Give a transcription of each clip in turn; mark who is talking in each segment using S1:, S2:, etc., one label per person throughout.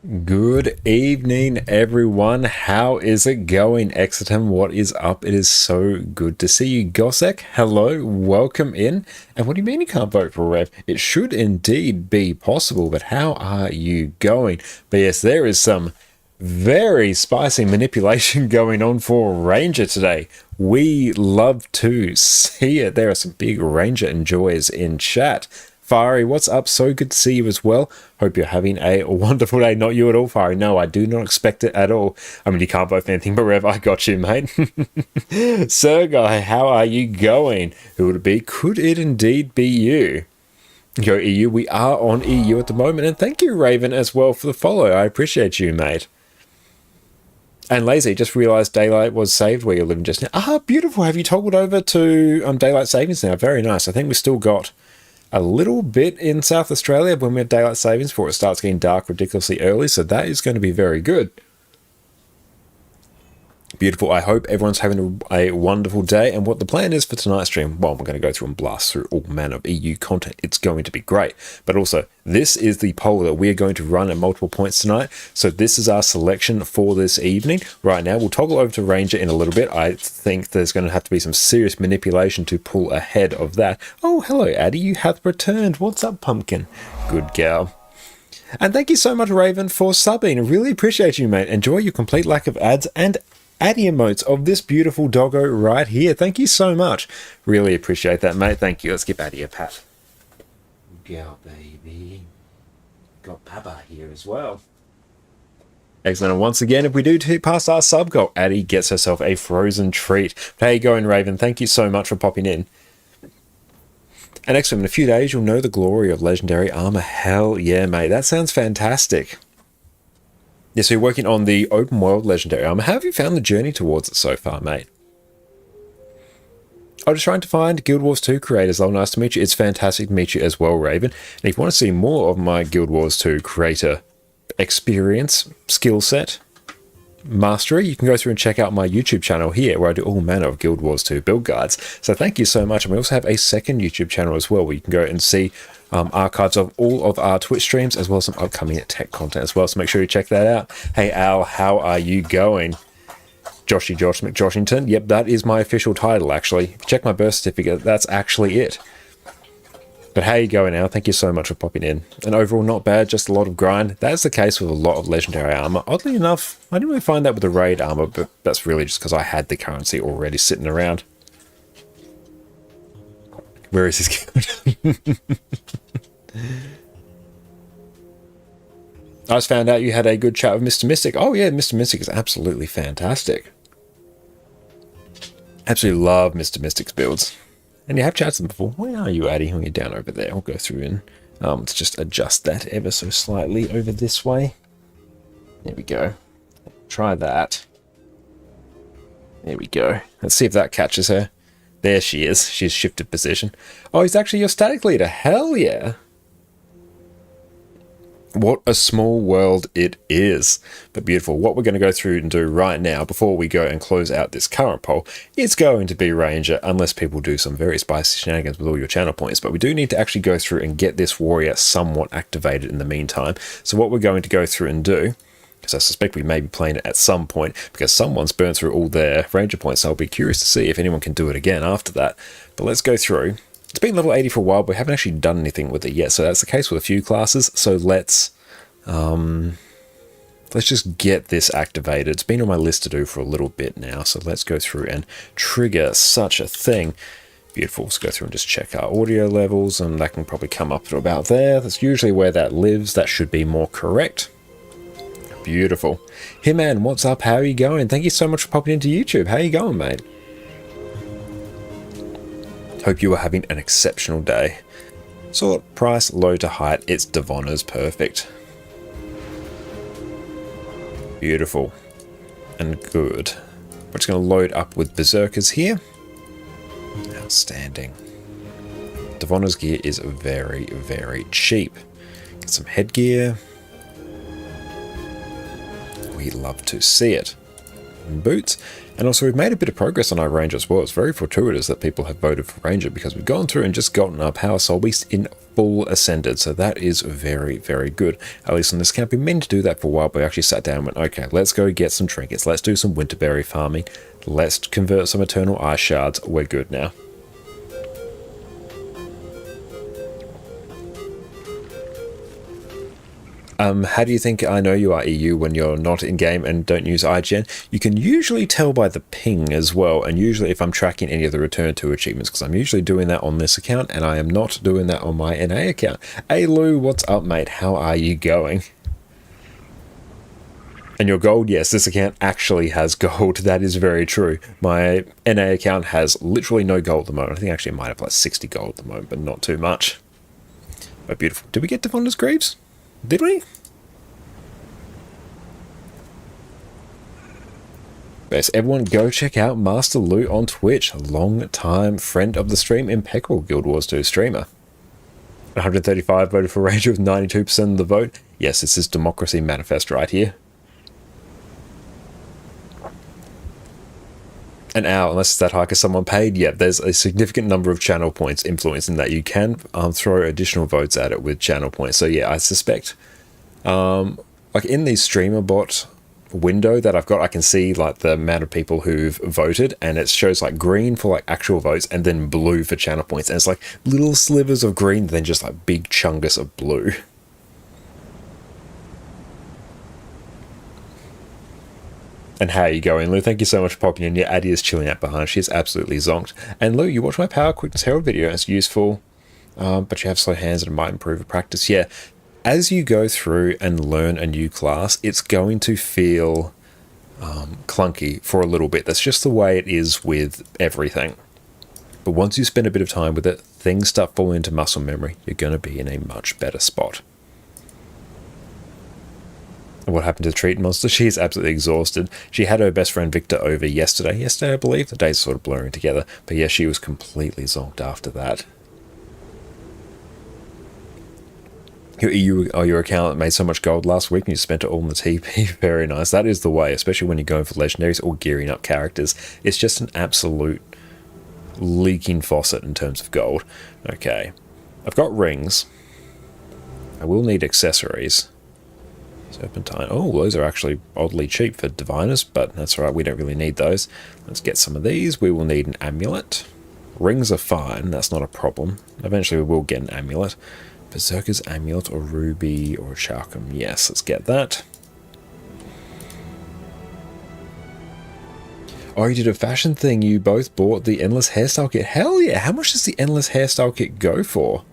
S1: Good evening, everyone. How is it going? Exitum, what is up? It is so good to see you. Gossek, hello, welcome in. And what do you mean you can't vote for Rev? It should indeed be possible, but how are you going? But yes, there is some very spicy manipulation going on for Ranger today. We love to see it. There are some big Ranger enjoyers in chat. Fari, what's up? So good to see you as well. Hope you're having a wonderful day. Not you at all, Fari. No, I do not expect it at all. I mean, you can't vote for anything but Rev. I got you, mate. Sergei, how are you going? Who would it be? Could it indeed be you? Go EU. We are on EU at the moment. And thank you, Raven, as well for the follow. I appreciate you, mate. And Lazy, just realised Daylight was saved where you're living just now. Ah, beautiful. Have you toggled over to Daylight Savings now? Very nice. I think we still got a little bit in South Australia when we have daylight savings before it starts getting dark ridiculously early, so that is going to be very good. Beautiful. I hope everyone's having a wonderful day, and what the plan is for tonight's stream, well, we're going to go through and blast through all manner of EU content. It's going to be great, but also this is the poll that we're going to run at multiple points tonight, so this is our selection for this evening. Right now, we'll toggle over to Ranger in a little bit. I think there's going to have to be some serious manipulation to pull ahead of that. Oh, hello, Addy, you have returned. What's up, Pumpkin? Good gal. And thank you so much, Raven, for subbing. Really appreciate you, mate. Enjoy your complete lack of ads and Addy emotes of this beautiful doggo right here. Thank you so much. Really appreciate that, mate. Thank you. Let's give Addy a pat. Go, baby. Got Papa here as well. Excellent. And once again, if we do pass our sub goal, Addy gets herself a frozen treat. But how you going, Raven? Thank you so much for popping in. And excellent. In a few days, you'll know the glory of legendary armor. Hell yeah, mate. That sounds fantastic. Yeah, so you're working on the open world legendary armor. How have you found the journey towards it so far, mate? I'm just trying to find Guild Wars 2 creators. Oh, nice to meet you. It's fantastic to meet you as well, Raven. And if you want to see more of my Guild Wars 2 creator experience, skill set, mastery, you can go through and check out my YouTube channel here where I do all manner of Guild Wars 2 build guides. So thank you so much. And we also have a second YouTube channel as well where you can go and see archives of all of our Twitch streams as well as some upcoming tech content as well. So make sure you check that out. Hey Al, how are you going? Joshy Josh McJoshington. Yep, that is my official title actually. If you check my birth certificate, that's actually it. But how you going now? Thank you so much for popping in. And overall, not bad, just a lot of grind. That's the case with a lot of legendary armor. Oddly enough, I didn't really find that with the raid armor, but that's really just because I had the currency already sitting around. Where is this going? I just found out you had a good chat with Mr. Mystic. Oh yeah, Mr. Mystic is absolutely fantastic. Absolutely love Mr. Mystic's builds. And you have chats with them before. Where are you, Addy? When you're down over there, I'll go through and let's just adjust that ever so slightly over this way. There we go. Try that. There we go. Let's see if that catches her. There she is. She's shifted position. Oh, he's actually your static leader. Hell yeah. What a small world it is. But beautiful. What we're going to go through and do right now before we go and close out this current poll, it's going to be Ranger unless people do some very spicy shenanigans with all your channel points. But we do need to actually go through and get this warrior somewhat activated in the meantime. So what we're going to go through and do, because I suspect we may be playing it at some point because someone's burned through all their Ranger points. So I'll be curious to see if anyone can do it again after that. But let's go through. It's been level 80 for a while, but we haven't actually done anything with it yet. So that's the case with a few classes. So let's just get this activated. It's been on my list to do for a little bit now. So let's go through and trigger such a thing. Beautiful. Let's go through and just check our audio levels, and that can probably come up to about there. That's usually where that lives. That should be more correct. Beautiful. Hey man, what's up? How are you going? Thank you so much for popping into YouTube. How you going, mate? Hope you are having an exceptional day. Sort, price, low to height. It's Devonner's perfect. Beautiful. And good. We're just going to load up with Berserkers here. Outstanding. Devonner's gear is very, very cheap. Get some headgear. We love to see it. and boots. And also we've made a bit of progress on our Ranger as well. It's very fortuitous that people have voted for Ranger because we've gone through and just gotten our Power Soul Beast in full Ascended. So that is very, very good. At least on this camp, we meant to do that for a while, but we actually sat down and went, okay, let's go get some trinkets. Let's do some Winterberry farming. Let's convert some Eternal Ice Shards. We're good now. How do you think I know you are EU when you're not in-game and don't use IGN? You can usually tell by the ping as well, and usually if I'm tracking any of the Return to achievements, because I'm usually doing that on this account, and I am not doing that on my NA account. Hey Lou, what's up mate? How are you going? And your gold? Yes, this account actually has gold. That is very true. My NA account has literally no gold at the moment. I think actually it might have like 60 gold at the moment, but not too much. But beautiful. Did we get Devonda's Greaves? Did we? Yes, everyone go check out Master Lou on Twitch. Long time friend of the stream, impeccable Guild Wars 2 streamer. 135 voted for Ranger with 92% of the vote. Yes, this is democracy manifest right here. An hour, unless it's that high because someone paid. Yeah, there's a significant number of channel points influencing that. You can throw additional votes at it with channel points. So yeah, I suspect, like in the streamer bot window that I've got, I can see like the amount of people who've voted, and it shows like green for like actual votes and then blue for channel points. And it's like little slivers of green, then just like big chungus of blue. And how are you going, Lou? Thank you so much for popping in. Yeah, Addie is chilling out behind. She's absolutely zonked. And Lou, you watch my Power Quickness Herald video. It's useful, but you have slow hands and it might improve with practice. Yeah, as you go through and learn a new class, it's going to feel clunky for a little bit. That's just the way it is with everything. But once you spend a bit of time with it, things start falling into muscle memory. You're going to be in a much better spot. What happened to the treat monster? She is absolutely exhausted. She had her best friend Victor over yesterday. Yesterday, I believe. The days are sort of blurring together. But yeah, she was completely zonked after that. Your account made so much gold last week and you spent it all in the TP. Very nice. That is the way, especially when you're going for legendaries or gearing up characters. It's just an absolute leaking faucet in terms of gold. Okay. I've got rings. I will need accessories. Serpentine. Oh, those are actually oddly cheap for diviners, but that's all right. We don't really need those. Let's get some of these. We will need an amulet. Rings are fine. That's not a problem. Eventually we will get an amulet. Berserker's amulet or ruby or charcum. Yes, let's get that. Oh, you did a fashion thing. You both bought the Endless Hairstyle Kit. Hell yeah. How much does the Endless Hairstyle Kit go for?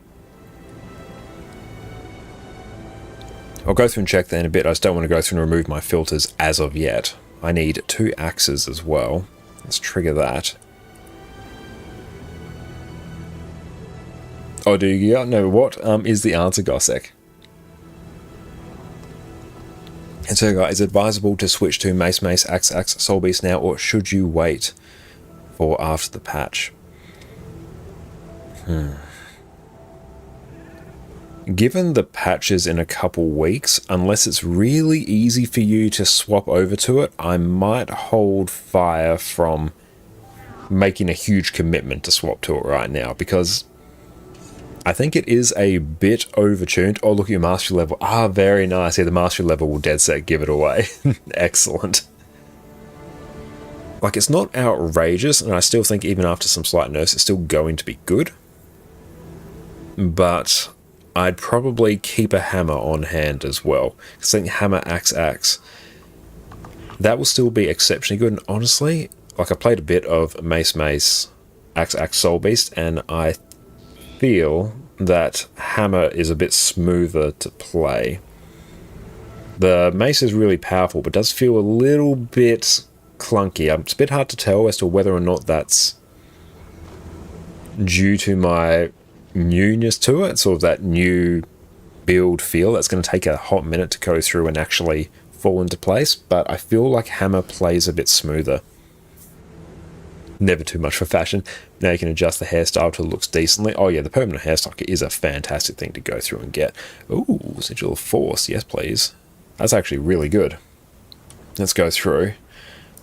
S1: I'll go through and check that in a bit. I just don't want to go through and remove my filters as of yet. I need 2 axes as well. Let's trigger that. Oh, do you know what is the answer, Gossek? And so, guys, is it advisable to switch to Mace, Axe, Soul Beast now, or should you wait for after the patch? Given the patches in a couple weeks, unless it's really easy for you to swap over to it, I might hold fire from making a huge commitment to swap to it right now, because I think it is a bit overtuned. Oh, look at your mastery level. Ah, very nice. Yeah, the mastery level will dead set give it away. Excellent. Like, it's not outrageous, and I still think even after some slight nerfs, it's still going to be good. But I'd probably keep a hammer on hand as well. Because I think hammer, axe, that will still be exceptionally good. And honestly, like, I played a bit of Mace, axe, Soul Beast, and I feel that hammer is a bit smoother to play. The mace is really powerful, but does feel a little bit clunky. It's a bit hard to tell as to whether or not that's due to my newness to it, sort of that new build feel. That's going to take a hot minute to go through and actually fall into place, but I feel like hammer plays a bit smoother. Never too much for fashion. Now you can adjust the hairstyle till it looks decently. Oh yeah, the permanent hairstyle is a fantastic thing to go through and get. Ooh, Sigil of Force. Yes, please. That's actually really good. Let's go through.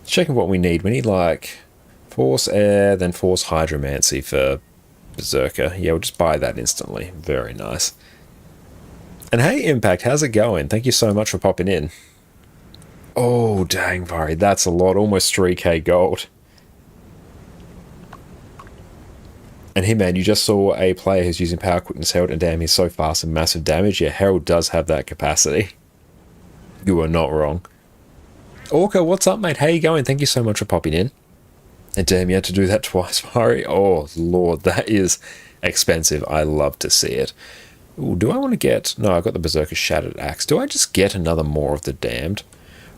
S1: Checking what we need. We need like Force Air, then Force Hydromancy for Berserker. Yeah, we'll just buy that instantly. Very nice. And hey, Impact, how's it going? Thank you so much for popping in. Oh, dang, Vari, that's a lot. Almost 3k gold. And hey, man, you just saw a player who's using Power Quickness Herald, and damn, he's so fast and massive damage. Yeah, Herald does have that capacity. You are not wrong. Orca, what's up, mate? How you going? Thank you so much for popping in. And damn, you had to do that twice, Vari. Oh, Lord, that is expensive. I love to see it. Ooh, do I want to get... No, I got the Berserker Shattered Axe. Do I just get another Maw of the Damned?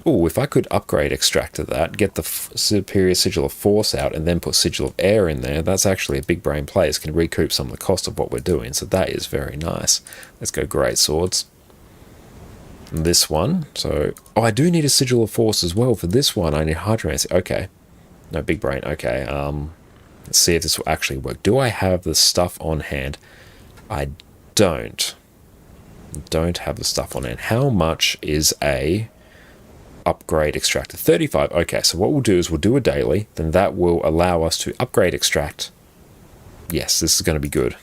S1: Ooh, if I could upgrade Extract to that, get the Superior Sigil of Force out, and then put Sigil of Air in there, that's actually a big brain play. It can recoup some of the cost of what we're doing, so that is very nice. Let's go Great Swords. And this one, so... Oh, I do need a Sigil of Force as well for this one. I need Hydromancy. Okay. No, big brain. Okay, let's see if this will actually work. Do I have the stuff on hand? I don't have the stuff on hand. How much is a upgrade extractor? 35. Okay, so what we'll do is we'll do a daily, then that will allow us to upgrade extract. Yes, this is going to be good.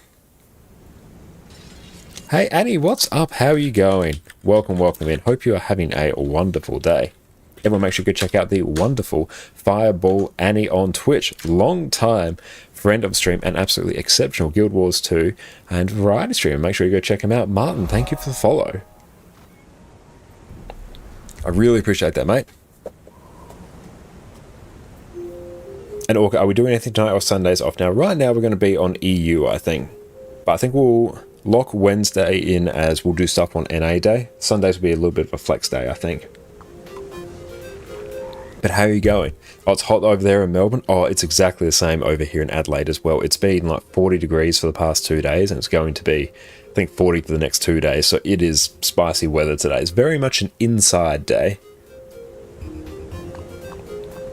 S1: Hey Annie, what's up? How are you going? Welcome in. Hope you are having a wonderful day. Everyone make sure you go check out the wonderful Fireball Annie on Twitch. Long time friend of stream and absolutely exceptional Guild Wars 2 and variety streamer. Make sure you go check him out. Martin, thank you for the follow. I really appreciate that, mate. And Orca, are we doing anything tonight or Sundays off now? Right now we're going to be on EU, I think. But I think we'll lock Wednesday in as we'll do stuff on NA day. Sundays will be a little bit of a flex day, I think. But how are you going? Oh, it's hot over there in Melbourne. Oh, it's exactly the same over here in Adelaide as well. It's been like 40 degrees for the past 2 days, and it's going to be, I think, 40 for the next 2 days. So it is spicy weather today. It's very much an inside day.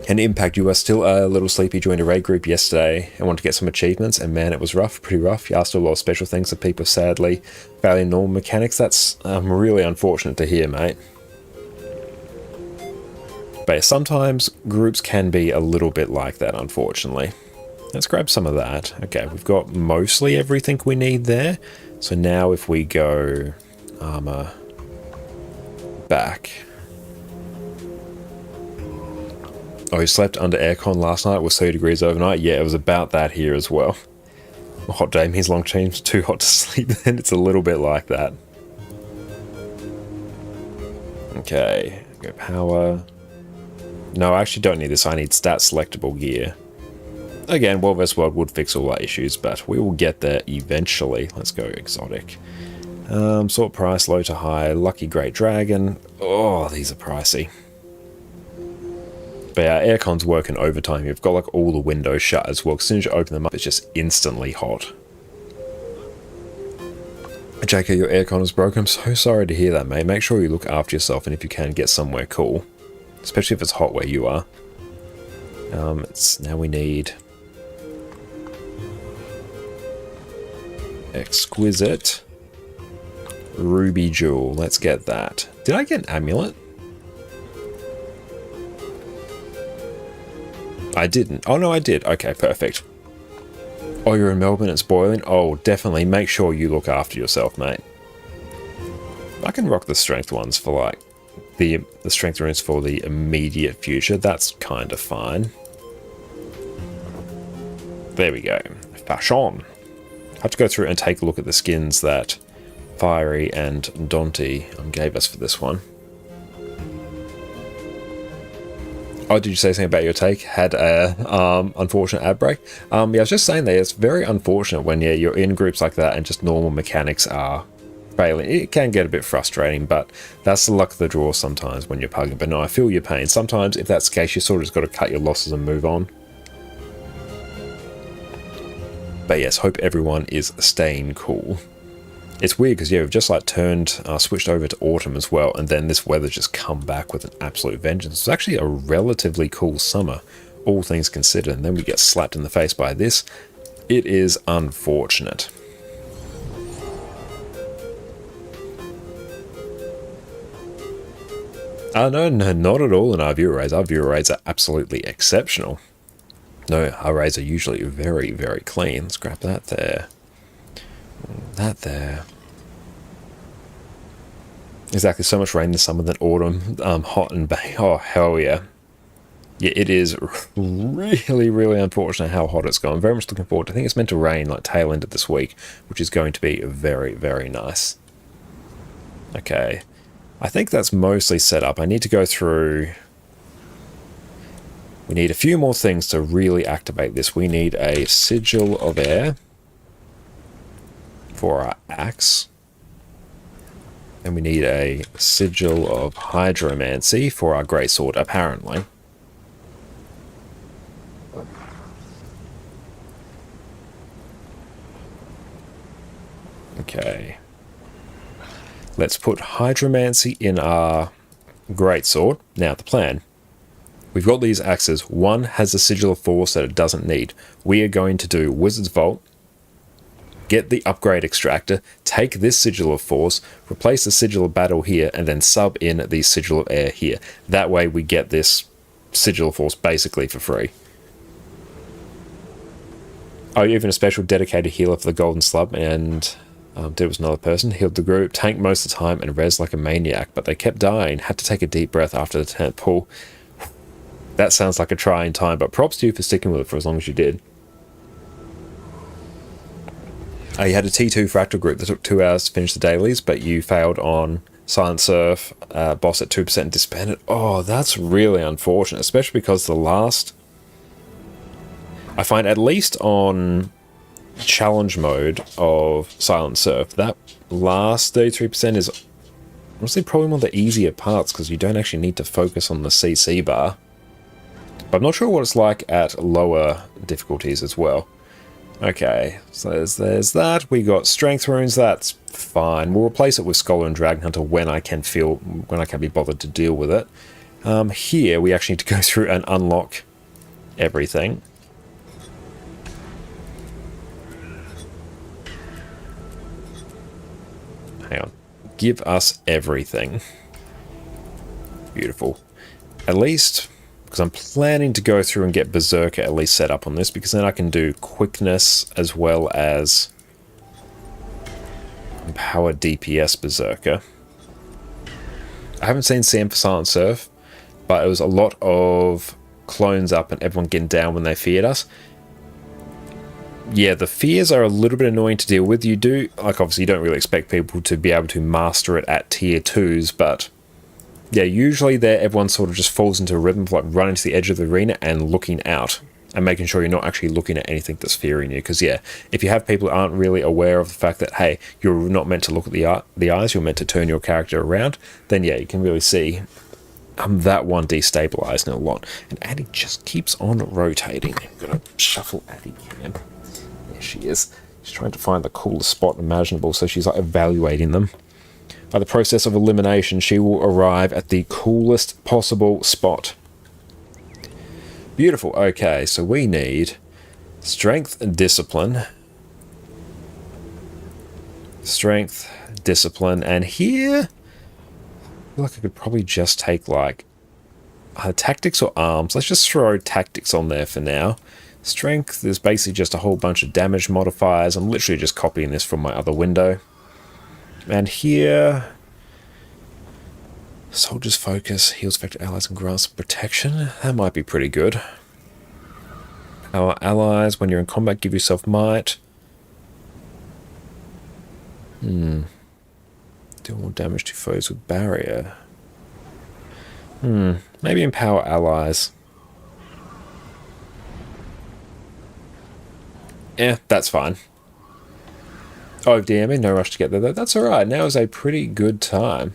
S1: And Impact, you are still a little sleepy. Joined a raid group yesterday and wanted to get some achievements, and man, it was rough, pretty rough. You asked a lot of special things that people sadly failing normal mechanics. That's really unfortunate to hear, mate. But yeah, sometimes groups can be a little bit like that, unfortunately. Let's grab some of that. Okay, we've got mostly everything we need there. So now if we go armor back. Oh, you slept under aircon last night? It was 30 degrees overnight? Yeah, it was about that here as well. A hot day means long change. Too hot to sleep then. It's a little bit like that. Okay, go power. No, I actually don't need this. I need stat selectable gear. Again, World vs. World would fix all our issues, but we will get there eventually. Let's go exotic. Sort price, low to high, lucky great dragon. Oh, these are pricey. But yeah, aircon's working overtime. You've got like all the windows shut as well. As soon as you open them up, it's just instantly hot. JK, your aircon is broken. I'm so sorry to hear that, mate. Make sure you look after yourself, and if you can, get somewhere cool. Especially if it's hot where you are. Now we need exquisite ruby jewel. Let's get that. Did I get an amulet? I didn't. Oh no, I did. Okay, perfect. Oh, you're in Melbourne, it's boiling? Oh, definitely make sure you look after yourself, mate. I can rock the strength ones for like the strength runes for the immediate future. That's kind of fine. There we go. Fashion. I have to go through and take a look at the skins that Fiery and Dante gave us for this one. Oh, did you say something about your take? Had a unfortunate ad break? Yeah, I was just saying that it's very unfortunate when you're in groups like that and just normal mechanics are failing. It can get a bit frustrating, but that's the luck of the draw sometimes when you're pugging. But no, I feel your pain. Sometimes, if that's the case, you sort of just got to cut your losses and move on. But yes, hope everyone is staying cool. It's weird because, yeah, we've just like switched over to autumn as well, and then this weather just come back with an absolute vengeance. It's actually a relatively cool summer, all things considered, and then we get slapped in the face by this. It is unfortunate. No, not at all in our viewer raids. Our viewer raids are absolutely exceptional. No, our raids are usually very, very clean. Let's grab that there. That there. Exactly, so much rain this summer than autumn. Hot and oh, hell yeah. Yeah, it is really, really unfortunate how hot it's gone. Very much looking forward. I think it's meant to rain like tail end of this week, which is going to be very, very nice. Okay. I think that's mostly set up. I need to go through... We need a few more things to really activate this. We need a Sigil of Air for our axe. And we need a Sigil of Hydromancy for our greatsword, apparently. Okay. Let's put Hydromancy in our greatsword. Now, the plan. We've got these axes. One has a Sigil of Force that it doesn't need. We are going to do Wizard's Vault, get the upgrade extractor, take this Sigil of Force, replace the Sigil of Battle here, and then sub in the Sigil of Air here. That way we get this Sigil of Force basically for free. Oh, even a special dedicated healer for the Golden Slub, and did was another person, healed the group, tanked most of the time, and res like a maniac, but they kept dying, had to take a deep breath after the 10th pull. That sounds like a trying time, but props to you for sticking with it for as long as you did. You had a T2 fractal group that took 2 hours to finish the dailies, but you failed on Silent Surf, boss at 2% and disbanded. Oh, that's really unfortunate, especially because the last... I find at least on challenge mode of Silent Surf, that last 33% is honestly probably one of the easier parts because you don't actually need to focus on the CC bar. But I'm not sure what it's like at lower difficulties as well. Okay, so there's that. We got strength runes, that's fine. We'll replace it with Scholar and Dragon Hunter when I can be bothered to deal with it. Here we actually need to go through and unlock everything. Hang on. Give us everything. Beautiful. At least, because I'm planning to go through and get Berserker at least set up on this, because then I can do quickness as well as empower DPS Berserker. I haven't seen CM for Silent Surf, but it was a lot of clones up and everyone getting down when they feared us. Yeah, the fears are a little bit annoying to deal with. You do, like, obviously you don't really expect people to be able to master it at tier 2s, but yeah, usually there everyone sort of just falls into a rhythm of like running to the edge of the arena and looking out and making sure you're not actually looking at anything that's fearing you. Because yeah, if you have people who aren't really aware of the fact that, hey, you're not meant to look at the eyes, you're meant to turn your character around, then yeah, you can really see that one destabilizing a lot. And Addie just keeps on rotating. I'm gonna shuffle Addie again. There she is. She's trying to find the coolest spot imaginable, so she's like evaluating them. By the process of elimination, she will arrive at the coolest possible spot. Beautiful. Okay, so we need strength and discipline. Strength, discipline, and here I feel like I could probably just take like tactics or arms. Let's just throw tactics on there for now. Strength is basically just a whole bunch of damage modifiers. I'm literally just copying this from my other window. And here, Soldier's Focus, heals affected allies and grants protection. That might be pretty good. Our allies, when you're in combat, give yourself might. Do more damage to foes with barrier. Maybe empower allies. Yeah, that's fine. Oh, DMing, no rush to get there. That's alright. Now is a pretty good time.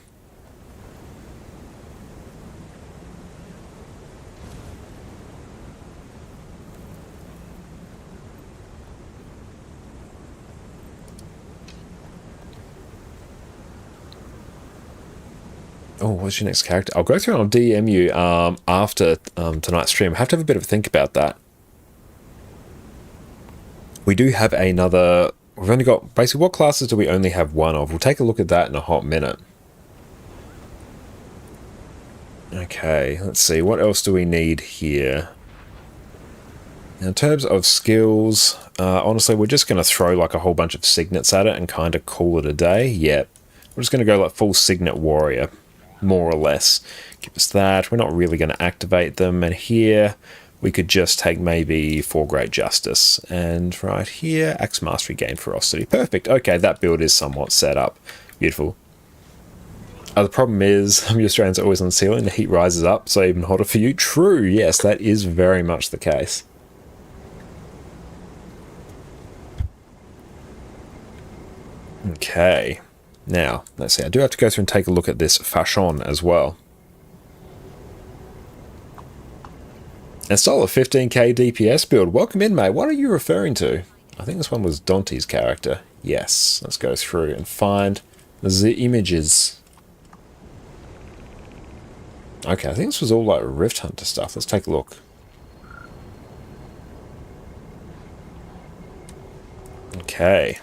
S1: Oh, what's your next character? I'll go through and I'll DM you after tonight's stream. I have to have a bit of a think about that. We do have another... We've only got... Basically, what classes do we only have one of? We'll take a look at that in a hot minute. Okay, let's see. What else do we need here? In terms of skills, honestly, we're just going to throw like a whole bunch of signets at it and kind of call it a day. Yep. We're just going to go like full signet warrior, more or less. Give us that. We're not really going to activate them. And here, we could just take maybe 4 Great Justice. And right here, Axe Mastery, Gain Ferocity. Perfect. Okay, that build is somewhat set up. Beautiful. The problem is, your strands are always on the ceiling, the heat rises up, so even hotter for you. True, yes, that is very much the case. Okay, now, let's see, I do have to go through and take a look at this Fashon as well. Install a 15k DPS build. Welcome in, mate. What are you referring to? I think this one was Dante's character. Yes, let's go through and find the images. Okay, I think this was all like Rift Hunter stuff. Let's take a look. Okay.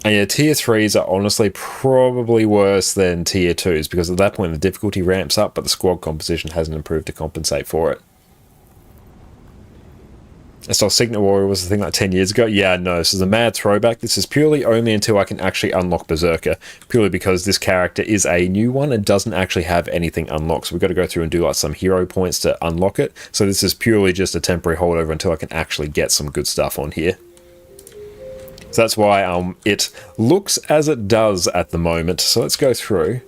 S1: And yeah, tier 3s are honestly probably worse than tier 2s because at that point the difficulty ramps up, but the squad composition hasn't improved to compensate for it. I saw Signet Warrior was the thing like 10 years ago. Yeah, no, this is a mad throwback. This is purely only until I can actually unlock Berserker, purely because this character is a new one and doesn't actually have anything unlocked. So we've got to go through and do like some hero points to unlock it. So this is purely just a temporary holdover until I can actually get some good stuff on here. So that's why it looks as it does at the moment. So let's go through.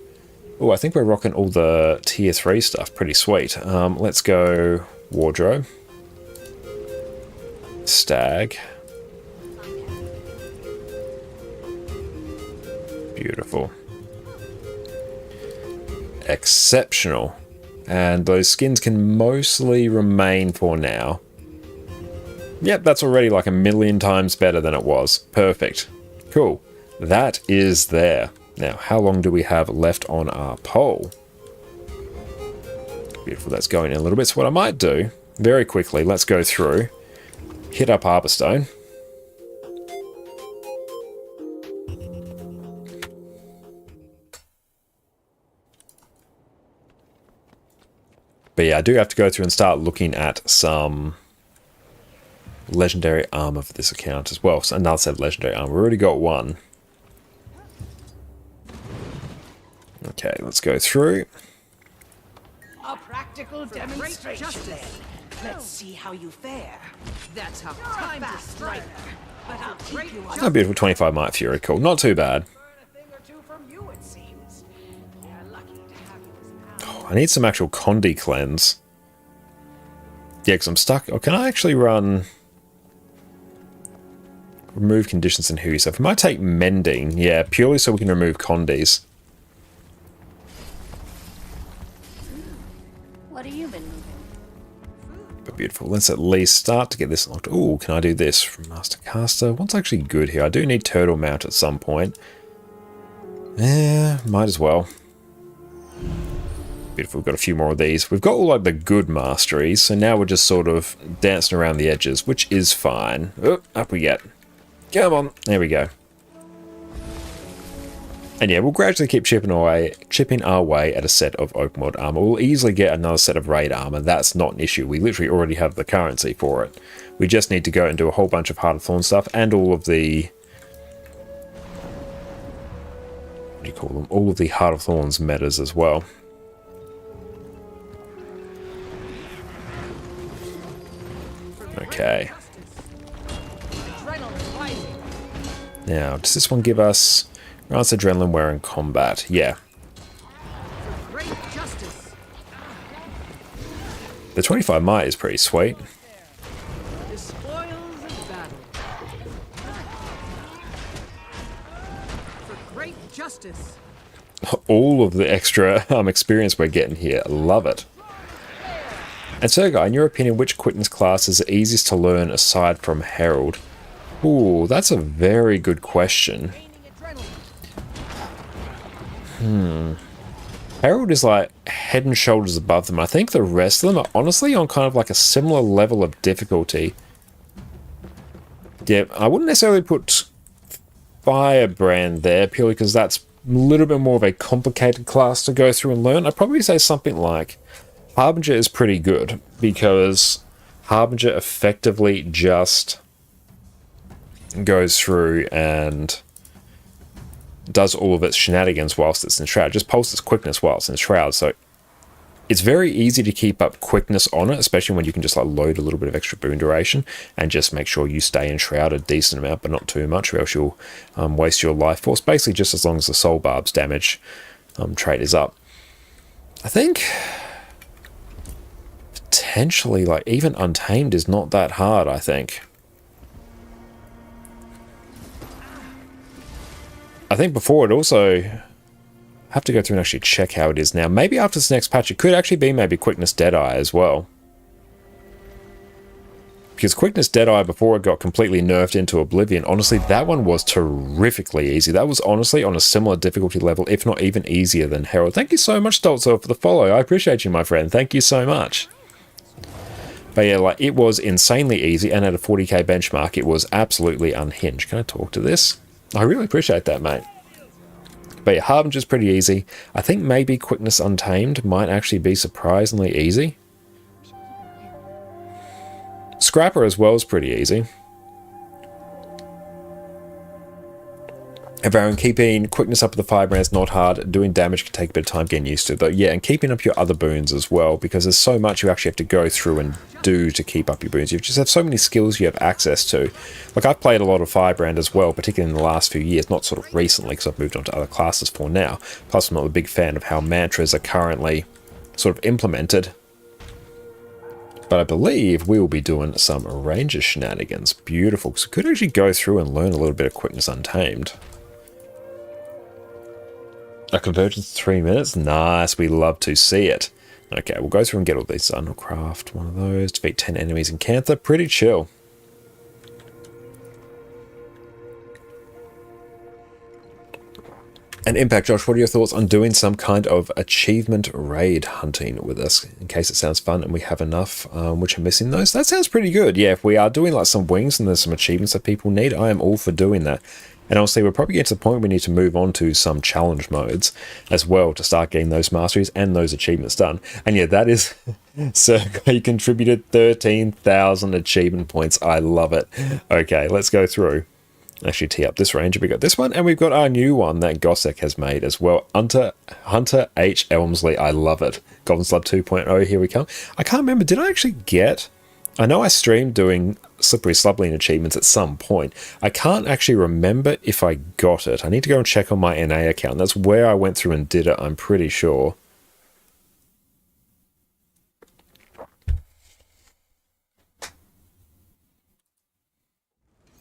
S1: Oh, I think we're rocking all the tier 3 stuff. Pretty sweet. Let's go Wardrobe. Stag. Beautiful. Exceptional. And those skins can mostly remain for now. Yep, that's already like 1,000,000 times better than it was. Perfect. Cool. That is there. Now, how long do we have left on our poll? Beautiful, that's going in a little bit. So what I might do, very quickly, let's go through. Hit up Harborstone. But yeah, I do have to go through and start looking at some legendary armor for this account as well. So another set of legendary armor. We've already got one. Okay, let's go through.
S2: A practical demonstration. Let's see how you fare. That's how time to strike. But I'll keep you on.
S1: Oh, beautiful 25 Might Fury. Cool. Not too bad. Oh, I need some actual Condi cleanse. Yeah, because I'm stuck. Oh, can I actually run... Remove conditions and who? So if I might take Mending, yeah, purely so we can remove Condis.
S3: What have you been moving?
S1: But beautiful. Let's at least start to get this unlocked. Ooh, can I do this from Master Caster? What's actually good here? I do need Turtle Mount at some point. Yeah, might as well. Beautiful. We've got a few more of these. We've got all like the good masteries, so now we're just sort of dancing around the edges, which is fine. Oh, up we get. Come on. There we go. And yeah, we'll gradually keep chipping our way at a set of open world armor. We'll easily get another set of raid armor. That's not an issue. We literally already have the currency for it. We just need to go and do a whole bunch of Heart of Thorn stuff and all of the... What do you call them? All of the Heart of Thorns metas as well. Okay. Now, does this one give us... Grants adrenaline wearing combat. Yeah. The 25 Might is pretty sweet. All of the extra experience we're getting here. I love it. And Sergei, in your opinion, which quickness class is the easiest to learn aside from Herald? Ooh, that's a very good question. Herald is like head and shoulders above them. I think the rest of them are honestly on kind of like a similar level of difficulty. Yeah, I wouldn't necessarily put Firebrand there purely because that's little bit more of a complicated class to go through and learn, I'd probably say something like Harbinger is pretty good, because Harbinger effectively just goes through and does all of its shenanigans whilst it's in Shroud. Just pulls its quickness whilst in Shroud, so it's very easy to keep up quickness on it, especially when you can just like load a little bit of extra boon duration and just make sure you stay in Shroud a decent amount, but not too much, or else you'll waste your life force. Basically, just as long as the Soul Barb's damage trait is up. I think potentially, like, even Untamed is not that hard, I think. I think before it also... have to go through and actually check how it is now. Maybe after this next patch, it could actually be maybe Quickness Deadeye as well. Because Quickness Deadeye, before it got completely nerfed into Oblivion, honestly, that one was terrifically easy. That was honestly on a similar difficulty level, if not even easier than Herald. Thank you so much, Stolzo, for the follow. I appreciate you, my friend. Thank you so much. But yeah, like, it was insanely easy, and at a 40k benchmark, it was absolutely unhinged. Can I talk to this? I really appreciate that, mate. But yeah, Harbinger's pretty easy. I think maybe Quickness Untamed might actually be surprisingly easy. Scrapper as well is pretty easy. And Baron, keeping quickness up with the firebrand is not hard. Doing damage can take a bit of time getting used to, though. Yeah, and keeping up your other boons as well, because there's so much you actually have to go through and do to keep up your boons. You just have so many skills you have access to. Like, I've played a lot of Firebrand as well, particularly in the last few years, not sort of recently, because I've moved on to other classes for now. Plus, I'm not a big fan of how mantras are currently sort of implemented. But I believe we will be doing some Ranger shenanigans. Beautiful, because we could actually go through and learn a little bit of Quickness Untamed. A convergence 3 minutes? Nice, we love to see it. Okay, we'll go through and get all these done. We'll craft one of those. Defeat 10 enemies in Cantha. Pretty chill. And Impact, Josh, what are your thoughts on doing some kind of achievement raid hunting with us, in case it sounds fun and we have enough which are missing those? That sounds pretty good. Yeah, if we are doing like some wings and there's some achievements that people need, I am all for doing that. And honestly, we're probably getting to the point we need to move on to some challenge modes as well to start getting those masteries and those achievements done. And yeah, that is... Circa, you contributed 13,000 achievement points. I love it. Okay, let's go through. Actually tee up this ranger. We got this one, and we've got our new one that Gossek has made as well. Hunter H. Elmsley. I love it. Goblin Slab 2.0. Here we come. I can't remember. Did I actually get... I know I streamed doing Slippery Slubline achievements at some point. I can't actually remember if I got it. I need to go and check on my NA account. That's where I went through and did it, I'm pretty sure.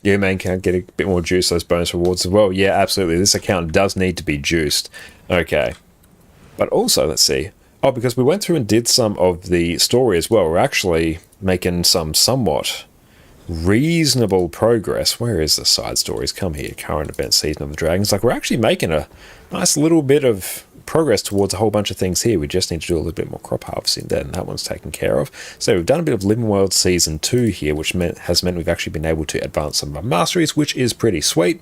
S1: Your main account get a bit more juice, those bonus rewards as well. Yeah, absolutely. This account does need to be juiced. Okay. But also, let's see. Oh, because we went through and did some of the story as well. We're actually making some somewhat reasonable progress. Where is the side stories? Come here. Current event, Season of the Dragons. Like, we're actually making a nice little bit of progress towards a whole bunch of things here. We just need to do a little bit more crop harvesting then. That one's taken care of. So we've done a bit of Living World Season 2 here, which has meant we've actually been able to advance some of our masteries, which is pretty sweet.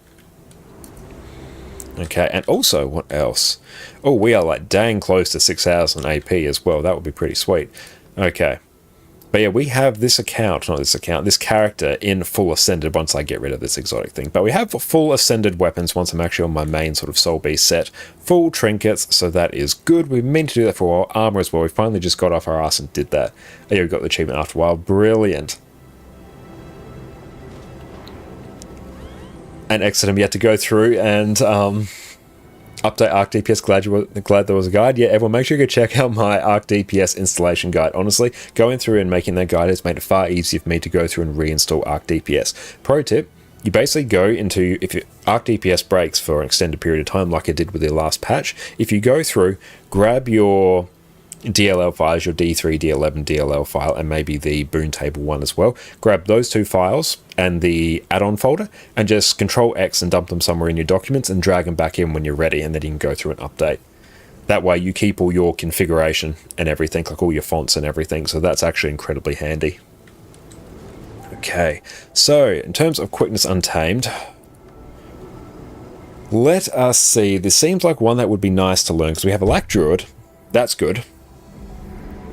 S1: Okay, and also, what else? Oh, we are like dang close to 6,000 AP as well. That would be pretty sweet. Okay. But yeah, we have this account, not this account, this character in full ascended once I get rid of this exotic thing. But we have full ascended weapons once I'm actually on my main sort of Soul Beast set. Full trinkets, so that is good. We've meant to do that for a while. Armor as well. We finally just got off our ass and did that. Oh, yeah, we got the achievement after a while. Brilliant. And Exodum, you had to go through and update Arc DPS. Glad there was a guide. Yeah, everyone, make sure you go check out my Arc DPS installation guide. Honestly, going through and making that guide has made it far easier for me to go through and reinstall Arc DPS. Pro tip, you basically go into, if your Arc DPS breaks for an extended period of time, like I did with the last patch, if you go through, grab your DLL files, your D3, D11, DLL file, and maybe the boon table one as well. Grab those two files and the add-on folder, and just Control X and dump them somewhere in your documents and drag them back in when you're ready, and then you can go through and update. That way you keep all your configuration and everything, like all your fonts and everything, so that's actually incredibly handy. Okay, so in terms of Quickness Untamed, Let us see. This seems like one that would be nice to learn because we have a Lack Druid. That's good.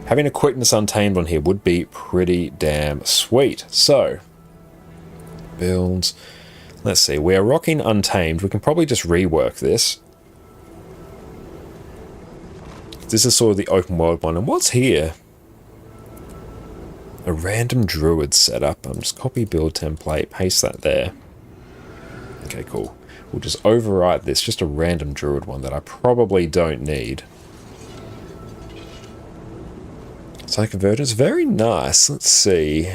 S1: Having a Quickness Untamed on here would be pretty damn sweet. So, builds. Let's see. We are rocking Untamed. We can probably just rework this. This is sort of the open world one. And what's here? A random druid setup. I'm just copy build template, paste that there. Okay, cool. We'll just overwrite this. Just a random druid one that I probably don't need. Psychovergence, very nice. Let's see.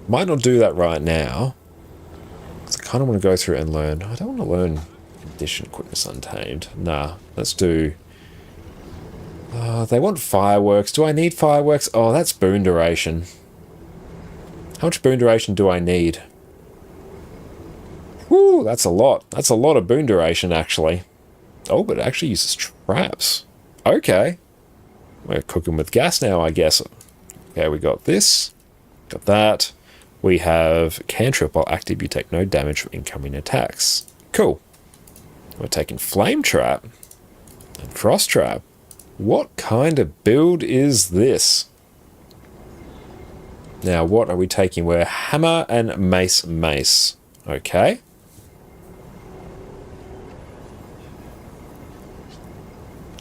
S1: Might not do that right now. I kind of want to go through and learn. I don't want to learn Condition Quickness Untamed. Nah, let's do... they want Fireworks. Do I need Fireworks? Oh, that's boon duration. How much boon duration do I need? Whew, that's a lot. That's a lot of boon duration, actually. Oh, but it actually uses traps. Okay. We're cooking with gas now, I guess. Okay, we got this. Got that. We have Cantrip. While active, you take no damage from incoming attacks. Cool. We're taking Flame Trap and Frost Trap. What kind of build is this? Now, what are we taking? We're Hammer and Mace. Okay.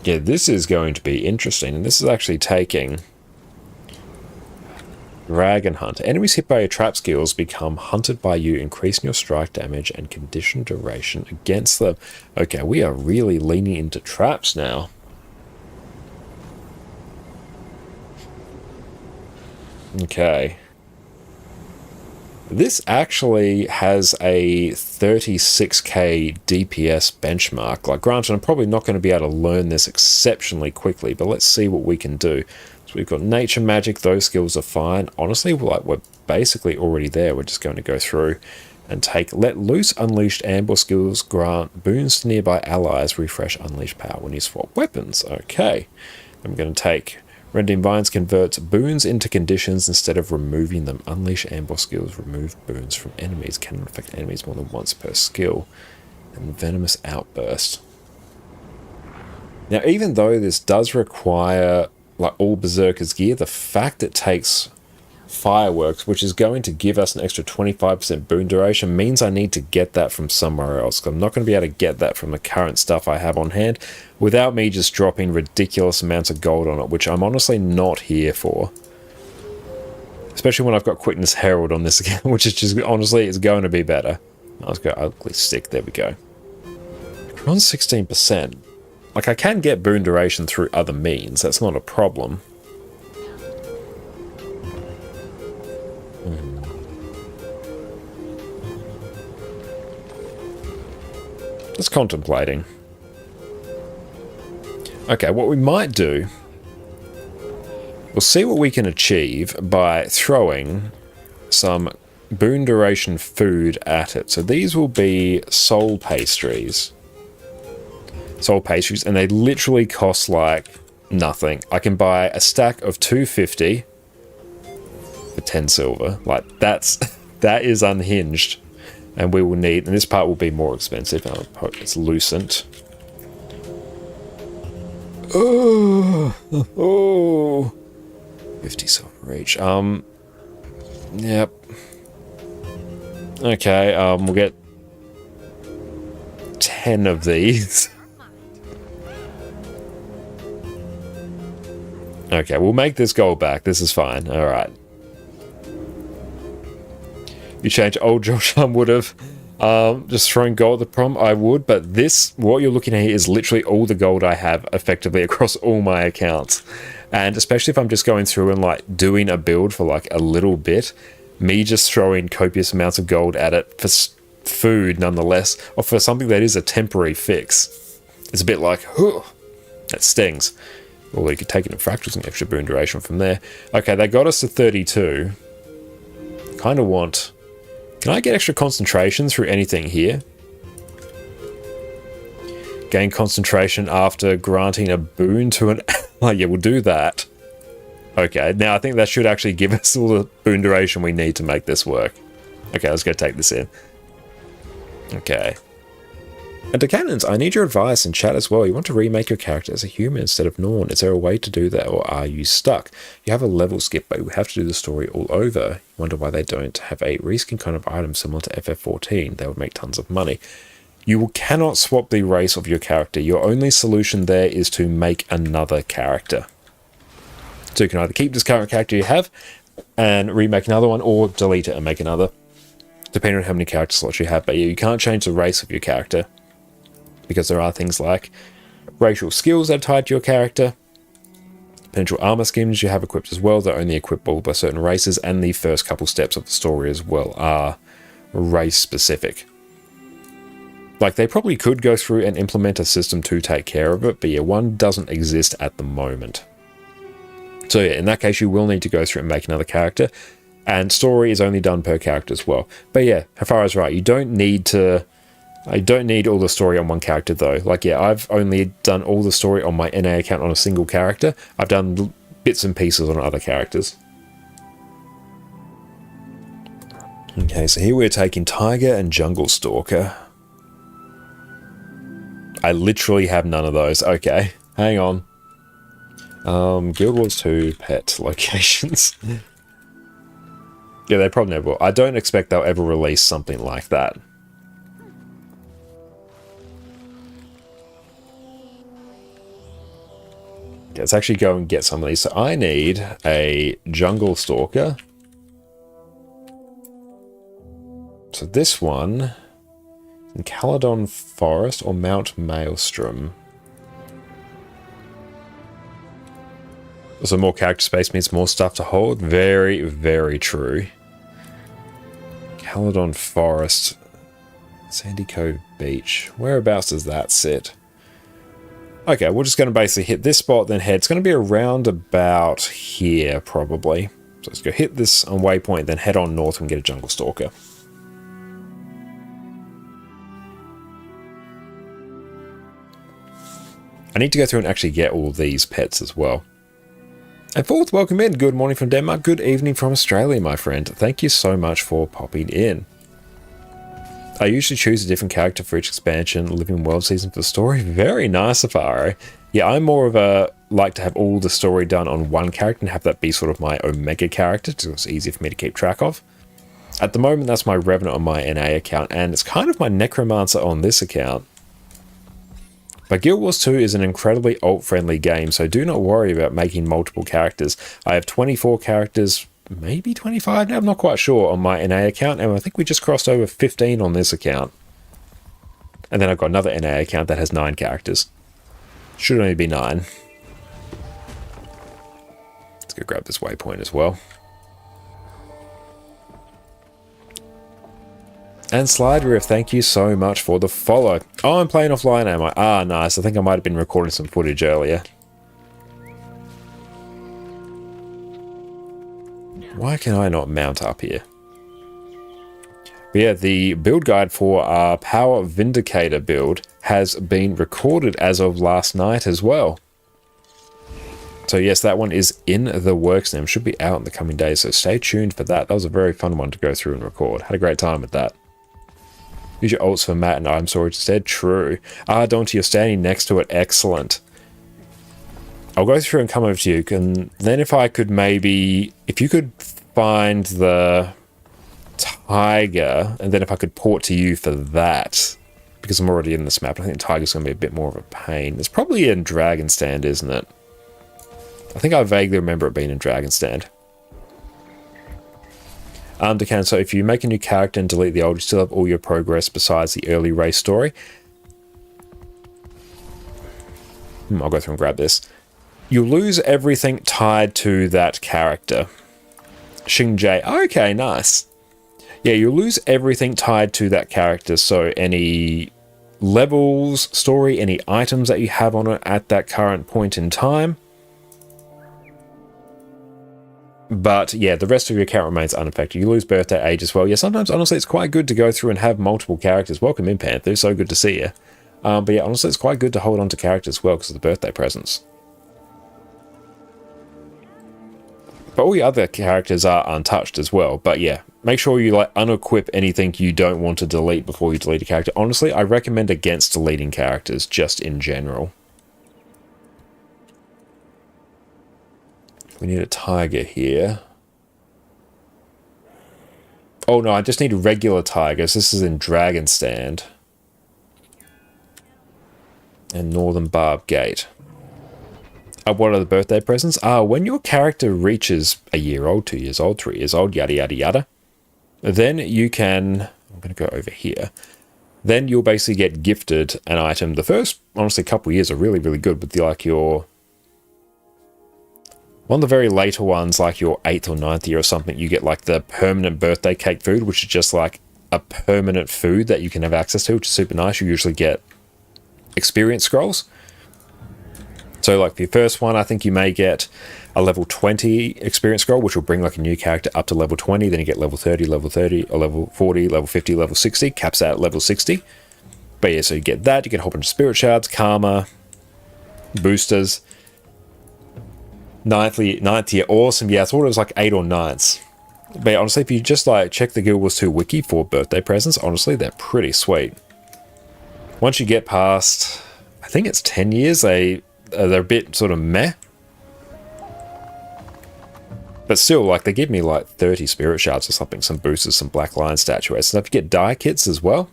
S1: Yeah, this is going to be interesting. And this is actually taking Dragon Hunt. Enemies hit by your trap skills become hunted by you, increasing your strike damage and condition duration against them. Okay, we are really leaning into traps now. Okay. This actually has a 36k DPS benchmark. Like, granted, I'm probably not going to be able to learn this exceptionally quickly, but let's see what we can do. So we've got Nature Magic. Those skills are fine. Honestly, we're basically already there. We're just going to go through and take Let Loose, Unleashed, Ambush skills, grant boons to nearby allies, refresh Unleashed power when you swap weapons. Okay. I'm going to take... Rending Vines converts boons into conditions instead of removing them. Unleash ambush skills, remove boons from enemies. Cannot affect enemies more than once per skill. And Venomous Outburst. Now, even though this does require like all Berserker's gear, the fact it takes Fireworks, which is going to give us an extra 25% boon duration, means I need to get that from somewhere else. I'm not going to be able to get that from the current stuff I have on hand without me just dropping ridiculous amounts of gold on it, which I'm honestly not here for. Especially when I've got Quickness Herald on this again, which is just, honestly, is going to be better. Let's go Ugly Stick, there we go. We're on 16%. Like, I can get boon duration through other means, that's not a problem. Just contemplating. Okay, what we might do, we'll see what we can achieve by throwing some boon duration food at it. So these will be soul pastries. Soul pastries, and they literally cost like nothing. I can buy a stack of 250 for 10 silver. Like, that is unhinged. And we will need, and this part will be more expensive. It's Lucent. Oh, 50 silver each. Yep. Okay, we'll get 10 of these. Okay, we'll make this gold back. This is fine. All right. You change old Josh, I would have just thrown gold at the prom. I would, but this, what you're looking at here, is literally all the gold I have effectively across all my accounts. And especially if I'm just going through and like doing a build for like a little bit, me just throwing copious amounts of gold at it for food nonetheless, or for something that is a temporary fix, it's a bit like, huh, that stings. Or you could take it in fractals and extra boon duration from there. Okay, they got us to 32. Kind of want... Can I get extra concentration through anything here? Gain concentration after granting a boon to an... Oh, yeah, we'll do that. Okay, now I think that should actually give us all the boon duration we need to make this work. Okay, let's go take this in. Okay. And to Cannons, I need your advice in chat as well. You want to remake your character as a human instead of Norn. Is there a way to do that, or are you stuck? You have a level skip, but you have to do the story all over. You wonder why they don't have a reskin kind of item similar to FF14. They would make tons of money. You cannot swap the race of your character. Your only solution there is to make another character. So you can either keep this current character you have and remake another one, or delete it and make another, depending on how many character slots you have. But yeah, you can't change the race of your character, because there are things like racial skills that are tied to your character, potential armor skins you have equipped as well that are only equipable by certain races, and the first couple steps of the story as well are race specific. Like, they probably could go through and implement a system to take care of it, but yeah, one doesn't exist at the moment. So yeah, in that case, you will need to go through and make another character, and story is only done per character as well. But yeah, Hafara's right, you don't need I don't need all the story on one character though. Like, yeah, I've only done all the story on my NA account on a single character. I've done bits and pieces on other characters. Okay, so here we're taking Tiger and Jungle Stalker. I literally have none of those. Okay, hang on. Guild Wars 2 pet locations. Yeah, they probably never will. I don't expect they'll ever release something like that. Let's actually go and get some of these. So I need a Jungle Stalker. So this one in Caledon Forest or Mount Maelstrom. So more character space means more stuff to hold. Very, very true. Caledon Forest, Sandy Cove Beach. Whereabouts does that sit? Okay, we're just going to basically hit this spot, then head. It's going to be around about here, probably. So let's go hit this on waypoint, then head on north and get a Jungle Stalker. I need to go through and actually get all these pets as well. And fourth, welcome in. Good morning from Denmark. Good evening from Australia, my friend. Thank you so much for popping in. I usually choose a different character for each expansion, Living World season for the story. Very nice, Afaro. Yeah, I'm more of a like to have all the story done on one character and have that be sort of my Omega character, so it's easier for me to keep track of. At the moment, that's my Revenant on my NA account, and it's kind of my Necromancer on this account. But Guild Wars 2 is an incredibly alt-friendly game, so do not worry about making multiple characters. I have 24 characters, maybe 25 now, I'm not quite sure, on my NA account, and I think we just crossed over 15 on this account. And then I've got another NA account that has 9 characters. Should only be 9. Let's go grab this waypoint as well. And Slide Riff, thank you so much for the follow. Oh, I'm playing offline, am I? Ah, nice. I think I might have been recording some footage earlier. Why can I not mount up here? But yeah, the build guide for our Power Vindicator build has been recorded as of last night as well. So yes, that one is in the works now. It should be out in the coming days, so stay tuned for that. That was a very fun one to go through and record. Had a great time with that. Use your ults for Matt and item storage instead. True. Ah, Dante, you're standing next to it. Excellent. I'll go through and come over to you. And then if I could maybe... If you could find the Tiger, and then if I could port to you for that, because I'm already in this map, I think Tiger's going to be a bit more of a pain. It's probably in Dragon Stand, isn't it? I think I vaguely remember it being in Dragon Stand. Decan, so if you make a new character and delete the old, you still have all your progress besides the early race story. I'll go through and grab this. You lose everything tied to that character. Xingje. Okay, nice. Yeah, you lose everything tied to that character. So any levels, story, any items that you have on it at that current point in time. But yeah, the rest of your account remains unaffected. You lose birthday, age as well. Yeah, sometimes honestly it's quite good to go through and have multiple characters. Welcome in, Panther. So good to see you. But yeah, honestly it's quite good to hold on to characters as well because of the birthday presents. But all your other characters are untouched as well. But yeah, make sure you like unequip anything you don't want to delete before you delete a character. Honestly, I recommend against deleting characters just in general. We need a tiger here. Oh no, I just need regular tigers. This is in Dragon Stand. And Northern Barb Gate. What are the birthday presents? When your character reaches a year old, 2 years old, 3 years old, yada yada yada, then you can, I'm going to go over here, then you'll basically get gifted an item. The first, honestly, couple of years are really, really good, but like your, one of the very later ones, like your 8th or 9th year or something, you get like the permanent birthday cake food, which is just like a permanent food that you can have access to, which is super nice. You usually get experience scrolls. So like for your first one, I think you may get a level 20 experience scroll, which will bring like a new character up to level 20. Then you get level 30, or level 40, level 50, level 60, caps out at level 60. But yeah, so you get that. You get a whole bunch of spirit shards, karma, boosters. Ninth year, awesome. Yeah, I thought it was like 8 or 9s. But yeah, honestly, if you just like check the Guild Wars 2 wiki for birthday presents, honestly, they're pretty sweet. Once you get past, I think it's 10 years, they're a bit sort of meh. But still, like, they give me like 30 spirit shards or something, some boosters, some Black Lion statuettes. And if you get die kits as well.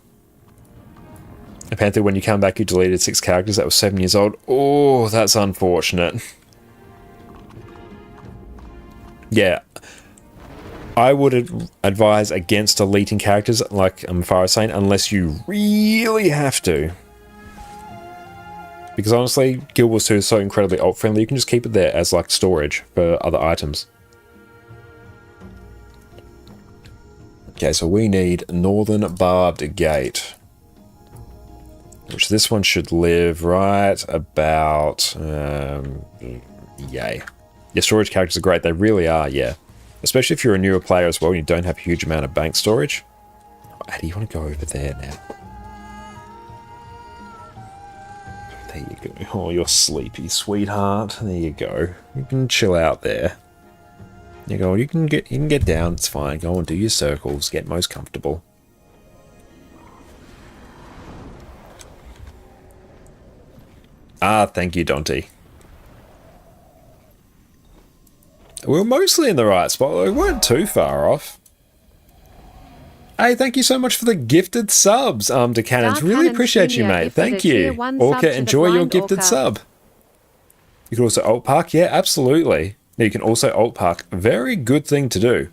S1: And Panther, when you come back, you deleted 6 characters that were 7 years old. Oh, that's unfortunate. Yeah. I would advise against deleting characters, like Farah was saying, unless you really have to. Because honestly, Guild Wars 2 is so incredibly alt-friendly, you can just keep it there as like storage for other items. Okay, so we need Northern Barbed Gate. Which this one should live right about... yay. Your storage characters are great, they really are, yeah. Especially if you're a newer player as well and you don't have a huge amount of bank storage. Addy, you want to go over there now? There you go. Oh, you're sleepy, sweetheart. There you go. You can chill out there. You go. You can get down. It's fine. Go and do your circles. Get most comfortable. Thank you, Dante. We were mostly in the right spot. We weren't too far off. Hey, thank you so much for the gifted subs, to Cannons. Really appreciate you, mate. Thank you. Orca, enjoy your gifted sub. You can also alt park. Yeah, absolutely. You can also alt park. Very good thing to do.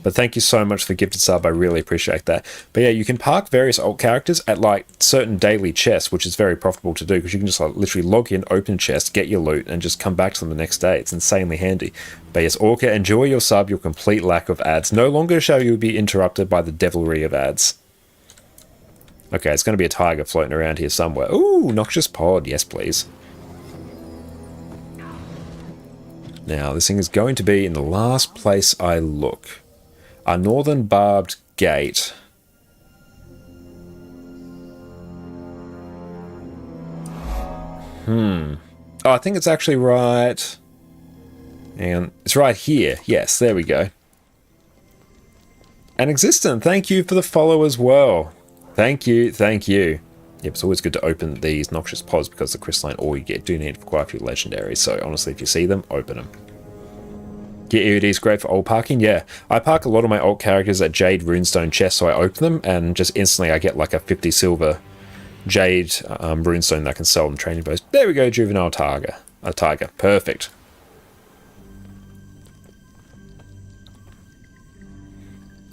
S1: But thank you so much for the gifted sub. I really appreciate that. But yeah, you can park various alt characters at like certain daily chests, which is very profitable to do because you can just like literally log in, open chest, get your loot, and just come back to them the next day. It's insanely handy. But yes, Orca, enjoy your sub, your complete lack of ads. No longer shall you be interrupted by the devilry of ads. Okay, it's going to be a tiger floating around here somewhere. Ooh, Noxious Pod. Yes, please. Now, this thing is going to be in the last place I look. Our Northern Barbed Gate. Oh, I think it's actually right. And it's right here. Yes, there we go. And Existent, thank you for the follow as well. Thank you, thank you. Yep, it's always good to open these Noxious Pods because the crystalline ore you get do need for quite a few legendaries. So honestly, if you see them, open them. Get EOD's great for alt parking. Yeah, I park a lot of my alt characters at Jade Runestone chests, so I open them and just instantly I get like a 50 silver Jade Runestone that I can sell them training post. There we go, Juvenile Tiger. A tiger, perfect.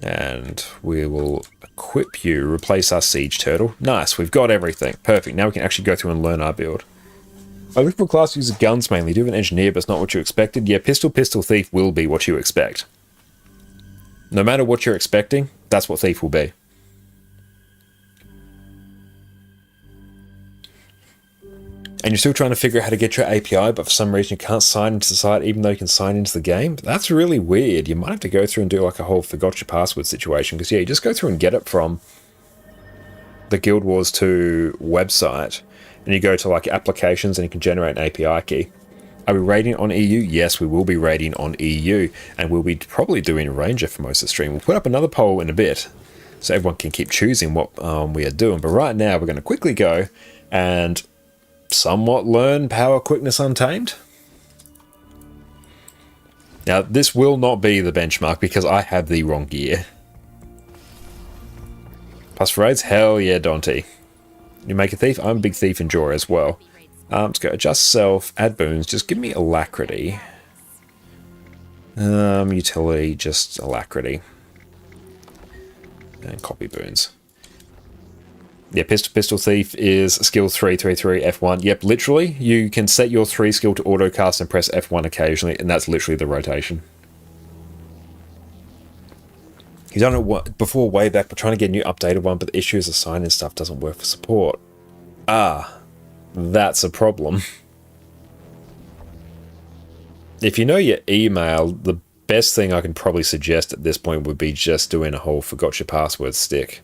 S1: And we will equip you, replace our Siege Turtle. Nice, we've got everything. Perfect, now we can actually go through and learn our build. I look for class uses guns mainly. Do you have an engineer, but it's not what you expected? Yeah, Pistol Thief will be what you expect. No matter what you're expecting, that's what Thief will be. And you're still trying to figure out how to get your API, but for some reason you can't sign into the site even though you can sign into the game? That's really weird. You might have to go through and do like a whole forgot your password situation, because yeah, you just go through and get it from the Guild Wars 2 website, and you go to like applications and you can generate an API key. Are we raiding on EU? Yes, we will be raiding on EU, and we'll be probably doing Ranger for most of the stream. We'll put up another poll in a bit, so everyone can keep choosing what we are doing. But right now, we're going to quickly go and somewhat learn Power Quickness Untamed. Now, this will not be the benchmark because I have the wrong gear. Plus for raids? Hell yeah, Dante. You make a thief? I'm a big thief enjoyer as well. Let's go adjust self, add boons, just give me alacrity. Utility, just alacrity. And copy boons. Yeah, Pistol Thief is skill 333 F1. Yep, literally, you can set your 3 skill to auto cast and press F1 occasionally, and that's literally the rotation. He's done it before way back, but trying to get a new updated one, but the issue is the sign-in stuff doesn't work for support. Ah, that's a problem. If you know your email, the best thing I can probably suggest at this point would be just doing a whole forgot your password stick.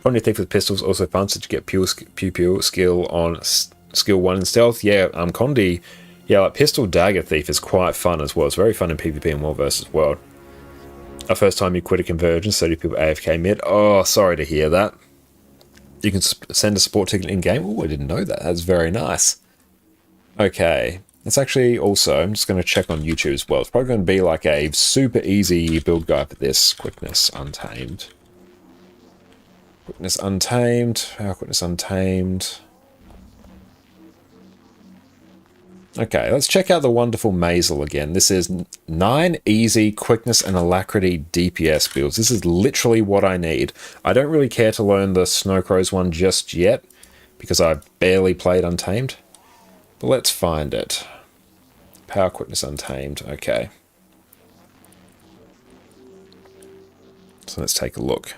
S1: Finding a thief with pistols also fun, so you get pure skill on skill 1 in stealth. Yeah, Condi, yeah, like pistol dagger thief is quite fun as well. It's very fun in PvP and World vs. World. Our first time you quit a convergence, 30 people AFK mid. Oh, sorry to hear that. You can send a support ticket in-game. Oh, I didn't know that. That's very nice. Okay. That's actually also, I'm just going to check on YouTube as well. It's probably going to be like a super easy build guide for this. Quickness Untamed. Quickness Untamed. Quickness Untamed. Okay, let's check out the wonderful Mazel again. This is 9 easy quickness and alacrity DPS builds. This is literally what I need. I don't really care to learn the Snowcrows one just yet, because I barely played Untamed. But let's find it. Power Quickness Untamed, okay. So let's take a look.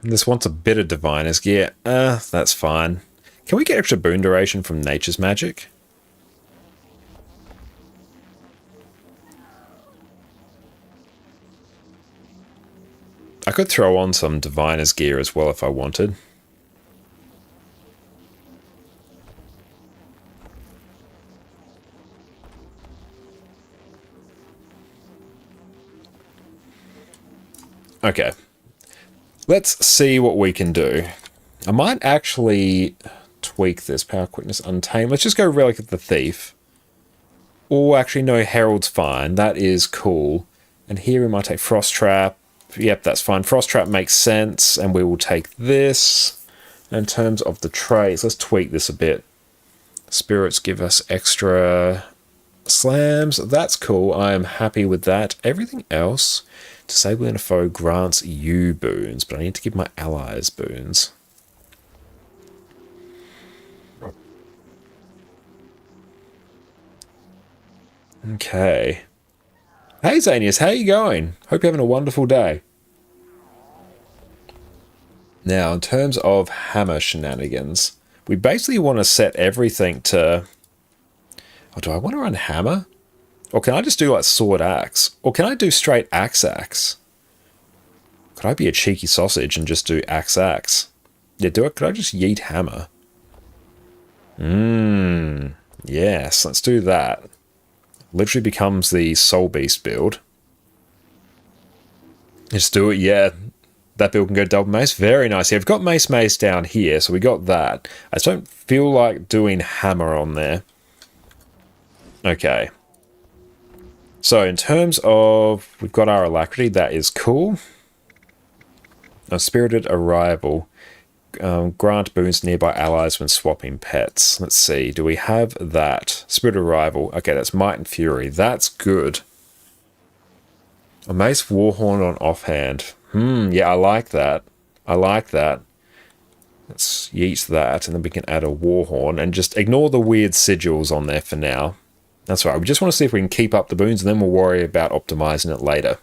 S1: This wants a bit of Diviner's gear. That's fine. Can we get extra boon duration from Nature's Magic? I could throw on some Diviner's gear as well if I wanted. Okay. Let's see what we can do. I might actually tweak this. Power Quickness Untamed. Let's just go Relic of the Thief. Oh, actually, no, Herald's fine. That is cool. And here we might take Frost Trap. Yep, that's fine. Frost Trap makes sense. And we will take this. In terms of the traits, let's tweak this a bit. Spirits give us extra slams. That's cool. I am happy with that. Everything else... Disabling a foe grants you boons, but I need to give my allies boons. Okay. Hey Zanius, how you going? Hope you're having a wonderful day. Now, in terms of hammer shenanigans, we basically want to set everything to... Oh, do I want to run hammer? Or can I just do like sword axe? Or can I do straight axe? Could I be a cheeky sausage and just do axe? Yeah, do it. Could I just yeet hammer? Yes, let's do that. Literally becomes the Soul Beast build. Just do it, yeah. That build can go double mace. Very nice. Yeah, I've got mace down here, so we got that. I just don't feel like doing hammer on there. Okay. So in terms of, we've got our alacrity, that is cool. A Spirited Arrival. Grant boons to nearby allies when swapping pets. Let's see, do we have that? Spirited Arrival. Okay, that's Might and Fury. That's good. A Mace Warhorn on offhand. Yeah, I like that. Let's yeet that, and then we can add a Warhorn, and just ignore the weird sigils on there for now. That's right, we just want to see if we can keep up the boons, and then we'll worry about optimizing it later.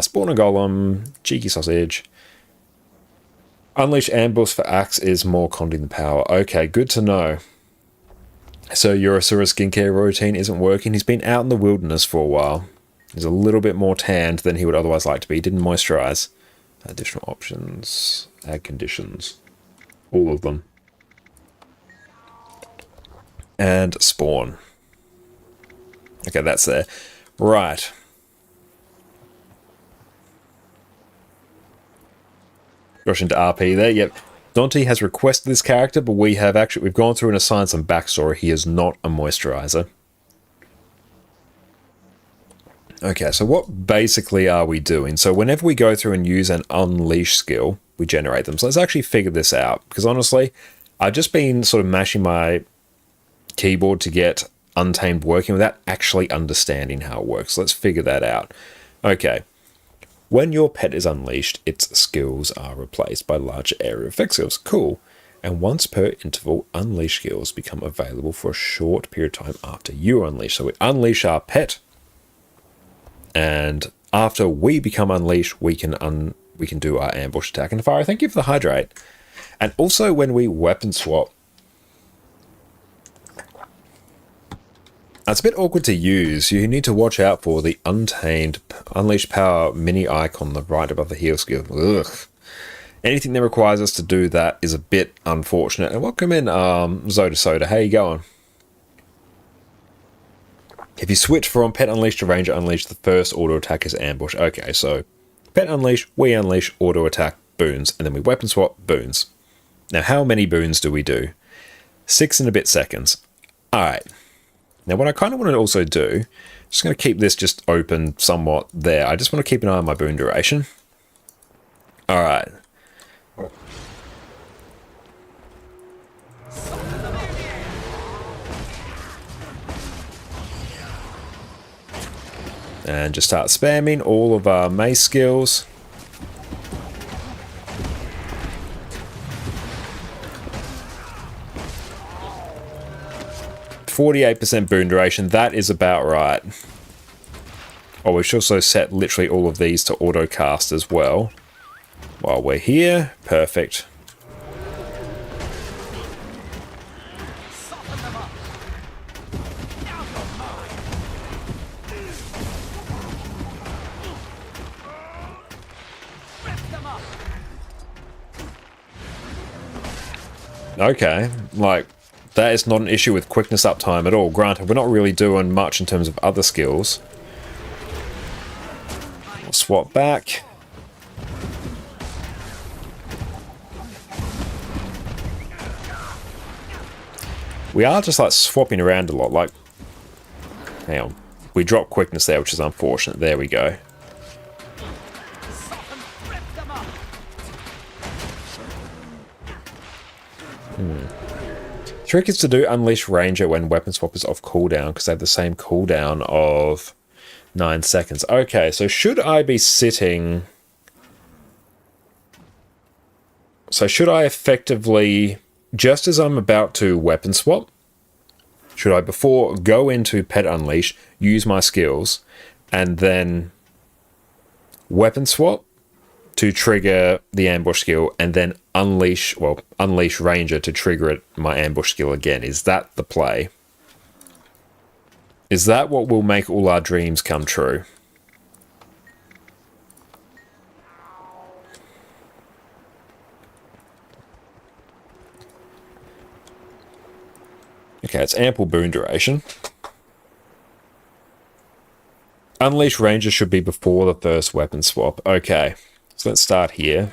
S1: Spawn a golem, cheeky sausage. Unleash ambush for axe is more conning the power. Okay, good to know. So Urasura's skincare routine isn't working. He's been out in the wilderness for a while. He's a little bit more tanned than he would otherwise like to be. He didn't moisturize. Additional options. Add conditions. All of them. And spawn. Okay, that's there. Right. Rush into RP there. Yep. Dante has requested this character, but we've gone through and assigned some backstory. He is not a moisturizer. Okay, so what basically are we doing? So whenever we go through and use an unleash skill, we generate them. So let's actually figure this out. Because honestly, I've just been sort of mashing my keyboard to get Untamed working without actually understanding how it works. So let's figure that out. Okay. When your pet is unleashed, its skills are replaced by larger area effect skills. Cool. And once per interval, unleash skills become available for a short period of time after you are unleashed. So we unleash our pet, and after we become unleashed, we can do our ambush attack and fire. Thank you for the hydrate. And also when we weapon swap, it's a bit awkward to use. You need to watch out for the Untamed Unleashed Power mini icon on the right above the heal skill. Ugh. Anything that requires us to do that is a bit unfortunate. And welcome in, Zoda Soda. How you going? If you switch from Pet Unleash to Ranger Unleash, the first auto attack is ambush. Okay, so Pet Unleash, we unleash, auto attack, boons, and then we weapon swap, boons. Now, how many boons do we do? 6 and a bit seconds. Alright. Now, what I kind of want to also do, just going to keep this just open somewhat there. I just want to keep an eye on my boon duration. All right. And just start spamming all of our mace skills. %48 boon duration, that is about right. Oh, we should also set literally all of these to auto cast as well. While we're here, perfect. Okay, like, that is not an issue with quickness uptime at all. Granted, we're not really doing much in terms of other skills. We'll swap back. We are just like swapping around a lot. Like, hang on. We dropped quickness there, which is unfortunate. There we go. Trick is to do Unleash Ranger when weapon swap is off cooldown, because they have the same cooldown of 9 seconds. Okay, so should I be sitting... So should I effectively, just as I'm about to weapon swap, should I before go into Pet Unleash, use my skills, and then weapon swap to trigger the ambush skill, and then unleash Ranger to trigger it, my ambush skill again? Is that the play? Is that what will make all our dreams come true? Okay, it's ample boon duration. Unleash Ranger should be before the first weapon swap. Okay, so let's start here.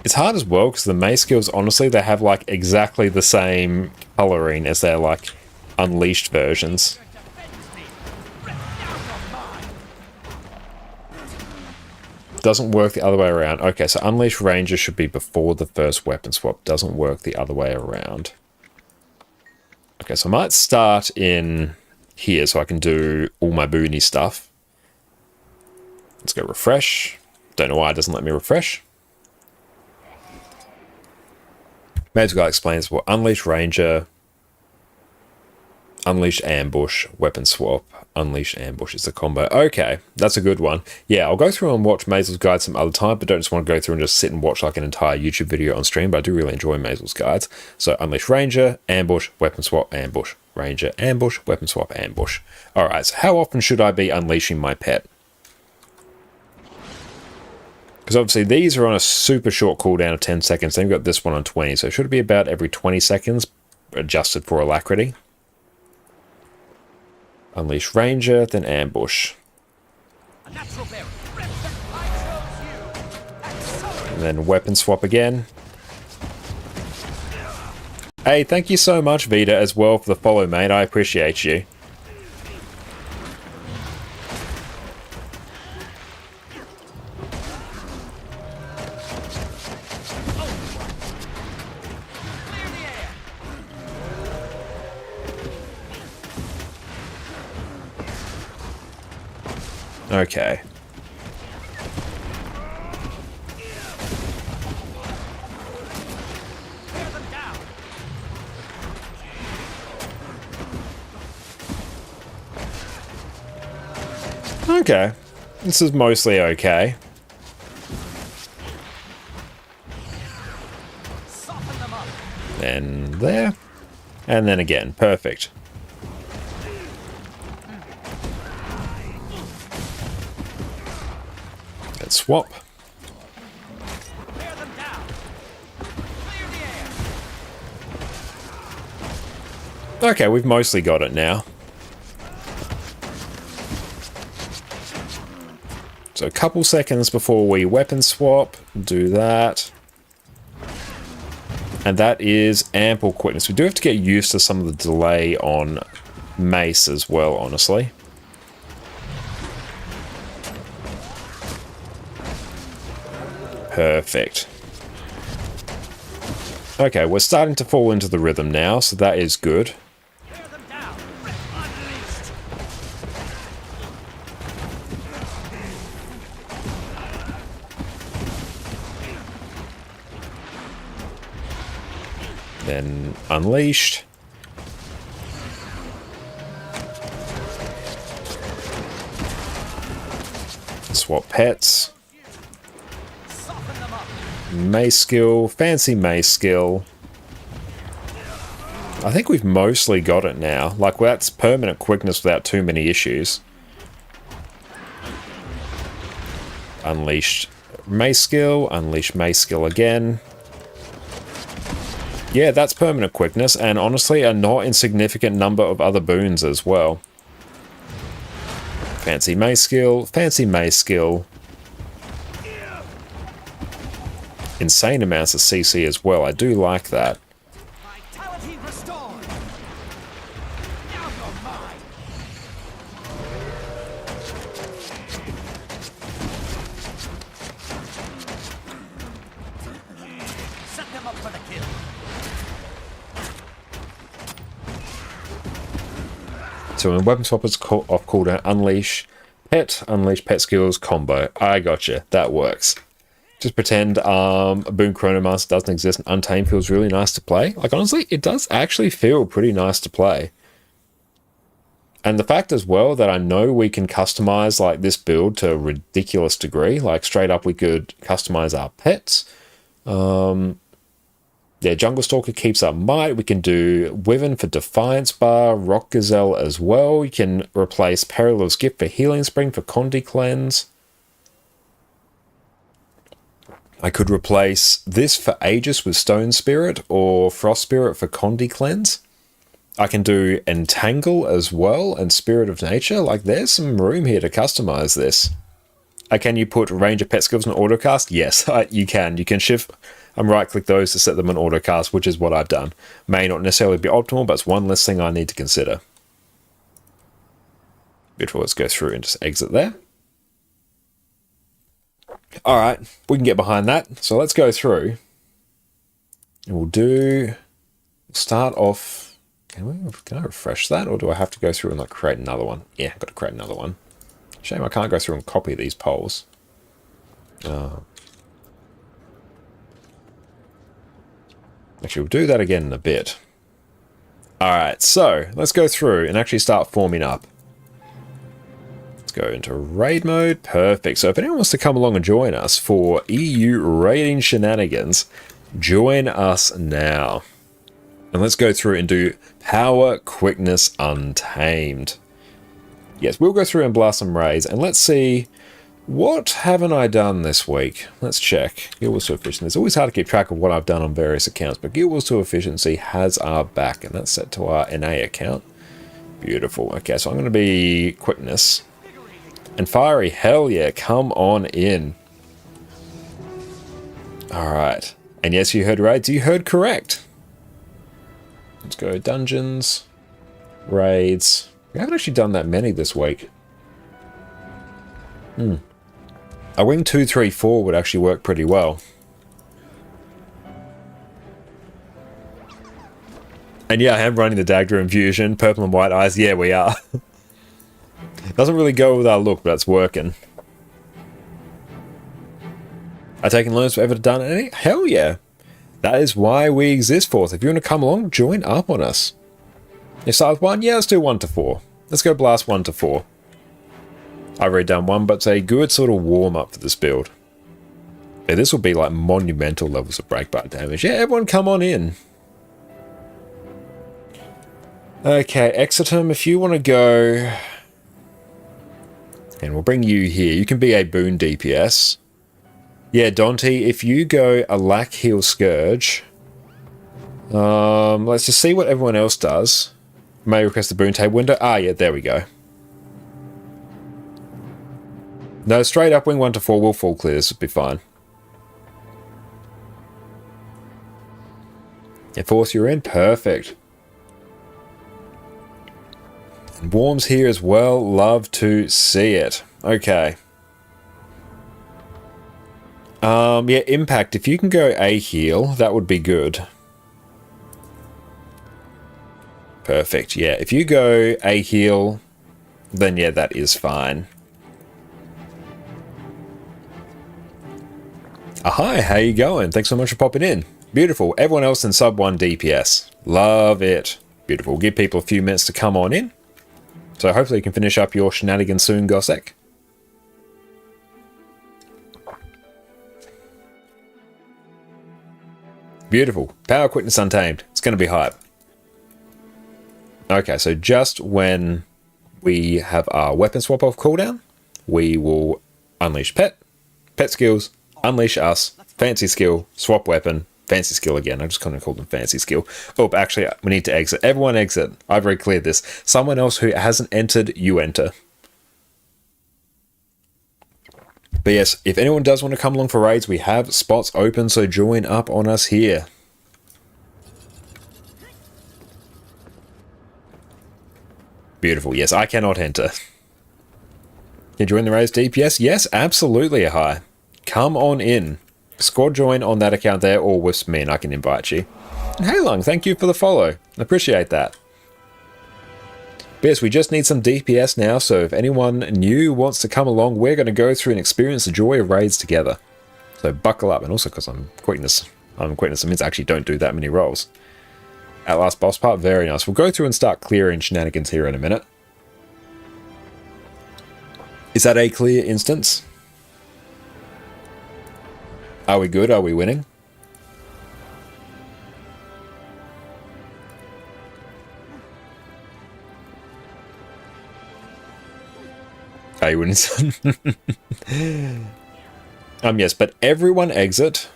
S1: It's hard as well because the Mace skills, honestly, they have like exactly the same coloring as their like unleashed versions. Doesn't work the other way around. Okay, so Unleashed Ranger should be before the first weapon swap. Doesn't work the other way around. Okay, so I might start in here so I can do all my boony stuff. Let's go refresh. Don't know why it doesn't let me refresh. May as well explain what Unleashed Ranger, Unleashed Ambush, Weapon Swap, Unleashed Ambush is the combo. Okay, that's a good one. Yeah, I'll go through and watch Maisel's guide some other time, but don't just want to go through and just sit and watch like an entire YouTube video on stream, but I do really enjoy Maisel's guides. So Unleashed Ranger, Ambush, Weapon Swap, Ambush, Ranger, Ambush, Weapon Swap, Ambush. Alright, so how often should I be unleashing my pet? Because obviously these are on a super short cooldown of 10 seconds, then we've got this one on 20, so should it be about every 20 seconds, adjusted for alacrity? Unleash Ranger, then Ambush. And then Weapon Swap again. Hey, thank you so much, Vita, as well, for the follow, mate. I appreciate you. Okay. Okay. This is mostly okay. Then there. And then again. Perfect. Let's swap. Okay, we've mostly got it now. So a couple seconds before we weapon swap, do that. And that is ample quickness. We do have to get used to some of the delay on Mace as well, honestly. Perfect. Okay, we're starting to fall into the rhythm now, so that is good. Then Unleashed. Swap pets. Mace skill, fancy mace skill. I think we've mostly got it now. Like, that's permanent quickness without too many issues. Unleashed mace skill, unleash mace skill again. Yeah, that's permanent quickness, and honestly, a not insignificant number of other boons as well. Fancy mace skill, fancy mace skill. Insane amounts of CC as well, I do like that.
S2: Vitality restored. Now you're mine. Set them up for the kill.
S1: So when weapon swap is off cooldown, unleash pet skills combo. I gotcha, that works. Just pretend Boon Chronomaster doesn't exist and Untamed feels really nice to play. Like, honestly, it does actually feel pretty nice to play. And the fact as well that I know we can customize like this build to a ridiculous degree. Like, straight up we could customize our pets. Yeah, Jungle Stalker keeps up might. We can do Wyvern for Defiance Bar, Rock Gazelle as well. You can replace Perilous Gift for Healing Spring for Condi Cleanse. I could replace this for Aegis with Stone Spirit or Frost Spirit for Condi Cleanse. I can do Entangle as well and Spirit of Nature. Like, there's some room here to customize this. Can you put Ranger pet skills on autocast? Yes, you can. You can shift and right click those to set them on autocast, which is what I've done. May not necessarily be optimal, but it's one less thing I need to consider. Beautiful. Let's go through and just exit there. All right, we can get behind that. So let's go through. And we'll start off. Can I refresh that, or do I have to go through and like create another one? Yeah, I've got to create another one. Shame I can't go through and copy these polls. Actually, we'll do that again in a bit. All right, so let's go through and actually start forming up. Let's go into raid mode. Perfect. So if anyone wants to come along and join us for EU raiding shenanigans, join us now. And let's go through and do Power Quickness Untamed. Yes, we'll go through and blast some raids, and let's see, what haven't I done this week? Let's check. Guild Wars 2 Efficiency. It's always hard to keep track of what I've done on various accounts, but Guild Wars 2 Efficiency has our back, and that's set to our NA account. Beautiful. Okay, so I'm going to be Quickness. And Fiery, hell yeah, come on in. Alright. And yes, you heard raids, you heard correct. Let's go dungeons, raids. We haven't actually done that many this week. A wing 2, 3, 4 would actually work pretty well. And yeah, I am running the Dagger Infusion, purple and white eyes. Yeah, we are. Doesn't really go with our look, but it's working. I taken loans for ever done any? Hell yeah. That is why we exist, Fourth. If you want to come along, join up on us. You start with 1? Yeah, let's do 1 to 4. Let's go blast 1 to 4. I've already done 1, but it's a good sort of warm-up for this build. Yeah, this will be like monumental levels of breakbar damage. Yeah, everyone come on in. Okay, Exitum, if you want to go... And we'll bring you here. You can be a boon DPS. Yeah, Dante, if you go a Lack Heal Scourge... let's just see what everyone else does. May request the boon tab window. Ah, yeah, there we go. No, straight up wing 1 to 4 will full clear. This would be fine. Yeah, Force, you're in. Perfect. And Worms here as well. Love to see it. Okay. Yeah, Impact. If you can go a heal, that would be good. Perfect. Yeah, if you go a heal, then yeah, that is fine. Hi, how you going? Thanks so much for popping in. Beautiful. Everyone else in sub 1 DPS. Love it. Beautiful. Give people a few minutes to come on in. So hopefully you can finish up your shenanigans soon, Gossek. Beautiful. Power Quickness Untamed. It's going to be hype. Okay, so just when we have our weapon swap off cooldown, we will unleash pet skills, unleash us, fancy skill, swap weapon, fancy skill again. I just kind of called them fancy skill. Oh, but actually, we need to exit. Everyone exit. I've already cleared this. Someone else who hasn't entered, you enter. But yes, if anyone does want to come along for raids, we have spots open, so join up on us here. Beautiful. Yes, I cannot enter. Can you join the raids DPS? Yes, absolutely, hi. Come on in. Squad join on that account there, or with me and I can invite you. And hey Lung, thank you for the follow. Appreciate that. But yes, we just need some DPS now, so if anyone new wants to come along, we're going to go through and experience the joy of raids together. So buckle up, and also because I'm quickness, it means I actually don't do that many rolls. At last boss part, very nice. We'll go through and start clearing shenanigans here in a minute. Is that a clear instance? Are we good? Are we winning? Are you winning? Yes, but everyone exit.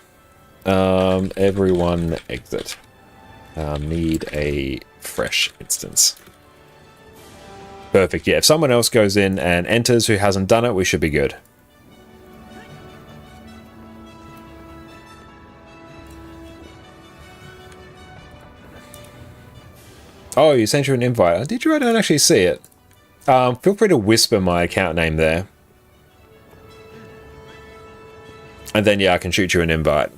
S1: Everyone exit. Need a fresh instance. Perfect. Yeah, if someone else goes in and enters who hasn't done it, we should be good. Oh, you sent you an invite. Did you? I don't actually see it. Feel free to whisper my account name there. And then, yeah, I can shoot you an invite.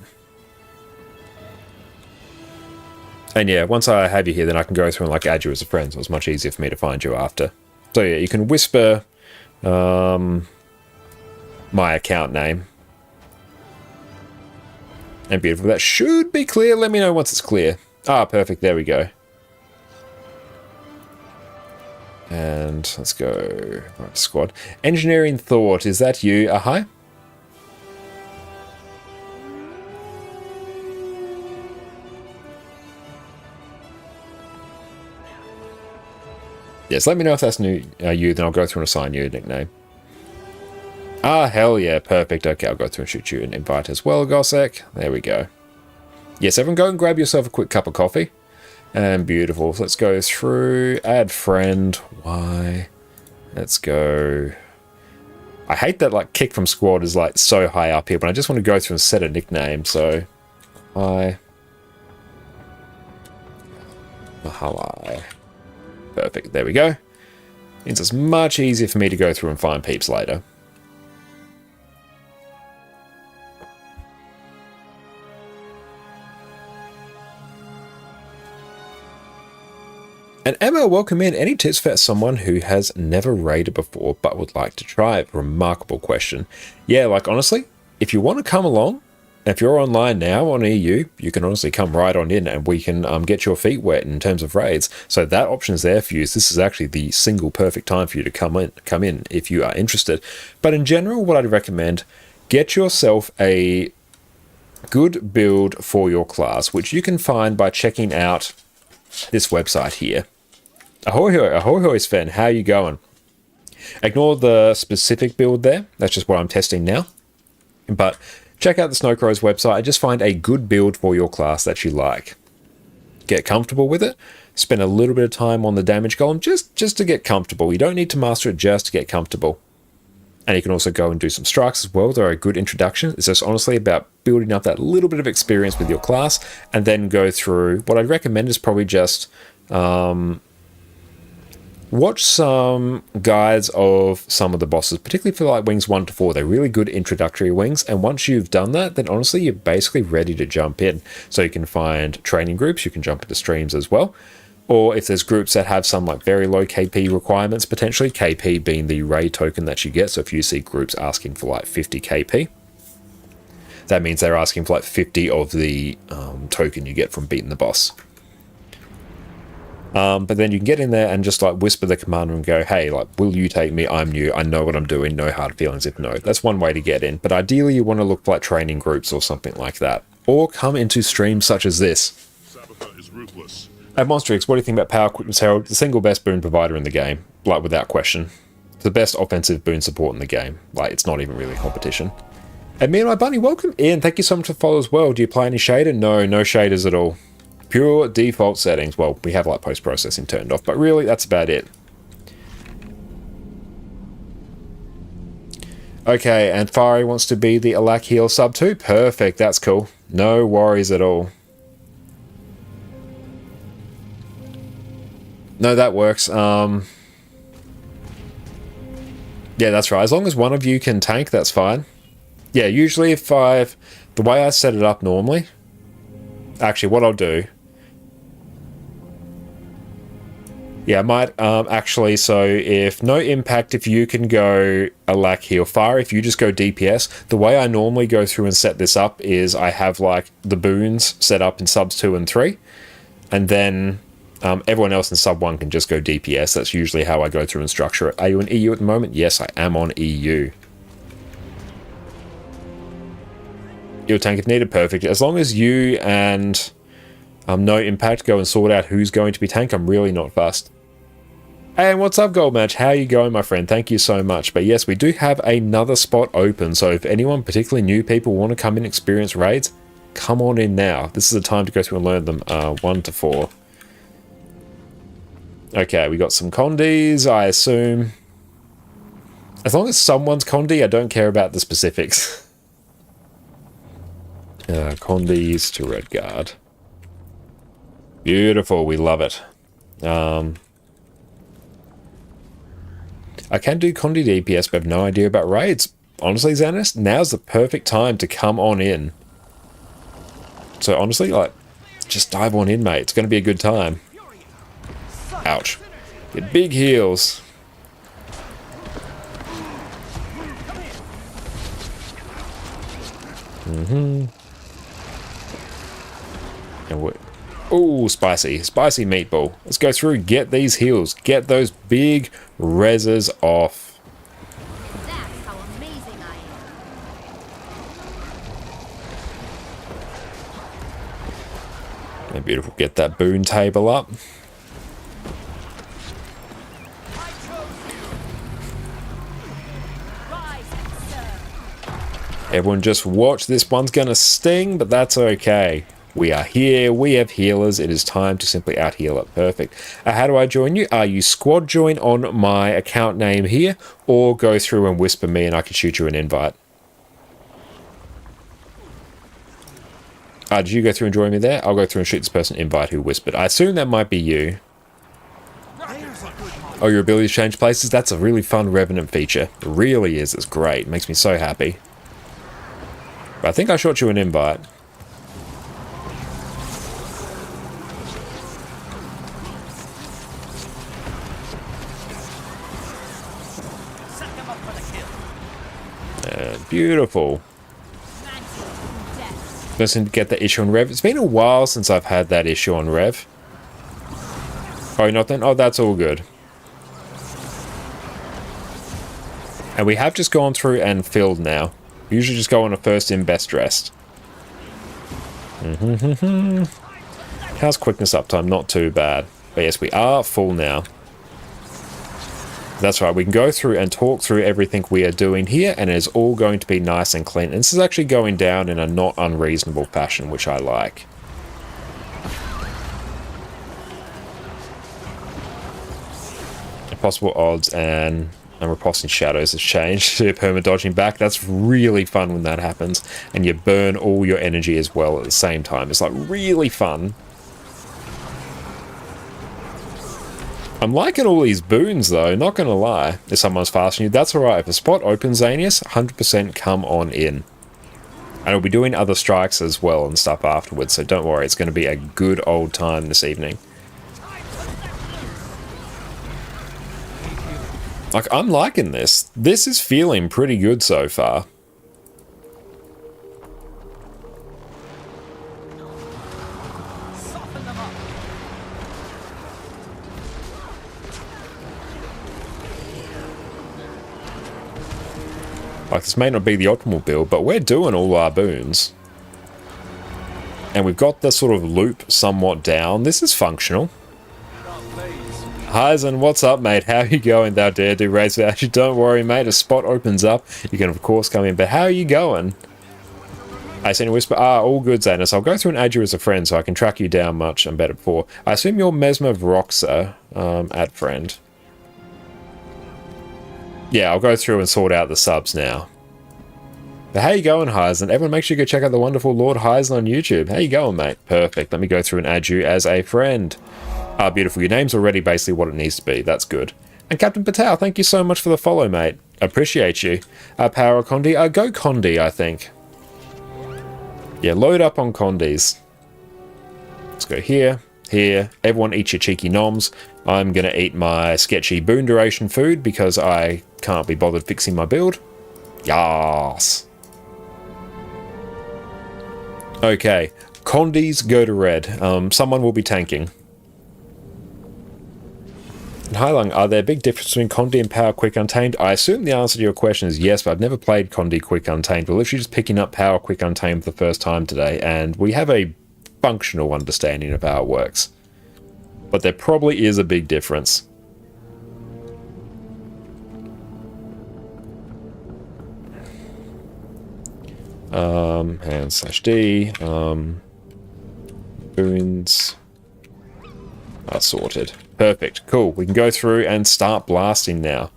S1: And yeah, once I have you here, then I can go through and like add you as a friend, so it's much easier for me to find you after. So yeah, you can whisper my account name. And beautiful. That should be clear. Let me know once it's clear. Ah, perfect. There we go. And let's go. Right, squad. Engineering Thought. Is that you? Hi. Yes, let me know if that's new you, then I'll go through and assign you a nickname. Ah, hell yeah, perfect. Okay, I'll go through and shoot you an invite as well, Gossek. There we go. Yes, everyone go and grab yourself a quick cup of coffee. And beautiful. So let's go through, add friend, why? Let's go. I hate that like kick from squad is like so high up here, but I just want to go through and set a nickname, so hi. Mahalai. Perfect, there we go. Means it's much easier for me to go through and find peeps later. And Emma, welcome in. Any tips for someone who has never raided before but would like to try it? Remarkable question. Yeah, like honestly, if you want to come along, if you're online now on EU, you can honestly come right on in and we can get your feet wet in terms of raids. So that option's there for you. This is actually the single perfect time for you to come in if you are interested. But in general, what I'd recommend, get yourself a good build for your class, which you can find by checking out this website here. Ahoy Sven, how you going? Ignore the specific build there. That's just what I'm testing now. But check out the Snowcrow's website and just find a good build for your class that you like. Get comfortable with it. Spend a little bit of time on the damage golem just to get comfortable. You don't need to master it just to get comfortable. And you can also go and do some strikes as well. They're a good introduction. It's just honestly about building up that little bit of experience with your class and then go through. What I'd recommend is probably just watch some guides of some of the bosses, particularly for like wings 1 to 4. They're really good introductory wings. And once you've done that, then honestly, you're basically ready to jump in. So you can find training groups. You can jump into streams as well. Or if there's groups that have some like very low KP requirements, potentially KP being the raid token that you get. So if you see groups asking for like 50 KP, that means they're asking for like 50 of the token you get from beating the boss. But then you can get in there and just like whisper the commander and go, hey, like, will you take me? I'm new. I know what I'm doing. No hard feelings if no. That's one way to get in. But ideally you want to look for like training groups or something like that. Or come into streams such as this.
S3: Sabotha is ruthless.
S1: At Monstrix, what do you think about Power Quickness Herald? The single best boon provider in the game. Like, without question. It's the best offensive boon support in the game. Like, it's not even really competition. And me and my bunny, welcome in. Thank you so much for follow as well. Do you play any shader? No, no shaders at all. Pure default settings. Well, we have like post-processing turned off, but really that's about it. Okay, and Fari wants to be the Alak heal sub too. Perfect, that's cool. No worries at all. No, that works. Yeah, that's right. As long as one of you can tank, that's fine. Yeah, usually if the way I set it up normally, actually what I'll do, yeah, I might actually, so if no impact, if you can go Alak heal fire, if you just go DPS, the way I normally go through and set this up is I have like the boons set up in subs 2 and 3, and then everyone else in sub 1 can just go DPS. That's usually how I go through and structure it. Are you in EU at the moment? Yes, I am on EU. Your tank if needed, perfect. As long as you and no impact go and sort out who's going to be tank, I'm really not fussed. Hey, and what's up, Gold Match? How are you going, my friend? Thank you so much. But yes, we do have another spot open, so if anyone, particularly new people, want to come in and experience raids, come on in now. This is the time to go through and learn them 1 to 4. Okay, we got some Condis, I assume. As long as someone's Condi, I don't care about the specifics. Condis to Redguard. Beautiful, we love it. I can do Condi DPS, but have no idea about raids. Honestly, Xanis, now's the perfect time to come on in. So honestly, like, just dive on in, mate. It's going to be a good time. Ouch. Get big heals. And what? Oh, spicy. Spicy meatball. Let's go through, get these heals. Get those big reses off.
S3: That's how amazing I am.
S1: And beautiful. Get that boon table up. Everyone just watch. This one's gonna sting, but that's okay. We are here. We have healers. It is time to simply out-heal it. Perfect. How do I join you? You squad join on my account name here, or go through and whisper me and I can shoot you an invite. Did you go through and join me there? I'll go through and shoot this person invite who whispered. I assume that might be you. Oh, your ability to change places? That's a really fun Revenant feature. It really is. It's great. It makes me so happy. But I think I shot you an invite. Beautiful. Listen, to get that issue on Rev. It's been a while since I've had that issue on Rev. Oh, not then? Oh, that's all good. And we have just gone through and filled now. We usually just go on a first in, best dressed. How's quickness uptime? Not too bad. But yes, we are full now. That's right, we can go through and talk through everything we are doing here, and it is all going to be nice and clean. And this is actually going down in a not unreasonable fashion, which I like. Possible odds and riposting shadows has changed to perma-dodging back. That's really fun when that happens. And you burn all your energy as well at the same time. It's like really fun. I'm liking all these boons though, not gonna lie. If someone's faster than you, that's alright. If a spot opens, Xanius, 100% come on in. And we'll be doing other strikes as well and stuff afterwards, so don't worry, it's going to be a good old time this evening. Like, I'm liking this. This is feeling pretty good so far. Like, this may not be the optimal build, but we're doing all our boons. And we've got the sort of loop somewhat down. This is functional. Hyzen, what's up, mate? How are you going, thou dare do raids without you? Don't worry, mate. A spot opens up. You can, of course, come in. But how are you going? I sent a whisper. All good, Xanis. I'll go through and add you as a friend so I can track you down much and better before. I assume you're Mesmer Vroxa, add friend. Yeah, I'll go through and sort out the subs now. But how you going, Hyzen? Everyone make sure you go check out the wonderful Lord Hyzen on YouTube. How you going, mate? Perfect. Let me go through and add you as a friend. Beautiful. Your name's already basically what it needs to be. That's good. And Captain Patel, thank you so much for the follow, mate. Appreciate you. Power Condi. Go Condi, I think. Yeah, load up on Condis. Let's go here. Here. Everyone eat your cheeky noms. I'm going to eat my sketchy boon duration food because I can't be bothered fixing my build. Yas. Okay. Condis go to red. Someone will be tanking. And Hailung, are there big differences between Condi and Power Quick Untamed? I assume the answer to your question is yes, but I've never played Condi Quick Untamed. We're literally just picking up Power Quick Untamed for the first time today, and we have a functional understanding of how it works. But there probably is a big difference. /D, boons, sorted. Perfect, cool. We can go through and start blasting now.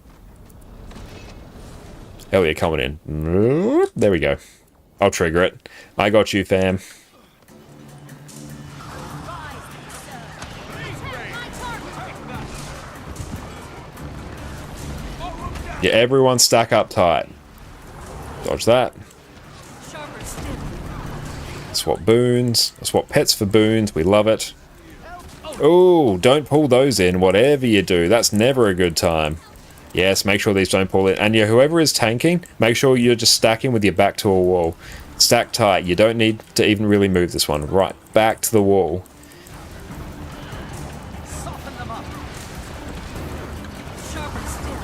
S1: Hell yeah, coming in. There we go. I'll trigger it. I got you, fam. Yeah, everyone stack up tight. Dodge that.
S2: Sharper still.
S1: Swap boons. Swap pets for boons. We love it. Oh, don't pull those in, whatever you do. That's never a good time. Yes, make sure these don't pull in. And yeah, whoever is tanking, make sure you're just stacking with your back to a wall. Stack tight. You don't need to even really move this one. Right, back to the wall.
S2: Soften them up. Sharper still.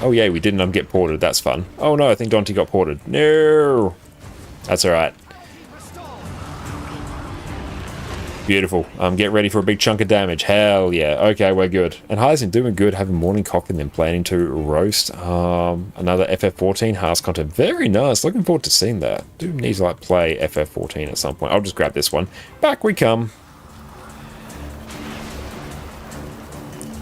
S1: Oh yeah, we didn't get ported. That's fun. Oh no, I think Dante got ported. No! That's alright. Beautiful. Get ready for a big chunk of damage. Hell yeah. Okay, we're good. And Hyzin doing good, having morning coffee and then planning to roast. Another FF14 Haas content. Very nice. Looking forward to seeing that. Do need to like play FF14 at some point. I'll just grab this one. Back we come.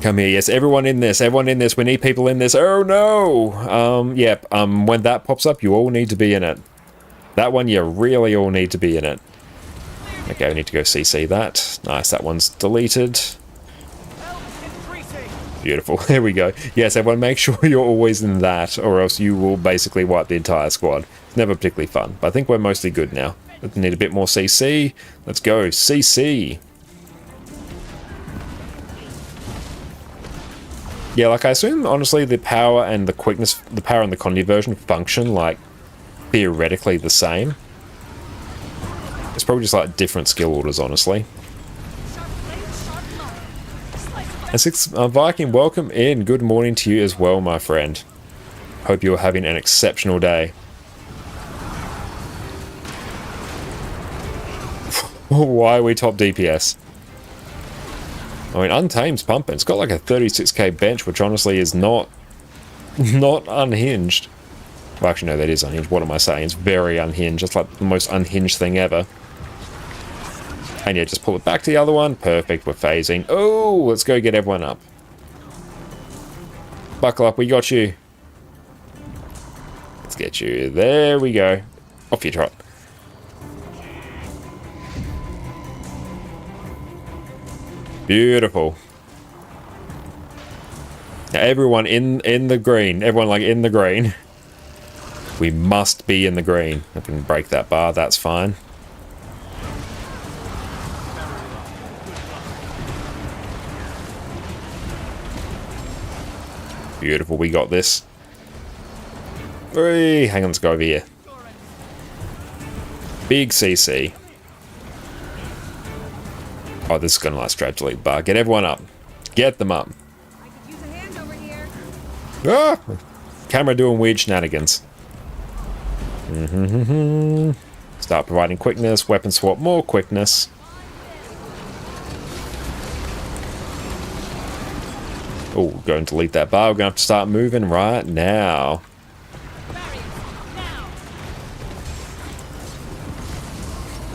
S1: Come here. Yes, everyone in this. Everyone in this. We need people in this. Oh no. Yep. When that pops up, you all need to be in it. That one, you really all need to be in it. Okay, we need to go CC that. Nice, that one's deleted. Beautiful, there we go. Yes, everyone make sure you're always in that, or else you will basically wipe the entire squad. It's never particularly fun, but I think we're mostly good now. We need a bit more CC. Let's go, CC. Yeah, like I assume, honestly, the power and the quickness, the power and the conversion function, like, theoretically the same. It's probably just like different skill orders, honestly. And 6 Viking, welcome in. Good morning to you as well, my friend. Hope you're having an exceptional day. Why are we top DPS? I mean, Untamed's pumping. It's got like a 36k bench, which honestly is not unhinged. Well, actually, no, that is unhinged. What am I saying? It's very unhinged. It's like the most unhinged thing ever. And yeah, just pull it back to the other one. Perfect, we're phasing. Oh, let's go get everyone up. Buckle up, we got you. Let's get you. There we go. Off you trot. Beautiful. Now everyone in the green. Everyone like in the green. We must be in the green. I can break that bar, that's fine. Beautiful, we got this. Hey, hang on, let's go over here. Big CC. Oh, this is gonna last strategy bar. Get everyone up. Get them up.
S3: I could use a hand over here.
S1: Ah! Camera doing weird shenanigans. Start providing quickness. Weapon swap, more quickness. Oh, go and delete that bar. We're going to have to start moving right now.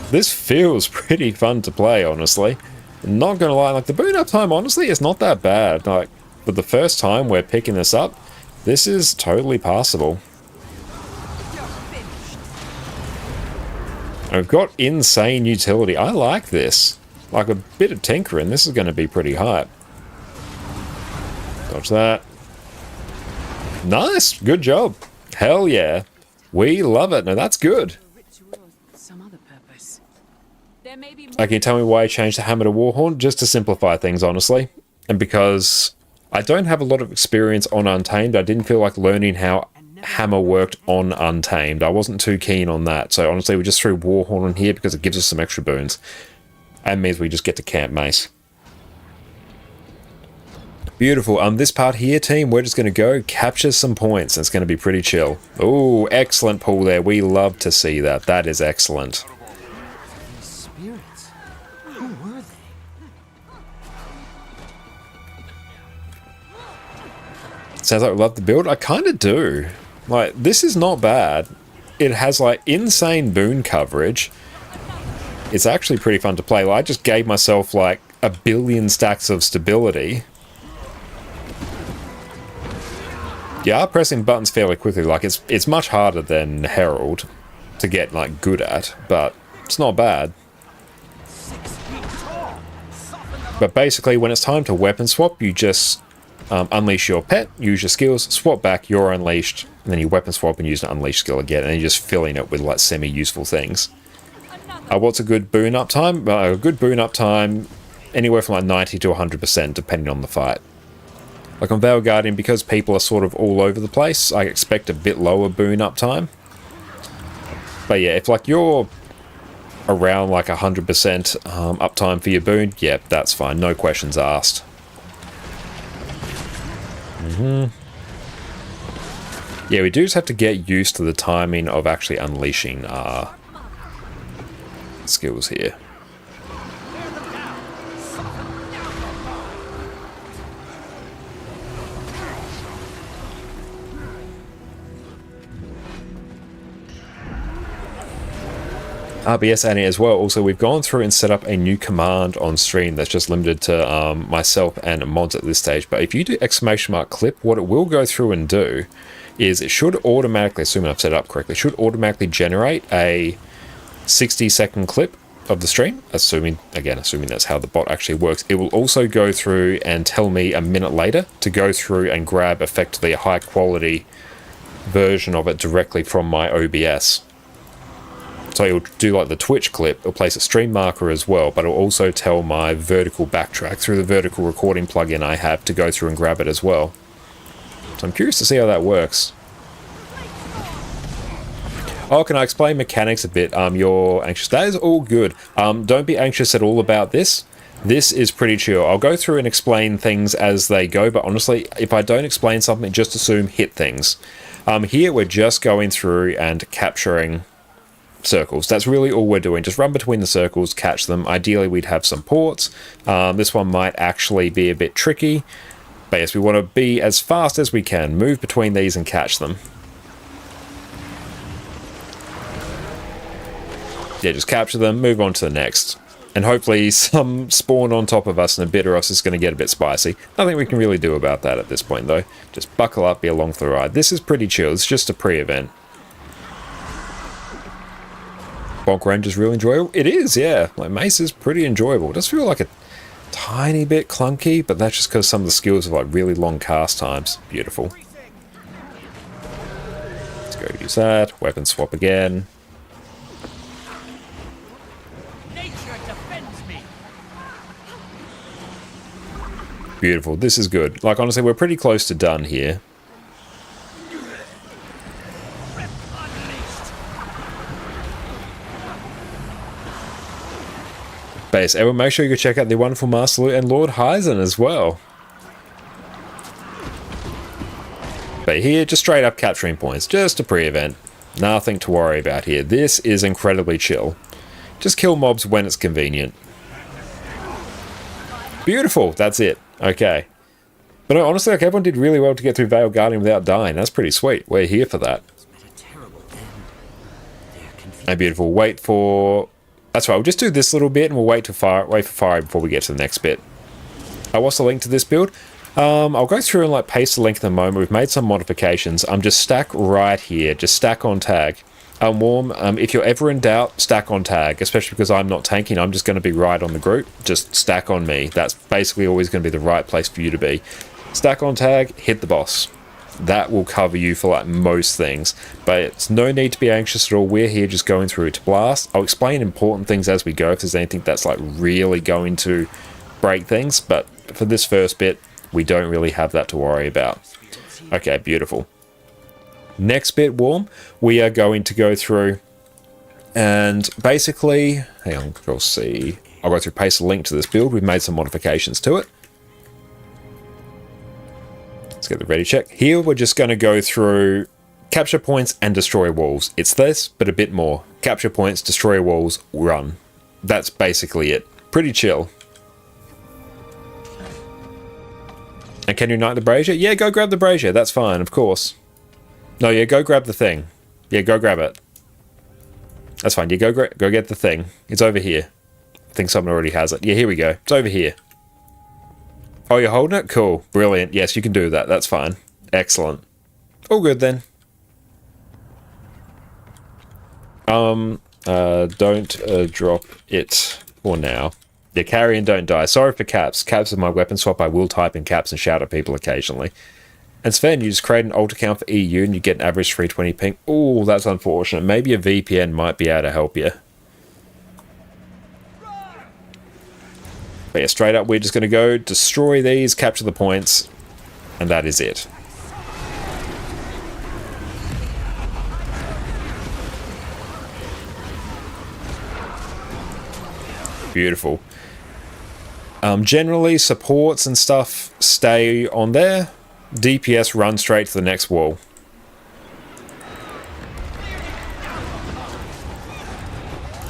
S1: This feels pretty fun to play, honestly. Not gonna lie, like the boot up time, honestly, is not that bad. Like, for the first time we're picking this up, this is totally passable. And we've got insane utility. I like this. Like a bit of tinkering, this is going to be pretty hype. Dodge that. Nice, good job. Hell yeah. We love it. Now that's good. Okay, tell me why I changed the hammer to Warhorn? Just to simplify things, honestly. And because I don't have a lot of experience on Untamed, I didn't feel like learning how hammer worked on Untamed. I wasn't too keen on that. So honestly, we just threw Warhorn in here because it gives us some extra boons. And means we just get to camp mace. Beautiful. This part here, team, we're just going to go capture some points. It's going to be pretty chill. Oh, excellent pull there. We love to see that. That is excellent.
S2: Spirits? Who were they?
S1: Sounds like we love the build. I kind of do. Like, this is not bad. It has, like, insane boon coverage. It's actually pretty fun to play. Like, I just gave myself, like, 1 billion stacks of stability. Yeah, pressing buttons fairly quickly. Like, it's much harder than Herald to get, like, good at, but it's not bad. But basically, when it's time to weapon swap, you just unleash your pet, use your skills, swap back, you're unleashed, and then you weapon swap and use an unleash skill again, and you're just filling it with like semi-useful things. What's a good boon uptime? A good boon uptime, anywhere from like 90 to 100%, depending on the fight. Like on Veil Guardian, because people are sort of all over the place, I expect a bit lower boon uptime. But yeah, if like you're around like 100% uptime for your boon, yeah, that's fine, no questions asked. Yeah, we do just have to get used to the timing of actually unleashing skills here. But yes, Annie, as well, also we've gone through and set up a new command on stream that's just limited to myself and mods at this stage. But if you do !clip, what it will go through and do is it should automatically, assuming I've set it up correctly, should automatically generate a 60-second clip of the stream, assuming that's how the bot actually works. It will also go through and tell me a minute later to go through and grab effectively a high quality version of it directly from my OBS. So it'll do like the Twitch clip, it'll place a stream marker as well, but it'll also tell my vertical backtrack through the vertical recording plugin I have to go through and grab it as well. So I'm curious to see how that works. Oh, can I explain mechanics a bit? You're anxious. That is all good. Don't be anxious at all about this. This is pretty chill. I'll go through and explain things as they go, but honestly, if I don't explain something, just assume hit things. Here we're just going through and capturing circles. That's really all we're doing. Just run between the circles, catch them. Ideally, we'd have some ports. This one might actually be a bit tricky. But yes, we want to be as fast as we can. Move between these and catch them. Yeah, just capture them, move on to the next. And hopefully some spawn on top of us and a bit or else it's going to get a bit spicy. Nothing we can really do about that at this point though. Just buckle up, be along for the ride. This is pretty chill. It's just a pre-event. Bonk Range is really enjoyable. It is, yeah. Like Mace is pretty enjoyable. It does feel like a tiny bit clunky, but that's just because some of the skills have like really long cast times. Beautiful. Let's go use that. Weapon swap again. Beautiful. This is good. Like honestly, we're pretty close to done here. But yes, everyone make sure you go check out the wonderful Master Loot and Lord Hyzen as well. But here, just straight up capturing points. Just a pre-event. Nothing to worry about here. This is incredibly chill. Just kill mobs when it's convenient. Beautiful. That's it. Okay. But no, honestly, like everyone did really well to get through Veil Guardian without dying. That's pretty sweet. We're here for that. And beautiful. Wait for... That's right, we'll just do this little bit and we'll wait for fire before we get to the next bit. What's the link to this build? I'll go through and like paste the link in the moment. We've made some modifications. Just stack right here. Just stack on tag. Warm, if you're ever in doubt, stack on tag, especially because I'm not tanking. I'm just going to be right on the group. Just stack on me. That's basically always going to be the right place for you to be. Stack on tag, hit the boss. That will cover you for like most things, but it's no need to be anxious at all. We're here just going through to blast. I'll explain important things as we go if there's anything that's like really going to break things, but for this first bit we don't really have that to worry about. Okay, beautiful. Next bit, Warm, we are going to go through and basically, hang on, Control C, I'll go through, paste a link to this build. We've made some modifications to it. Let's get the ready check. Here we're just going to go through capture points and destroy walls. It's this, but a bit more. Capture points, destroy walls, run. That's basically it. Pretty chill. And can you ignite the brazier? Yeah, go grab the brazier. That's fine, of course. No, yeah, go grab the thing. Yeah, go grab it. That's fine. You go get the thing. It's over here. I think someone already has it. Yeah, here we go. It's over here. Oh, you're holding it? Cool. Brilliant. Yes, you can do that. That's fine. Excellent. All good then. Don't drop it for now. Yeah, carry and don't die. Sorry for caps. Caps are my weapon swap. I will type in caps and shout at people occasionally. And Sven, you just create an alt account for EU and you get an average 320 ping. Oh, that's unfortunate. Maybe a VPN might be able to help you. But yeah, straight up, we're just going to go destroy these, capture the points, and that is it. Beautiful. Generally, supports and stuff stay on there. DPS run straight to the next wall.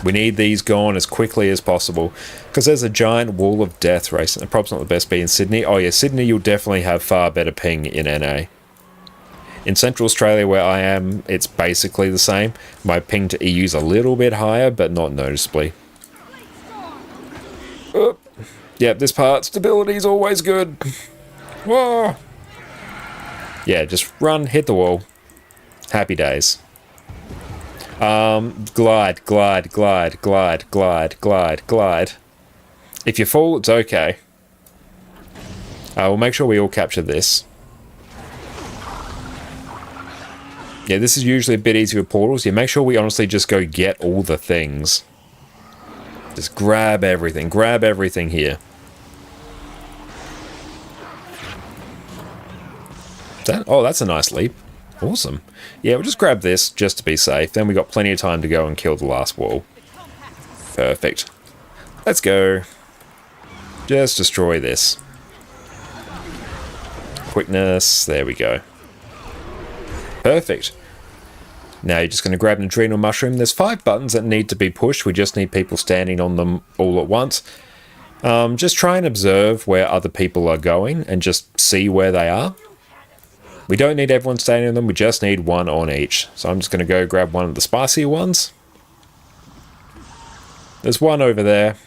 S1: We need these gone as quickly as possible because there's a giant wall of death racing. The probably not the best be in Sydney. Oh yeah, Sydney you'll definitely have far better ping in NA. In Central Australia where I am, it's basically the same. My ping to EU's a little bit higher, but not noticeably. Oh. Yep, this part, stability is always good. Whoa. Yeah, just run, hit the wall. Happy days. Glide, glide, glide, glide, glide, glide, glide. If you fall, it's okay. We'll make sure we all capture this. Yeah, this is usually a bit easier with portals. Yeah, make sure we honestly just go get all the things. Just grab everything here. That's a nice leap. Awesome. Yeah, we'll just grab this just to be safe. Then we got plenty of time to go and kill the last wall. Perfect. Let's go. Just destroy this. Quickness. There we go. Perfect. Now you're just going to grab an adrenal mushroom. There's 5 buttons that need to be pushed. We just need people standing on them all at once. Just try and observe where other people are going and just see where they are. We don't need everyone standing on them, we just need one on each. So I'm just going to go grab one of the spicier ones. There's one over there.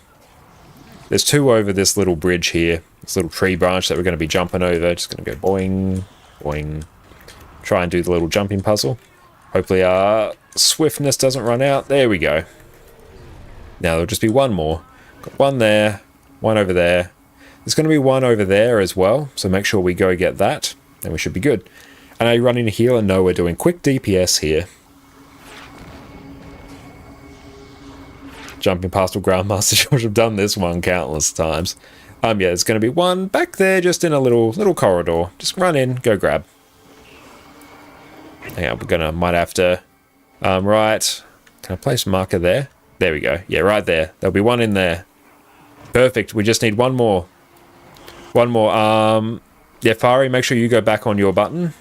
S1: There's 2 over this little bridge here. This little tree branch that we're going to be jumping over. Just going to go boing, boing. Try and do the little jumping puzzle. Hopefully our swiftness doesn't run out. There we go. Now there'll just be one more. Got one there, one over there. There's going to be one over there as well, so make sure we go get that. Then we should be good. And are you running a healer? No, we're doing quick DPS here. Jumping past the Grandmaster George. I've done this one countless times. Yeah, there's going to be one back there just in a little corridor. Just run in, go grab. Hang on, might have to... right. Can I place a marker there? There we go. Yeah, right there. There'll be one in there. Perfect. We just need one more. One more. Yeah, Fari, make sure you go back on your button.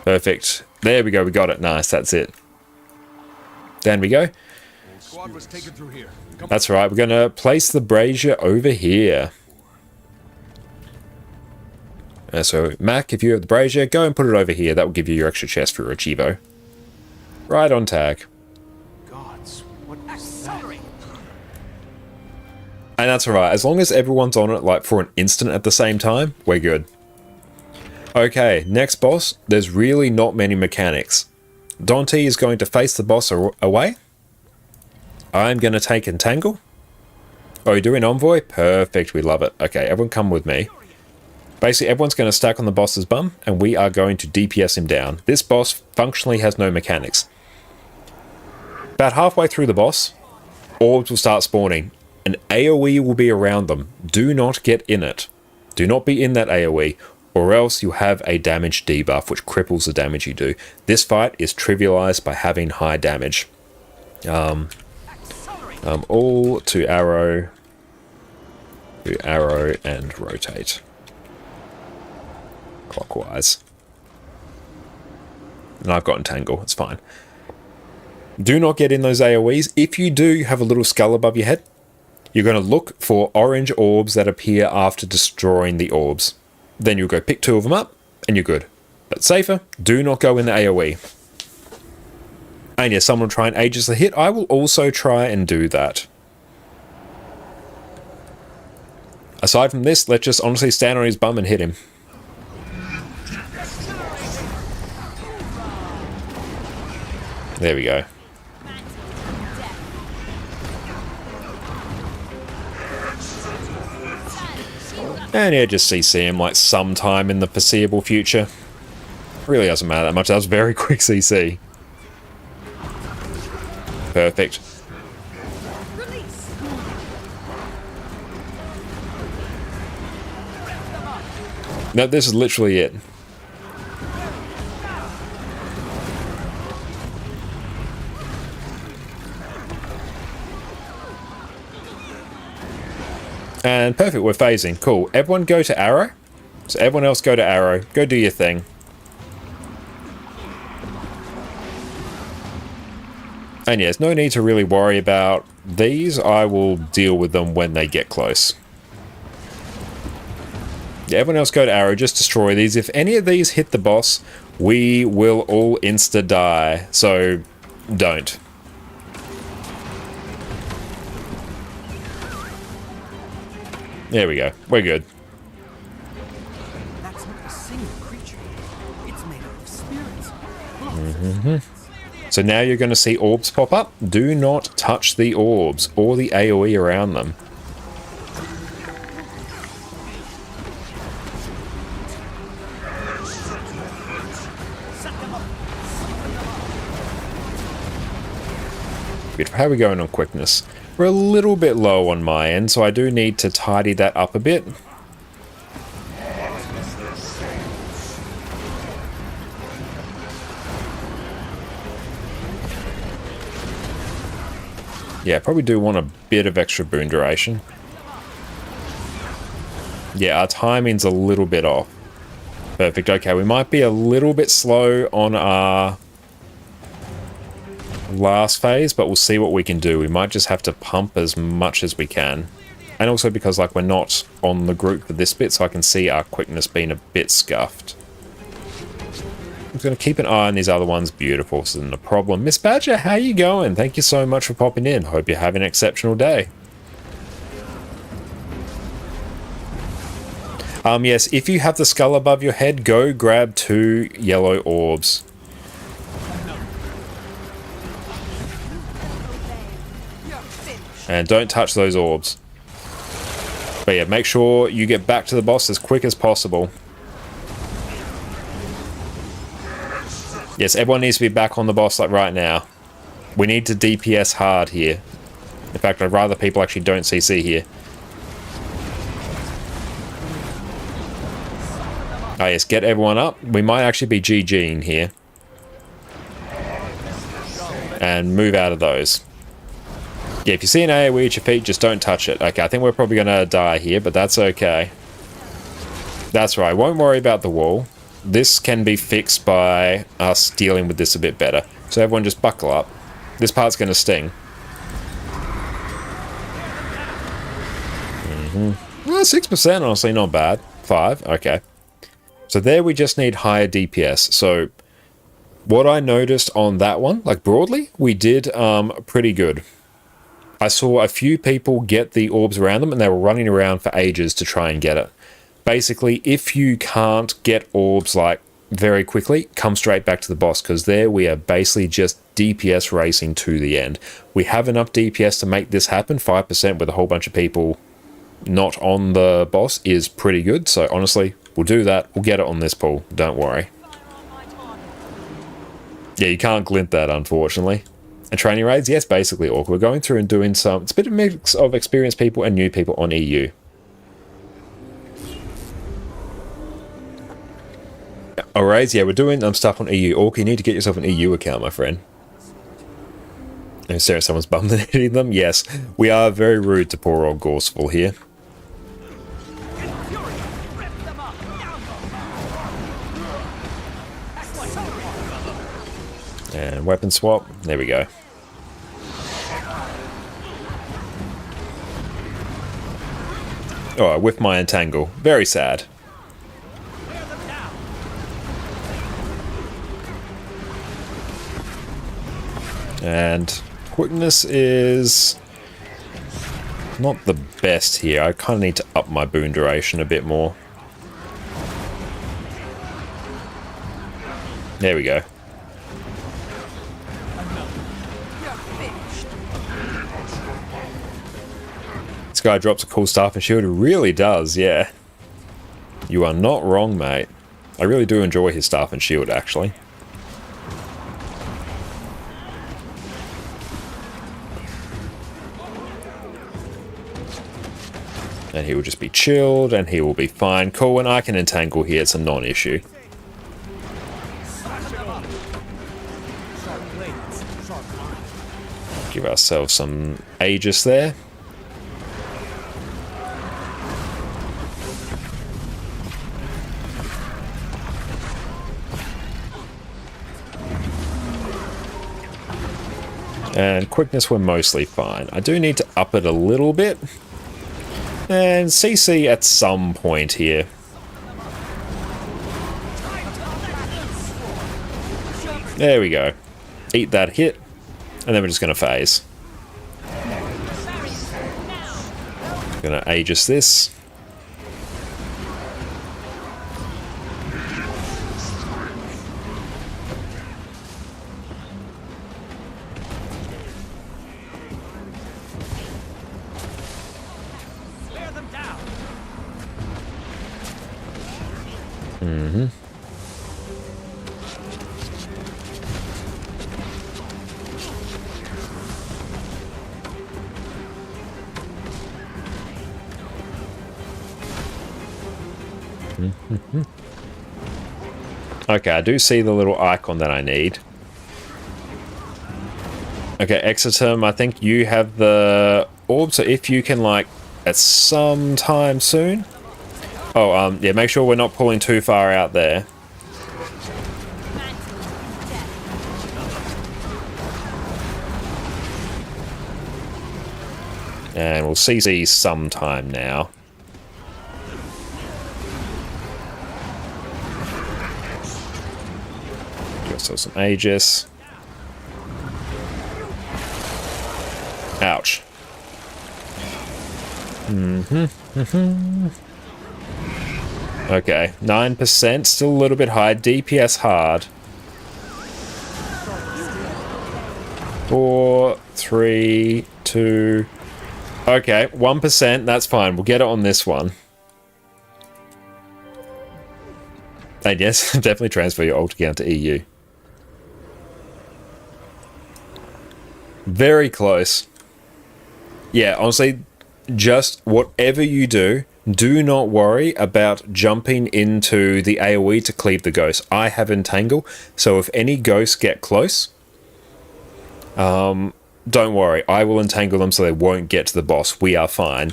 S1: Perfect. There we go. We got it. Nice. That's it. Down we go. That's right. We're going to place the brazier over here. So, Mac, if you have the brazier, go and put it over here. That will give you your extra chest for your Achievo. Right on tag.
S2: Gods, what was that?
S1: And that's alright. As long as everyone's on it like for an instant at the same time, we're good. Okay, next boss. There's really not many mechanics. Dante is going to face the boss away. I'm going to take Entangle. Oh, you're doing Envoy? Perfect, we love it. Okay, everyone come with me. Basically, everyone's going to stack on the boss's bum, and we are going to DPS him down. This boss functionally has no mechanics. About halfway through the boss, orbs will start spawning. An AoE will be around them. Do not get in it. Do not be in that AoE, or else you have a damage debuff, which cripples the damage you do. This fight is trivialized by having high damage. All to arrow, and rotate. Clockwise. And I've got Entangle, it's fine. Do not get in those AoEs. If you do, you have a little skull above your head. You're going to look for orange orbs that appear after destroying the orbs. Then you'll go pick 2 of them up, and you're good. But safer, do not go in the AoE. And yeah, someone will try and Aegis the hit. I will also try and do that. Aside from this, let's just honestly stand on his bum and hit him. There we go. And yeah, just CC him like sometime in the foreseeable future. Really doesn't matter that much. That was very quick CC. Perfect.
S3: Release.
S1: No, this is literally it. And perfect, we're phasing. Cool. Everyone go to arrow. So everyone else go to arrow. Go do your thing. And yeah, there's no need to really worry about these. I will deal with them when they get close. Yeah, everyone else go to arrow. Just destroy these. If any of these hit the boss, we will all insta-die. So don't. There we go. We're good.
S4: That's not a single creature. It's made up of spirits.
S1: So now you're going to see orbs pop up. Do not touch the orbs or the AoE around them. How are we going on quickness? We're a little bit low on my end, so I do need to tidy that up a bit. Yeah, probably do want a bit of extra boon duration. Yeah, our timing's a little bit off. Perfect, okay, we might be a little bit slow on our last phase, but we'll see what we can do. We might just have to pump as much as we can. And also because like we're not on the group for this bit, so I can see our quickness being a bit scuffed. I'm going to keep an eye on these other ones. Beautiful, this isn't a problem. Miss Badger, how you going? Thank you so much for popping in. Hope you're having an exceptional day. Yes, if you have the skull above your head, go grab 2 yellow orbs. And don't touch those orbs. But yeah, make sure you get back to the boss as quick as possible. Yes, everyone needs to be back on the boss like right now. We need to DPS hard here. In fact, I'd rather people actually don't CC here. Oh yes, get everyone up. We might actually be GGing here. And move out of those. Yeah, if you see an AoE at your feet, just don't touch it. Okay, I think we're probably going to die here, but that's okay. That's right, won't worry about the wall. This can be fixed by us dealing with this a bit better. So everyone just buckle up. This part's going to sting. Well, 6%, honestly, not bad. 5, okay. So there we just need higher DPS. So what I noticed on that one, like broadly, we did pretty good. I saw a few people get the orbs around them and they were running around for ages to try and get it. Basically, if you can't get orbs like very quickly, come straight back to the boss, because there we are basically just DPS racing to the end. We have enough DPS to make this happen. 5% with a whole bunch of people not on the boss is pretty good. So honestly, we'll do that. We'll get it on this pool. Don't worry. Yeah, you can't glint that, unfortunately. And training raids, yes, basically Orc. We're going through and doing some... It's a bit of a mix of experienced people and new people on EU. Alright, yeah, we're doing stuff on EU. Orc, you need to get yourself an EU account, my friend. And seriously, someone's bummed at hitting them? Yes, we are very rude to poor old Gorseful here. And weapon swap. There we go. Oh, I whiffed my entangle. Very sad. And quickness is not the best here. I kind of need to up my boon duration a bit more. There we go. This guy drops a cool staff and shield. It really does, yeah. You are not wrong, mate. I really do enjoy his staff and shield, actually. And he will just be chilled, and he will be fine. Cool, and I can entangle here. It's a non-issue. Give ourselves some Aegis there. And quickness, we're mostly fine. I do need to up it a little bit. And CC at some point here. There we go. Eat that hit. And then we're just going to phase. Going to Aegis this. Okay, I do see the little icon that I need. Okay, Exoterm, I think you have the orb, so if you can, like, at some time soon. Oh, yeah, make sure we're not pulling too far out there. And we'll CC sometime now. Give ourselves some Aegis. Ouch. Okay, 9%, still a little bit high. DPS hard. 4, 3, 2. Okay, 1%, that's fine. We'll get it on this one. And yes, definitely transfer your alt account to EU. Very close. Yeah, honestly, just whatever you do, do not worry about jumping into the AoE to cleave the ghost. I have Entangle, so if any ghosts get close, don't worry. I will entangle them so they won't get to the boss. We are fine.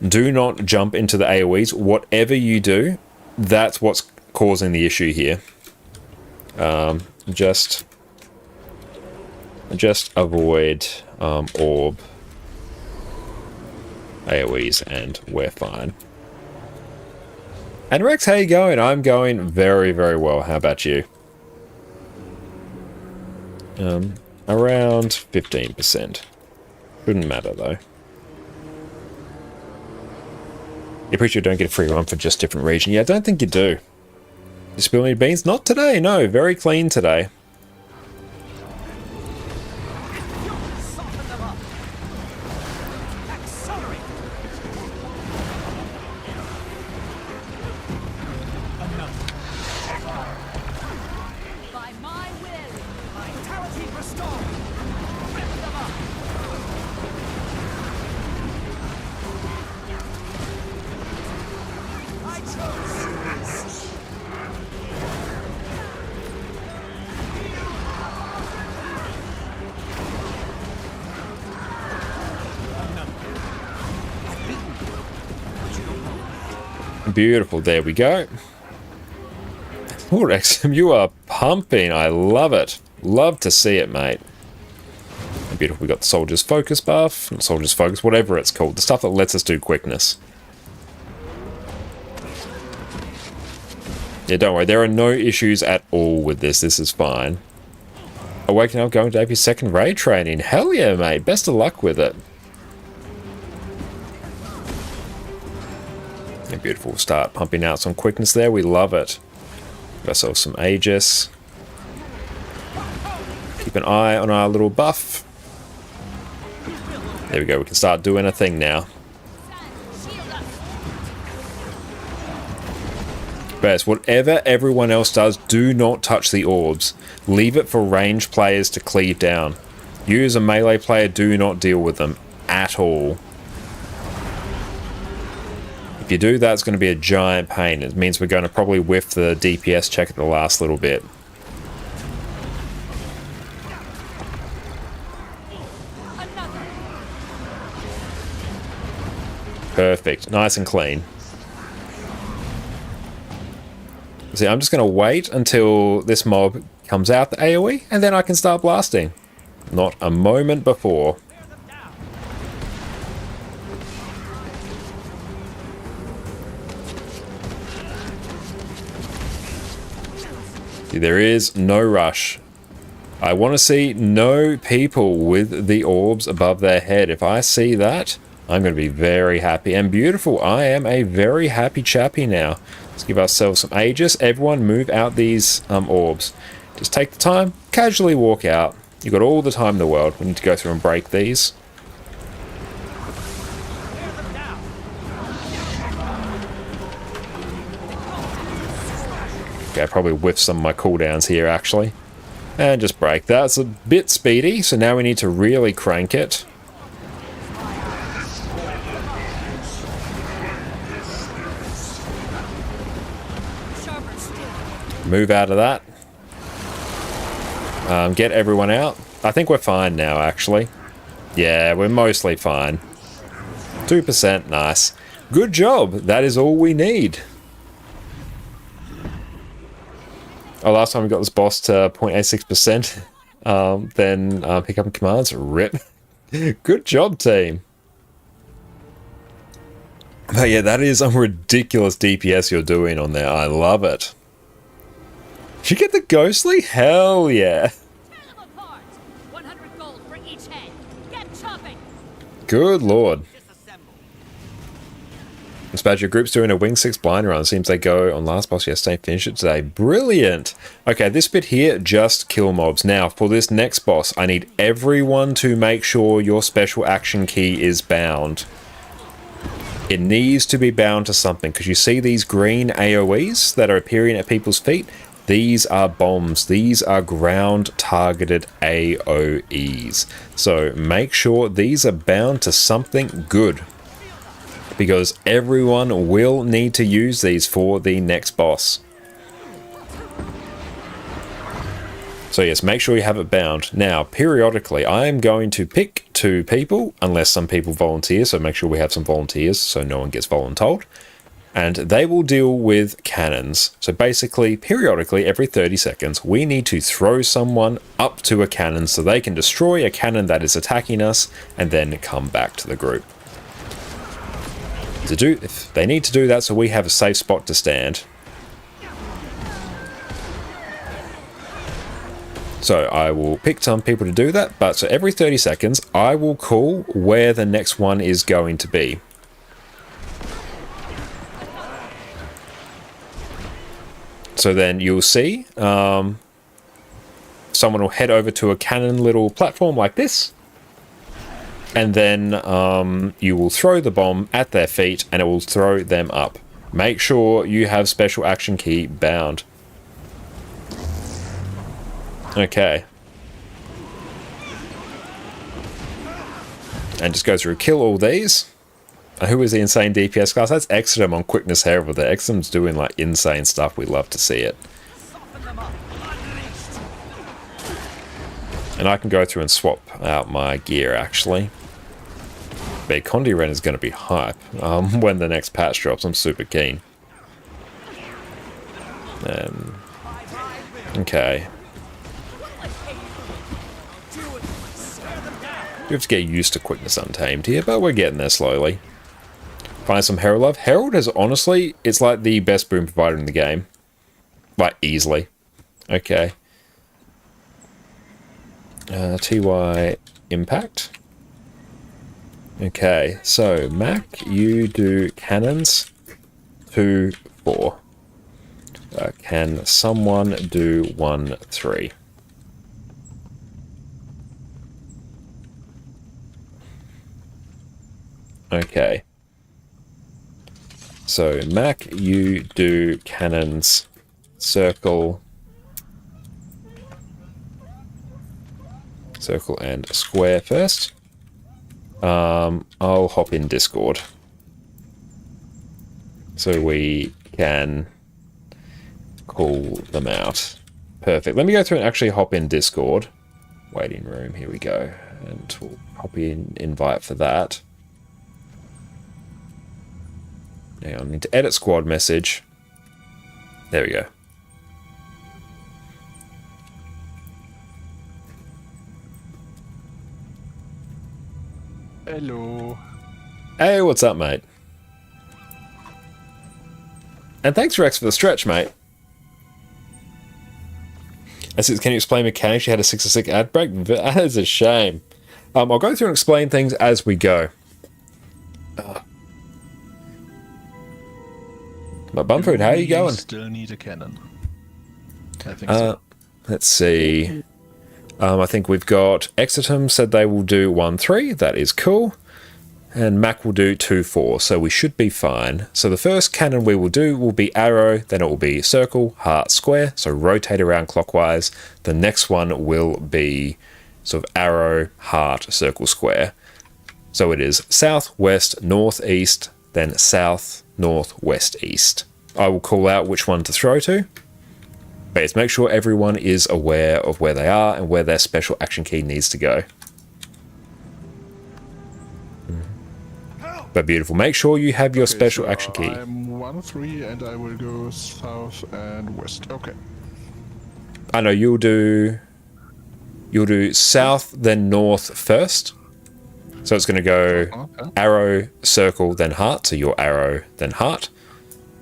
S1: Do not jump into the AoEs. Whatever you do, that's what's causing the issue here. Just avoid orb AoEs and we're fine. And Rex, how you going? I'm going very, very well. How about you? Around 15%. Shouldn't matter though. You're pretty sure you don't get a free run for just different region. Yeah, I don't think you do. You spill any beans? Not today, no. Very clean today. Beautiful, there we go. Oh, Rexham, you are pumping. I love it. Love to see it, mate. Beautiful, we got the Soldier's Focus buff, not Soldier's Focus, whatever it's called. The stuff that lets us do quickness. Yeah, don't worry, there are no issues at all with this. This is fine. Awakening up, going to have your second raid training. Hell yeah, mate. Best of luck with it. Yeah, beautiful. Start pumping out some quickness there. We love it. Give ourselves some Aegis. Keep an eye on our little buff. There we go. We can start doing a thing now. Best, whatever everyone else does, do not touch the orbs. Leave it for ranged players to cleave down. You as a melee player, do not deal with them at all. If you do, that's going to be a giant pain. It means we're going to probably whiff the DPS check at the last little bit. Perfect. Nice and clean. See, I'm just going to wait until this mob comes out the AoE, and then I can start blasting. Not a moment before. See, there is no rush. I want to see no people with the orbs above their head. If I see that, I'm going to be very happy and beautiful. I am a very happy chappy now. Let's give ourselves some Aegis. Everyone move out these orbs. Just take the time, casually walk out. You've got all the time in the world. We need to go through and break these. Okay, I probably whiffed some of my cooldowns here actually. And just break that. It's a bit speedy, so now we need to really crank it. Move out of that. Get everyone out. I think we're fine now, actually. Yeah, we're mostly fine. 2%, nice. Good job. That is all we need. Oh, last time we got this boss to 0.86%. Then pick up commands. RIP. Good job, team. But yeah, that is a ridiculous DPS you're doing on there. I love it. Did you get the ghostly? Hell yeah.
S3: Tear them apart. 100 gold for each head. Get chopping.
S1: Good lord. Dispatch, your group's doing a Wing 6 blind run. Seems they go on last boss yesterday and finish it today. Brilliant. Okay, this bit here, just kill mobs. Now, for this next boss, I need everyone to make sure your special action key is bound. It needs to be bound to something, because you see these green AoEs that are appearing at people's feet? These are bombs. These are ground-targeted AoEs. So make sure these are bound to something good, because everyone will need to use these for the next boss. So yes, make sure you have it bound. Now, periodically, I am going to pick 2 people, unless some people volunteer, so make sure we have some volunteers so no one gets voluntold. And they will deal with cannons. So basically, periodically, every 30 seconds, we need to throw someone up to a cannon so they can destroy a cannon that is attacking us and then come back to the group. If they need to do that so we have a safe spot to stand. So I will pick some people to do that, but so every 30 seconds, I will call where the next one is going to be. So then you'll see someone will head over to a cannon little platform like this. And then you will throw the bomb at their feet and it will throw them up. Make sure you have special action key bound. Okay. And just go through, kill all these. Who is the insane DPS class? That's Exodum on Quickness Herald there. Exodum's doing like insane stuff. We love to see it. And I can go through and swap out my gear actually. But Condi Ren is going to be hype when the next patch drops. I'm super keen. Okay. We have to get used to Quickness Untamed here, but we're getting there slowly. Find some Herald love. Herald is honestly, it's like the best boom provider in the game. Like, easily. Okay. TY Impact. Okay, so Mac, you do cannons 2, 4. Can someone do 1, 3? Okay. So Mac, you do cannons, circle, and square first. I'll hop in Discord so we can call them out. Perfect. Let me go through and actually hop in Discord. Waiting room, here we go. And we'll copy and invite for that. Now I need to edit squad message. There we go.
S5: Hello.
S1: Hey, what's up, mate? And thanks, Rex, for the stretch, mate. I said, can you explain mechanics? You had a 6-6 ad break? That is a shame. I'll go through and explain things as we go. My Bumford, how are you going?
S5: Still need a cannon. I think so.
S1: Let's see. I think we've got Exitum said they will do 1-3. That is cool. And Mac will do 2-4. So we should be fine. So the first cannon we will do will be arrow. Then it will be circle, heart, square. So rotate around clockwise. The next one will be sort of arrow, heart, circle, square. So it is south, west, north, east. Then south, north, west, east. I will call out which one to throw to. But yes, make sure everyone is aware of where they are and where their special action key needs to go. But beautiful. Make sure you have your special action key.
S5: I'm 1-3 and I will go south and west. Okay.
S1: I know you'll do south, then north first. So it's going to go arrow, circle, then heart. So your arrow, then heart.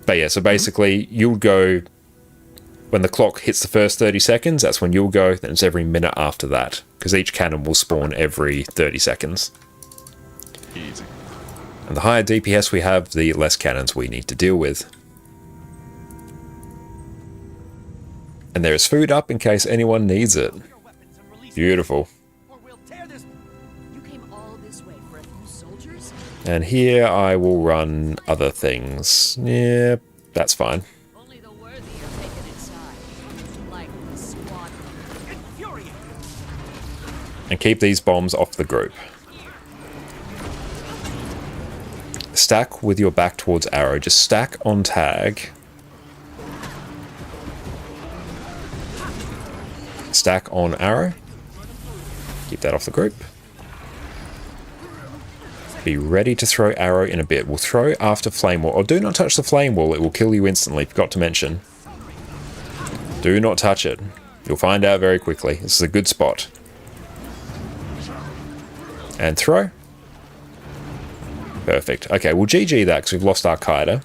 S1: But yeah, so basically you'll go when the clock hits the first 30 seconds. That's when you'll go. Then it's every minute after that, because each cannon will spawn every 30 seconds.
S5: Easy.
S1: And the higher DPS we have, the less cannons we need to deal with. And there is food up in case anyone needs it. Beautiful.
S3: You came all this way for a few soldiers?
S1: And here I will run other things. Yeah, that's fine.
S3: Only the worthy are taken inside. Like the squad.
S1: And keep these bombs off the group. Stack with your back towards arrow. Just stack on tag. Stack on arrow. Keep that off the group. Be ready to throw arrow in a bit. We'll throw after flame wall. Or do not touch the flame wall. It will kill you instantly. Forgot to mention. Do not touch it. You'll find out very quickly. This is a good spot. And throw. Perfect. Okay, we'll GG that because we've lost our Qaeda.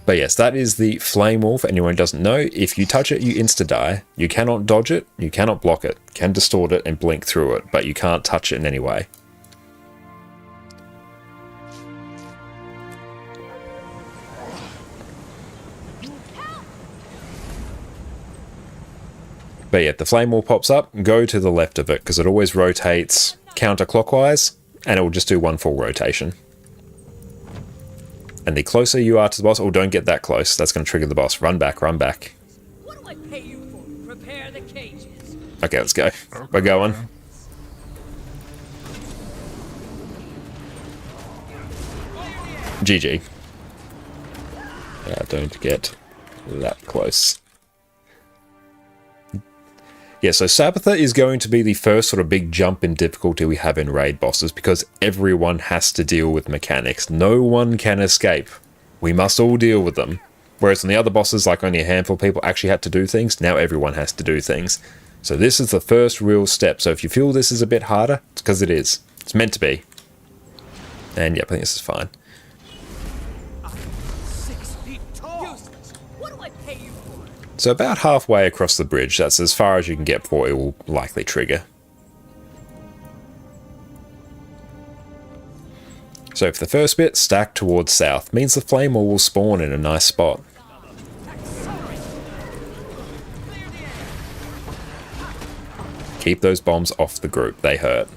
S1: But yes, that is the flame wall for anyone who doesn't know. If you touch it, you insta-die. You cannot dodge it, you cannot block it, you can distort it and blink through it, but you can't touch it in any way. But yeah, the flame wall pops up, go to the left of it because it always rotates counterclockwise and it will just do one full rotation. And the closer you are to the boss, oh, don't get that close. That's going to trigger the boss. Run back, run back.
S3: What do I pay you for? Prepare the cages.
S1: Okay, let's go. We're going. GG. Don't get that close. Yeah, so Sabbatha is going to be the first sort of big jump in difficulty we have in raid bosses because everyone has to deal with mechanics. No one can escape. We must all deal with them. Whereas on the other bosses, like only a handful of people actually had to do things, now everyone has to do things. So this is the first real step. So if you feel this is a bit harder, it's because it is. It's meant to be. And yep, I think this is fine.
S4: 6 feet tall.
S3: What do I pay you for?
S1: So about halfway across the bridge, that's as far as you can get before it will likely trigger. So for the first bit, stack towards south, means the flame wall will spawn in a nice spot. Keep those bombs off the group, they hurt.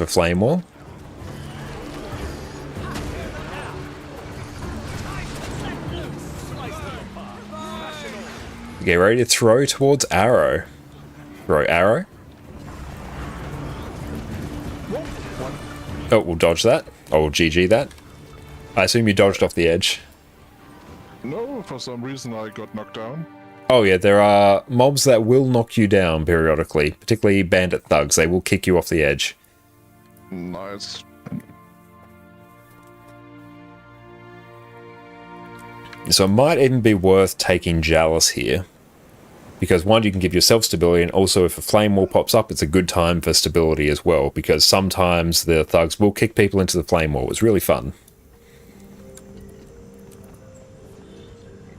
S1: for Flame Wall. Get ready to throw towards arrow. Throw arrow. Oh, we'll dodge that. Oh, we'll GG that. I assume you dodged off the edge.
S5: No, for some reason I got knocked down.
S1: Oh yeah, there are mobs that will knock you down periodically, particularly bandit thugs. They will kick you off the edge.
S5: Nice.
S1: So it might even be worth taking Jalis here. Because one, you can give yourself stability, and also if a flame wall pops up, it's a good time for stability as well, because sometimes the thugs will kick people into the flame wall. It's really fun.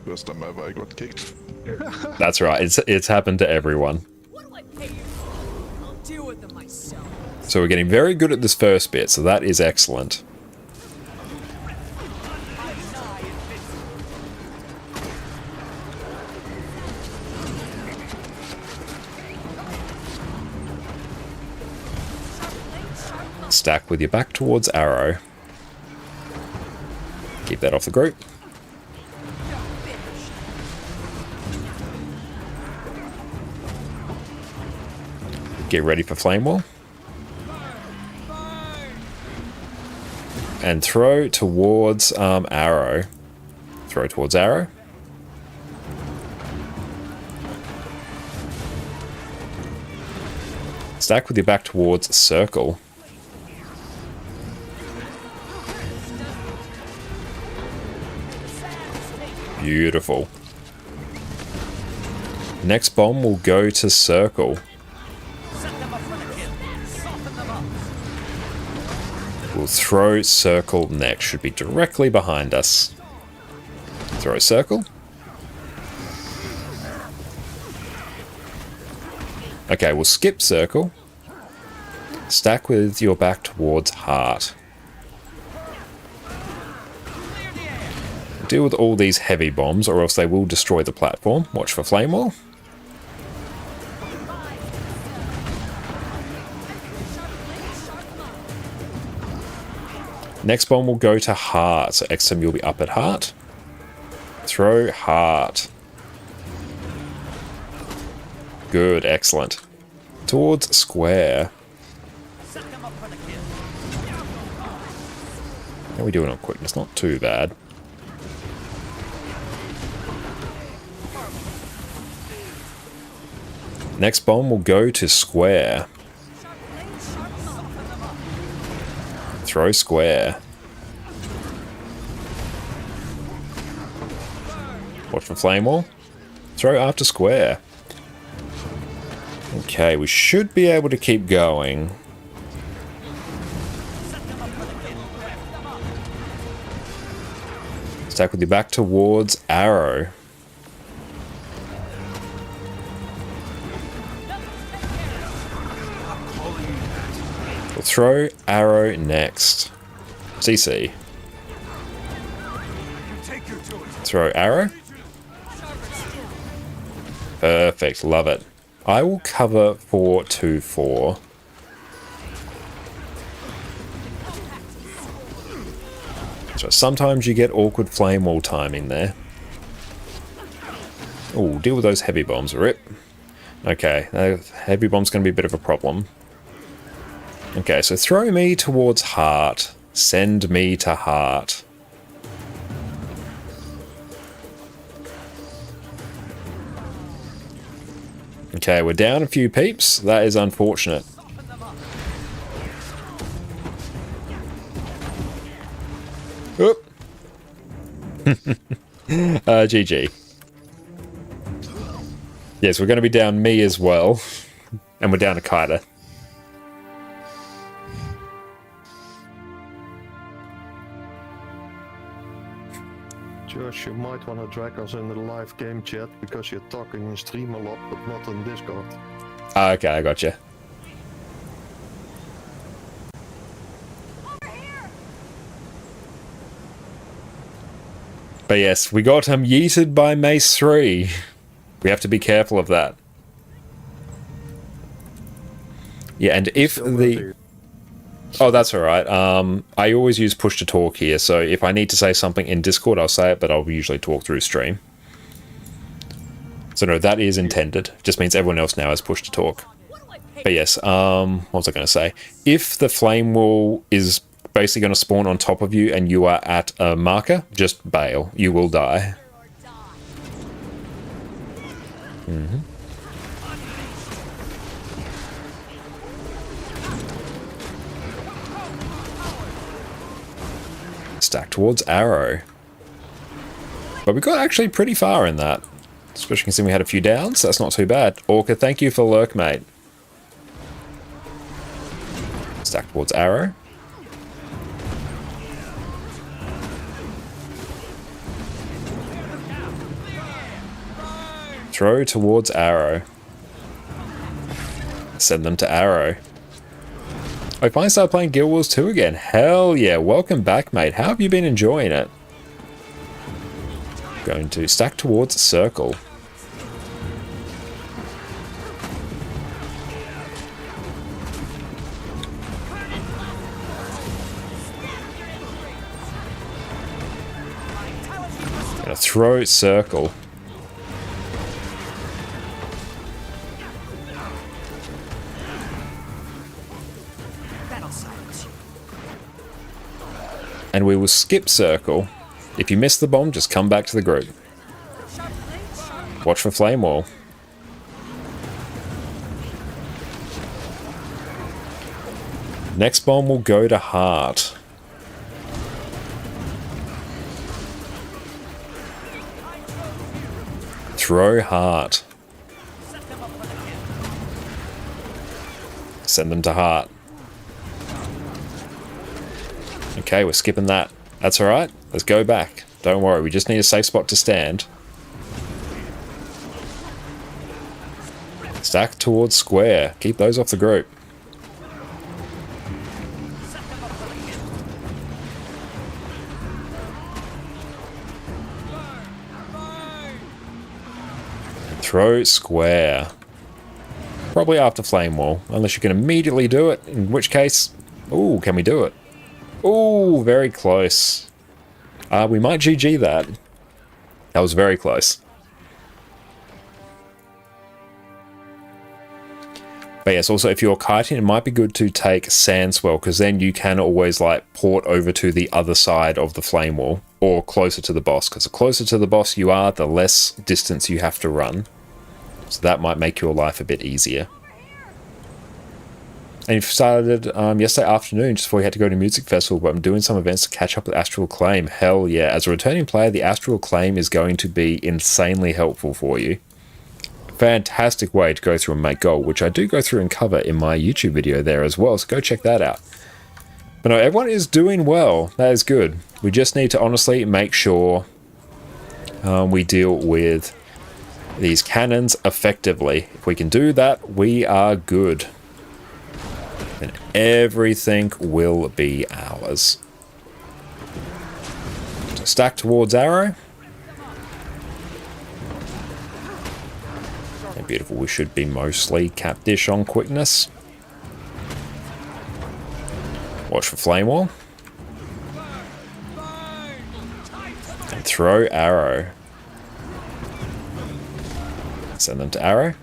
S5: First time ever I got kicked.
S1: That's right, it's happened to everyone.
S3: What do I pay you for? I'll deal with them myself.
S1: So we're getting very good at this first bit, so that is excellent. Stack with your back towards arrow. Keep that off the group. Get ready for flame wall. And throw towards arrow. Throw towards arrow. Stack with your back towards circle. Beautiful. Next bomb will go to circle. We'll throw circle next. Should be directly behind us. Throw circle. Okay, we'll skip circle. Stack with your back towards heart. Deal with all these heavy bombs, or else they will destroy the platform. Watch for flame wall. Next bomb will go to heart, so XM you'll be up at heart. Throw heart. Good, excellent. Towards square. How are we doing on quickness? Not too bad. Next bomb will go to square. Throw square. Watch for flame wall. Throw after square. Okay, we should be able to keep going. Stack with your back towards arrow. We'll throw arrow next. CC. Throw arrow. Perfect, love it. I will cover 4-2-4. So sometimes you get awkward flame wall timing there. Oh, deal with those heavy bombs, rip. Okay, heavy bomb's going to be a bit of a problem. Okay, so throw me towards heart. Send me to heart. Okay, we're down a few peeps. That is unfortunate. Oop. GG. Yes, we're going to be down me as well. And we're down a Kaida.
S6: Josh, you might want to drag us in the live game chat because you're talking in stream a lot, but not in Discord.
S1: Okay, I gotcha. But yes, we got him yeeted by Mace 3. We have to be careful of that. Yeah, and if the... Oh, that's all right. I always use push to talk here, so if I need to say something in Discord, I'll say it, but I'll usually talk through stream. So no, that is intended. Just means everyone else now has push to talk. But yes, what was I going to say? If the flame wall is basically going to spawn on top of you and you are at a marker, just bail. You will die. Stack towards arrow. But we got actually pretty far in that. Especially considering we had a few downs, so that's not too bad. Orca, thank you for lurk, mate. Stack towards arrow. Throw towards arrow. Send them to arrow. I finally started playing Guild Wars 2 again. Hell yeah, welcome back, mate. How have you been enjoying it? Going to stack towards circle. Gonna throw circle. And we will skip circle. If you miss the bomb, just come back to the group. Watch for flame wall. Next bomb will go to heart. Throw heart. Send them to heart. Okay, we're skipping that. That's alright. Let's go back. Don't worry, we just need a safe spot to stand. Stack towards square. Keep those off the group. Throw square. Probably after flame wall, unless you can immediately do it, in which case... Ooh, can we do it? Ooh, very close. We might GG that. That was very close. But yes, also if you're kiting, it might be good to take Sandswell, because then you can always like port over to the other side of the flame wall, or closer to the boss, because the closer to the boss you are, the less distance you have to run. So that might make your life a bit easier. And you've started yesterday afternoon, just before you had to go to music festival, but I'm doing some events to catch up with Astral Claim. Hell yeah. As a returning player, the Astral Claim is going to be insanely helpful for you. Fantastic way to go through and make gold, which I do go through and cover in my YouTube video there as well, so go check that out. But no, everyone is doing well. That is good. We just need to honestly make sure we deal with these cannons effectively. If we can do that, we are good. And everything will be ours. So stack towards arrow. And beautiful, we should be mostly cap dish on quickness. Watch for flame wall. And throw arrow. Send them to arrow.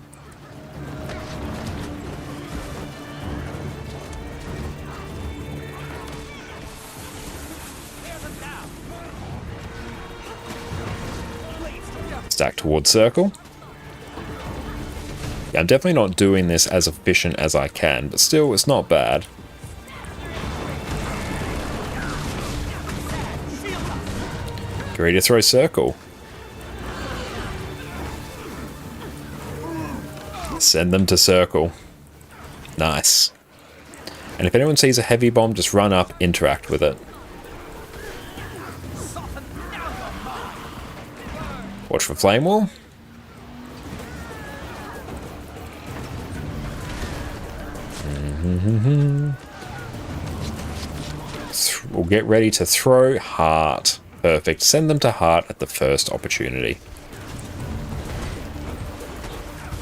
S1: Stack towards circle. Yeah, I'm definitely not doing this as efficient as I can, but still, it's not bad. Get ready to throw circle. Send them to circle. Nice. And if anyone sees a heavy bomb, just run up, interact with it. Watch for flame wall. We'll get ready to throw heart. Perfect. Send them to heart at the first opportunity.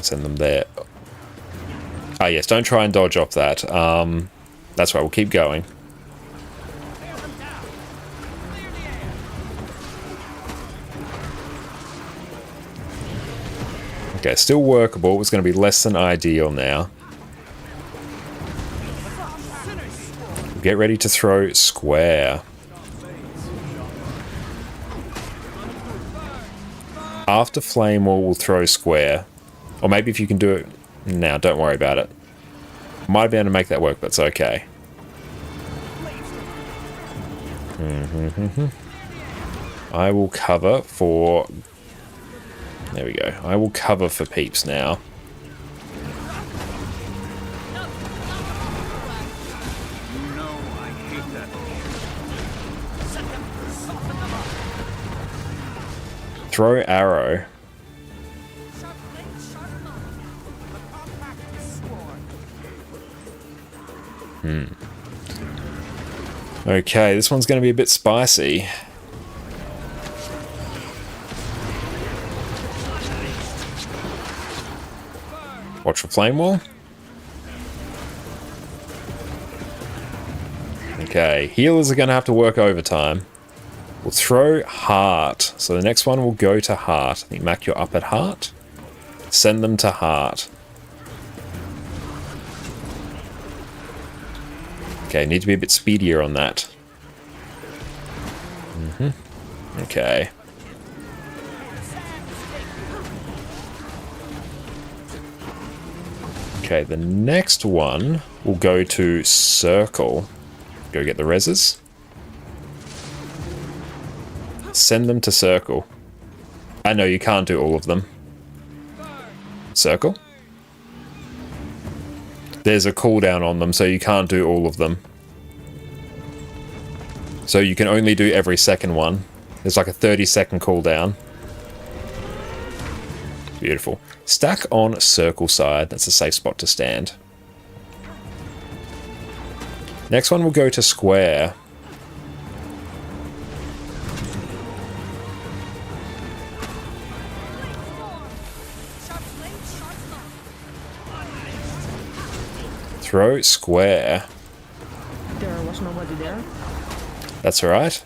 S1: Send them there. Ah, yes, don't try and dodge off that. That's right, we'll keep going. Okay, still workable. It's going to be less than ideal now. Get ready to throw square. After flame wall, we'll throw square. Or maybe if you can do it now, don't worry about it. Might be able to make that work, but it's okay. I will cover for... There we go. I will cover for peeps now. Throw arrow. Okay, this one's going to be a bit spicy. Watch for flame wall. Okay, healers are going to have to work overtime. We'll throw heart. So the next one will go to heart. I think, Mac, you're up at heart. Send them to heart. Okay, need to be a bit speedier on that. Okay. Okay, the next one will go to circle. Go get the reses. Send them to circle. I know you can't do all of them. Circle. There's a cooldown on them, so you can't do all of them. So you can only do every second one. There's like a 30-second cooldown. Beautiful. Stack on circle side. That's a safe spot to stand. Next one will go to square. Throw square.
S7: There was nobody there.
S1: That's alright.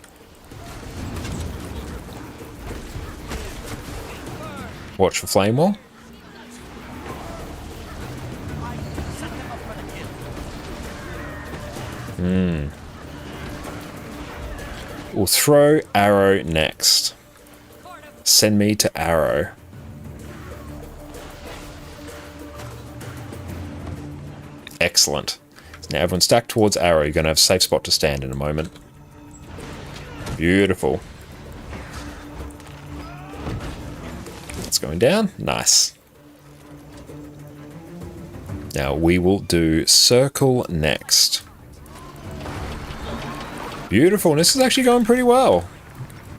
S1: Watch for flame wall. We'll throw arrow next. Send me to arrow. Excellent. Now everyone stack towards arrow. You're going to have a safe spot to stand in a moment. Beautiful. It's going down. Nice. Now we will do circle next. Beautiful. And this is actually going pretty well,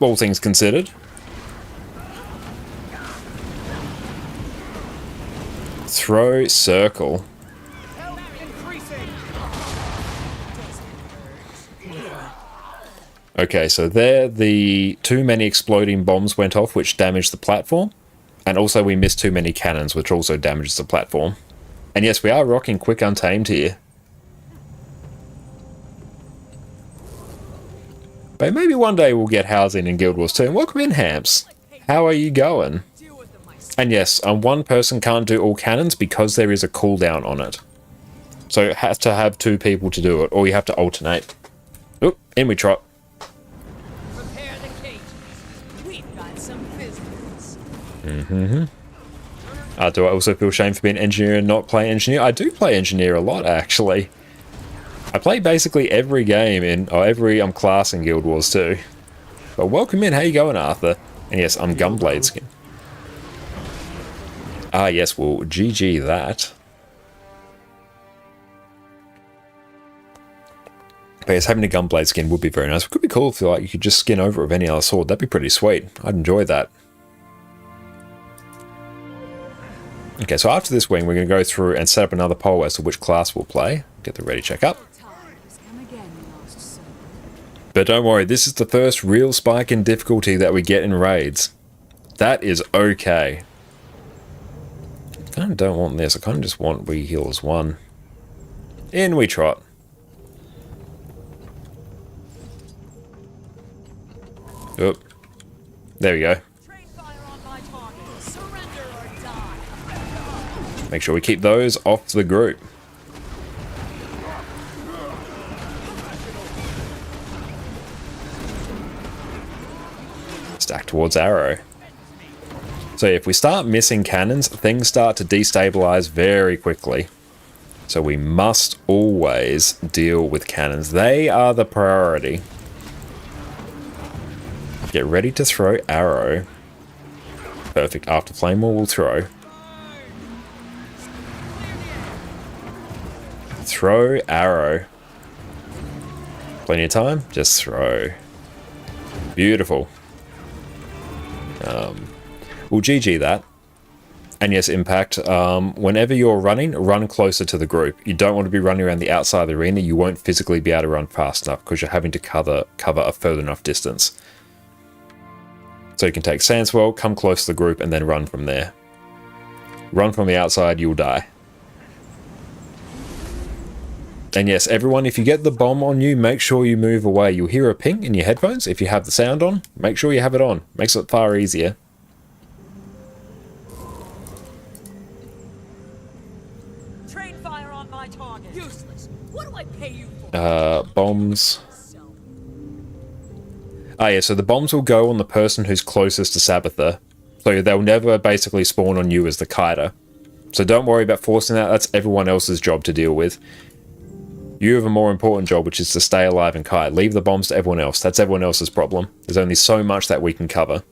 S1: all things considered. Throw circle. Okay, so there the too many exploding bombs went off, which damaged the platform. And also we missed too many cannons, which also damages the platform. And yes, we are rocking Quick Untamed here. But maybe one day we'll get housing in Guild Wars 2. And welcome in, Hamps. How are you going? And yes, one person can't do all cannons because there is a cooldown on it. So it has to have 2 people to do it, or you have to alternate. Oop, in we trot.
S3: Prepare the cages. We've got some business.
S1: Do I also feel shame for being engineer and not play engineer? I do play engineer a lot, actually. I play basically every game in, or every class in Guild Wars 2. But welcome in, how you going, Arthur? And yes, I'm Gunblade skin. Ah yes, well, GG that. But yes, having a Gunblade skin would be very nice. It could be cool if you could just skin over it with any other sword. That'd be pretty sweet. I'd enjoy that. Okay, so after this wing, we're going to go through and set up another poll as to which class we'll play. Get the ready check up. But don't worry, this is the first real spike in difficulty that we get in raids. That is okay. I kind of don't want this. I kind of just want we heal as one. In we trot. Oop. There we go.
S3: Train fire on my target. Surrender or die.
S1: Make sure we keep those off the group. Stack towards arrow. So if we start missing cannons, things start to destabilize very quickly. So we must always deal with cannons. They are the priority. Get ready to throw arrow. Perfect. After flame wall will throw. Throw arrow. Plenty of time. Just throw. Beautiful. We'll GG that. And yes, Impact, whenever you're running, run closer to the group. You don't want to be running around the outside of the arena. You won't physically be able to run fast enough because you're having to cover a further enough distance. So you can take Sandswell, come close to the group, and then run from there. Run from the outside, you'll die. And yes, everyone, if you get the bomb on you, make sure you move away. You'll hear a ping in your headphones. If you have the sound on, make sure you have it on. Makes it far easier.
S3: Train fire on my target. Useless. What do I pay you for?
S1: Bombs. Ah, yeah, so the bombs will go on the person who's closest to Sabbatha. So they'll never basically spawn on you as the kiter. So don't worry about forcing that. That's everyone else's job to deal with. You have a more important job, which is to stay alive and kite. Leave the bombs to everyone else. That's everyone else's problem. There's only so much that we can cover.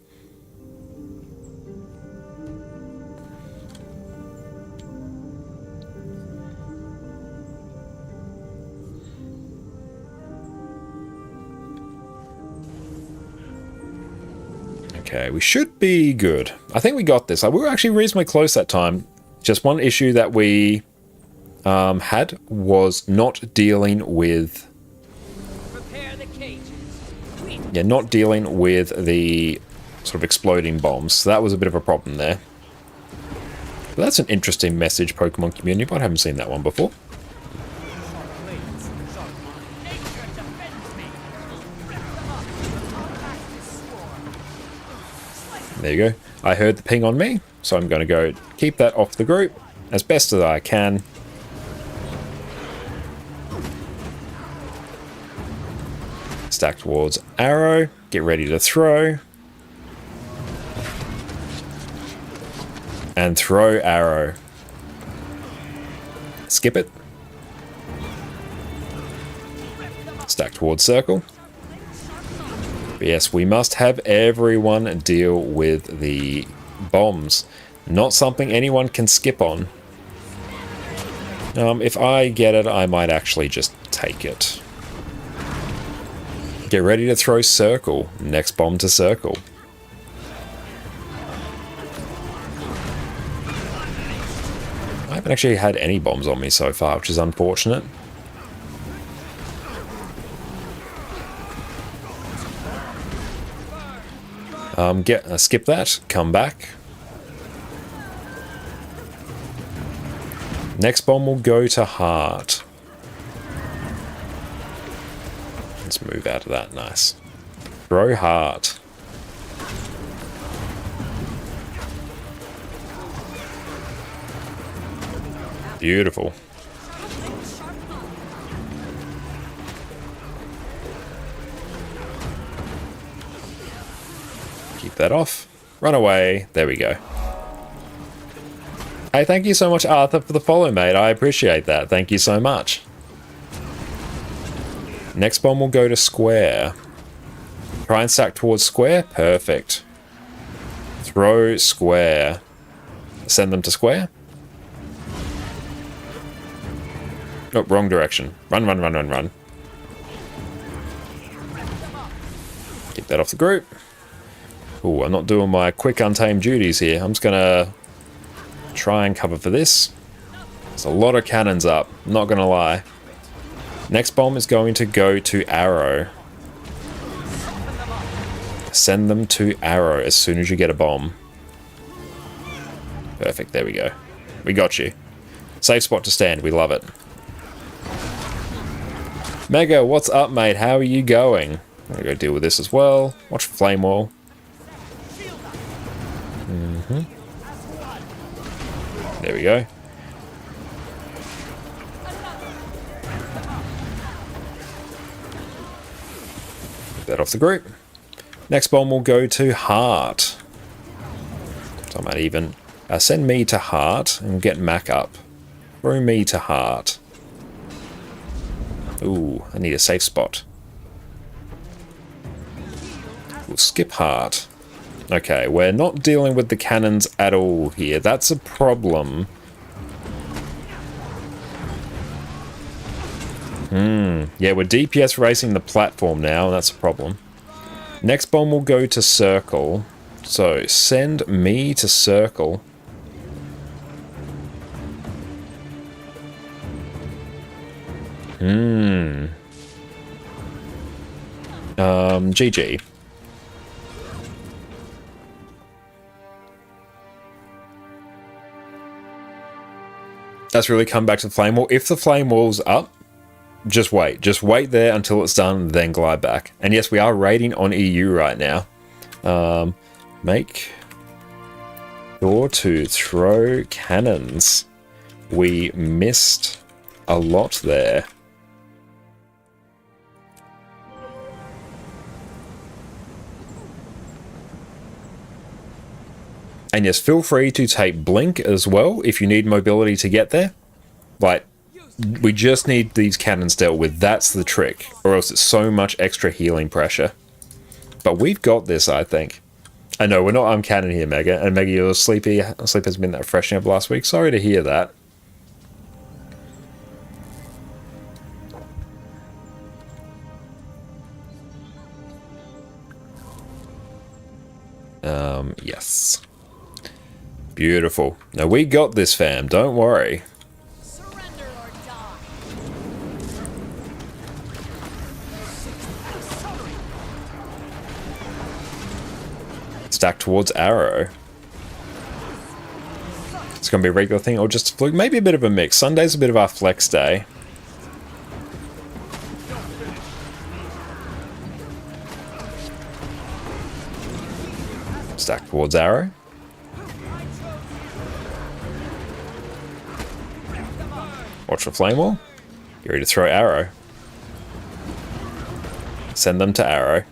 S1: Okay, we should be good. I think we got this. We were actually reasonably close that time. Just one issue that we had was not dealing with...
S3: Prepare the cages.
S1: Yeah, not dealing with the sort of exploding bombs. So that was a bit of a problem there. But that's an interesting message, Pokemon community, but I haven't seen that one before. There you go. I heard the ping on me, so I'm going to go keep that off the group as best as I can. Stack towards arrow. Get ready to throw. And throw arrow. Skip it. Stack towards circle. But yes, we must have everyone deal with the bombs. Not something anyone can skip on. If I get it, I might actually just take it. Get ready to throw circle. Next bomb to circle. I haven't actually had any bombs on me so far, which is unfortunate. Skip that. Come back. Next bomb will go to heart. Let's move out of that. Nice. Throw heart. Beautiful. Keep that off. Run away. There we go. Hey, thank you so much, Arthur, for the follow, mate. I appreciate that. Thank you so much. Next bomb will go to square. Try and stack towards square. Perfect. Throw square. Send them to square. Oh, wrong direction. Run, run, run, run, run. Keep that off the group. Ooh, I'm not doing my quick untamed duties here. I'm just gonna try and cover for this. There's a lot of cannons up, not gonna lie. Next bomb is going to go to arrow. Send them to arrow as soon as you get a bomb. Perfect, there we go. We got you. Safe spot to stand, we love it. Mega, what's up, mate? How are you going? I'm gonna go deal with this as well. Watch Flame Wall. There we go. Get that off the group. Next bomb will go to Heart. So I might even send me to Heart and we'll get Mac up. Throw me to Heart. Ooh, I need a safe spot. We'll skip Heart. Okay, we're not dealing with the cannons at all here. That's a problem. Yeah, we're DPS racing the platform now, and that's a problem. Next bomb will go to Circle. So, send me to Circle. GG. That's really come back to the Flame Wall. If the Flame Wall's up, just wait. Just wait there until it's done, then glide back. And yes, we are raiding on EU right now. Make sure to throw cannons. We missed a lot there. And yes, feel free to take Blink as well if you need mobility to get there. Like, we just need these cannons dealt with. That's the trick. Or else it's so much extra healing pressure. But we've got this, I think. I know, we're not uncannon here, Mega. And Mega, you're sleepy. Sleep has been that freshening up last week. Sorry to hear that. Yes. Beautiful. Now we got this, fam. Don't worry.
S3: Surrender or die.
S1: Stack towards Arrow. It's going to be a regular thing or just a fluke. Maybe a bit of a mix. Sunday's a bit of our flex day. Stack towards Arrow. Watch the Flame Wall. Get ready to throw Arrow. Send them to Arrow.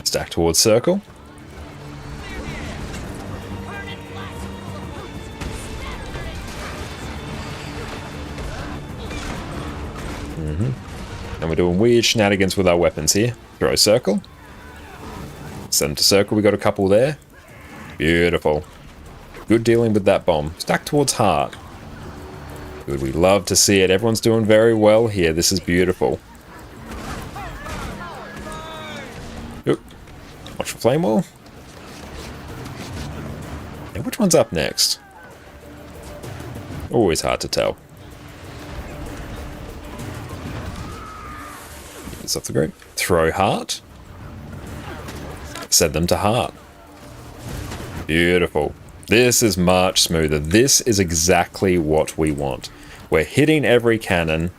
S1: Stack towards Circle. And we're doing weird shenanigans with our weapons here. Throw Circle. Send them to Circle. We got a couple there. Beautiful. Good dealing with that bomb. Stack towards Heart. Good. We love to see it. Everyone's doing very well here. This is beautiful. Oop. Watch for Flame Wall. And which one's up next? Always hard to tell. This off the group. Throw Heart. Send them to Heart. Beautiful. This is much smoother. This is exactly what we want. We're hitting every cannon.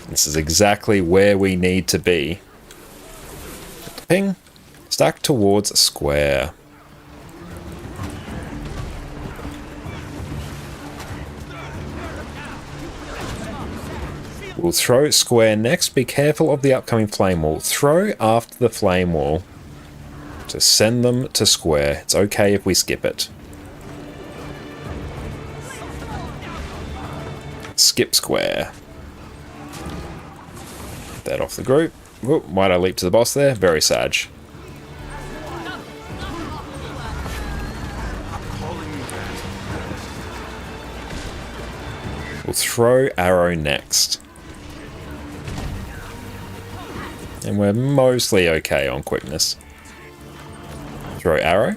S1: This is exactly where we need to be. Ping. Stack towards Square. We'll throw Square next. Be careful of the upcoming Flame Wall. Throw after the Flame Wall. So send them to Square. It's okay if we skip it. Skip Square. Get that off the group. Whoop, why'd I leap to the boss there? Very sad. We'll throw Arrow next. And we're mostly okay on quickness. Throw Arrow.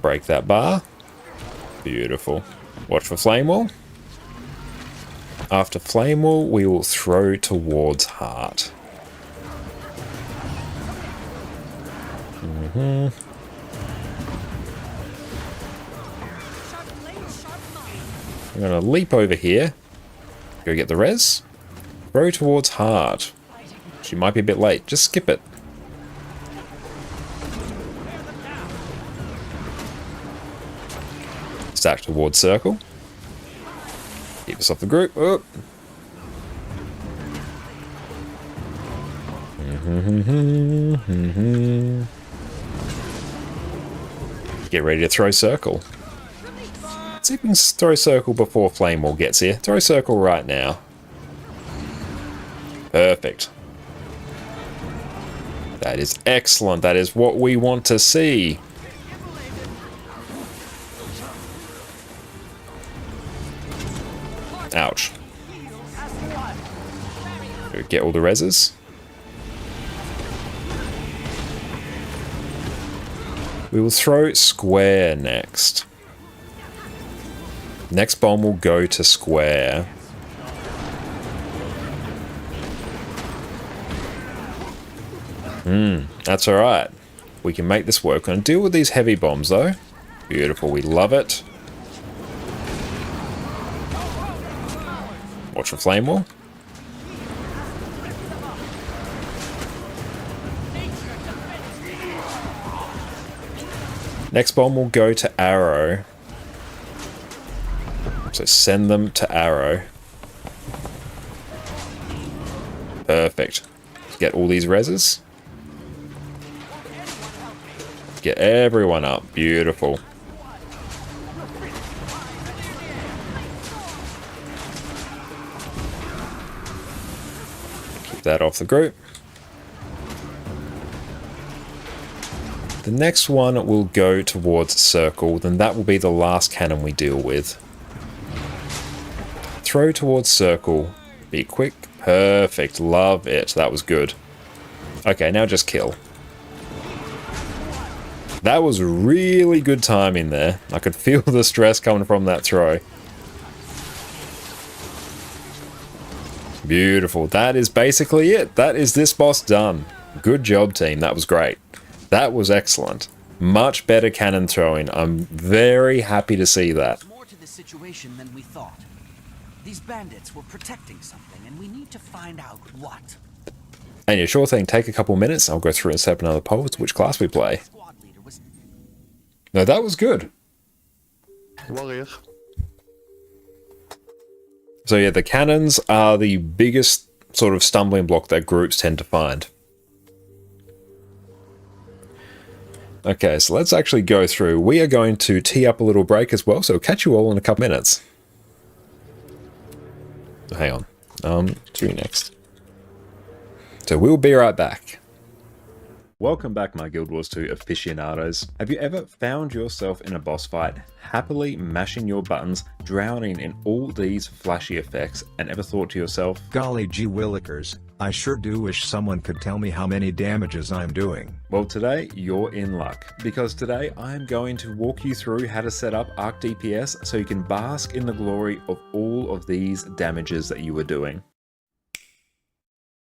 S1: Break that bar. Beautiful. Watch for Flame Wall. After Flame Wall, we will throw towards Heart. I'm going to leap over here. Go get the res. Throw towards Heart. She might be a bit late. Just skip it. Stack towards Circle. Keep us off the group. Oh. Get ready to throw Circle. Let's see if we can throw Circle before Flame Wall gets here. Throw Circle right now. Perfect. That is excellent. That is what we want to see. Ouch. Get all the reses. We will throw Square next. Next bomb will go to Square. That's alright. We can make this work. Gonna deal with these heavy bombs though. Beautiful, we love it. Watch for Flame Wall. Next bomb will go to Arrow. So send them to Arrow. Perfect. Get all these reses. Get everyone up. Beautiful. Keep that off the group. The next one will go towards Circle, then that will be the last cannon we deal with. Throw towards Circle. Be quick. Perfect. Love it. That was good. Okay, now just kill. That was really good timing there. I could feel the stress coming from that throw. Beautiful. That is basically it. That is this boss done. Good job, team. That was great. That was excellent. Much better cannon throwing. I'm very happy to see that.
S4: There's more to this situation than we thought. These bandits were protecting something, and we need to find out what.
S1: And yeah, sure thing. Take a couple minutes. I'll go through and set up another poll to which class we play.
S4: Squad leader was...
S1: No, that was good.
S6: Warrior.
S1: So yeah, the cannons are the biggest sort of stumbling block that groups tend to find. Okay, so let's actually go through. We are going to tee up a little break as well, so I'll catch you all in a couple minutes. Hang on. To next. So we'll be right back. Welcome back, my Guild Wars 2 aficionados. Have you ever found yourself in a boss fight, happily mashing your buttons, drowning in all these flashy effects, and ever thought to yourself,
S8: golly gee willikers, I sure do wish someone could tell me how many damages I'm doing.
S1: Well, today you're in luck, because today I'm going to walk you through how to set up Arc DPS so you can bask in the glory of all of these damages that you were doing.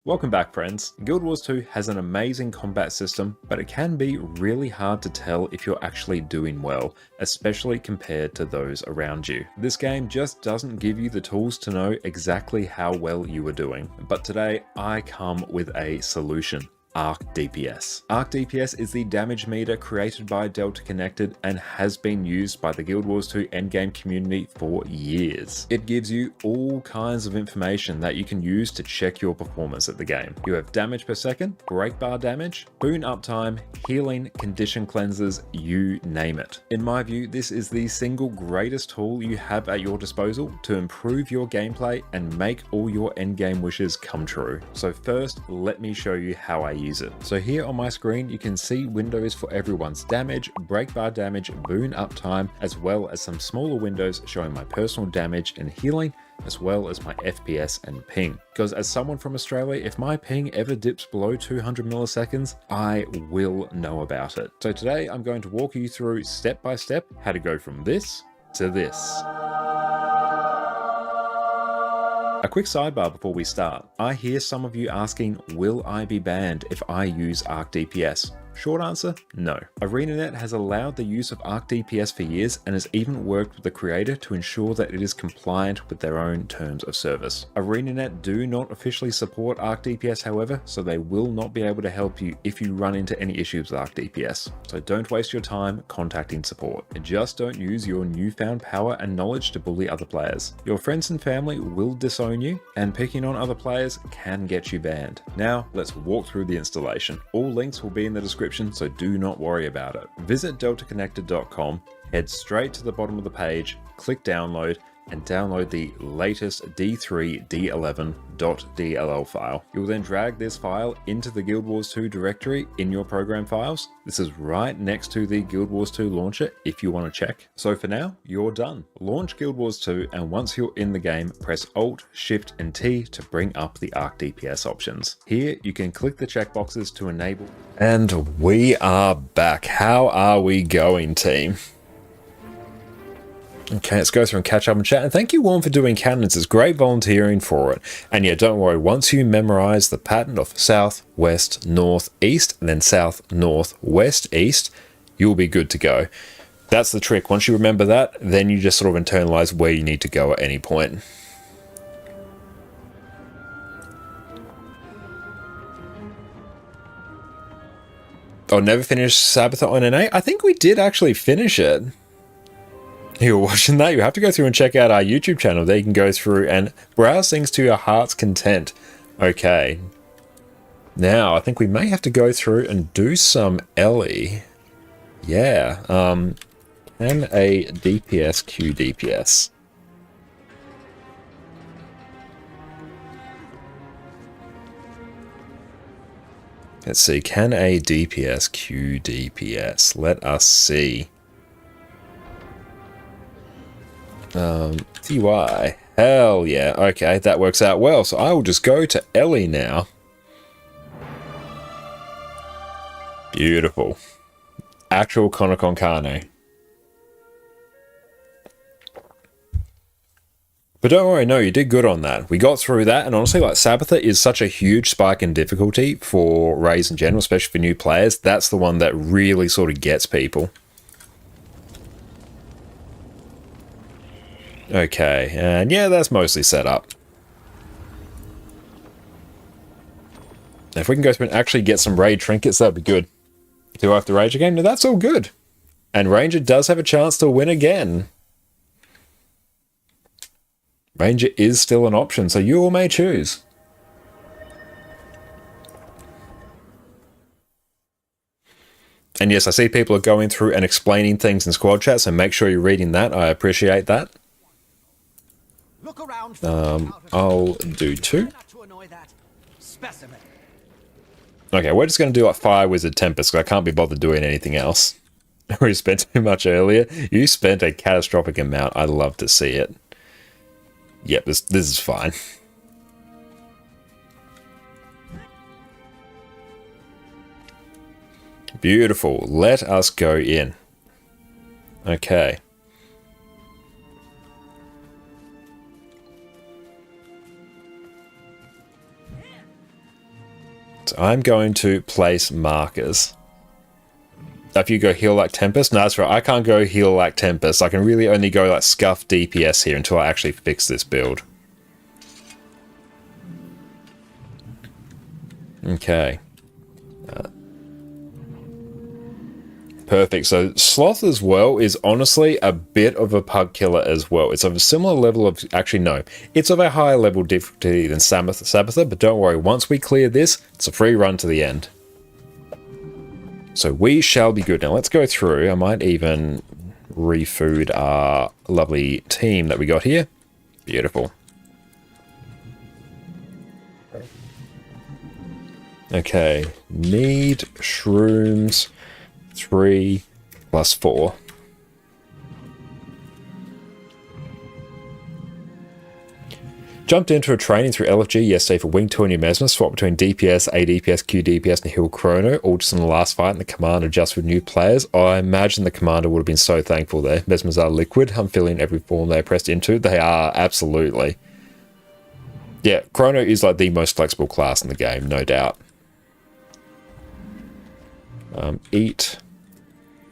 S1: Welcome back, friends. Guild Wars 2 has an amazing combat system, but it can be really hard to tell if you're actually doing well, especially compared to those around you. This game just doesn't give you the tools to know exactly how well you are doing, but today I come with a solution. Arc DPS. Arc DPS is the damage meter created by Delta Connected and has been used by the Guild Wars 2 endgame community for years. It gives you all kinds of information that you can use to check your performance at the game. You have damage per second, break bar damage, boon uptime, healing, condition cleansers, you name it. In my view, this is the single greatest tool you have at your disposal to improve your gameplay and make all your endgame wishes come true. So first, let me show you how I use it. So here on my screen, you can see windows for everyone's damage, break bar damage, boon uptime, as well as some smaller windows showing my personal damage and healing, as well as my FPS and ping. Because as someone from Australia, if my ping ever dips below 200 milliseconds, I will know about it. So today I'm going to walk you through step by step how to go from this to this. A quick sidebar before we start. I hear some of you asking, will I be banned if I use Arc DPS? Short answer, no. ArenaNet has allowed the use of Arc DPS for years and has even worked with the creator to ensure that it is compliant with their own terms of service. ArenaNet do not officially support Arc DPS, however, so they will not be able to help you if you run into any issues with Arc DPS. So don't waste your time contacting support. Just don't use your newfound power and knowledge to bully other players. Your friends and family will disown you, and picking on other players can get you banned. Now, let's walk through the installation. All links will be in the description, so do not worry about it. Visit deltaconnected.com, head straight to the bottom of the page, click download, and download the latest d3d11.dll file. You'll then drag this file into the Guild Wars 2 directory in your program files. This is right next to the Guild Wars 2 launcher if you want to check. So for now, you're done. Launch Guild Wars 2, and once you're in the game, press Alt, Shift, and T to bring up the Arc DPS options. Here, you can click the checkboxes to enable. And we are back. How are we going, team? Okay, let's go through and catch up and chat. And thank you, Warren, for doing cannons. It's great volunteering for it. And yeah, don't worry, once you memorize the pattern of south, west, north, east, and then south, north, west, east, you'll be good to go. That's the trick. Once you remember that, then you just sort of internalize where you need to go at any point. Oh, never finished Sabbatha on NA? I think we did actually finish it. You're watching that, you have to go through and check out our YouTube channel. There you can go through and browse things to your heart's content. Okay. Now, I think we may have to go through and do some Ellie. Yeah. Can a DPS Q DPS? Let's see. Can a DPS Q DPS? Let us see. TY. Hell yeah. Okay, that works out well. So I will just go to Ellie now. Beautiful. Actual Konokon Kane. But don't worry, no, you did good on that. We got through that, and honestly, like, Sabbatha is such a huge spike in difficulty for raids in general, especially for new players. That's the one that really sort of gets people. Okay, and yeah, that's mostly set up. If we can go through and actually get some raid trinkets, that'd be good. Do I have to rage again? No, that's all good. And Ranger does have a chance to win again. Ranger is still an option, so you all may choose. And yes, I see people are going through and explaining things in squad chat, so make sure you're reading that. I appreciate that. I'll do 2. Okay, we're just going to do like Fire Wizard Tempest, because I can't be bothered doing anything else. We spent too much earlier. You spent a catastrophic amount. I'd love to see it. Yep, this is fine. Beautiful. Let us go in. Okay. So I'm going to place markers. If you go heal like Tempest, no, that's right. I can't go heal like Tempest. I can really only go like scuff DPS here until I actually fix this build. Okay. Perfect. So Sloth as well is honestly a bit of a pug killer as well. It's of a similar level of... Actually, no. It's of a higher level difficulty than Sabbatha, but don't worry. Once we clear this, it's a free run to the end. So we shall be good. Now let's go through. I might even refood our lovely team that we got here. Beautiful. Okay. Need shrooms 3 plus 4. Jumped into a training through LFG yesterday for Wing 2 and your Mesmer, swap between DPS, ADPS, QDPS, and Heal Chrono, all just in the last fight, and the commander just with new players. I imagine the commander would have been so thankful there. Mesmers are liquid. I'm feeling every form they pressed into. They are, absolutely. Yeah, Chrono is like the most flexible class in the game, no doubt. Eat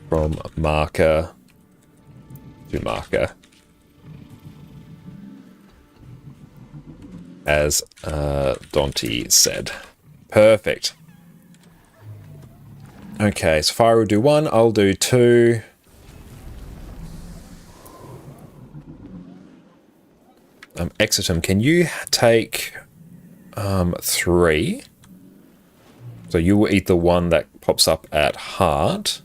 S1: from marker to marker. As Dante said. Perfect. Okay, so Fire will do 1, I'll do 2. Exitum, can you take 3? So you will eat the one that pops up at heart.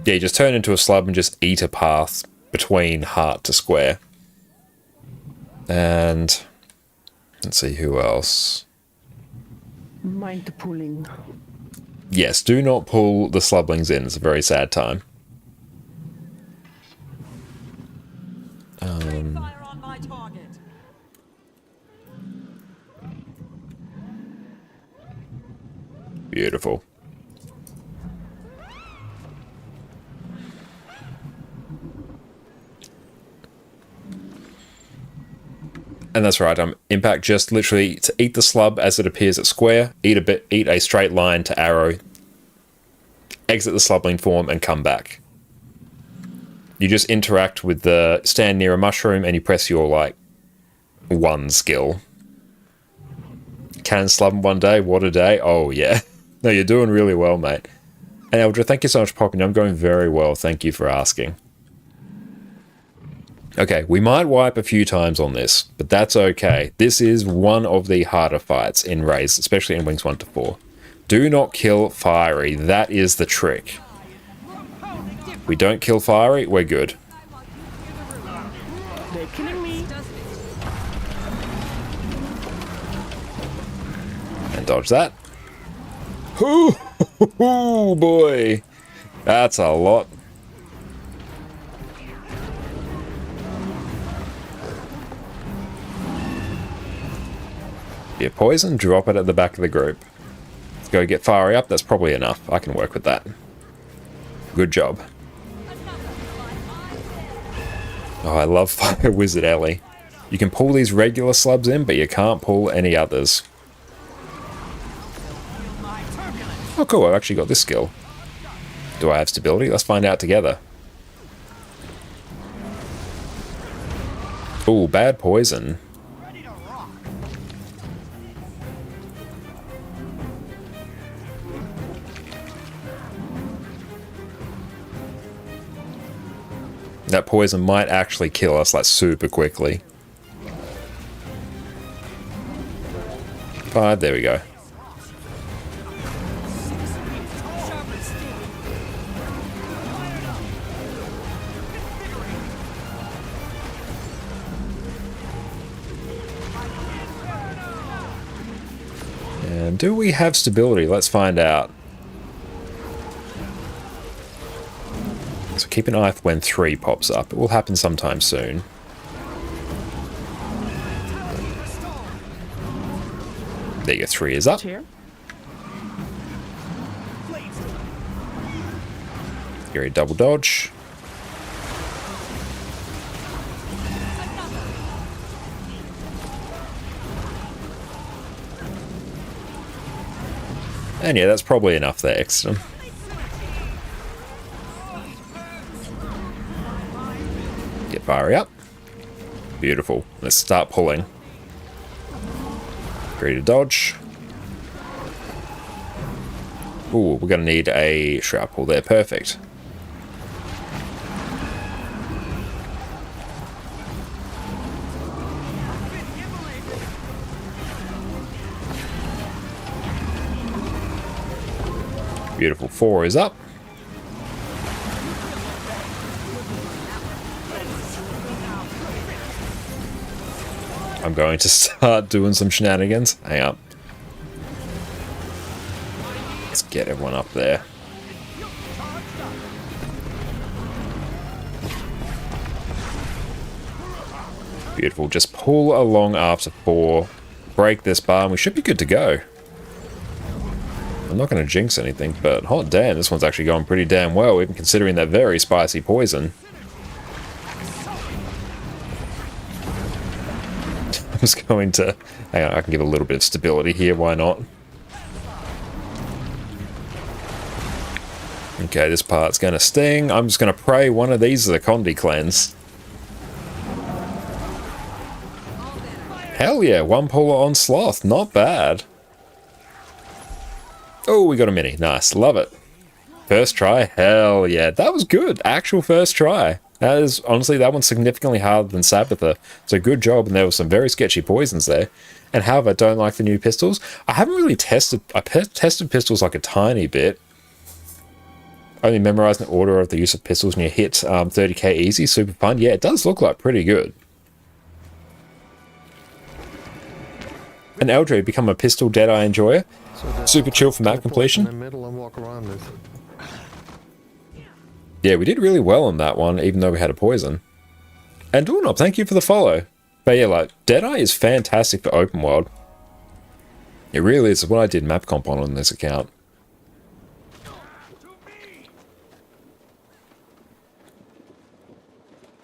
S1: Yeah, you just turn into a slub and just eat a path between heart to square. And let's see who else.
S7: Mind pulling.
S1: Yes, do not pull the slublings in. It's a very sad time.
S3: Train fire on my target.
S1: Beautiful. And that's right, impact just literally to eat the slub as it appears at square, eat a straight line to arrow, exit the slubling form and come back. You just interact with the stand near a mushroom and you press your like 1 skill. Can slub in 1 day? What a day. Oh yeah. No, you're doing really well, mate. And Eldra, thank you so much for popping. I'm going very well. Thank you for asking. Okay, we might wipe a few times on this, but that's okay. This is one of the harder fights in Raze, especially in Wings 1 to 4. Do not kill Fiery. That is the trick. If we don't kill Fiery, we're good.
S7: They're killing me.
S1: And dodge that. Ooh, boy. That's a lot. Yeah, poison, drop it at the back of the group. Let's go get Fiery up. That's probably enough. I can work with that. Good job. Oh, I love Fire Wizard Ellie. You can pull these regular slubs in, but you can't pull any others. Oh, cool. I've actually got this skill. Do I have stability? Let's find out together. Ooh, bad poison. That poison might actually kill us like super quickly. 5, there we go. And do we have stability? Let's find out. So keep an eye for when 3 pops up. It will happen sometime soon. There you go, 3 is up.
S7: Here.
S1: You're a double dodge. And yeah, that's probably enough there, Exton. Get Fiery up. Beautiful. Let's start pulling. Ready to dodge. Ooh, we're going to need a Shroud pull there. Perfect. Beautiful. 4 is up. I'm going to start doing some shenanigans. Hang up. Let's get everyone up there. Beautiful. Just pull along after 4. Break this bar and we should be good to go. I'm not going to jinx anything, but hot damn, this one's actually going pretty damn well, even considering that very spicy poison. just going to... Hang on, I can give a little bit of stability here, why not? Okay, this part's going to sting. I'm just going to pray one of these is a Condi cleanse. Hell yeah, one polar on Sloth. Not bad. Oh, we got a mini. Nice. Love it. First try. Hell yeah. That was good. Actual first try. That is, honestly, that one's significantly harder than Sabbatha. So good job, and there was some very sketchy poisons there. And however, I don't like the new pistols. I haven't really tested... I tested pistols like a tiny bit. Only memorizing the order of the use of pistols when you hit 30k easy. Super fun. Yeah, it does look like pretty good. And Eldre become a pistol Deadeye enjoyer. Super chill for map completion.
S6: In the middle and walk around it.
S1: Yeah, we did really well on that one, even though we had a poison. And Doorknob, thank you for the follow. But yeah, like, Deadeye is fantastic for open world. It really is. What I did map comp on this account.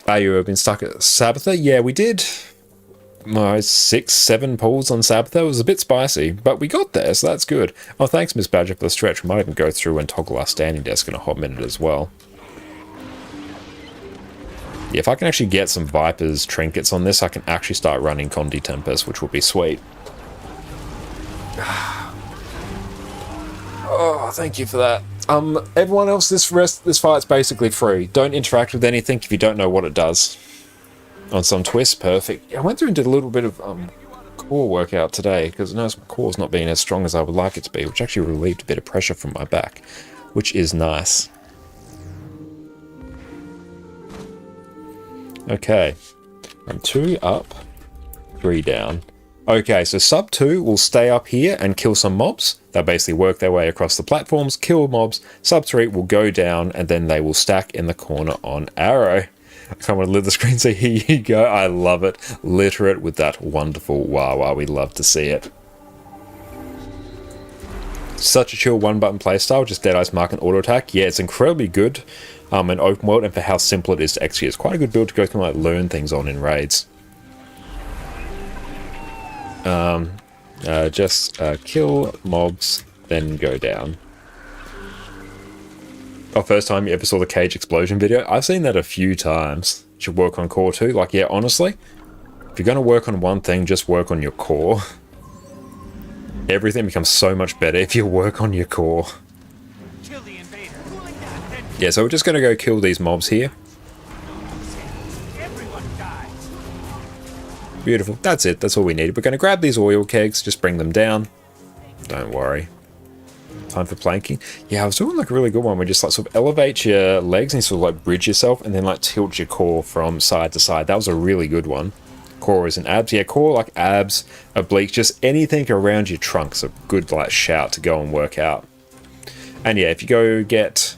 S1: You have been stuck at Sabbatha? Yeah, we did 6, 7 pulls on Sabbatha. It was a bit spicy, but we got there, so that's good. Oh, thanks, Miss Badger, for the stretch. We might even go through and toggle our standing desk in a hot minute as well. Yeah, if I can actually get some Viper's trinkets on this, I can actually start running Condi Tempest, which will be sweet. Oh, thank you for that. Everyone else, this fight's basically free. Don't interact with anything if you don't know what it does. On some twists, perfect. I went through and did a little bit of core workout today, because I noticed my core's not being as strong as I would like it to be, which actually relieved a bit of pressure from my back, which is nice. Okay. I'm 2 up, 3 down. Okay, so sub 2 will stay up here and kill some mobs. They'll basically work their way across the platforms, kill mobs. Sub 3 will go down, and then they will stack in the corner on arrow. I can't want to live the screen, so here you go. I love it. Litter it with that wonderful wah-wah. We love to see it. Such a chill one-button playstyle, just Deadeye's mark and auto attack. Yeah, it's incredibly good in open world, and for how simple it is to execute. It's quite a good build to go through and like learn things on in raids. Just kill mobs, then go down. Oh, first time you ever saw the cage explosion video? I've seen that a few times. Should work on core too. Like, yeah, honestly, if you're going to work on one thing, just work on your core. Everything becomes so much better if you work on your core. Yeah, so we're just going to go kill these mobs here. Beautiful. That's it. That's all we need. We're going to grab these oil kegs, just bring them down. Don't worry. Time for planking. Yeah, I was doing like a really good one where you just like sort of elevate your legs and sort of like bridge yourself and then like tilt your core from side to side. That was a really good one. Core is an abs. Yeah, core like abs, obliques, just anything around your trunk's a good like shout to go and work out. And yeah, if you go get...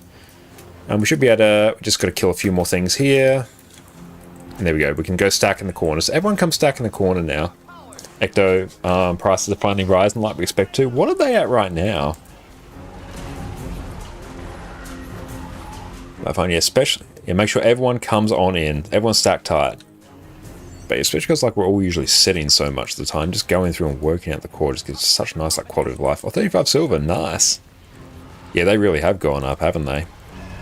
S1: we should be able to... Just got to kill a few more things here. And there we go. We can go stack in the corner. So everyone come stack in the corner now. Ecto prices are finally rising like we expect to. What are they at right now? I find, yeah, especially... Yeah, make sure everyone comes on in. Everyone stack tight. But especially because like we're all usually sitting so much of the time, just going through and working out the core just gives such nice like quality of life. Oh, 35 silver, nice. Yeah, they really have gone up, haven't they?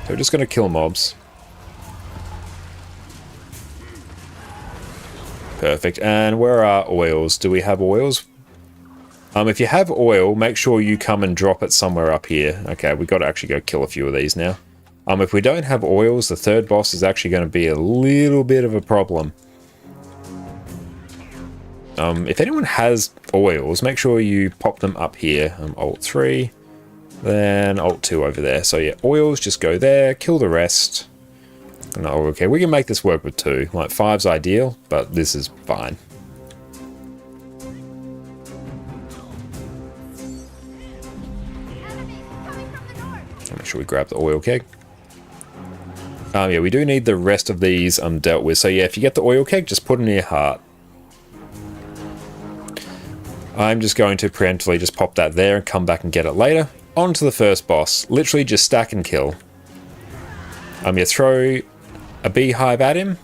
S1: So we're just going to kill mobs. Perfect. And where are oils? Do we have oils? If you have oil, make sure you come and drop it somewhere up here. Okay, we've got to actually go kill a few of these now. If we don't have oils, the third boss is actually going to be a little bit of a problem. If anyone has oils, make sure you pop them up here. Alt 3, then Alt 2 over there. So yeah, oils, just go there, kill the rest. No, okay, we can make this work with 2. Like 5's ideal, but this is fine. Make sure we grab the oil keg. Yeah, we do need the rest of these dealt with. So yeah, if you get the oil keg, just put it in your heart. I'm just going to preemptively just pop that there and come back and get it later. On to the first boss. Literally just stack and kill. You throw a beehive at him.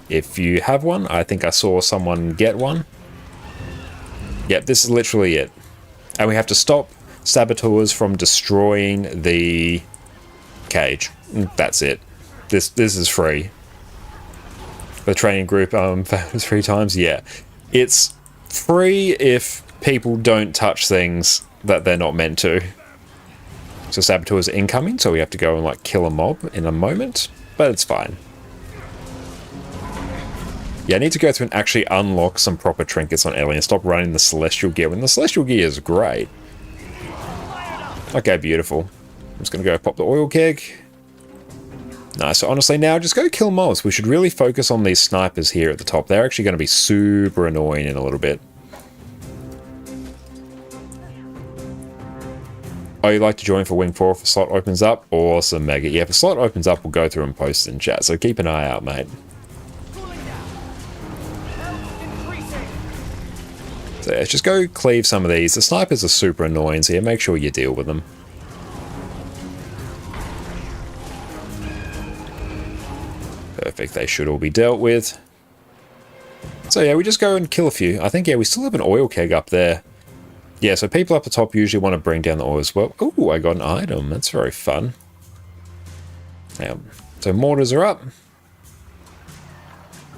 S1: If you have one, I think I saw someone get one. Yep, this is literally it. And we have to stop saboteurs from destroying the cage. That's it. This is free. The training group failed 3 times. Yeah, it's free if people don't touch things that they're not meant to. So saboteurs are incoming, so we have to go and like kill a mob in a moment, but it's fine. Yeah, I need to go through and actually unlock some proper trinkets on Ellie and stop running the Celestial Gear when the Celestial Gear is great. Okay, beautiful. I'm just going to go pop the oil keg. Nice. So honestly now, just go kill mobs. We should really focus on these snipers here at the top. They're actually going to be super annoying in a little bit. Oh, you'd like to join for Wing 4 if a slot opens up? Awesome, Mega. Yeah, if a slot opens up, we'll go through and post it in chat. So keep an eye out, mate. So yeah, just go cleave some of these. The snipers are super annoying, so yeah, make sure you deal with them. Perfect, they should all be dealt with. So yeah, we just go and kill a few. I think, yeah, we still have an oil keg up there. Yeah, so people up the top usually want to bring down the oil as well. Ooh, I got an item. That's very fun. Yeah, so mortars are up.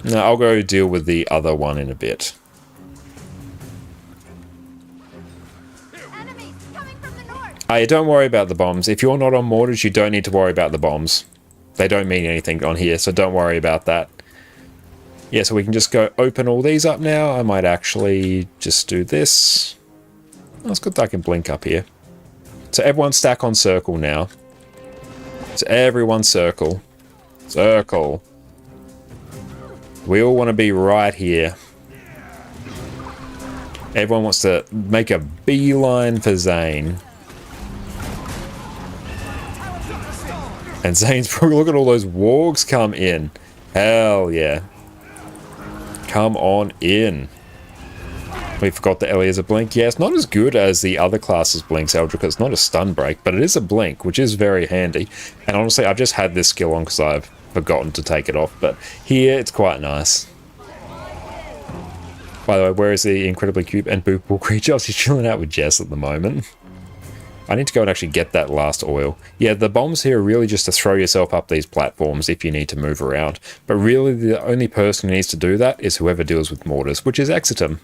S1: Now I'll go deal with the other one in a bit. Don't worry about the bombs. If you're not on mortars, you don't need to worry about the bombs. They don't mean anything on here, so don't worry about that. Yeah, so we can just go open all these up now. I might actually just do this. Oh, it's good that I can blink up here. So everyone stack on circle now. So everyone circle. Circle. We all want to be right here. Everyone wants to make a beeline for Zane. And Zane's probably, look at all those wargs come in. Hell yeah. Come on in. We forgot that Ellie is a blink. Yeah, it's not as good as the other classes blinks, Eldrick. It's not a stun break, but it is a blink, which is very handy. And honestly, I've just had this skill on because I've forgotten to take it off. But here, it's quite nice. By the way, where is the incredibly cute and boopable creature? She's chilling out with Jess at the moment. I need to go and actually get that last oil. Yeah, the bombs here are really just to throw yourself up these platforms if you need to move around. But really, the only person who needs to do that is whoever deals with mortars, which is Exitum.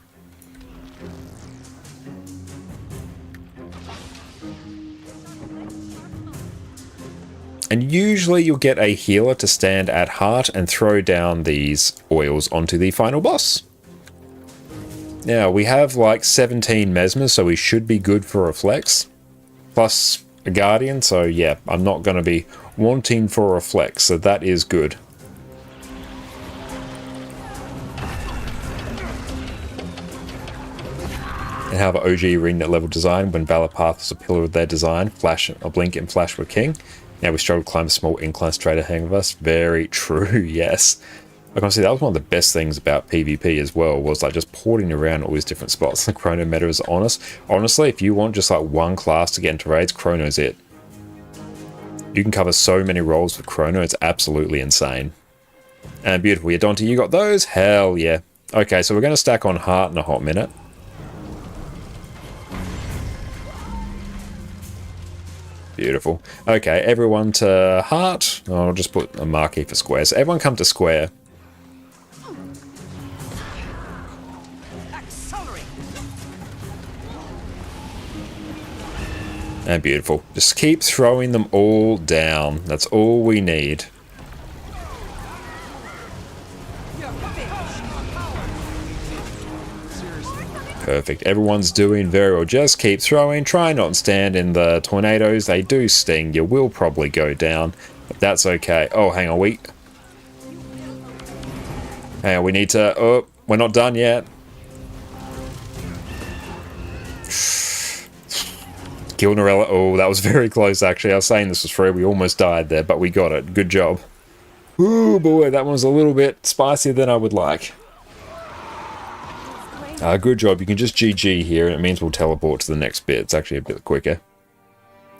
S1: And usually you'll get a healer to stand at heart and throw down these oils onto the final boss. Now, we have like 17 Mesmers, so we should be good for a flex. Plus a Guardian, so yeah, I'm not going to be wanting for a flex, so that is good. And how about OG Ringnet level design when Valor Path was a pillar of their design? Flash, a blink and Flash were king. Now we struggle to climb a small incline straight ahead of us. Very true, yes. I can see that was one of the best things about PvP as well, was like just porting around all these different spots. The Chrono meta is honest. Honestly, if you want just like one class to get into raids, Chrono's it. You can cover so many roles with Chrono, it's absolutely insane. And beautiful, yeah, Dante, you got those? Hell yeah. Okay, so we're going to stack on heart in a hot minute. Beautiful. Okay, everyone to heart. I'll just put a marquee for square. So everyone come to square. And beautiful. Just keep throwing them all down. That's all we need. Perfect. Everyone's doing very well. Just keep throwing. Try not to stand in the tornadoes. They do sting. You will probably go down, but that's okay. Oh, hang on. We need to... Oh, we're not done yet. Gilnerella. Oh, that was very close, actually. I was saying this was free. We almost died there, but we got it. Good job. Ooh, boy. That one was a little bit spicier than I would like. Good job. You can just GG here, and it means we'll teleport to the next bit. It's actually a bit quicker.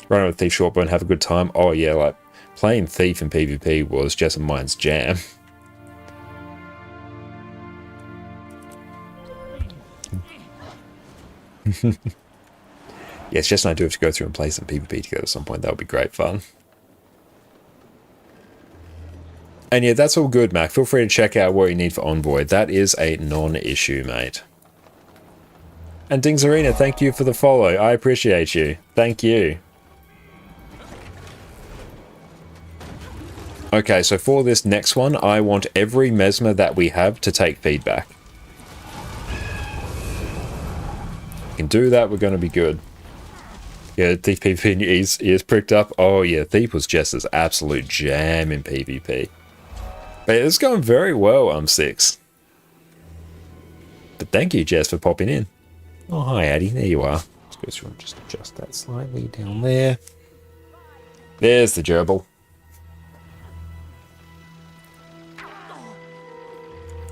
S1: Run with Thief Shortbow and have a good time. Oh, yeah, like, playing Thief in PvP was Jess and mine's jam. Yes, Jess and I do have to go through and play some PvP together at some point. That would be great fun. And yeah, that's all good, Mac. Feel free to check out what you need for Envoy. That is a non-issue, mate. And Dings Arena, thank you for the follow. I appreciate you. Thank you. Okay, so for this next one, I want every Mesmer that we have to take feedback. We can do that, we're going to be good. Yeah, Thief PvP and your ears pricked up. Oh yeah, Thief was just as absolute jam in PvP. But it's going very well, 6. But thank you, Jess, for popping in. Oh, hi, Addy. There you are. Let's go through and just adjust that slightly down there. There's the gerbil.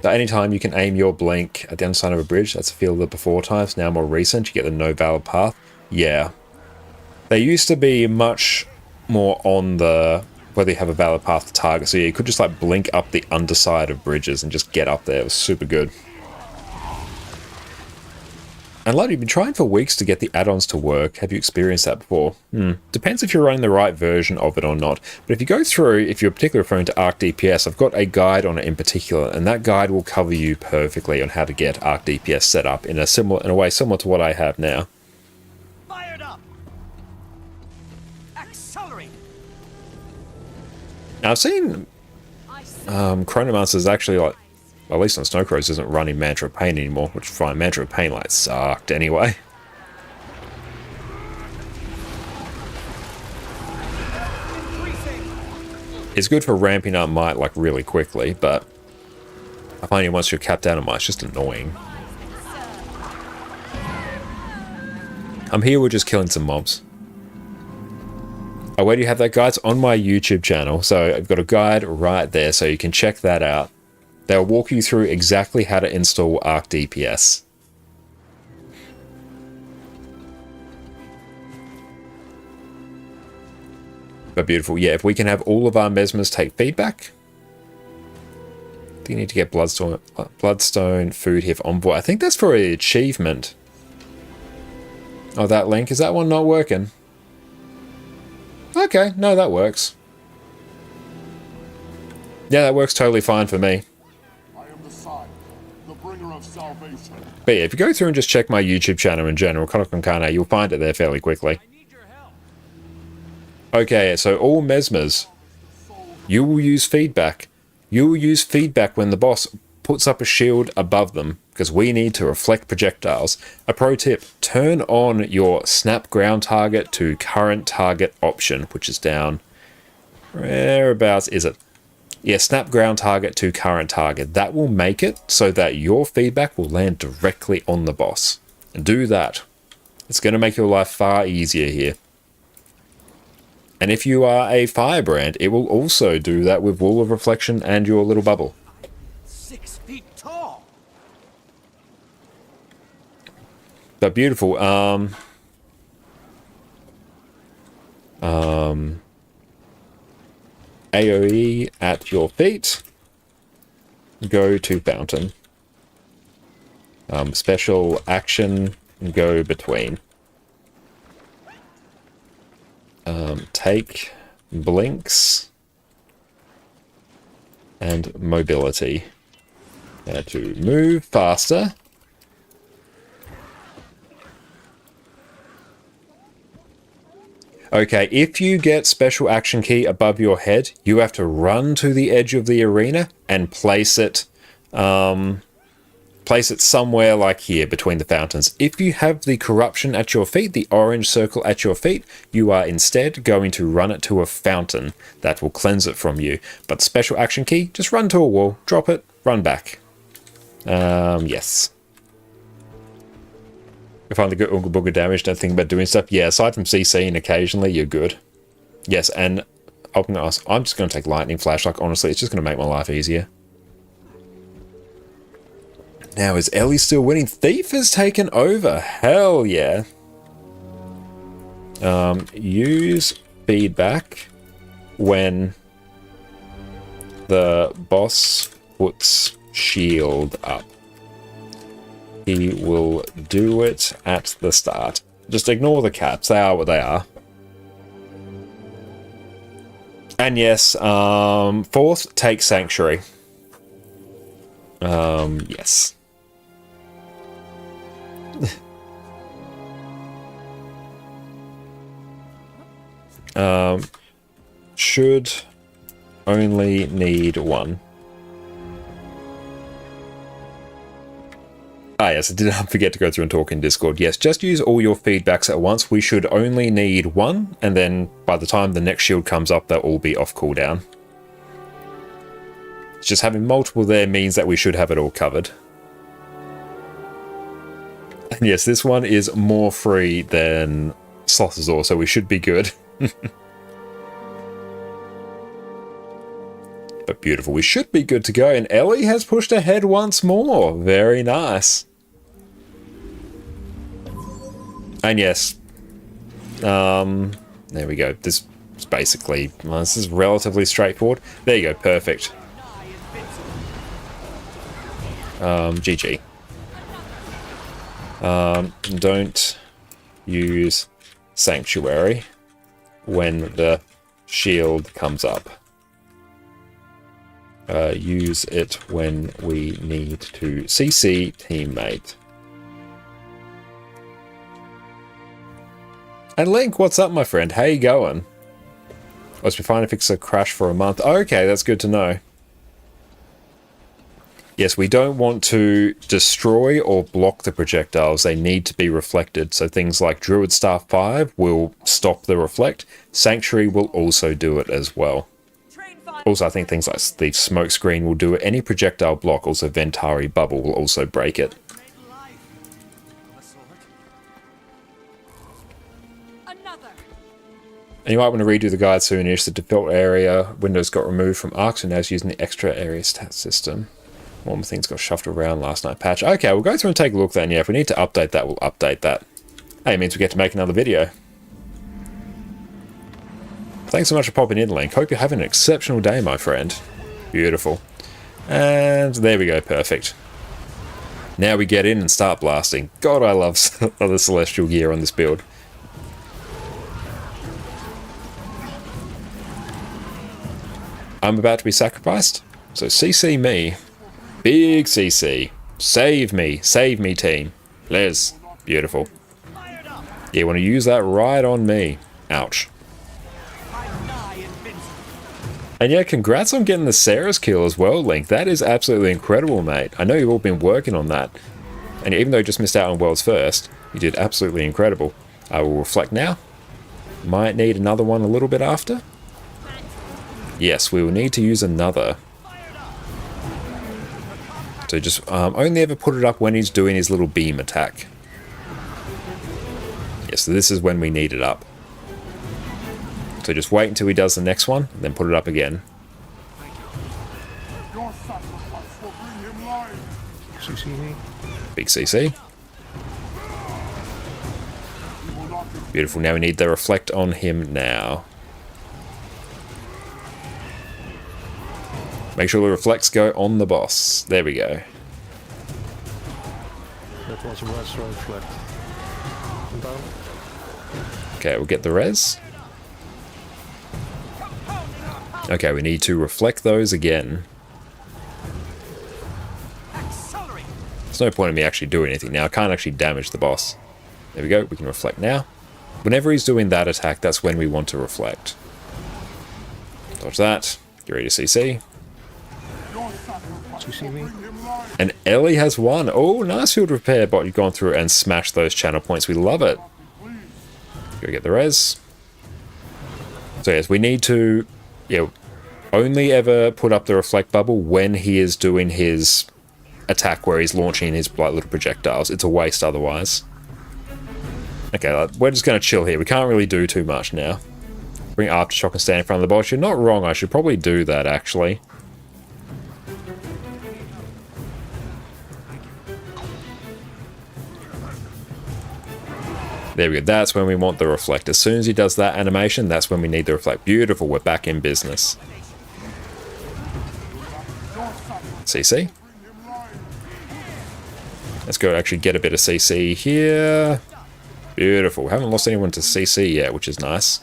S1: So anytime you can aim your blink at the underside of a bridge, that's a field of the before times. Now more recent, you get the no valid path. Yeah. They used to be much more on the whether you have a valid path to target. So yeah, you could just like blink up the underside of bridges and just get up there. It was super good. And like, you've been trying for weeks to get the add-ons to work. Have you experienced that before? Depends if you're running the right version of it or not. But if you go through, if you're particularly referring to Arc DPS, I've got a guide on it in particular, and that guide will cover you perfectly on how to get Arc DPS set up in a way similar to what I have now.
S4: Fired up. Accelerate.
S1: Now I've seen Chronomancer's actually, like, at least on Snowcrows, isn't running Mantra of Pain anymore, which is fine. Mantra of Pain, like, sucked anyway. It's good for ramping up might, like, really quickly, but I find once you're capped out of might, it's just annoying. I'm here, we're just killing some mobs. Oh, where do you have that guide? It's on my YouTube channel, so I've got a guide right there, so you can check that out. They'll walk you through exactly how to install Arc DPS. But beautiful. Yeah, if we can have all of our Mesmers take feedback. I think you need to get Bloodstone food here for Envoy. I think that's for an achievement. Oh, that link. Is that one not working? Okay, no, that works. Yeah, that works totally fine for me. But yeah, if you go through and just check my YouTube channel in general, Konokonkane, you'll find it there fairly quickly. Okay, so all Mesmers, you will use feedback. You will use feedback when the boss puts up a shield above them, because we need to reflect projectiles. A pro tip, turn on your snap ground target to current target option, which is down, whereabouts is it? Yeah, snap ground target to current target. That will make it so that your feedback will land directly on the boss. And do that. It's going to make your life far easier here. And if you are a firebrand, it will also do that with Wall of Reflection and your little bubble.
S4: 6 feet tall.
S1: But beautiful. AoE at your feet. Go to fountain. Special action, go between. Take blinks and mobility to move faster. Okay, if you get special action key above your head, you have to run to the edge of the arena and place it somewhere like here between the fountains. If you have the corruption at your feet, the orange circle at your feet, you are instead going to run it to a fountain that will cleanse it from you. But special action key, just run to a wall, drop it, run back. Yes. If I'm the good Ooga Booga damage, don't think about doing stuff. Yeah, aside from CCing occasionally, you're good. Yes, and I'm just going to take Lightning Flash. Like, honestly, it's just going to make my life easier. Now, is Ellie still winning? Thief has taken over. Hell yeah. Use feedback when the boss puts shield up. he will do it at the start. Just ignore the caps. They are what they are. And yes, fourth, take Sanctuary. Yes. Should only need one. Ah, yes, I did not forget to go through and talk in Discord. Yes, just use all your feedbacks at once. We should only need one, and then by the time the next shield comes up, they'll all be off cooldown. Just having multiple there means that we should have it all covered. And yes, this one is more free than Slothazor, so we should be good. But beautiful, we should be good to go. And Ellie has pushed ahead once more. Very nice. And yes, there we go. This is basically, well, this is relatively straightforward. There you go, perfect. GG. Don't use Sanctuary when the shield comes up. Use it when we need to CC teammate. And Link, what's up, my friend? How you going? I was trying to fix a crash for a month. Okay, that's good to know. Yes, we don't want to destroy or block the projectiles. They need to be reflected. So things like Druid Staff 5 will stop the reflect. Sanctuary will also do it as well. Also, I think things like the smoke screen will do it. Any projectile block, also Ventari Bubble, will also break it. And you might want to redo the guide soonish. The default area windows got removed from Arc, so now it's using the extra area stat system. One things got shuffled around last night patch. Okay, we'll go through and take a look then. Yeah, if we need to update that, we'll update that. Hey, it means we get to make another video. Thanks so much for popping in, Link. Hope you're having an exceptional day, my friend. Beautiful. And there we go, perfect. Now we get in and start blasting. God, I love the Celestial gear on this build. I'm about to be sacrificed, so CC me. Big CC. Save me, team. Les. Beautiful. Yeah, you want to use that right on me. Ouch. And yeah, congrats on getting the Sarah's kill as well, Link. That is absolutely incredible, mate. I know you've all been working on that. And even though you just missed out on World's First, you did absolutely incredible. I will reflect now. Might need another one a little bit after. Yes, we will need to use another. So just only ever put it up when he's doing his little beam attack. Yes, so this is when we need it up. So just wait until he does the next one, and then put it up again. Big CC. Beautiful, now we need the reflect on him now. Make sure the reflects go on the boss. There we go.
S6: That was a res reflect. Down.
S1: Okay, we'll get the res. Okay, we need to reflect those again. There's no point in me actually doing anything now. I can't actually damage the boss. There we go, we can reflect now. Whenever he's doing that attack, that's when we want to reflect. Dodge that. Get ready to CC. And Ellie has won. Oh, nice field repair, but you've gone through and smashed those channel points. We love it. Go get the res. So yes, we need to only ever put up the reflect bubble when he is doing his attack where he's launching his little projectiles. It's a waste otherwise. Okay, we're just going to chill here. We can't really do too much now. Bring Aftershock and stand in front of the boss. You're not wrong. I should probably do that, actually. There we go. That's when we want the reflect. As soon as he does that animation, that's when we need the reflect. Beautiful. We're back in business. CC. Let's go actually get a bit of CC here. Beautiful. Haven't lost anyone to CC yet, which is nice.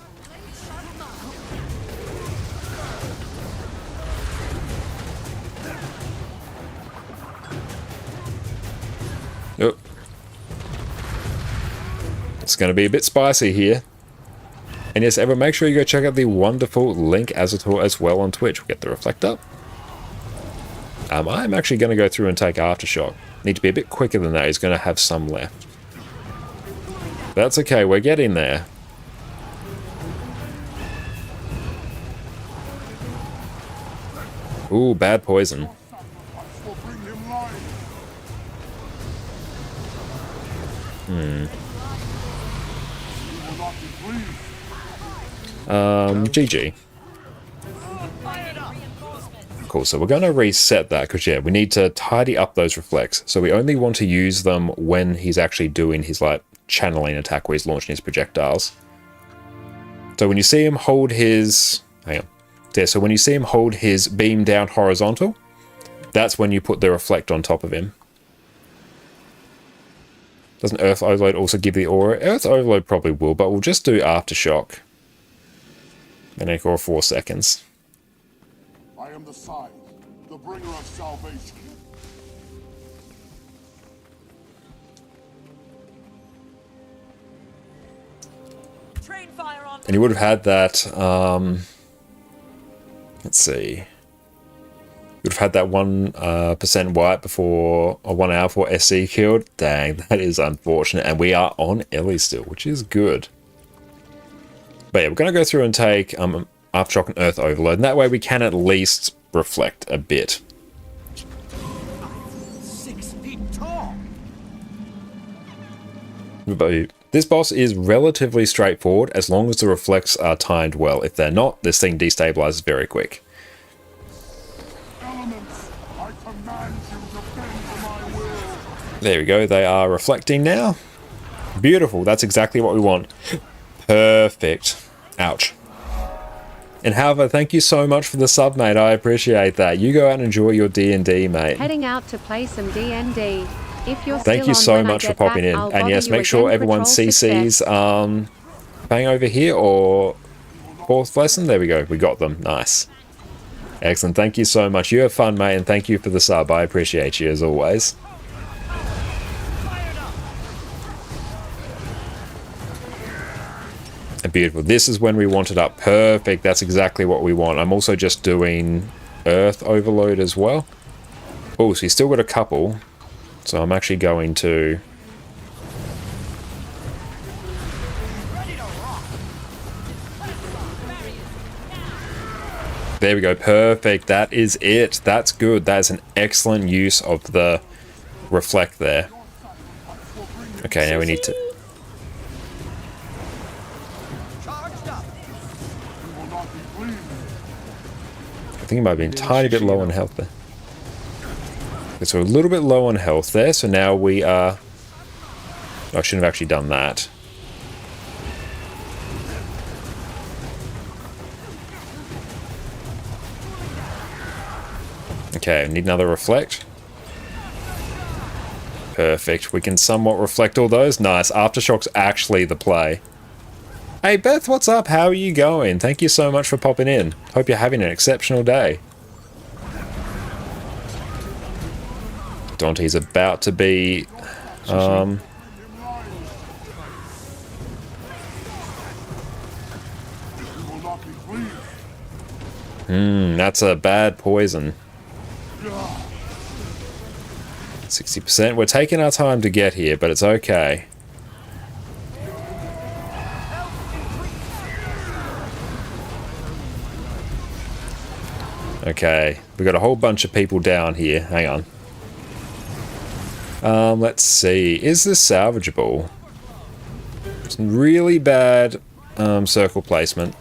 S1: Oh. It's going to be a bit spicy here. And yes, everyone, make sure you go check out the wonderful Link Azator as well on Twitch. We'll get the reflect up. I'm actually going to go through and take Aftershock. Need to be a bit quicker than that. He's going to have some left. That's okay. We're getting there. Ooh, bad poison. GG. Cool, so we're going to reset that because, yeah, we need to tidy up those reflects. So we only want to use them when he's actually doing his, like, channeling attack where he's launching his projectiles. So when you see him hold his... Hang on. Yeah, so when you see him hold his beam down horizontal, that's when you put the reflect on top of him. Doesn't Earth Overload also give the aura? Earth Overload probably will, but we'll just do Aftershock. And echo 4 seconds.
S9: I am the sign, the bringer of salvation.
S3: Train fire on.
S1: And you would have had that, let's see. You would have had that 1% white before, or 1 hour before SC killed. Dang, that is unfortunate. And we are on Ellie still, which is good. But yeah, we're going to go through and take Aftershock and Earth Overload. And that way we can at least reflect a bit.
S4: 6 feet tall.
S1: But this boss is relatively straightforward as long as the reflects are timed well. If they're not, this thing destabilizes very quick.
S9: Elements, I command you to bend to my will.
S1: There we go, they are reflecting now. Beautiful, that's exactly what we want. Perfect. Ouch. And however, thank you so much for the sub, mate. I appreciate that. You go out and enjoy your D&D, mate.
S10: Heading out to play some D&D. If you're
S1: Thank you so much for popping in. And yes, make sure everyone CC's bang over here or 4th lesson. There we go. We got them. Nice. Excellent. Thank you so much. You have fun, mate, and thank you for the sub. I appreciate you as always. Beautiful. This is when we want it up. Perfect. That's exactly what we want. I'm also just doing Earth Overload as well. Oh, so he's still got a couple. So I'm actually going to... There we go. Perfect. That is it. That's good. That is an excellent use of the reflect there. Okay, now we need to... I think he might have been a tiny bit low on health there. Okay, so a little bit low on health there, so now we are... Oh, I shouldn't have actually done that. Okay, we need another reflect. Perfect. We can somewhat reflect all those. Nice. Aftershock's actually the play. Hey Beth, what's up? How are you going? Thank you so much for popping in. Hope you're having an exceptional day. Dante's about to be... that's a bad poison. 60%. We're taking our time to get here, but it's okay. Okay, we've got a whole bunch of people down here. Hang on. Let's see. Is this salvageable? Some really bad circle placement.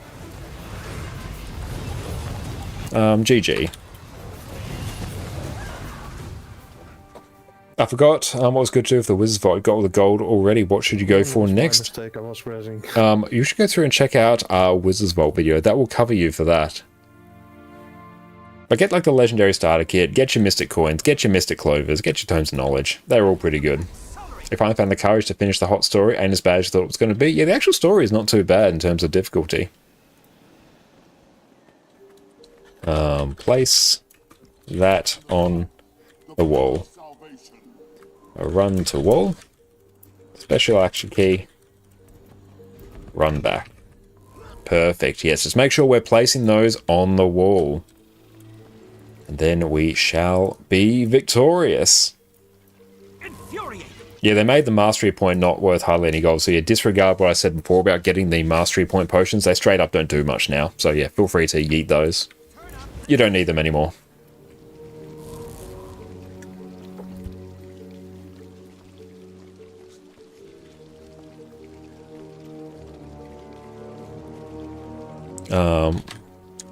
S1: GG. I forgot what was good to do with the Wizard's Vault. You got all the gold already. What should you go for next?
S6: Mistake, I was pressing.
S1: You should go through and check out our Wizard's Vault video. That will cover you for that. But get like the legendary starter kit, get your mystic coins, get your mystic clovers, get your tomes of knowledge. They're all pretty good. If I found the courage to finish the hot story, ain't as bad as I thought it was going to be. Yeah, the actual story is not too bad in terms of difficulty. Place that on the wall. A run to wall. Special action key. Run back. Perfect. Yes, just make sure we're placing those on the wall. And then we shall be victorious. Yeah, they made the mastery point not worth hardly any gold. So yeah, disregard what I said before about getting the mastery point potions. They straight up don't do much now. So yeah, feel free to yeet those. You don't need them anymore.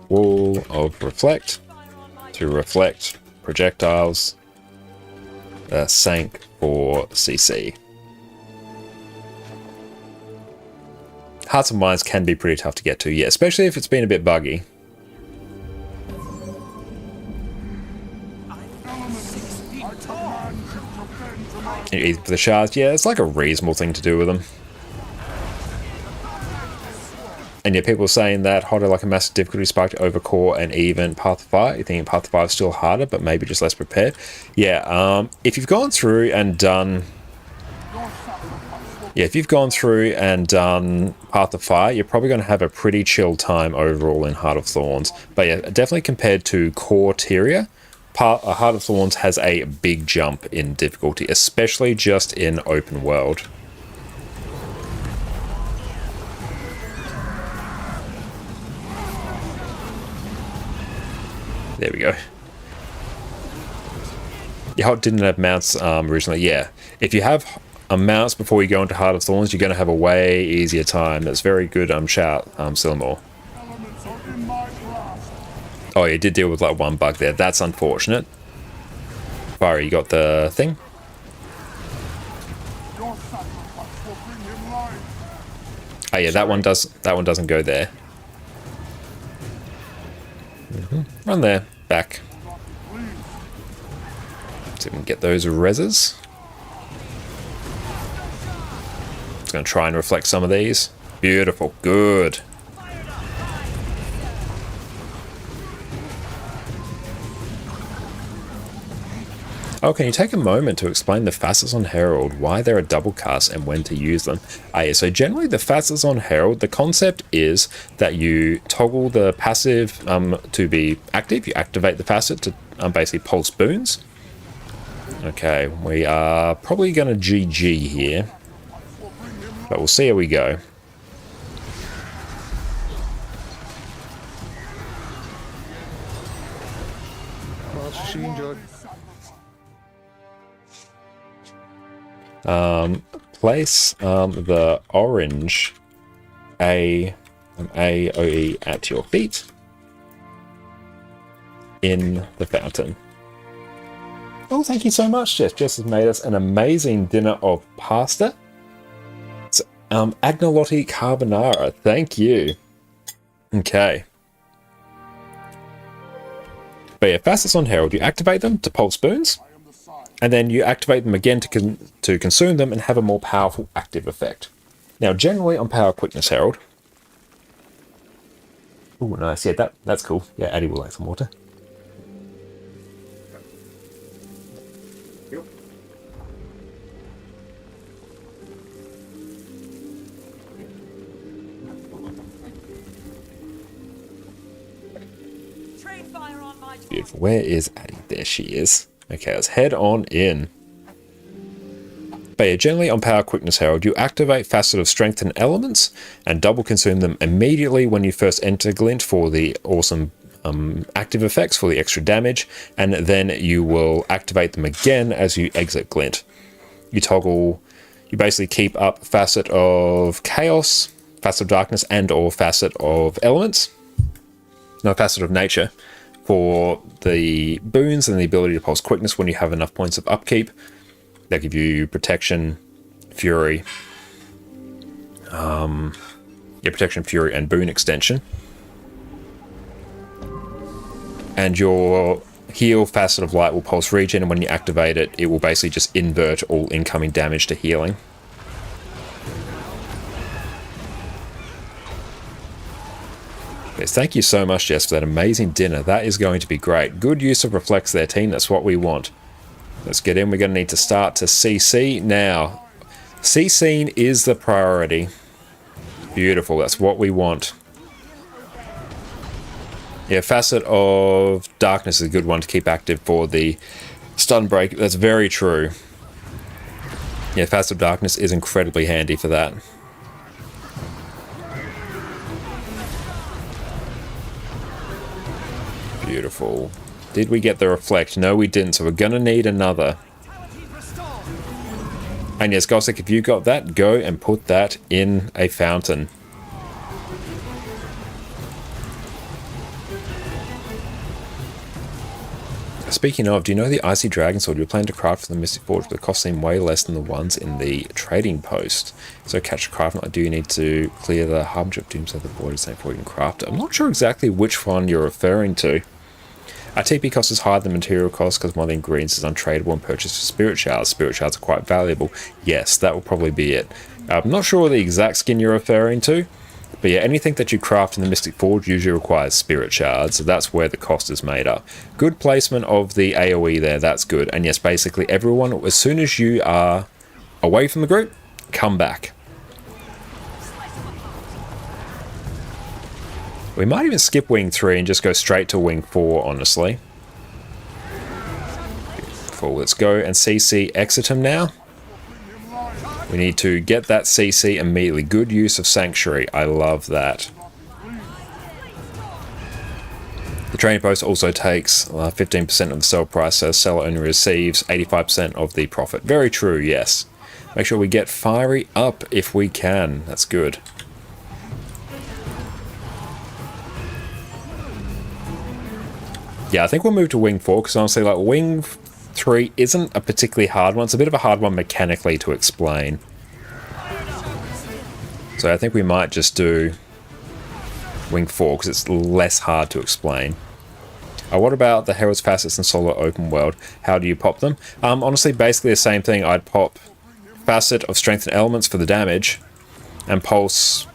S1: Wall of reflect to reflect projectiles. Sank for CC. Hearts and Minds can be pretty tough to get to, yeah, especially if it's been a bit buggy. Either for the shards, yeah, it's like a reasonable thing to do with them. And yeah, people are saying that harder like a massive difficulty spike over core and even Path of Fire. You think Path of Fire is still harder, but maybe just less prepared. Yeah, if you've gone through and done... Yeah, if you've gone through and done Path of Fire, you're probably going to have a pretty chill time overall in Heart of Thorns. But yeah, definitely compared to core Tyria, Heart of Thorns has a big jump in difficulty, especially just in open world. There we go. Yeah, didn't have mounts originally. Yeah, if you have mounts before you go into Heart of Thorns, you're going to have a way easier time. That's very good shout, Silmore. Oh, you did deal with like one bug there. That's unfortunate. Fiery, you got the thing? Oh yeah, that one doesn't go there. Run there, back. See if we can get those reses. Just going to try and reflect some of these. Beautiful, good. Oh, can you take a moment to explain the facets on Herald, why they're a double cast and when to use them? So generally the facets on Herald, the concept is that you toggle the passive to be active. You activate the facet to basically pulse boons. Okay, we are probably going to GG here, but we'll see how we go. Place the orange AOE at your feet in the fountain. Oh, thank you so much, Jess. Jess has made us an amazing dinner of pasta. It's agnolotti carbonara. Thank you. Okay. But yeah, facets on Herald, you activate them to pulse boons. And then you activate them again to consume them and have a more powerful active effect. Now, generally on Power Quickness Herald... Oh, nice. Yeah, that's cool. Yeah, Addy will like some water. Beautiful. Where is Addy? There she is. Okay, let's head on in. But yeah, generally on Power Quickness Herald, you activate Facet of Strength and Elements and double consume them immediately when you first enter Glint for the awesome active effects for the extra damage, and then you will activate them again as you exit Glint. You basically keep up Facet of Chaos, Facet of Darkness, and or Facet of Elements. No, Facet of Nature. For the boons and the ability to pulse quickness when you have enough points of upkeep. They'll give you protection, fury. Protection, fury, and boon extension. and your heal Facet of Light will pulse regen, and when you activate it, it will basically just invert all incoming damage to healing. Yes, thank you so much, Jess, for that amazing dinner. That is going to be great. Good use of Reflex there, team. That's what we want. Let's get in. We're going to need to start to CC now. CCing is the priority. Beautiful. That's what we want. Yeah, Facet of Darkness is a good one to keep active for the stun break. That's very true. Yeah, Facet of Darkness is incredibly handy for that. Beautiful. Did we get the Reflect? No, we didn't, so we're going to need another. And yes, Gothic, if you got that, go and put that in a fountain. Speaking of, do you know the Icy Dragon Sword you plan to craft for the Mystic Forge, but the costs seem way less than the ones in the trading post? So catch a craft, do you need to clear the Harbinger of Doom so the void is safe before you can craft it? I'm not sure exactly which one you're referring to. Our TP cost is higher than material cost because one of the ingredients is untradeable and purchased for Spirit Shards. Spirit Shards are quite valuable. Yes, that will probably be it. I'm not sure the exact skin you're referring to, but yeah, anything that you craft in the Mystic Forge usually requires Spirit Shards, so that's where the cost is made up. Good placement of the AoE there, that's good. And yes, basically everyone, as soon as you are away from the group, come back. We might even skip Wing 3 and just go straight to Wing 4, honestly. Beautiful. Let's go and CC Exitum now. We need to get that CC immediately. Good use of Sanctuary. I love that. The trading post also takes 15% of the sell price, so the seller only receives 85% of the profit. Very true, yes. Make sure we get Fiery up if we can. That's good. Yeah, I think we'll move to Wing 4, because honestly, like, Wing 3 isn't a particularly hard one. It's a bit of a hard one mechanically to explain. So I think we might just do Wing 4, because it's less hard to explain. What about the Herald's Facets and Solo Open World? How do you pop them? Honestly, basically the same thing. I'd pop Facet of Strength and Elements for the damage, and Pulse...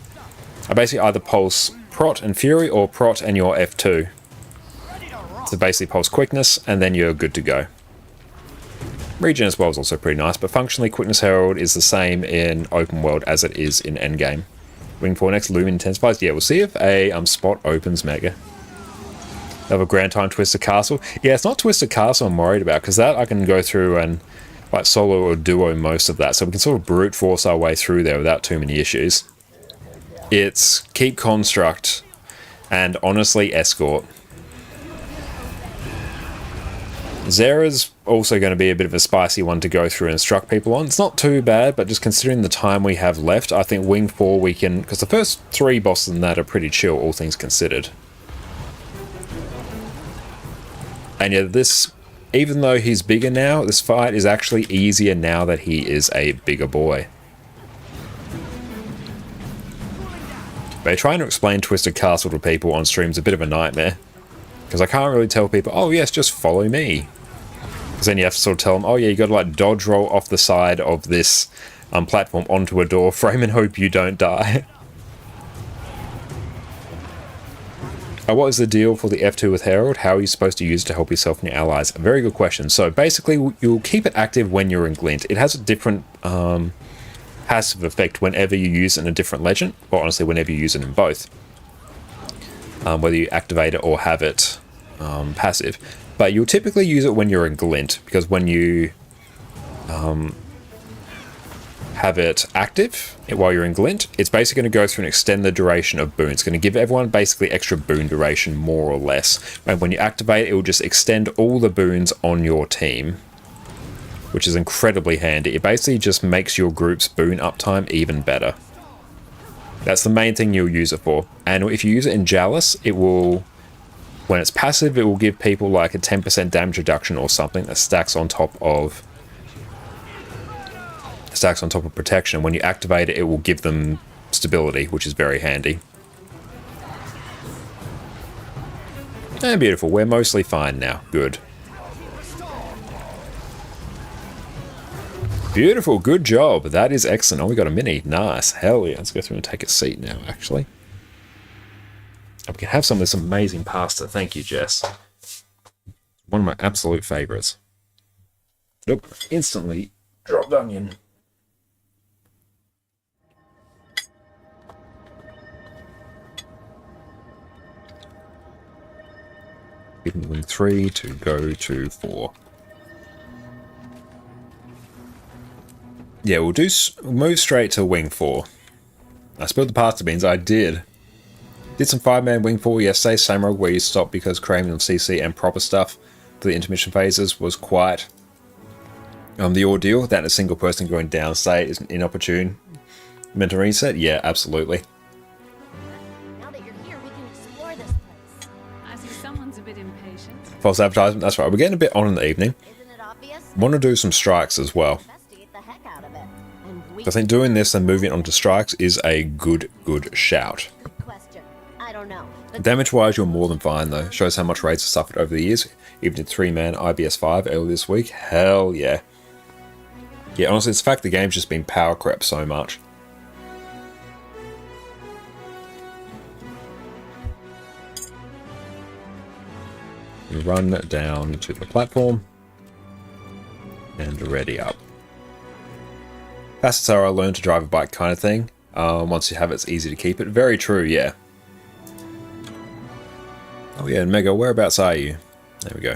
S1: I basically either Pulse Prot and Fury, or Prot and your F2. So basically Pulse Quickness, and then you're good to go. Regen as well is also pretty nice, but functionally Quickness Herald is the same in Open World as it is in Endgame. Wing 4 next, Lumen Intensifies. Yeah, we'll see if a spot opens Mega. Have a Grand Time Twisted Castle. Yeah, it's not Twisted Castle I'm worried about, because that I can go through and like solo or duo most of that, so we can sort of brute force our way through there without too many issues. It's Keep Construct and honestly Escort. Zera's also going to be a bit of a spicy one to go through and instruct people on. It's not too bad, but just considering the time we have left, I think Wing 4 we can... because the first 3 bosses in that are pretty chill, all things considered. And yeah, this... even though he's bigger now, this fight is actually easier now that he is a bigger boy. But trying to explain Twisted Castle to people on stream is a bit of a nightmare. Because I can't really tell people, oh yes, just follow me. Because then you have to sort of tell them, oh yeah, you got to like dodge roll off the side of this platform onto a door frame and hope you don't die. What is the deal for the F2 with Herald? How are you supposed to use it to help yourself and your allies? A very good question. So basically, you'll keep it active when you're in Glint. It has a different passive effect whenever you use it in a different legend, or honestly, whenever you use it in both. Whether you activate it or have it passive. But you'll typically use it when you're in Glint, because when you have it active while you're in Glint, it's basically going to go through and extend the duration of boon. It's going to give everyone basically extra boon duration, more or less. And when you activate it, it will just extend all the boons on your team, which is incredibly handy. It basically just makes your group's boon uptime even better. That's the main thing you'll use it for. And if you use it in Jalis, it will, when it's passive, it will give people like a 10% damage reduction or something that stacks on top of protection. When you activate it, it will give them stability, which is very handy. And beautiful. We're mostly fine now. Good. Beautiful. Good job. That is excellent. Oh, we got a mini. Nice. Hell yeah. Let's go through and take a seat now, actually. We can have some of this amazing pasta. Thank you, Jess. One of my absolute favorites. Nope. Instantly dropped onion. Give me wing 3 to go to 4. Yeah, we'll move straight to wing 4. I spilled the pasta beans. I did. Did some 5-man wing 4 yesterday. Same rogue where you stopped because craving of CC and proper stuff for the intermission phases was quite the ordeal. That a single person going down state is an inopportune mental reset. Yeah, absolutely.
S11: Now that you're here, we can explore this place.
S10: I see someone's a bit impatient.
S1: False advertisement. That's right. We're getting a bit on in the evening.
S11: Isn't it obvious?
S1: Want to do some strikes as well.
S11: Investigate the heck out of it. And
S1: I think doing this and moving on to strikes is a good shout.
S11: Good question. I don't know. But
S1: Damage-wise, you're more than fine, though. Shows how much raids have suffered over the years. Even did 3-man IBS 5 earlier this week. Hell yeah. Yeah, honestly, it's the fact the game's just been power crept so much. We run down to the platform. And ready up. Facets are a learn to drive a bike kind of thing. Once you have it, it's easy to keep it. Very true, yeah. Oh yeah, and Mega, whereabouts are you? There we go.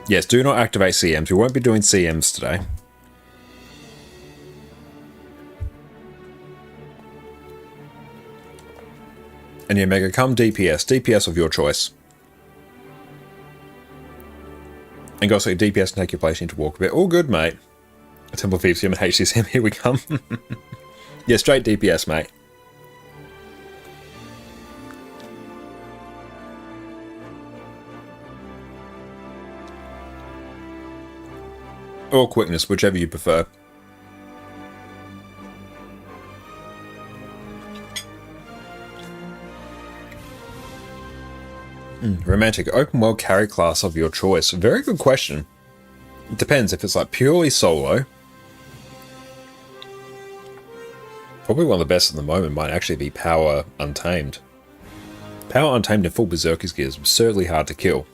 S1: Yes, do not activate CMs. We won't be doing CMs today. And yeah, Mega, come DPS. DPS of your choice. And go so DPS and take your place. You need to walk a bit. All good, mate. Temple of Thieves, and HCSM, here we come. Yeah, straight DPS, mate. Or quickness, whichever you prefer. Romantic open world carry class of your choice. Very good question. It depends if it's like purely solo. Probably one of the best at the moment might actually be Power Untamed. Power Untamed in full Berserker's gear is absurdly hard to kill.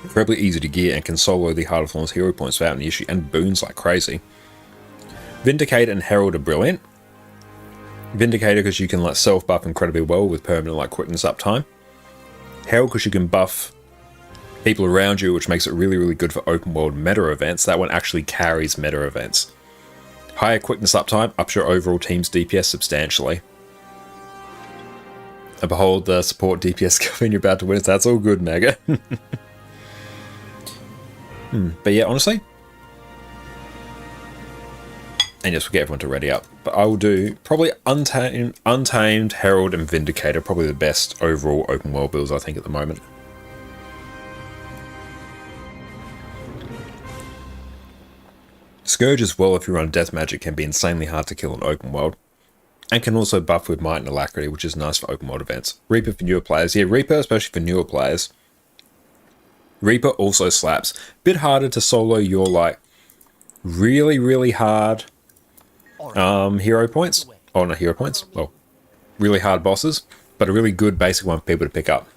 S1: Incredibly easy to gear and can solo the Heart of Thorns hero points without any issue and boons like crazy. Vindicator and Herald are brilliant. Vindicator because you can like self-buff incredibly well with permanent like quickness uptime. Herald because you can buff people around you, which makes it really, really good for open world meta events. That one actually carries meta events. Higher quickness uptime ups your overall team's DPS substantially. And behold the support DPS coming, you're about to win. That's all good, Mega. But yeah, honestly. And yes, we'll get everyone to ready up. But I will do probably Untamed, Herald, and Vindicator. Probably the best overall open world builds, I think, at the moment. Scourge as well, if you run Death Magic, can be insanely hard to kill in open world. And can also buff with Might and Alacrity, which is nice for open world events. Reaper for newer players. Yeah, Reaper, especially for newer players. Reaper also slaps. Bit harder to solo your, like, really, really hard hero points. Oh, not hero points. Well, really hard bosses. But a really good basic one for people to pick up.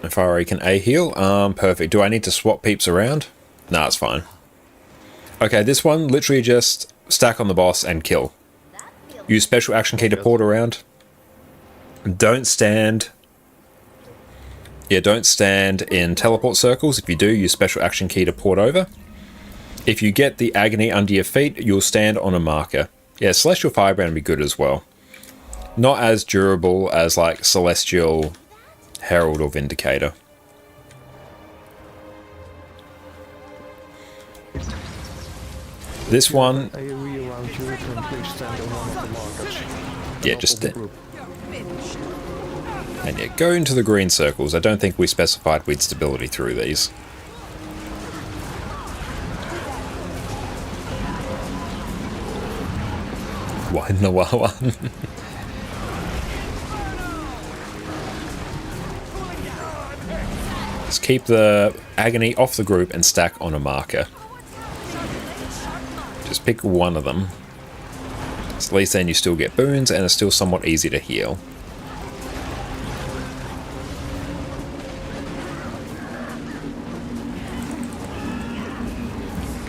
S1: Nefari can A-heal. Perfect. Do I need to swap peeps around? Nah, it's fine. Okay, this one, literally just stack on the boss and kill. Use special action key to port around. Don't stand... Yeah, don't stand in teleport circles. If you do, use special action key to port over. If you get the agony under your feet, you'll stand on a marker. Yeah, Celestial Firebrand would be good as well. Not as durable as like Celestial, Herald, or Vindicator. This one... Yeah, just... And yeah, go into the green circles. I don't think we specified we'd stability through these. Why in the wild one? Just keep the agony off the group and stack on a marker. Just pick one of them. At least then you still get boons and it's still somewhat easy to heal.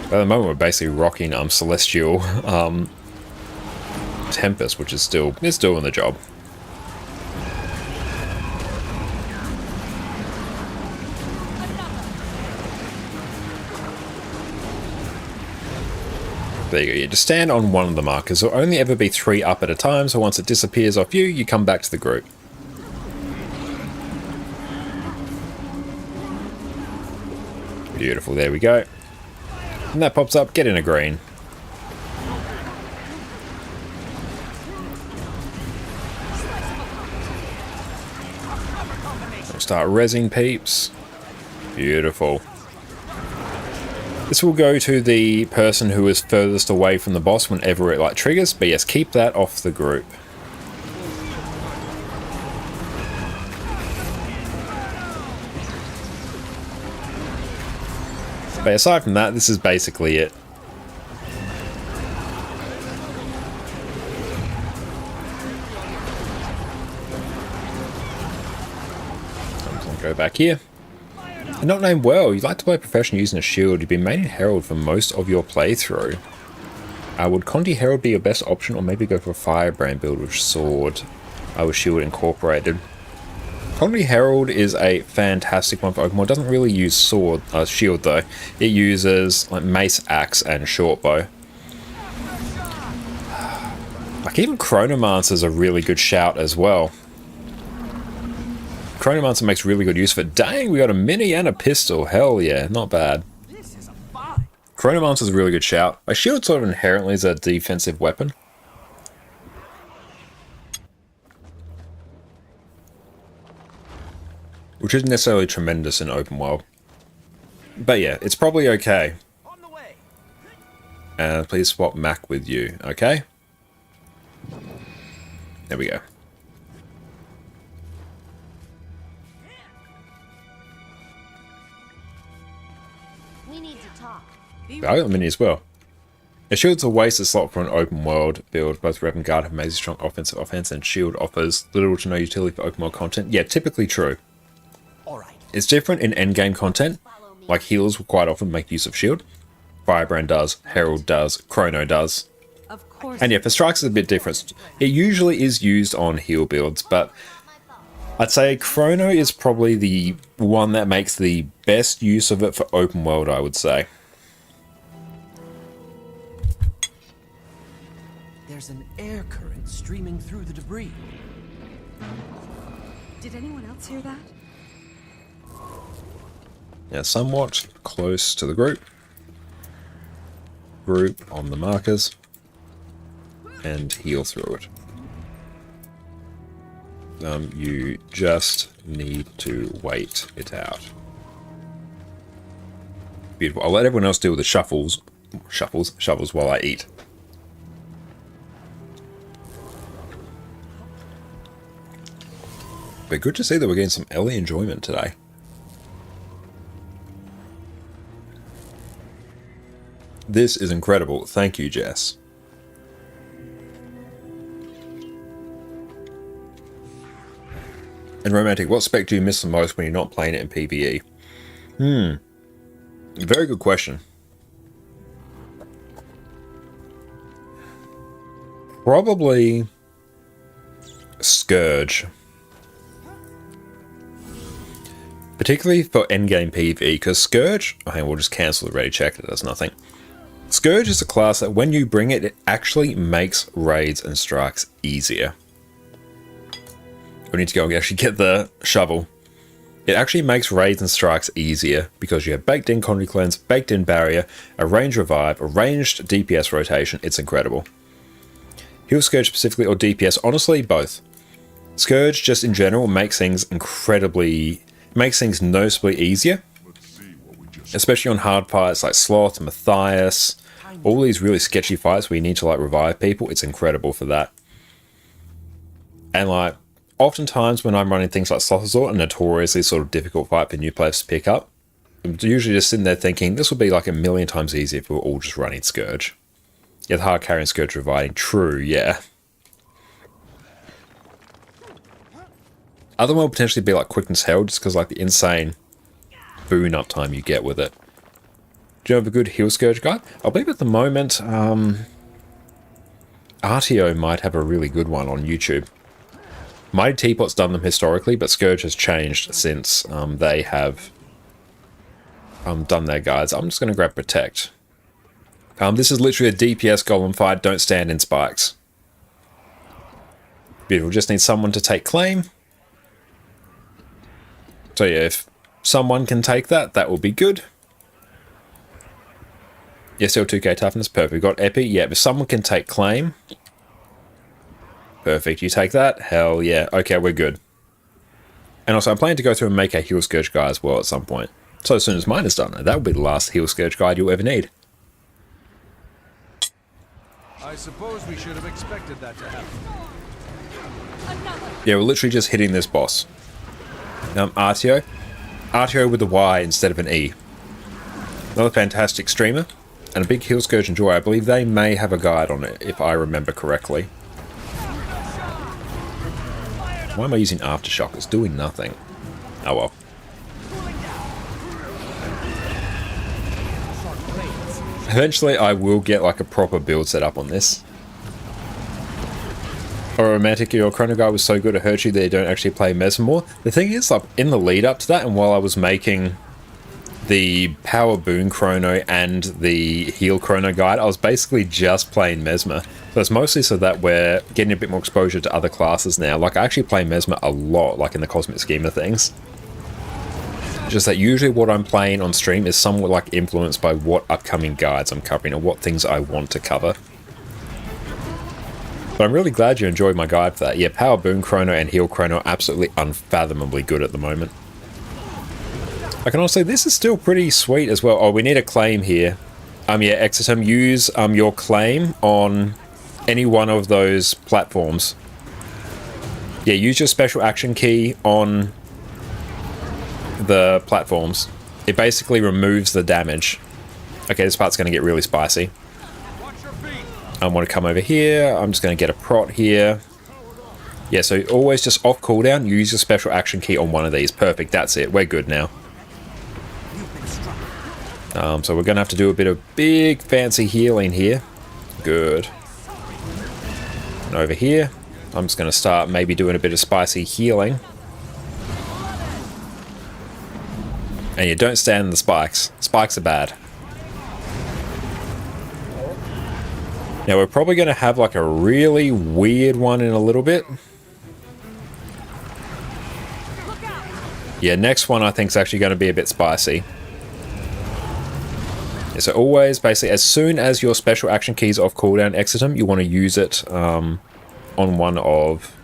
S1: At the moment we're basically rocking Celestial Tempest, which is still doing the job. There you go, you just stand on one of the markers. There'll only ever be 3 up at a time, so once it disappears off you, you come back to the group. Beautiful, there we go. And that pops up, get in a green. We'll start rezzing peeps. Beautiful. This will go to the person who is furthest away from the boss whenever it like triggers, but yes, keep that off the group. But aside from that, this is basically it. I'm just gonna go back here. Not named well, you'd like to play professional using a shield. You've been main Herald for most of your playthrough. Would Conti Herald be your best option, or maybe go for a Firebrand build with sword with shield incorporated? Conti Herald is a fantastic one for Oakenwald. It doesn't really use shield though. It uses like mace, axe, and short bow. Like even Chronomancer is a really good shout as well. Chronomancer makes really good use of it. Dang, we got a mini and a pistol. Hell yeah, not bad. Chronomancer is a really good shout. A shield sort of inherently is a defensive weapon. Which isn't necessarily tremendous in open world. But yeah, it's probably okay. Please swap Mac with you, okay? There we go.
S11: We need to talk.
S1: I got the mini as well. A shield's a wasted slot for an open world build. Both Rep and Guard have amazing strong offense and shield offers little to no utility for open world content. Yeah, typically true. It's different in endgame content, like healers will quite often make use of shield. Firebrand does, Herald does, Chrono does.
S10: Of course.
S1: And yeah, for strikes it's a bit different. It usually is used on heal builds, but I'd say Chrono is probably the one that makes the best use of it for open world, I would say.
S4: There's an air current streaming through the debris.
S10: Did anyone else hear that?
S1: Now somewhat close to the group. Group on the markers. And heal through it. You just need to wait it out. Beautiful. I'll let everyone else deal with the shovels while I eat. But good to see that we're getting some early enjoyment today. This is incredible. Thank you, Jess. And Romantic, what spec do you miss the most when you're not playing it in PvE? Very good question. Probably Scourge. Particularly for endgame PvE, because Scourge... Okay, we'll just cancel the ready check, it does nothing. Scourge is a class that when you bring it, it actually makes raids and strikes easier. We need to go and actually get the shovel. It actually makes raids and strikes easier because you have baked in Conjuring Cleanse, baked in Barrier, a ranged revive, a ranged DPS rotation. It's incredible. Heal Scourge specifically or DPS, honestly both. Scourge just in general makes things noticeably easier. Especially on hard fights like Sloth, Matthias, all these really sketchy fights where you need to like revive people. It's incredible for that. And like oftentimes when I'm running things like Slothazor, a notoriously sort of difficult fight for new players to pick up, I'm usually just sitting there thinking, this would be like a million times easier if we were all just running Scourge. Yeah, the hard carrying Scourge Reviving. True, yeah. Other one will potentially be like Quickness Held, just because like the insane boon uptime you get with it. Do you have a good Heal Scourge guide? I believe at the moment, RTO might have a really good one on YouTube. Mighty Teapot's done them historically, but Scourge has changed since they have done their guides. I'm just going to grab Protect. This is literally a DPS golem fight. Don't stand in spikes. Beautiful. Just need someone to take claim. So yeah, if someone can take that, that will be good. Yeah, still 2k toughness. Perfect. We've got Epi. Yeah, if someone can take claim. Perfect. You take that? Hell yeah. Okay, we're good. And also, I'm planning to go through and make a Heal Scourge guide as well at some point. So as soon as mine is done, that will be the last Heal Scourge guide you'll ever need.
S12: I suppose we should have expected that to happen.
S1: Yeah, we're literally just hitting this boss. RTO. RTO with a Y instead of an E. Another fantastic streamer. And a big Heal Scourge enjoyer. I believe they may have a guide on it, if I remember correctly. Why am I using Aftershock? It's doing nothing. Oh well. Eventually I will get like a proper build set up on this. Or Romantic, your Chrono Guy was so good it hurt you that you don't actually play Mesmer more. The thing is, like, in the lead up to that, and while I was making the Power Boon Chrono and the Heal Chrono guide, I was basically just playing Mesmer. So it's mostly so that we're getting a bit more exposure to other classes now. Like, I actually play Mesmer a lot, like in the cosmic scheme of things. Just that usually what I'm playing on stream is somewhat like influenced by what upcoming guides I'm covering or what things I want to cover. But I'm really glad you enjoyed my guide for that. Yeah, Power Boon Chrono and Heal Chrono are absolutely unfathomably good at the moment. I can also say this is still pretty sweet as well. Oh, we need a claim here. Yeah, Exitum, use your claim on any one of those platforms. Yeah, use your special action key on the platforms. It basically removes the damage. Okay, this part's going to get really spicy. I want to come over here. I'm just going to get a prot here. Yeah, so always just off cooldown, use your special action key on one of these. Perfect, that's it. We're good now. So we're going to have to do a bit of big fancy healing here. Good. And over here, I'm just going to start maybe doing a bit of spicy healing. And you don't stand in the spikes. Spikes are bad. Now we're probably going to have like a really weird one in a little bit. Yeah, next one I think is actually going to be a bit spicy. Yeah, so always, basically, as soon as your special action key is off cooldown, Exitum, you want to use it on one of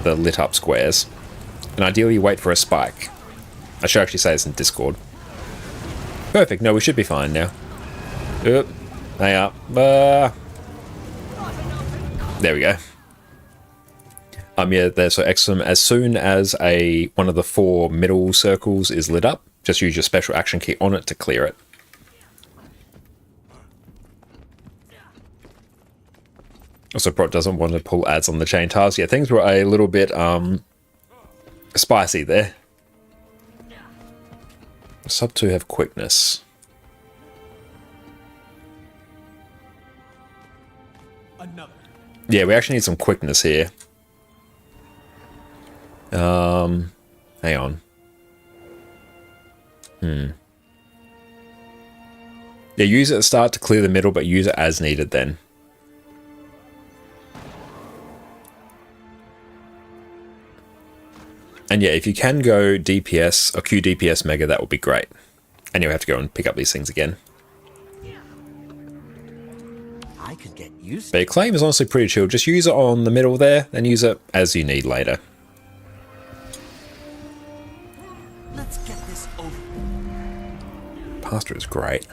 S1: the lit up squares. And ideally wait for a spike. I should actually say this in Discord. Perfect, no, we should be fine now. Oop, they are. There we go. Yeah, there's so Exitum. As soon as one of the 4 middle circles is lit up, just use your special action key on it to clear it. Also, Prot doesn't want to pull ads on the chain task. Yeah, things were a little bit spicy there. Sub 2 have quickness. Yeah, we actually need some quickness here. Hang on. Yeah, use it at the start to clear the middle, but use it as needed then. And yeah, if you can go DPS or QDPS Mega, that would be great. And you'll have to go and pick up these things again.
S4: I could get used
S1: But your claim is honestly pretty chill. Just use it on the middle there, then use it as you need later.
S4: Let's get this over.
S1: Pastor is great.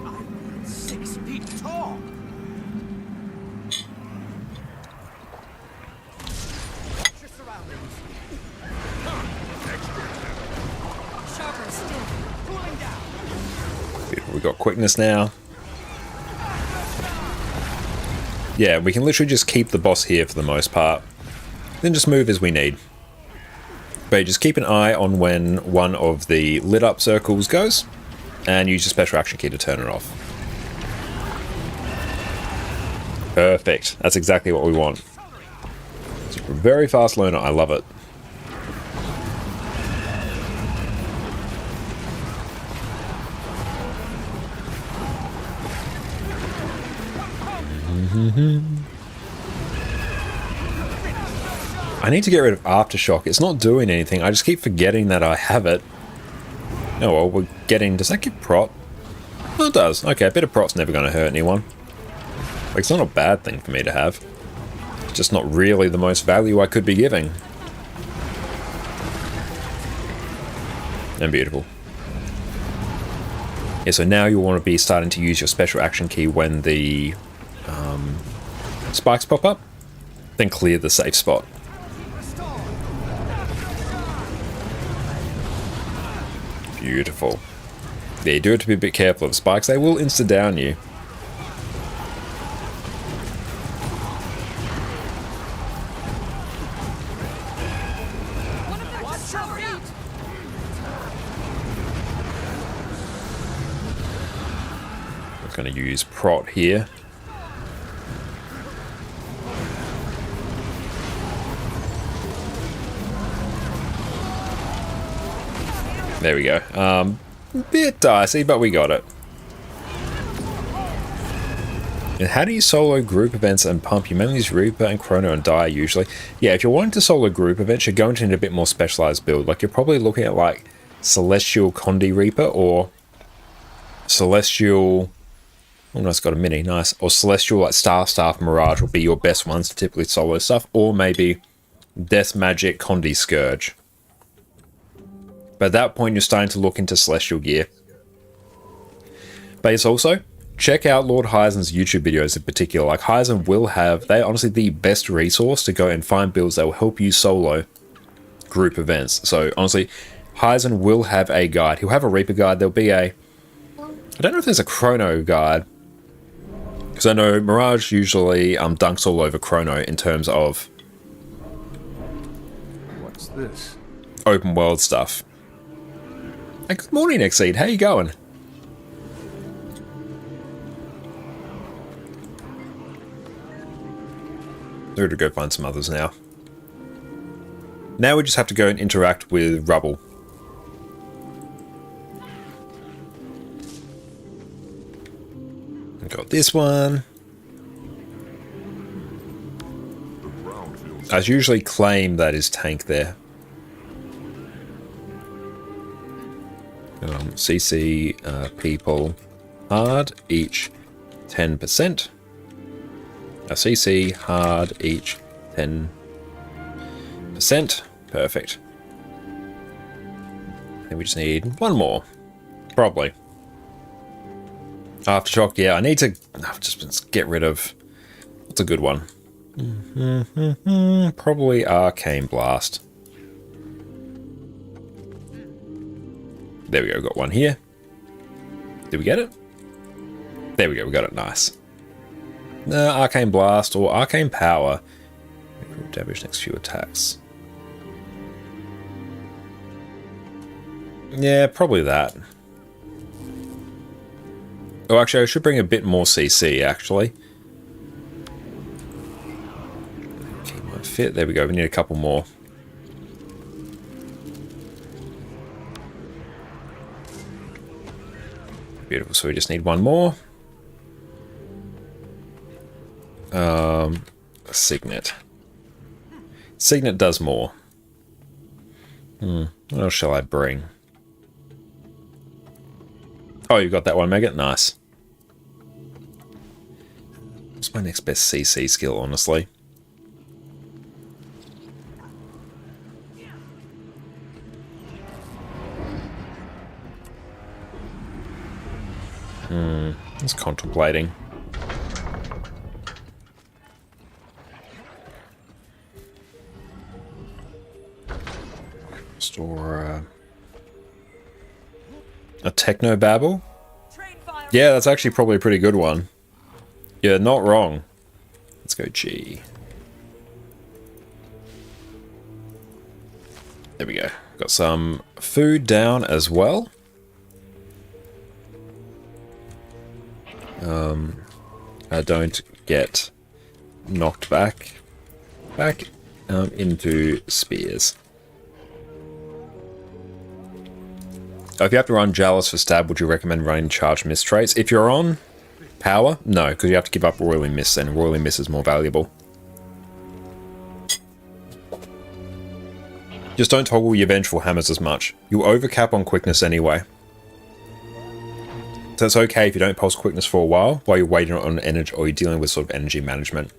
S4: I'm 6 feet tall. Watch your surroundings.
S1: we've got quickness now. Yeah, we can literally just keep the boss here for the most part. Then just move as we need. But just keep an eye on when one of the lit up circles goes, and use your special action key to turn it off. Perfect. That's exactly what we want. It's a very fast learner. I love it. I need to get rid of Aftershock. It's not doing anything. I just keep forgetting that I have it. Oh well, we're getting... Does that give prot? Oh, it does. Okay, a bit of prot's never going to hurt anyone. Like, it's not a bad thing for me to have. It's just not really the most value I could be giving. And beautiful. Yeah, so now you'll want to be starting to use your special action key when the spikes pop up. Then clear the safe spot. Beautiful. Yeah, you do have to be a bit careful of spikes. They will insta-down you. I'm going to use prot here. There we go. Bit dicey, but we got it. And how do you solo group events and pump? You mainly use Reaper and Chrono and Dire usually. Yeah, if you're wanting to solo group events, you're going to need a bit more specialized build. Like, you're probably looking at like Celestial Condi Reaper or Celestial... Oh no, it's got a mini, nice. Or Celestial like Staff Mirage will be your best ones to typically solo stuff. Or maybe Death Magic Condi Scourge. But at that point, you're starting to look into Celestial gear. But it's also, check out Lord Hyzen's YouTube videos in particular. Like, Hyzen will have, they're honestly the best resource to go and find builds that will help you solo group events. So honestly, Hyzen will have a guide. He'll have a Reaper guide. There'll be a, I don't know if there's a Chrono guide. Because I know Mirage usually dunks all over Chrono in terms of...
S12: What's this?
S1: Open world stuff. Hey, good morning, Exceed. How you going? We're to go find some others now. Now we just have to go and interact with Rubble. We've got this one. I usually claim that is tank there. CC people hard each 10%. CC hard each 10%. Perfect. And we just need one more. Probably. Aftershock, yeah, I need to just get rid of... What's a good one? Probably Arcane Blast. There we go, got one here. Did we get it? There we go, we got it, nice. Arcane Blast or Arcane Power. Damage next few attacks. Yeah, probably that. Oh, actually, I should bring a bit more CC, actually. Okay, might fit. There we go, we need a couple more. Beautiful, so we just need one more. Signet. Signet does more. What else shall I bring? Oh, you got that one, Megat? Nice. What's my next best CC skill, honestly? Just contemplating. Store a Technobabble. Yeah, that's actually probably a pretty good one. Yeah, not wrong. Let's go G. There we go. Got some food down as well. I don't get knocked back into spears. If you have to run Jealous for stab, would you recommend running Charge Miss traits? If you're on power, no, because you have to give up Royally Miss, and Royally Miss is more valuable. Just don't toggle your Vengeful Hammers as much. You'll overcap on quickness anyway. So it's okay if you don't pulse quickness for a while you're waiting on energy, or you're dealing with sort of energy management.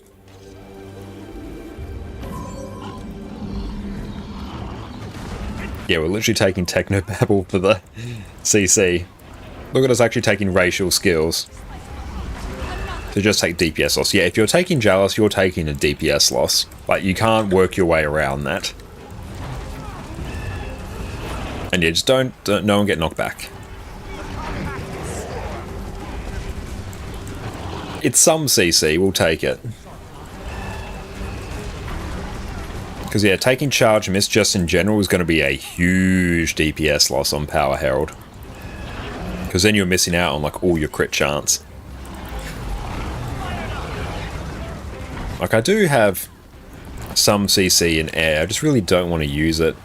S1: Yeah, we're literally taking Technobabble for the CC. Look at us actually taking racial skills to just take DPS loss. Yeah, if you're taking Jealous, you're taking a DPS loss. Like, you can't work your way around that. And yeah, just don't no one get knocked back. It's some CC, we'll take it. Because yeah, taking Charge Miss just in general is going to be a huge DPS loss on Power Herald. Because then you're missing out on like all your crit chance. Like, I do have some CC in air, I just really don't want to use it.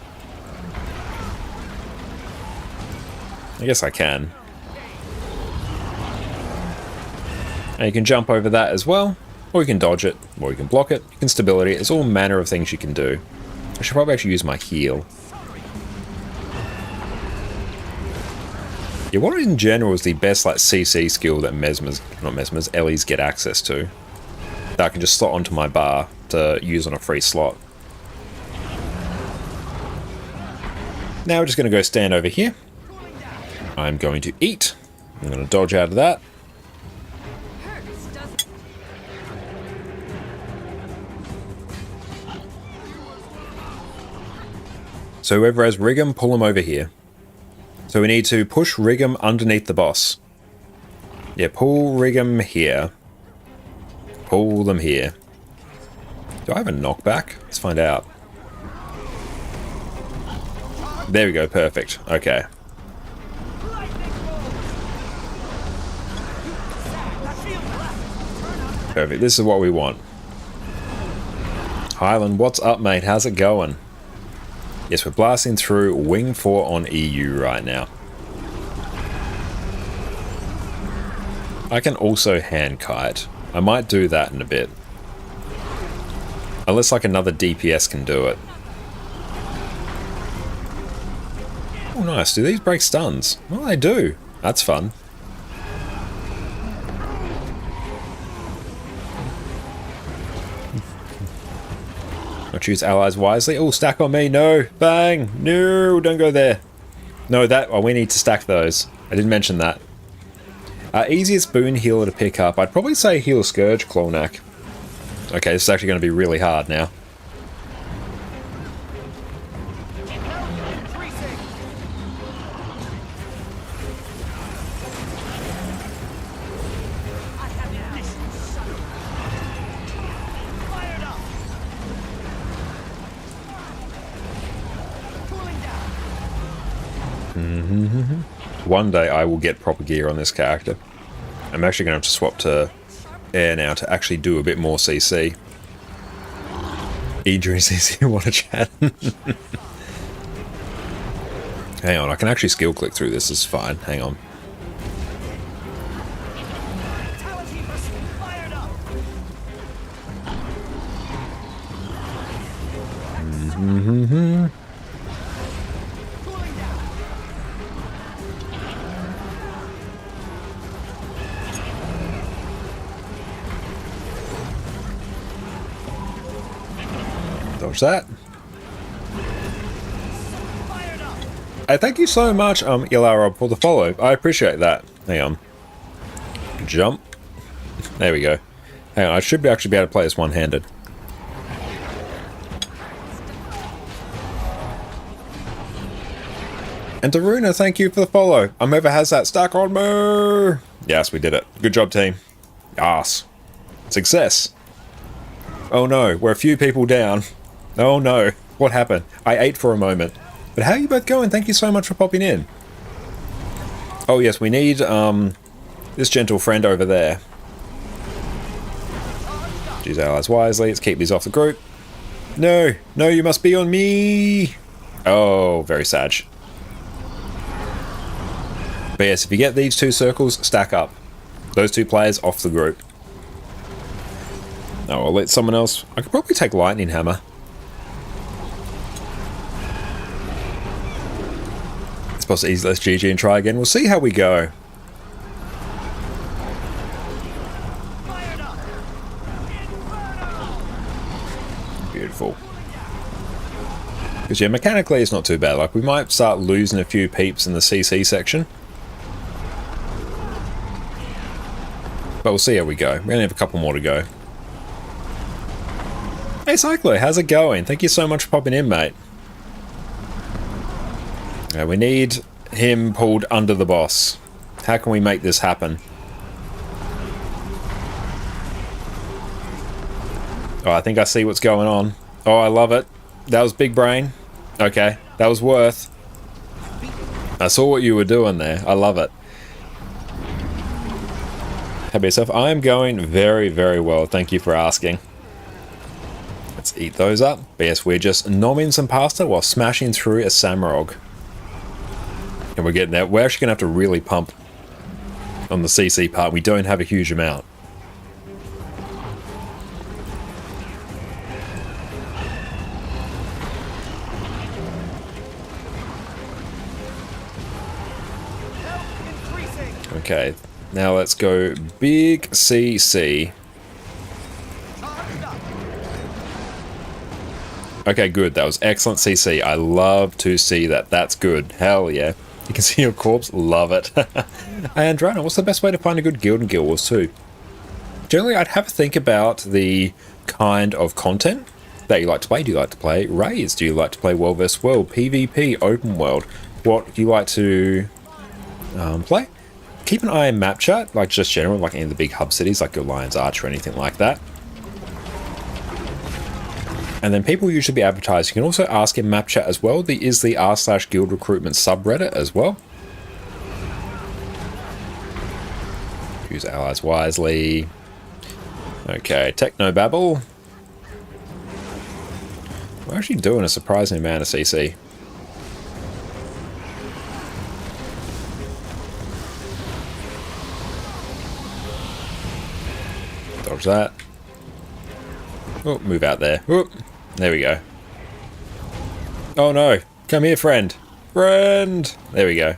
S1: I guess I can. And you can jump over that as well, or you can dodge it, or you can block it, you can stability it. There's all manner of things you can do. I should probably actually use my heal. Yeah, what in general is the best like CC skill that Ellie's get access to? That I can just slot onto my bar to use on a free slot. Now we're just going to go stand over here. I'm going to eat. I'm going to dodge out of that. So whoever has Rigum, pull him over here. So we need to push Rigum underneath the boss. Yeah, pull Rigum here. Pull them here. Do I have a knockback? Let's find out. There we go, perfect. Okay. Perfect, this is what we want. Highland, what's up, mate? How's it going? Yes, we're blasting through Wing 4 on EU right now. I can also hand kite. I might do that in a bit. Unless like another DPS can do it. Oh nice, do these break stuns? Well, they do. That's fun. I'll choose allies wisely. Oh, stack on me. No. Bang. No, don't go there. No, that. Oh, we need to stack those. I didn't mention that. Easiest boon healer to pick up. I'd probably say heal Scourge, Clornak. Okay, this is actually going to be really hard now. One day I will get proper gear on this character. I'm actually going to have to swap to air now to actually do a bit more CC. Idri CC, what a chat. Hang on, I can actually skill click through this, it's fine. Hang on. Dodge that. Hey, thank you so much, Ilara, for the follow. I appreciate that. Hang on. Jump. There we go. Hang on, I should actually be able to play this one-handed. And Daruna, thank you for the follow. I'm ever has that stack on me. Yes, we did it. Good job, team. Yes. Success. Oh no, we're a few people down. Oh no, what happened? I ate for a moment. But how are you both going? Thank you so much for popping in. Oh yes, we need this gentle friend over there. Use allies wisely. Let's keep these off the group. No, no, you must be on me. Oh, very sad. But yes, if you get these two circles, stack up. Those two players off the group. Oh, I'll let someone else. I could probably take Lightning Hammer. It's possible easy. Let's GG and try again. We'll see how we go. Beautiful. Because yeah, mechanically it's not too bad. Like we might start losing a few peeps in the CC section. But we'll see how we go. We only have a couple more to go. Hey Cyclo, how's it going? Thank you so much for popping in, mate. We need him pulled under the boss. How can we make this happen? Oh, I think I see what's going on. Oh, I love it. That was big brain. Okay, that was worth. I saw what you were doing there. I love it. How about yourself? I am going very, very well. Thank you for asking. Let's eat those up. But yes, we're just nomming some pasta while smashing through a Samurog. And we're getting there. We're actually going to have to really pump on the CC part. We don't have a huge amount. Okay, now let's go big CC. Okay, good. That was excellent CC. I love to see that. That's good. Hell yeah. You can see your corpse. Love it. And Drona, what's the best way to find a good guild in Guild Wars 2? Generally, I'd have a think about the kind of content that you like to play. Do you like to play raids? Do you like to play World vs. World, PvP, open world? What do you like to play? Keep an eye on map chat, like just general, like in the big hub cities, like your Lion's Arch or anything like that. And then people usually be advertised. You can also ask in map chat as well. There is the r/guild recruitment subreddit as well. Use allies wisely. Okay, Technobabble. We're actually doing a surprising amount of CC. Dodge that. Oh, move out there. Oh, there we go. Oh no. Come here, friend. Friend! There we go.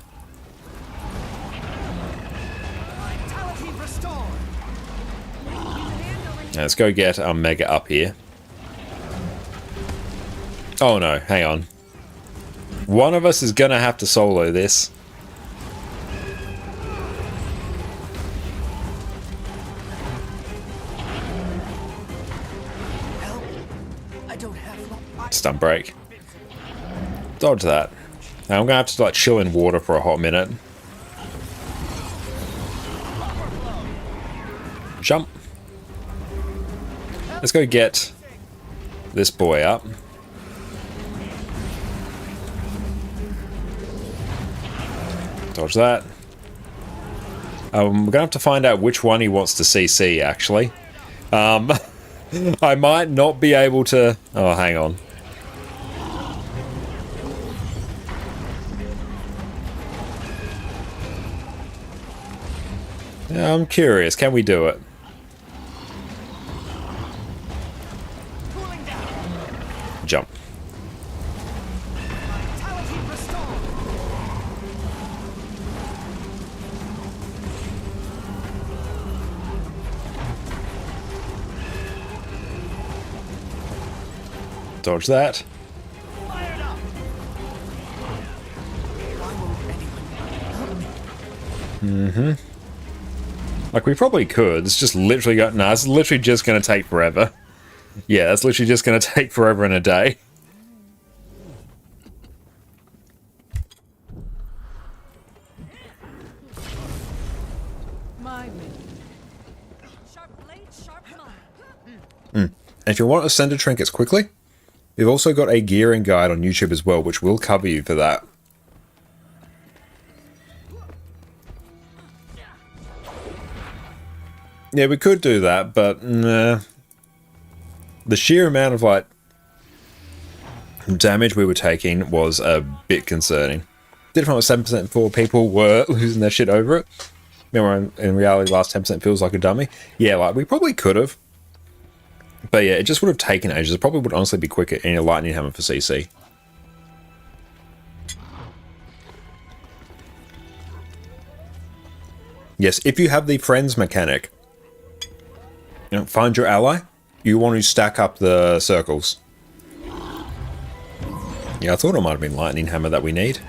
S1: Now let's go get our Mega up here. Oh no, hang on. One of us is gonna have to solo this. Stun break. Dodge that. Now I'm gonna have to like chill in water for a hot minute. Jump. Let's go get this boy up. Dodge that. We're gonna have to find out which one he wants to CC actually. I might not be able to. Oh, hang on. Yeah, I'm curious. Can we do it? Jump. Dodge that. Mm-hmm. Like, we probably could. It's just literally got... Nah, it's literally just going to take forever. Yeah, it's literally just going to take forever and a day.
S3: Sharp blade, sharp mind.
S1: And if you want to send trinkets quickly, we've also got a gearing guide on YouTube as well, which will cover you for that. Yeah, we could do that, but nah. The sheer amount of like damage we were taking was a bit concerning. Did find 7% before people were losing their shit over it. Remember, in reality, last 10% feels like a dummy. Yeah, like we probably could have. But yeah, it just would have taken ages. It probably would honestly be quicker in a lightning hammer for CC. Yes, if you have the friends mechanic, you know, find your ally, you want to stack up the circles. Yeah, I thought it might have been lightning hammer that we need.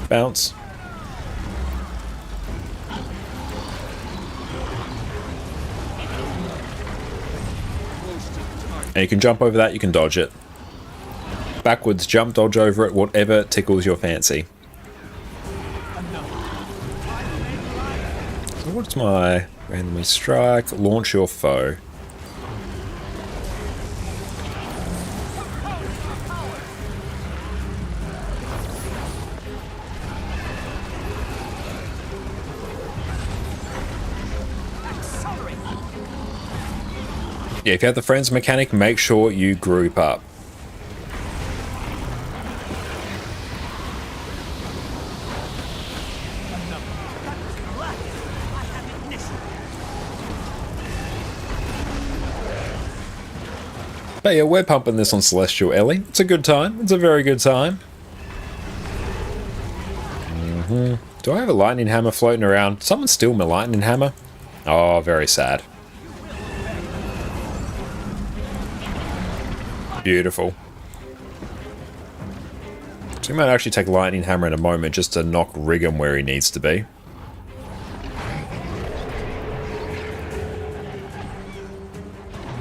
S1: Bounce. And you can jump over that, you can dodge it. Backwards, jump, dodge over it, whatever tickles your fancy. So what's my randomly strike? Launch your foe. Yeah, if you have the friends mechanic, make sure you group up. But yeah, we're pumping this on Celestial Ellie. It's a good time. It's a very good time. Do I have a lightning hammer floating around? Someone steal my lightning hammer? Oh, very sad. Beautiful. So we might actually take lightning hammer in a moment just to knock Riggum where he needs to be.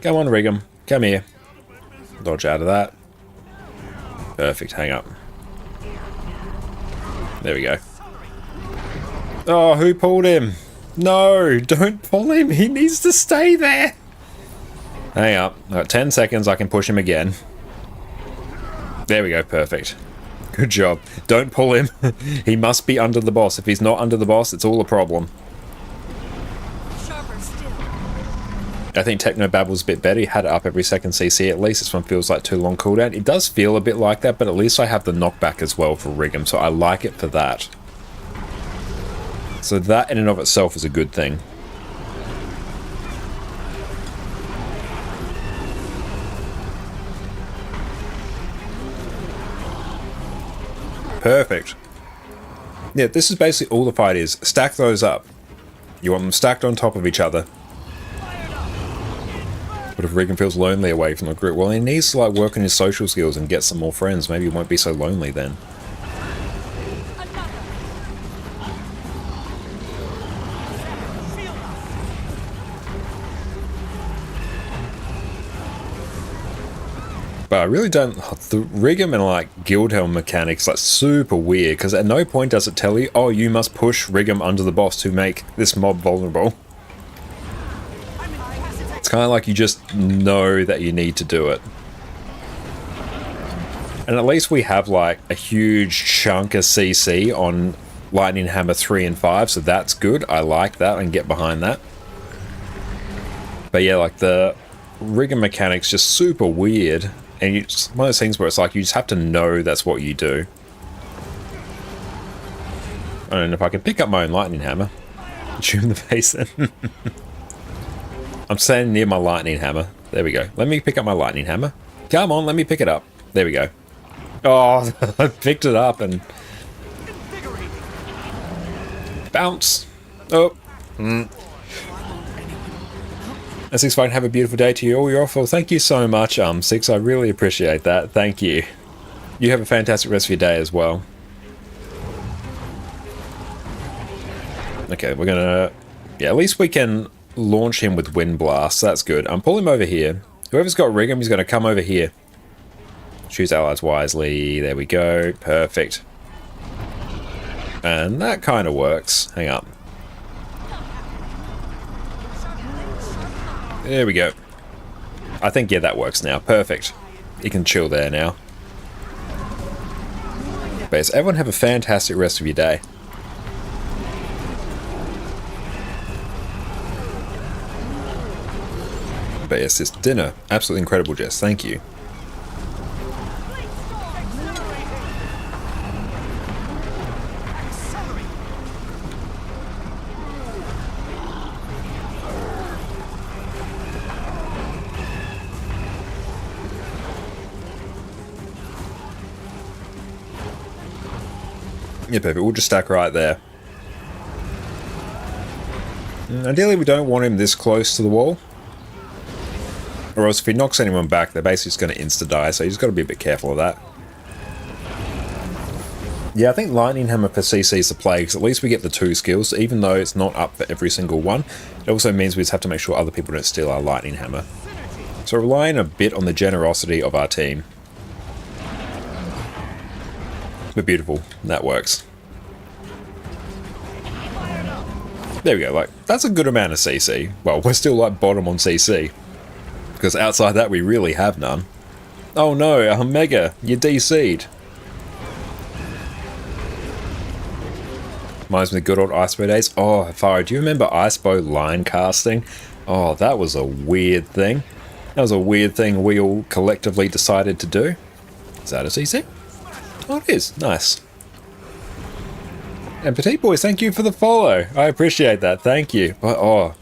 S1: Come on, Riggum. Come here. Dodge out of that. Perfect. Hang up. There we go. Oh, who pulled him? No, don't pull him. He needs to stay there. Hang up. I've got 10 seconds. I can push him again. There we go. Perfect. Good job. Don't pull him. He must be under the boss. If he's not under the boss, it's all a problem. I think Technobabble's a bit better. He had it up every second CC at least. This one feels like too long cooldown. It does feel a bit like that, but at least I have the knockback as well for Riggum, so I like it for that. So that in and of itself is a good thing. Perfect. Yeah, this is basically all the fight is. Stack those up. You want them stacked on top of each other. But if Riggum feels lonely away from the group, well, he needs to like work on his social skills and get some more friends. Maybe he won't be so lonely then. But I really don't... The Riggum and like Guildhelm mechanics like super weird, because at no point does it tell you, oh, you must push Riggum under the boss to make this mob vulnerable. It's kind of like you just know that you need to do it. And at least we have like a huge chunk of CC on Lightning Hammer 3 and 5, so that's good. I like that and get behind that. But yeah, like the Riggum mechanics just super weird. And it's one of those things where it's like you just have to know that's what you do. I don't know if I can pick up my own lightning hammer. Shoot him in the face then. I'm standing near my lightning hammer. There we go. Let me pick up my lightning hammer. Come on, let me pick it up. There we go. Oh, I picked it up and... Bounce. Oh. And Six Fine, have a beautiful day to you all. You're awful. Thank you so much, Six. I really appreciate that. Thank you. You have a fantastic rest of your day as well. Okay, we're gonna... Yeah, at least we can launch him with Wind Blast. That's good. Pull him over here. Whoever's got Riggum is going to come over here. Choose allies wisely. There we go. Perfect. And that kind of works. Hang up. There we go. I think, yeah, that works now. Perfect. You can chill there now. But yes, everyone have a fantastic rest of your day. But yes, this dinner, absolutely incredible, Jess. Thank you. Yeah, perfect. We'll just stack right there. Ideally, we don't want him this close to the wall. Or else if he knocks anyone back, they're basically just going to insta-die, so you just got to be a bit careful of that. Yeah, I think Lightning Hammer for CC is the play, because at least we get the 2 skills, even though it's not up for every single one. It also means we just have to make sure other people don't steal our Lightning Hammer. So relying a bit on the generosity of our team. But beautiful, that works. There we go, like, that's a good amount of CC. Well, we're still like bottom on CC. Because outside that, we really have none. Oh no, Omega, you're DC'd. Reminds me of the good old Icebow days. Oh, Farah, do you remember Icebow line casting? Oh, that was a weird thing. That was a weird thing we all collectively decided to do. Is that a CC? Oh, it is. Nice. And Petite Boys, thank you for the follow. I appreciate that. Thank you. But, oh,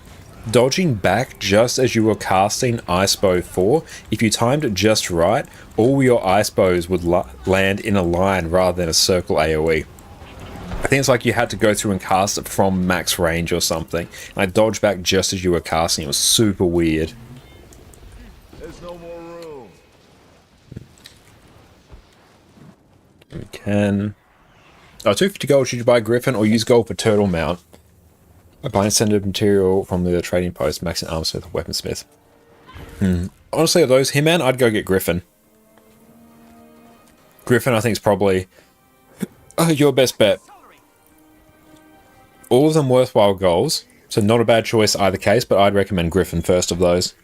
S1: dodging back just as you were casting Icebow 4, if you timed it just right, all your Icebows would land in a line rather than a circle AoE. I think it's like you had to go through and cast it from max range or something. And I dodged back just as you were casting. It was super weird.
S12: There's no more room.
S1: We can... Oh, 250 gold should you buy Griffin or use gold for Turtle Mount? I buy incentive material from the trading post, maxing armorsmith or weaponsmith. Honestly, of those, Hitman, I'd go get Griffin. Griffin, I think, is probably your best bet. All of them worthwhile goals, so not a bad choice either case, but I'd recommend Griffin first of those.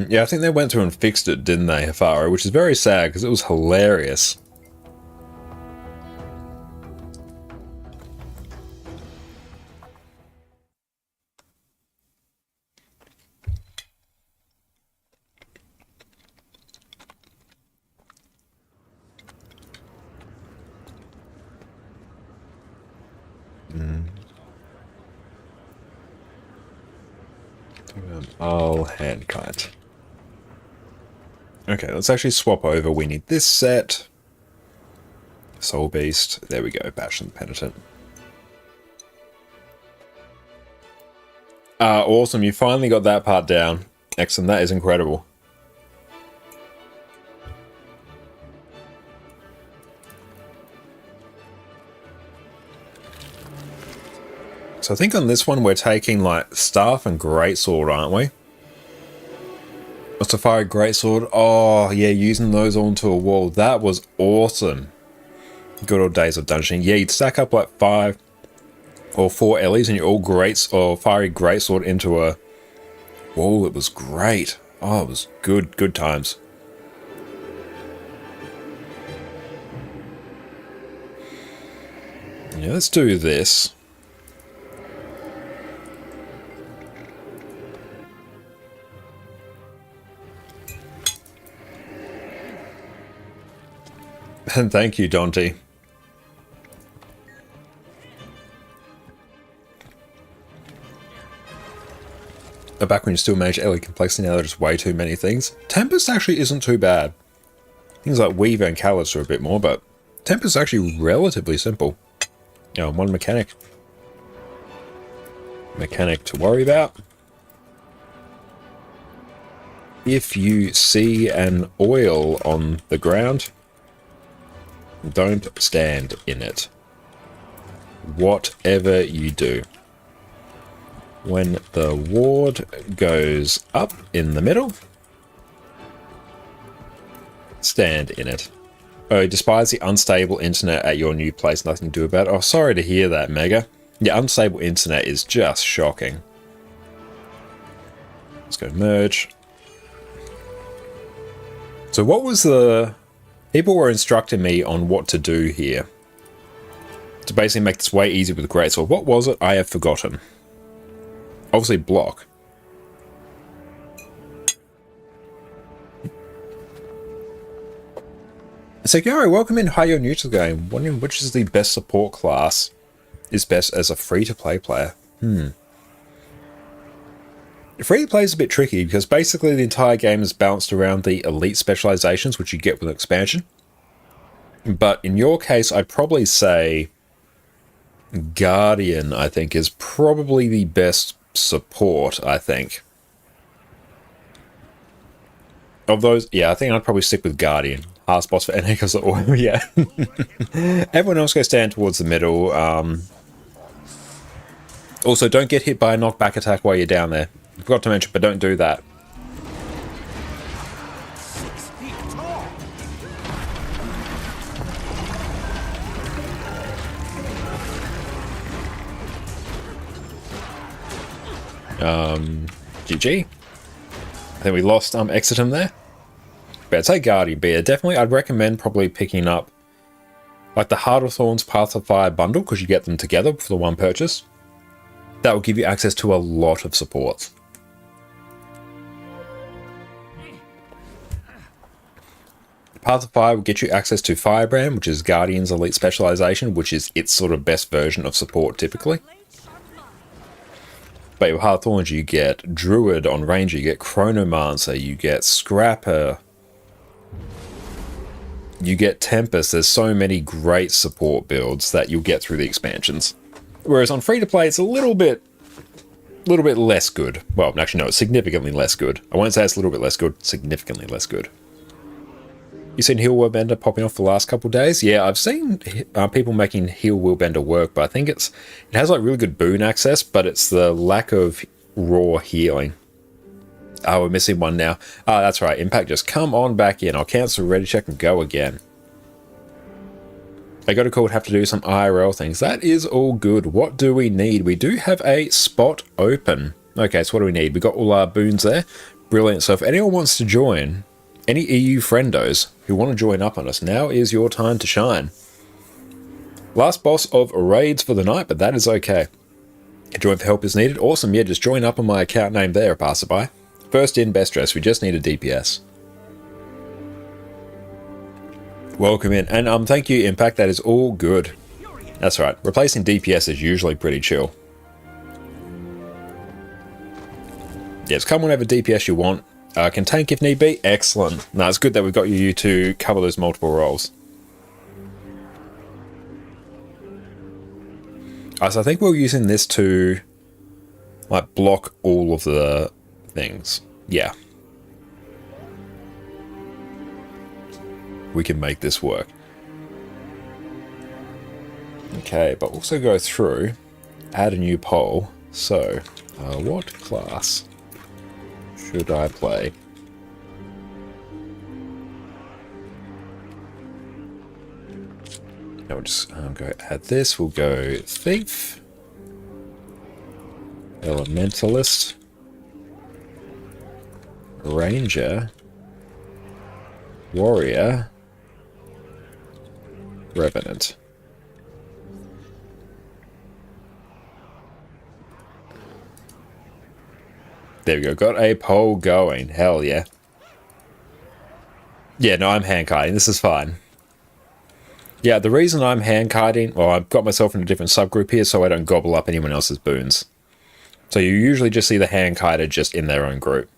S1: Yeah, I think they went through and fixed it, didn't they, Hafaro? Which is very sad, because it was hilarious. I'll hand kite. Okay, let's actually swap over. We need this set. Soul Beast. There we go. Bastion the Penitent. Awesome. You finally got that part down. Excellent. That is incredible. So I think on this one we're taking like Staff and Greatsword, aren't we? Or Safari Greatsword. Oh yeah, using those onto a wall. That was awesome. Good old days of dungeoning. Yeah, you'd stack up like 5 or 4 Ellies and you're all Fiery Greatsword into a wall. It was great. Oh, it was good times. Yeah, let's do this. And thank you, Dante. Back when you still manage Ellie complexity, now there's way too many things. Tempest actually isn't too bad. Things like Weaver and Callus are a bit more, but Tempest is actually relatively simple. Oh, one mechanic. Mechanic to worry about. If you see an oil on the ground, don't stand in it. Whatever you do. When the ward goes up in the middle, stand in it. Oh, you despise the unstable internet at your new place, nothing to do about it. Oh, sorry to hear that, Mega. Yeah, unstable internet is just shocking. Let's go merge. So what was the... People were instructing me on what to do here. To basically make this way easier with Greatsword. What was it? I have forgotten. Obviously block. So Gary, welcome in. Hi, you're new to the game. Wondering which is the best support class is best as a free-to-play player. Free-to-play is a bit tricky because basically the entire game is balanced around the elite specializations, which you get with an expansion. But in your case, I'd probably say Guardian, I think, is probably the best support, I think. Of those, yeah, I think I'd probably stick with Guardian. Ask boss for NA because of oil, yeah. Everyone else go stand towards the middle. Also, don't get hit by a knockback attack while you're down there. Forgot to mention, but don't do that. GG. I think we lost Exitum there. But I'd say Guardian, but yeah, definitely I'd recommend probably picking up like the Heart of Thorns Path of Fire bundle because you get them together for the one purchase. That will give you access to a lot of supports. Path of Fire will get you access to Firebrand, which is Guardian's elite specialization, which is its sort of best version of support typically. But with Heart of Thorns, you get Druid on Ranger, you get Chronomancer, you get Scrapper, you get Tempest. There's so many great support builds that you'll get through the expansions. Whereas on free-to-play, it's a little bit less good. Well, actually, no, it's significantly less good. I won't say it's a little bit less good, significantly less good. You seen Heal Willbender popping off the last couple of days? Yeah, I've seen people making Heal Willbender work, but I think it has like really good boon access, but it's the lack of raw healing. Oh, we're missing one now. Oh, that's right. Impact, just come on back in. I'll cancel ready check and go again. I got a call to have to do some IRL things. That is all good. What do we need? We do have a spot open. Okay, so what do we need? We got all our boons there. Brilliant. So if anyone wants to join, any EU friendos who want to join up on us, now is your time to shine. Last boss of raids for the night, but that is okay. Join for help is needed. Awesome. Yeah, just join up on my account name there, passerby. First in, best dressed. We just need a DPS. Welcome in. And thank you, Impact. That is all good. That's right. Replacing DPS is usually pretty chill. Yes, come whenever DPS you want. Can tank if need be. Excellent. No, it's good that we've got you to cover those multiple roles. So I think we're using this to like block all of the things. Yeah. We can make this work. Okay, but also go through, add a new poll. So, what class should I play? Now we'll just go add this. We'll go Thief, Elementalist, Ranger, Warrior, Revenant. There we go, got a poll going. Hell yeah. Yeah, no, I'm hand-kiting. This is fine. Yeah, the reason I'm hand-kiting, well, I've got myself in a different subgroup here so I don't gobble up anyone else's boons. So you usually just see the hand-kiter just in their own group.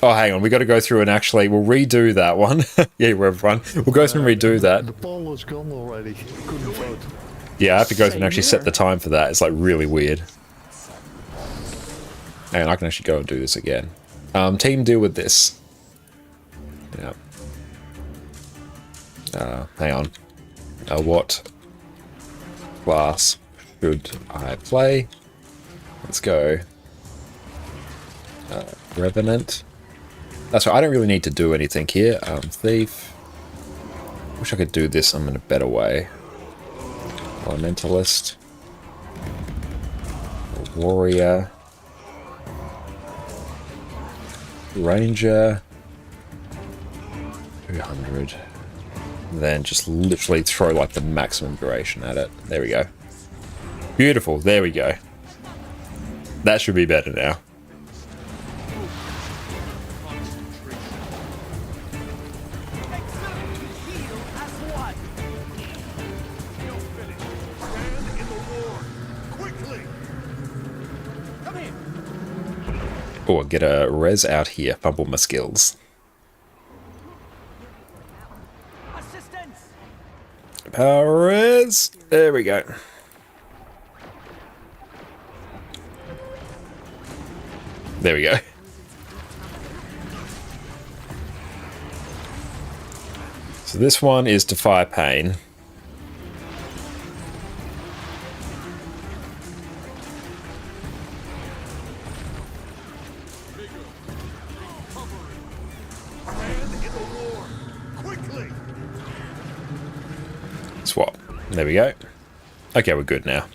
S1: Oh, hang on, we got to go through and actually, we'll redo that one. Yeah, everyone. We'll go through and redo that.
S6: The poll is gone already. Couldn't vote.
S1: Yeah, I have to go through and actually set the time for that. It's like really weird. Hang on, I can actually go and do this again. Team, deal with this. Yeah. Hang on. What class should I play? Let's go. Revenant. That's right, I don't really need to do anything here. Thief. Wish I could do this in a better way. Elementalist. Warrior. Ranger. 200. Then just literally throw like the maximum duration at it. There we go. Beautiful. There we go. That should be better now. Oh, get a res out here. Fumble my skills. Power res. There we go. There we go. So this one is Defy Pain. Swap. There we go. Okay, we're good now.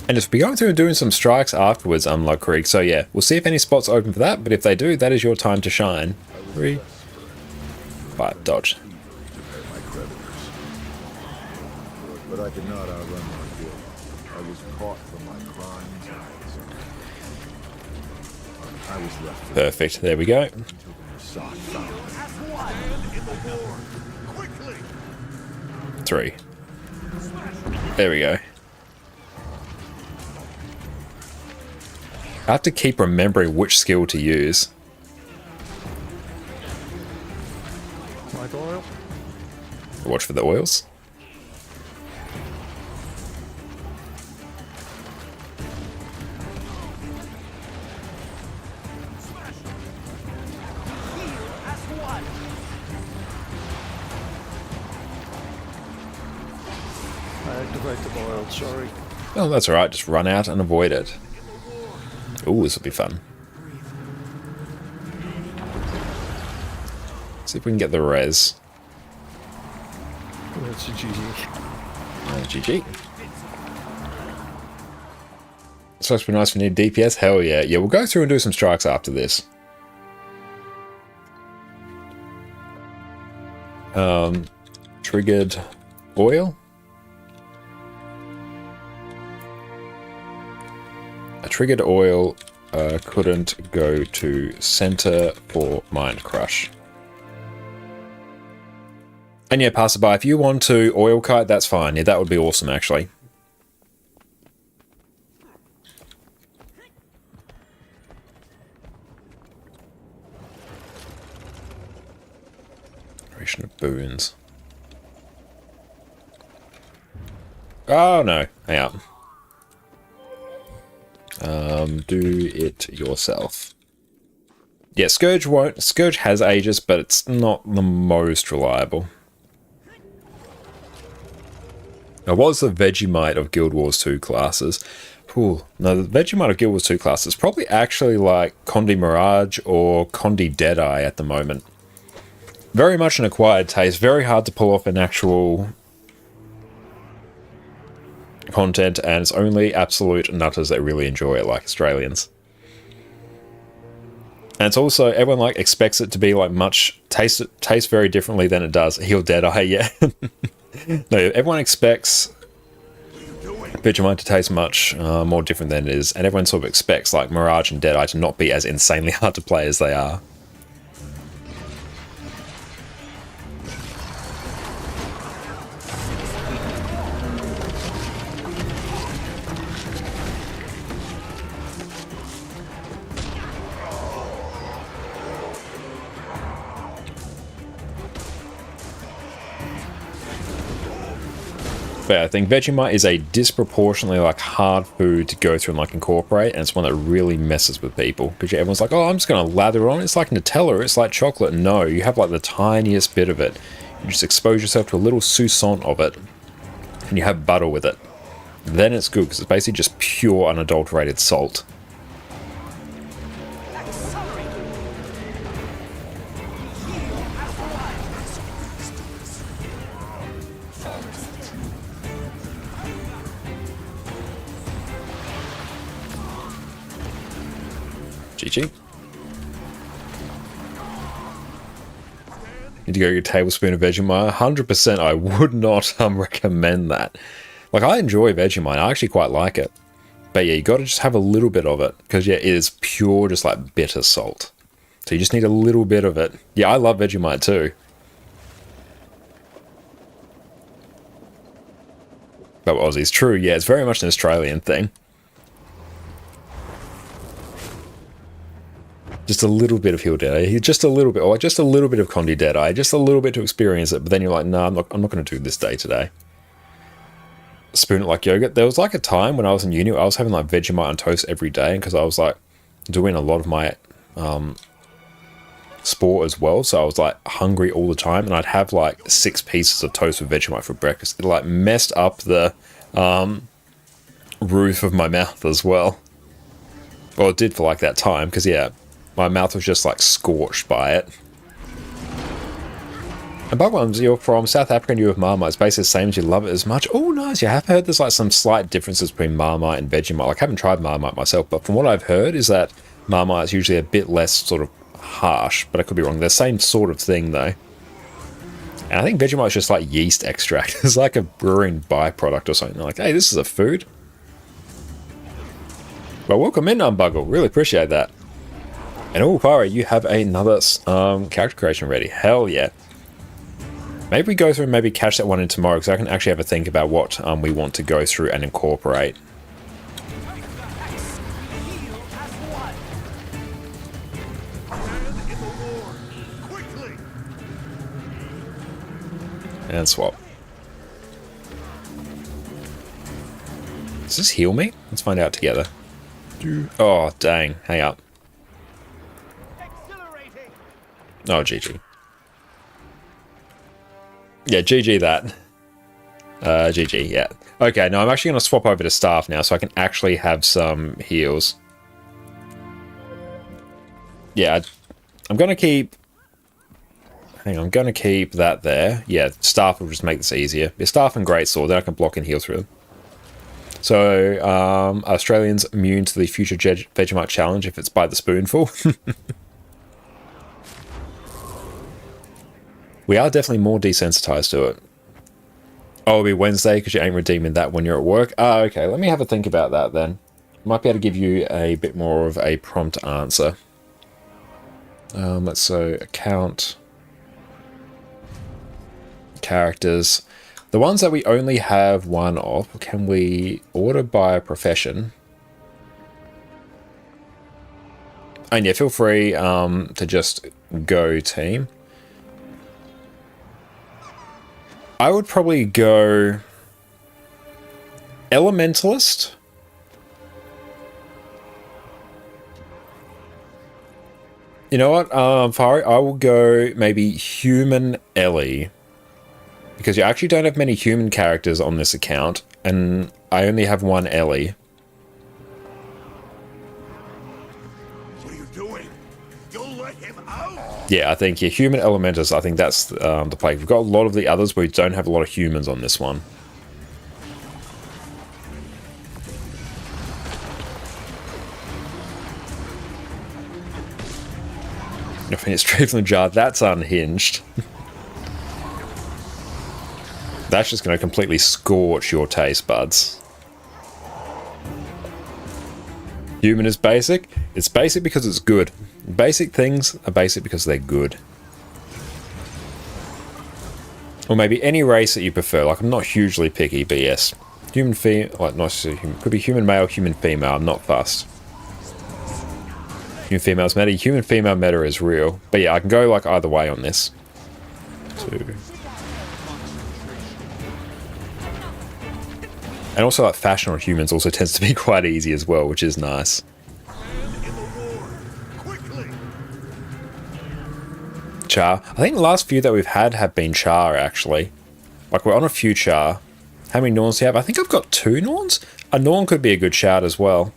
S1: And just be going through and doing some strikes afterwards, unlock Krieg. So yeah, we'll see if any spots open for that, but if they do, that is your time to shine. 3, 5, dodge.
S13: But I could not outrun my guilt. I was caught for my crimes. I was left.
S1: Perfect. There we go. 3. There we go. I have to keep remembering which skill to use.
S6: Light oil.
S1: Watch for the oils.
S6: I activate the oil, sorry.
S1: Oh, that's alright. Just run out and avoid it. Ooh, this will be fun. See if we can get the res.
S6: That's a GG.
S1: GG. Supposed to be nice for new DPS? Hell yeah. Yeah, we'll go through and do some strikes after this. Triggered oil. A triggered oil couldn't go to center for Mind Crush. And yeah, passerby, if you want to oil kite, that's fine. Yeah, that would be awesome, actually. Creation of boons. Oh no, hang up. Do it yourself. Yeah, Scourge won't. Scourge has Aegis, but it's not the most reliable. Now, what's the Vegemite of Guild Wars 2 classes? Ooh, no, the Vegemite of Guild Wars 2 classes is probably actually like Condi Mirage or Condi Deadeye at the moment. Very much an acquired taste. Very hard to pull off an actual content, and it's only absolute nutters that really enjoy it, like Australians. And it's also, everyone like expects it to be like much, taste very differently than it does. Heal Deadeye, yeah. No, everyone expects Vegemite to taste much more different than it is, and everyone sort of expects like Mirage and Deadeye to not be as insanely hard to play as they are. But I think Vegemite is a disproportionately like hard food to go through and like incorporate, and it's one that really messes with people because everyone's like, oh, I'm just going to lather on. It's like Nutella, it's like chocolate. No, you have like the tiniest bit of it. You just expose yourself to a little soupçon of it, and you have butter with it, then it's good because it's basically just pure unadulterated salt. GG. Need to go get a tablespoon of Vegemite. 100% I would not recommend that. Like, I enjoy Vegemite. I actually quite like it. But yeah, you got to just have a little bit of it. Because yeah, it is pure just like bitter salt. So you just need a little bit of it. Yeah, I love Vegemite too. But Aussie's true. Yeah, it's very much an Australian thing. Just a little bit of Hill Deadeye, just a little bit, or just a little bit of Condi Deadeye, just a little bit to experience it. But then you're like, no, I'm not going to do this day today. Spoon it like yogurt. There was like a time when I was in uni, I was having like Vegemite on toast every day because I was like doing a lot of my sport as well. So I was like hungry all the time, and I'd have like 6 pieces of toast with Vegemite for breakfast. It like messed up the roof of my mouth as well. Well, it did for like that time because yeah. My mouth was just like scorched by it. And Bugworms, you're from South Africa and you have Marmite. It's basically the same as you love it as much. Oh, nice. You have heard there's like some slight differences between Marmite and Vegemite. Like, I haven't tried Marmite myself, but from what I've heard is that Marmite is usually a bit less sort of harsh, but I could be wrong. They're the same sort of thing though. And I think Vegemite is just like yeast extract. It's like a brewing byproduct or something. They're like, hey, this is a food. Well, welcome in, Unbuggle. Really appreciate that. And oh, Pyro, you have another character creation ready. Hell yeah. Maybe we go through and maybe catch that one in tomorrow, because I can actually have a think about what we want to go through and incorporate. And swap. Does this heal me? Let's find out together. Oh, dang. Hang up. Oh, GG. Yeah, GG that. GG, yeah. Okay, no, I'm actually going to swap over to staff now so I can actually have some heals. Yeah, I'm going to keep... Hang on, I'm going to keep that there. Yeah, staff will just make this easier. Yeah, staff and greatsword, then I can block and heal through them. So, Australians immune to the future Vegemite challenge if it's by the spoonful. We are definitely more desensitized to it. Oh, it'll be Wednesday because you ain't redeeming that when you're at work. Ah, okay. Let me have a think about that then. Might be able to give you a bit more of a prompt answer. Let's so account characters. The ones that we only have one of, can we order by profession? And yeah, feel free to just go team. I would probably go Elementalist. You know what, Fari, I will go maybe Human Ellie. Because you actually don't have many human characters on this account, and I only have one Ellie.
S9: What are you doing? You'll let him out?
S1: Yeah, I think, yeah, Human Elementals, I think that's the play. We've got a lot of the others, but we don't have a lot of humans on this one. I think it's straight from the jar. That's unhinged. That's just going to completely scorch your taste buds. Human is basic. It's basic because it's good. Basic things are basic because they're good. Or maybe any race that you prefer. Like, I'm not hugely picky, but yes. Human female, like, not human, could be human male, human female. I'm not fussed. Human female's meta. Human female meta is real. But yeah, I can go like either way on this. And also, like, fashion on humans also tends to be quite easy as well, which is nice. Char. I think the last few that we've had have been Char, actually. Like, we're on a few Char. How many Norns do you have? I think I've got 2 Norns. A Norn could be a good shout as well.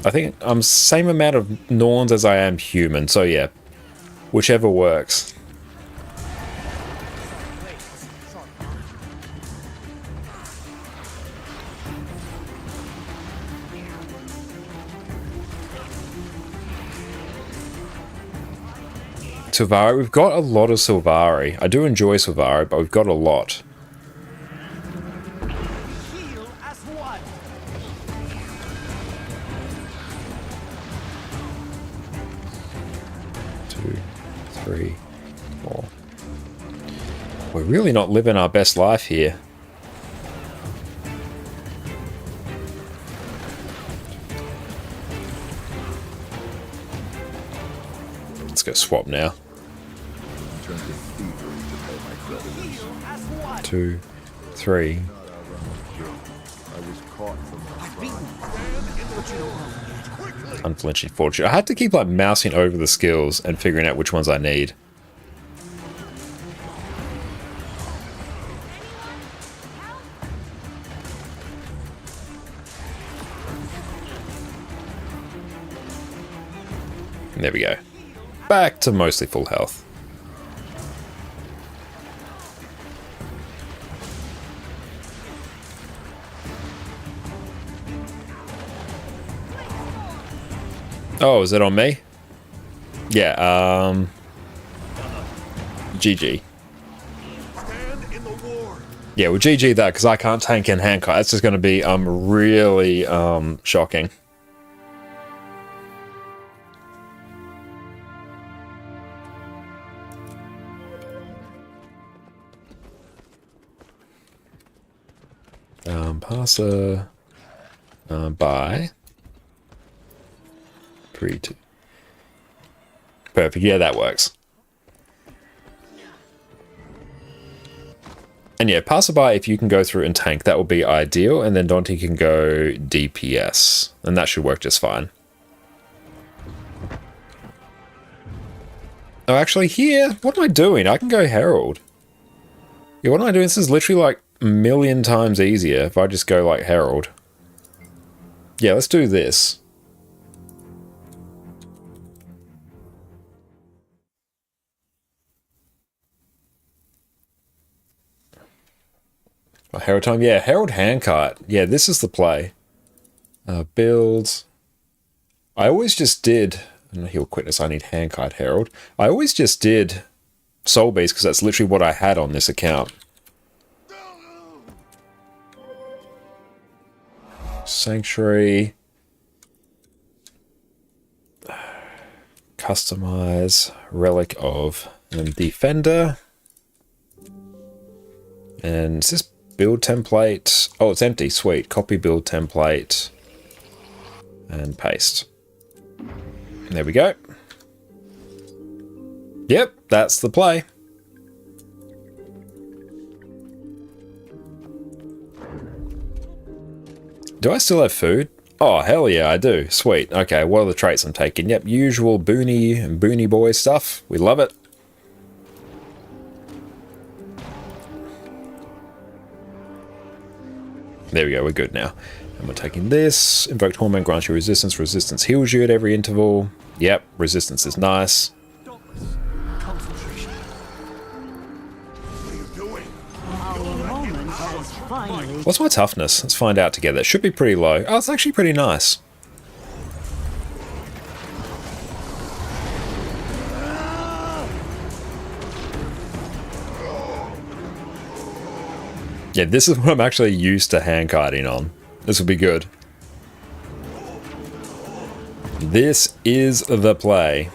S1: I think I'm same amount of Norns as I am human, so yeah. Whichever works. Sylvari, we've got a lot of Sylvari. I do enjoy Sylvari, but we've got a lot.
S4: Heal as one.
S1: 2, 3, 4. We're really not living our best life here. Let's go swap now. 2, 3. Unflinching fortune. I had to keep like mousing over the skills and figuring out which ones I need. There we go. Back to mostly full health. Oh, is it on me? Yeah, GG. Yeah, we'll GG that because I can't tank in Handcart. That's just going to be really shocking. Passer by 3, 2. Perfect. Yeah, that works. And yeah, passerby, if you can go through and tank, that will be ideal. And then Dante can go DPS, and that should work just fine. Oh, actually, here, what am I doing? I can go Herald. Yeah, what am I doing? This is literally like a million times easier if I just go like Herald. Yeah, let's do this. Oh, Herald time? Yeah, Herald Handcart. Yeah, this is the play. Builds. I always just did... Heal Quickness, I need Handcart Herald. I always just did Soul Beast because that's literally what I had on this account. Sanctuary. Customize. Relic of. And Defender. And is this build template? Oh, it's empty. Sweet. Copy build template. And paste. There we go. Yep, that's the play. Do I still have food? Oh, hell yeah, I do. Sweet. Okay, what are the traits I'm taking? Yep, usual boony and boony boy stuff. We love it. There we go, we're good now. And we're taking this. Invoked Hormone grants you resistance. Resistance heals you at every interval. Yep, resistance is nice. What's my toughness? Let's find out together. It should be pretty low. Oh, it's actually pretty nice. Yeah, this is what I'm actually used to handcarting on. This will be good. This is the play.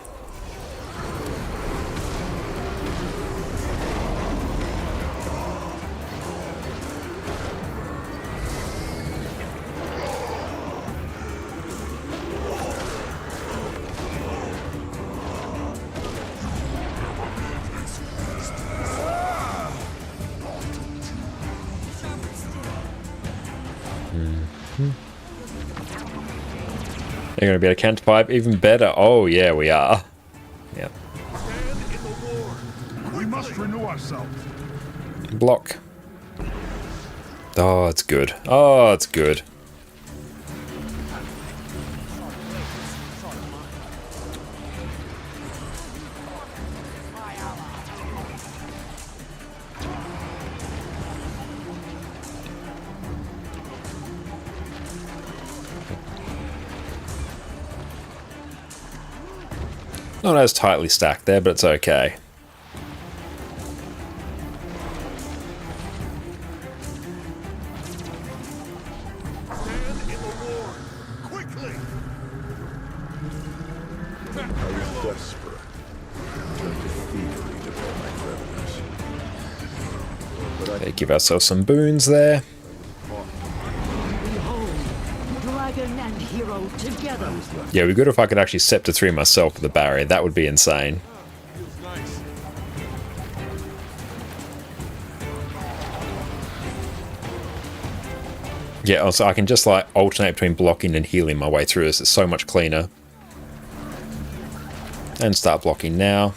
S1: They're going to be able to counter pipe even better. Oh, yeah, we are. Yep.
S9: We must renew ourselves.
S1: Block. Oh, it's good. Oh, it's good. Not as tightly stacked there, but it's okay. Okay, give ourselves some boons there.
S2: Dragon and hero together.
S1: Yeah, it'd be good if I could actually Scepter 3 myself with the barrier. That would be insane. Yeah, also I can just like alternate between blocking and healing my way through this. It's so much cleaner. And start blocking now.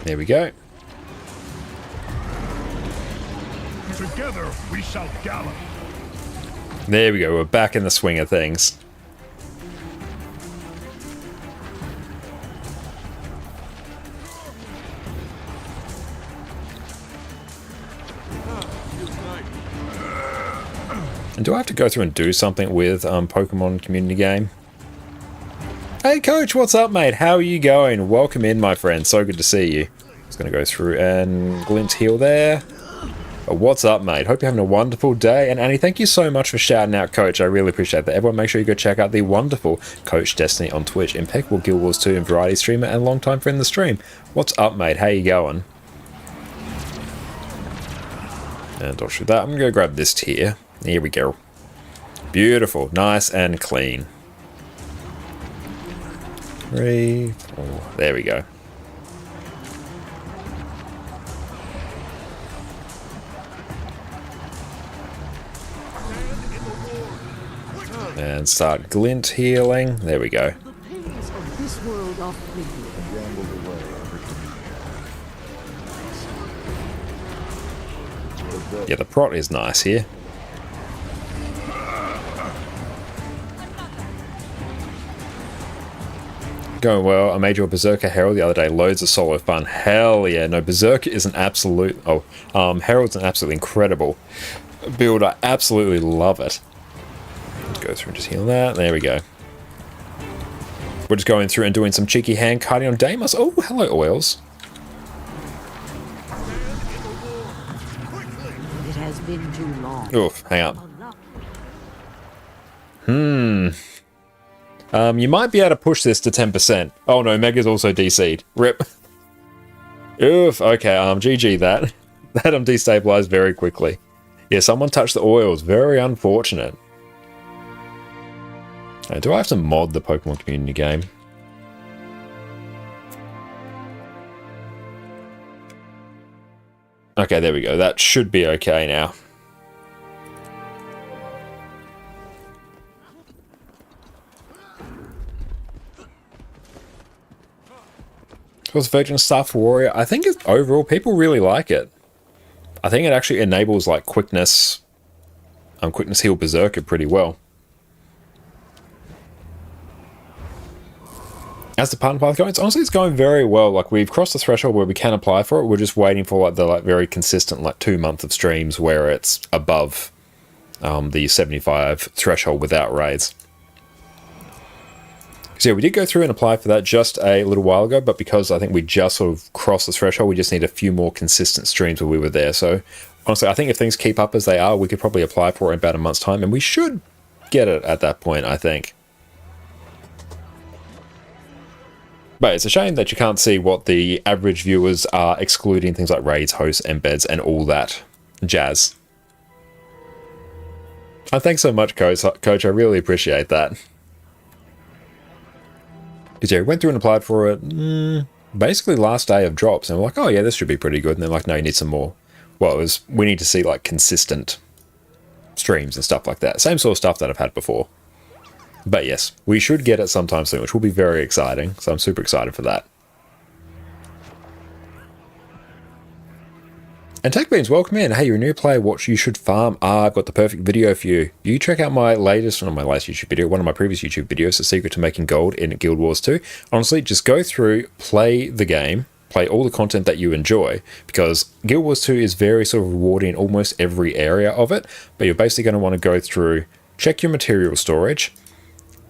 S1: There we go.
S9: Together we shall gallop.
S1: There we go. We're back in the swing of things. And do I have to go through and do something with Pokemon community game? Hey coach, what's up mate? How are you going? Welcome in my friend, so good to see you. Just gonna go through and glint heal there. What's up mate? Hope you're having a wonderful day. And Annie, thank you so much for shouting out Coach. I really appreciate that. Everyone make sure you go check out the wonderful Coach Destiny on Twitch, impeccable Guild Wars 2 and variety streamer and long time friend of the stream. What's up mate? How you going? And I'll shoot that. I'm gonna go grab this tier. Here we go. Beautiful, nice and clean. 3, 4, there we go. And start glint healing. There we go.
S2: The pains of this world are fleeting.
S1: Yeah, the prot is nice here. Going well. I made your Berserker Herald the other day. Loads of solo fun. Hell yeah. No, Berserker is an absolute... Herald's an absolutely incredible build. I absolutely love it. Let's go through and just heal that. There we go. We're just going through and doing some cheeky hand cutting on Deimos. Oh, hello, Oils.
S2: It has been too long.
S1: Oof, hang up. You might be able to push this to 10%. Oh no, Mega's also DC'd. Rip. Oof, okay, GG that. That destabilized very quickly. Yeah, someone touched the oils. Very unfortunate. Do I have to mod the Pokemon community game? Okay, there we go. That should be okay now. Was Virgin Staff Warrior. I think overall people really like it. I think it actually enables like quickness heal Berserker pretty well. As the partner path going, it's going very well. Like we've crossed the threshold where we can apply for it. We're just waiting for like the very consistent 2 months of streams where it's above the 75 threshold without raids. So yeah, we did go through and apply for that just a little while ago, but because I think we just sort of crossed the threshold, we just need a few more consistent streams where we were there. So honestly, I think if things keep up as they are, we could probably apply for it in about a month's time, and we should get it at that point, I think. But it's a shame that you can't see what the average viewers are, excluding things like raids, hosts, embeds, and all that jazz. And thanks so much, Coach. I really appreciate that. Because yeah, we went through and applied for it basically last day of drops, and we're like, oh yeah, this should be pretty good. And they're like, no, you need some more. Well, we need to see like consistent streams and stuff like that. Same sort of stuff that I've had before. But yes, we should get it sometime soon, which will be very exciting. So I'm super excited for that. And TechBeans, welcome in. Hey, you're a new player, what you should farm. I've got the perfect video for you. You check out my latest, not my latest YouTube video, one of my previous YouTube videos, The Secret to Making Gold in Guild Wars 2. Honestly, just go through, play the game, play all the content that you enjoy, because Guild Wars 2 is very sort of rewarding in almost every area of it, but you're basically going to want to go through, check your material storage,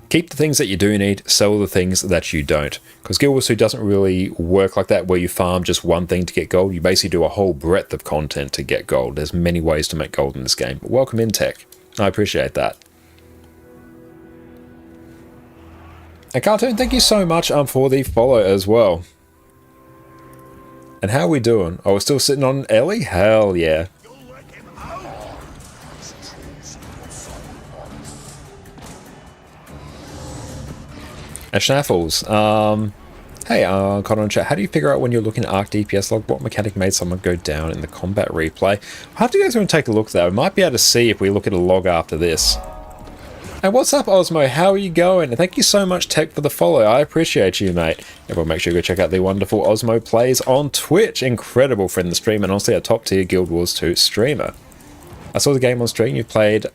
S1: keep the things that you do need, sell the things that you don't. Because Guild Wars 2 doesn't really work like that, where you farm just one thing to get gold. You basically do a whole breadth of content to get gold. There's many ways to make gold in this game. But welcome in, Tech. I appreciate that. And Cartoon, thank you so much for the follow as well. And how are we doing? Oh, we're still sitting on Ellie? Hell yeah. Schnaffles, hey, Connor in chat, how do you figure out when you're looking at Arc DPS log what mechanic made someone go down in the combat replay? I'll have to go through and take a look though. We might be able to see if we look at a log after this. And what's up, Osmo? How are you going? And thank you so much, Tech, for the follow. I appreciate you, mate. Everyone make sure you go check out the wonderful Osmo Plays on Twitch. Incredible friend of the stream, and honestly a top tier Guild Wars 2 streamer. I saw the game on stream. You played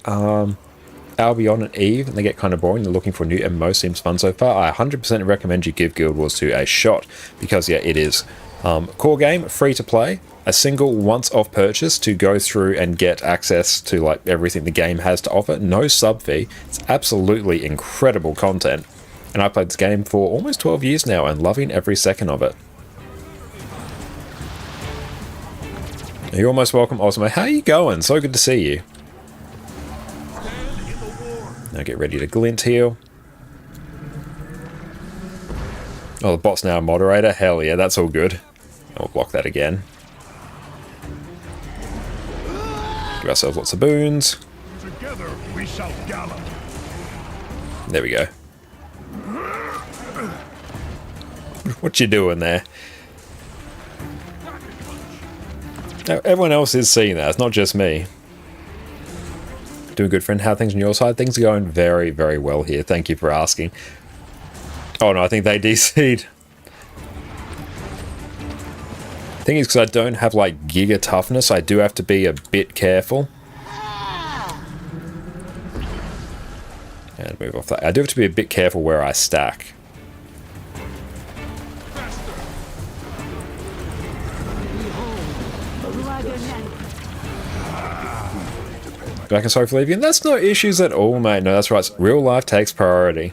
S1: Albion and Eve, and they get kind of boring. They're looking for a new MMO. Seems fun so far. I 100% recommend you give Guild Wars 2 a shot, because yeah, it is. Core game, free to play, a single once-off purchase to go through and get access to like everything the game has to offer. No sub fee. It's absolutely incredible content, and I played this game for almost 12 years now and loving every second of it. You're almost welcome, Osmo. How are you going? So good to see you. Now get ready to glint heal. Oh, the bot's now a moderator? Hell yeah, that's all good. We'll block that again. Give ourselves lots of boons.
S9: Together we shall gallop.
S1: There we go. What you doing there? Now, everyone else is seeing that. It's not just me. Doing good, friend. How are things on your side? Things are going very, very well here. Thank you for asking. Oh no, I think they DC'd. Thing is, because I don't have like giga toughness, I do have to be a bit careful. And move off that. I do have to be a bit careful where I stack. Back and sorry for leaving. That's no issues at all, mate. No, that's right. Real life takes priority.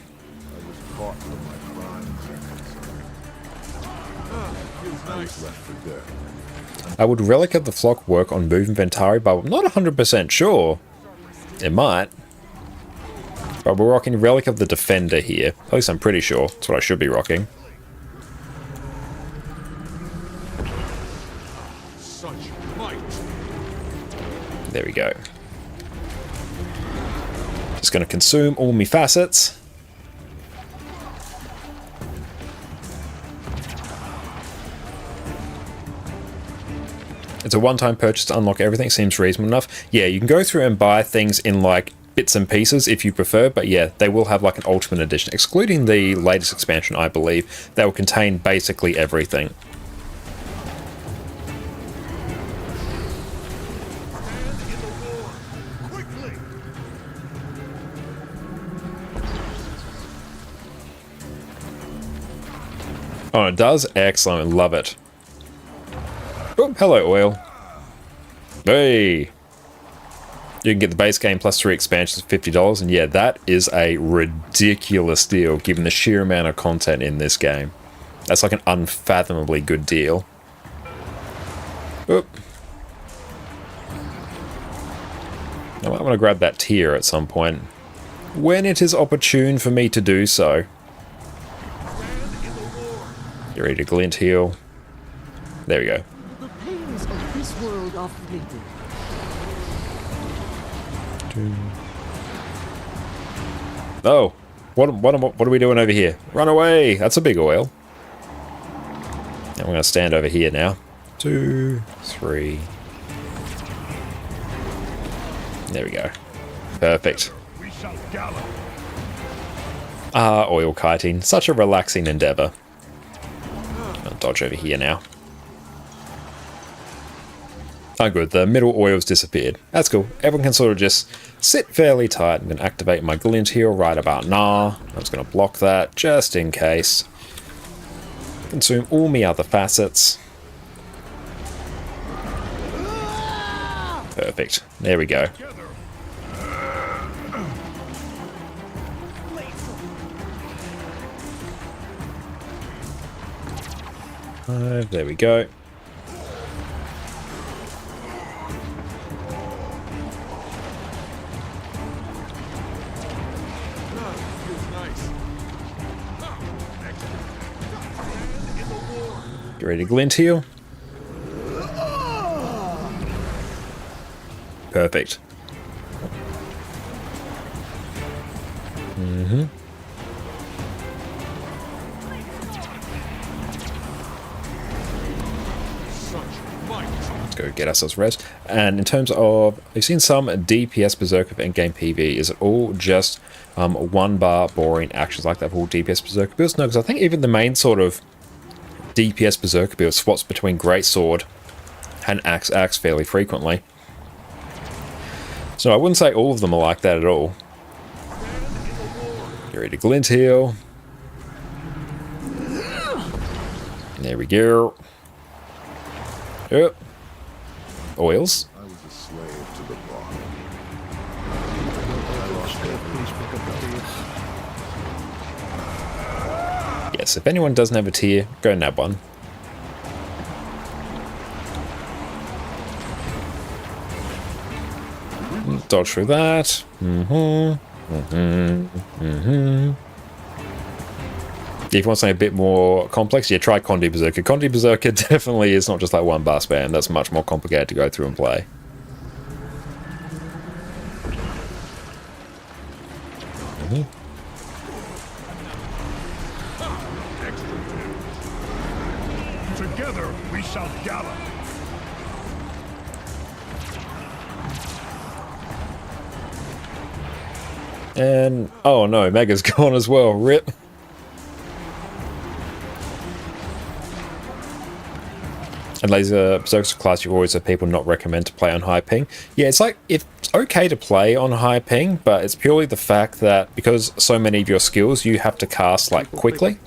S1: I would Relic of the Flock work on Move Inventari, but I'm not 100% sure. It might. But we're rocking Relic of the Defender here. At least I'm pretty sure. That's what I should be rocking. There we go. Just going to consume all my facets. It's a one-time purchase to unlock everything. Seems reasonable enough. Yeah, you can go through and buy things in like bits and pieces if you prefer, but yeah, they will have like an Ultimate Edition, excluding the latest expansion, I believe, that will contain basically everything. Oh, it does? Excellent. Love it. Oh, hello, Oil. Hey! You can get the base game plus 3 expansions for $50, and yeah, that is a ridiculous deal given the sheer amount of content in this game. That's like an unfathomably good deal. Oop. I might want to grab that tier at some point, when it is opportune for me to do so. Get ready to glint heal. There we go.
S2: The pains of this world are fleeting.
S1: Oh, what are we doing over here? Run away! That's a big oil. And we're going to stand over here now. 2, 3. There we go. Perfect.
S9: We shall gallop.
S1: Ah, oil kiting. Such a relaxing endeavor. I'll dodge over here now. Oh good, the middle oil's disappeared. That's cool. Everyone can sort of just sit fairly tight. I'm going to activate my glint heal right about now. I'm just going to block that just in case. Consume all my other facets. Perfect. There we go. There we go. Get ready to glint heal. Perfect. Let's go get ourselves res. And in terms of, I've seen some DPS Berserker for endgame PV. Is it all just 1 bar boring actions like that for all DPS Berserker builds? No, because I think even the main sort of DPS Berserker build swaps between Greatsword and Axe fairly frequently. So I wouldn't say all of them are like that at all. Get ready to glint heal. There we go. Yep. Oils.
S13: I was a slave to the bottom.
S1: Yes, if anyone doesn't have a tier, go nab one. Dodge through that. If you want something a bit more complex, yeah, try Condi Berserker. Condi Berserker definitely is not just like 1 bar spam. That's much more complicated to go through and play.
S9: Together we shall gallop.
S1: And, oh no, Mega's gone as well. Rip. And Laser Berserker's class you always have people not recommend to play on high ping. Yeah, it's like, it's okay to play on high ping, but it's purely the fact that because so many of your skills you have to cast like quickly.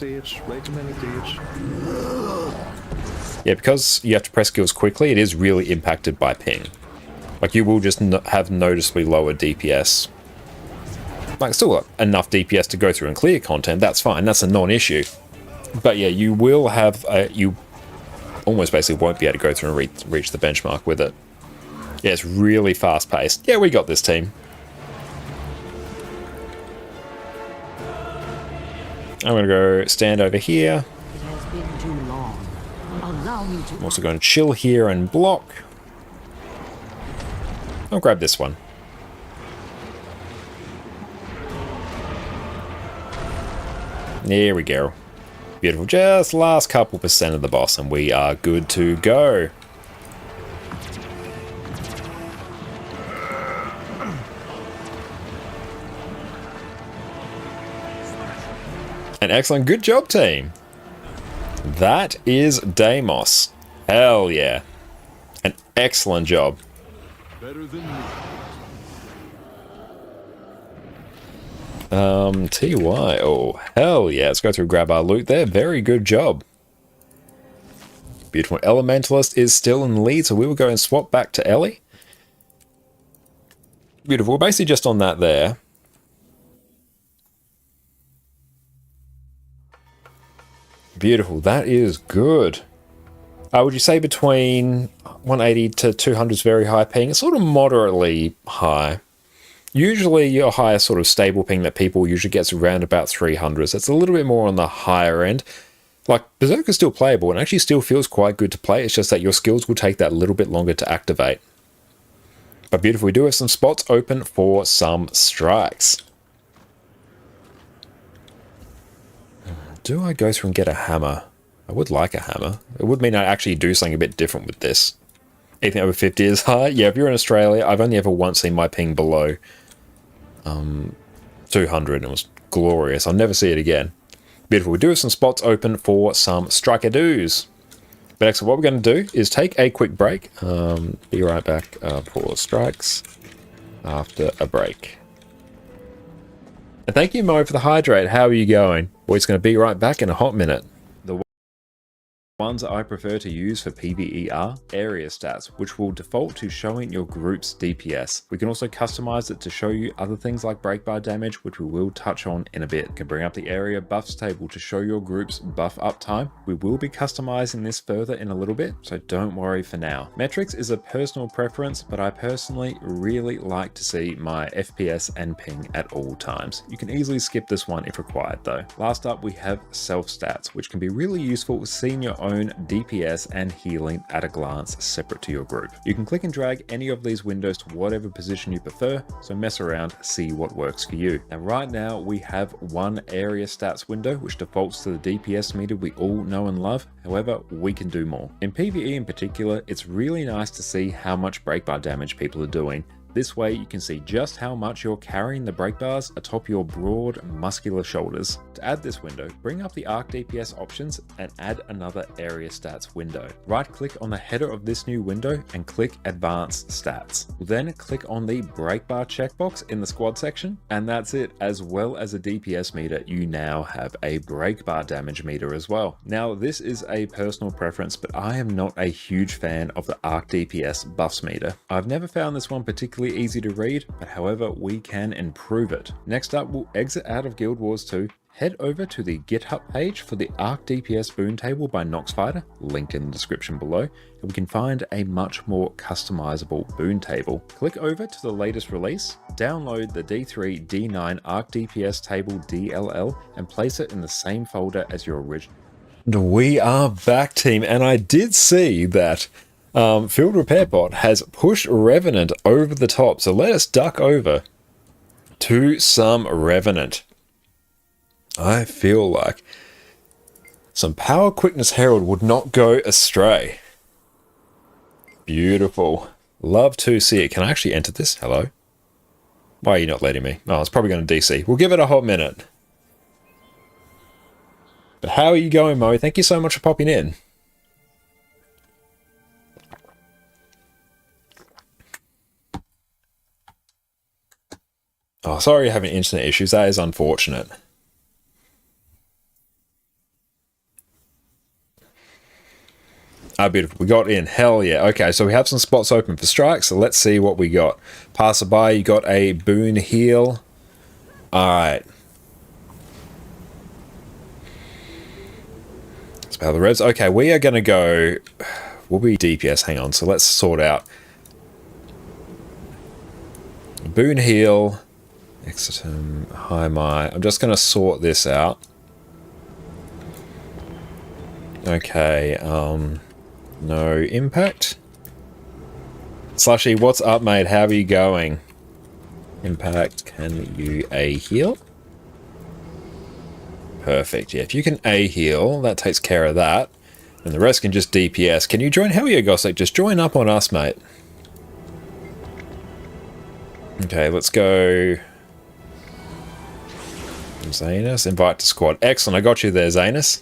S1: Yeah, because you have to press skills quickly, it is really impacted by ping. Like you will just have noticeably lower DPS. Like still got enough DPS to go through and clear content, that's fine, that's a non-issue. But yeah, you will have, you almost basically won't be able to go through and reach the benchmark with it. Yeah, it's really fast paced. Yeah, we got this team. I'm going to go stand over here.
S2: It has been too long. Allow me to...
S1: I'm also going to chill here and block. I'll grab this one. There we go. Beautiful. Just last couple percent of the boss and we are good to go. An excellent. Good job, team. That is Deimos. Hell yeah. An excellent job.
S9: Better than me.
S1: TY. Oh, hell yeah. Let's go through and grab our loot there. Very good job. Beautiful. Elementalist is still in the lead, so we will go and swap back to Ellie. Beautiful. We're basically just on that there. Beautiful. That is good. Would you say between 180 to 200 is very high ping? It's sort of moderately high. Usually your highest sort of stable ping that people usually gets around about 300. So it's a little bit more on the higher end. Like, Berserker's still playable and actually still feels quite good to play. It's just that your skills will take that little bit longer to activate. But beautiful, we do have some spots open for some strikes. Do I go through and get a hammer? I would like a hammer. It would mean I actually do something a bit different with this. Anything over 50 is high? Yeah, if you're in Australia, I've only ever once seen my ping below 200 and it was glorious. I'll never see it again. Beautiful. We do have some spots open for some striker-doos. But excellent. What we're going to do is take a quick break. Be right back for strikes after a break. And thank you, Mo, for the hydrate. How are you going? Boy's going to be right back in a hot minute. The ones I prefer to use for PvE are area stats, which will default to showing your group's DPS. We can also customize it to show you other things like breakbar damage, which we will touch on in a bit. You can bring up the area buffs table to show your group's buff uptime. We will be customizing this further in a little bit, so don't worry for now. Metrics is a personal preference, but I personally really like to see my FPS and ping at all times. You can easily skip this one if required though. Last up, we have self stats, which can be really useful with seeing your own DPS and healing at a glance separate to your group. You can click and drag any of these windows to whatever position you prefer, so mess around, see what works for you. Now right now we have one area stats window which defaults to the DPS meter we all know and love. However, we can do more. In PvE in particular, it's really nice to see how much breakbar damage people are doing. This way you can see just how much you're carrying the break bars atop your broad, muscular shoulders. To add this window, bring up the Arc DPS options and add another area stats window. Right click on the header of this new window and click Advanced Stats. Then click on the break bar checkbox in the squad section, and that's it. As well as a DPS meter, you now have a break bar damage meter as well. Now this is a personal preference, but I am not a huge fan of the Arc DPS buffs meter. I've never found this one particularly easy to read, but however we can improve it. Next up, we'll exit out of Guild Wars 2, head over to the GitHub page for the Arc DPS boon table by Noxfighter, linked in the description below, and we can find a much more customizable boon table. Click over to the latest release, download the D3 D9 Arc DPS table DLL and place it in the same folder as your original. We are back, team, and I did see that Field Repair Bot has pushed Revenant over the top, so let us duck over to some Revenant. I feel like some Power Quickness Herald would not go astray. Beautiful. Love to see it. Can I actually enter this? Hello? Why are you not letting me? Oh, it's probably going to DC. We'll give it a hot minute. But how are you going, Mo? Thank you so much for popping in. Oh, sorry you're having internet issues. That is unfortunate. Ah, beautiful. We got in. Hell yeah. Okay, so we have some spots open for strikes. So let's see what we got. Passerby, you got a boon heal. Alright. Spell the reds. Okay, we are going to go... We'll be DPS. Hang on. So let's sort out... Boon heal... Exitum, hi my. I'm just going to sort this out. Okay, no impact. Slushy, what's up, mate? How are you going? Impact, can you A heal? Perfect, yeah. If you can A heal, that takes care of that. And the rest can just DPS. Can you join? Hell yeah, Gossip. Just join up on us, mate. Okay, let's go... Zanus, invite to squad. Excellent, I got you there, Zanus.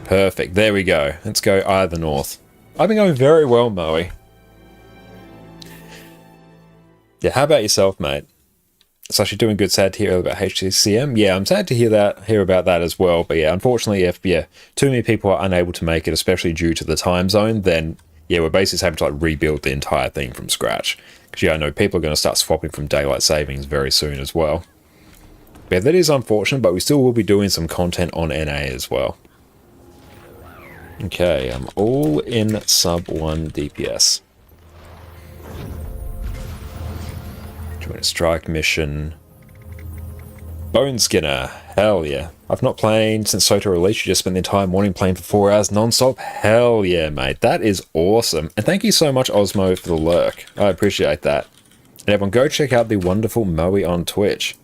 S1: Perfect, there we go. Let's go either north. I've been going very well, Moe. Yeah, how about yourself, mate? It's actually doing good. Sad to hear about HCCM. Yeah, I'm sad to hear about that as well. But yeah, unfortunately, if too many people are unable to make it, especially due to the time zone, then yeah, we're basically having to like rebuild the entire thing from scratch. Because yeah, I know people are going to start swapping from daylight savings very soon as well. Yeah, that is unfortunate, but we still will be doing some content on NA as well. Okay, I'm all in sub 1 DPS. Join a strike mission. Bone Skinner, hell yeah. I've not played since Soto release. You just spent the entire morning playing for 4 hours non-stop. Hell yeah, mate. That is awesome. And thank you so much, Osmo, for the lurk. I appreciate that. And everyone, go check out the wonderful Moe on Twitch.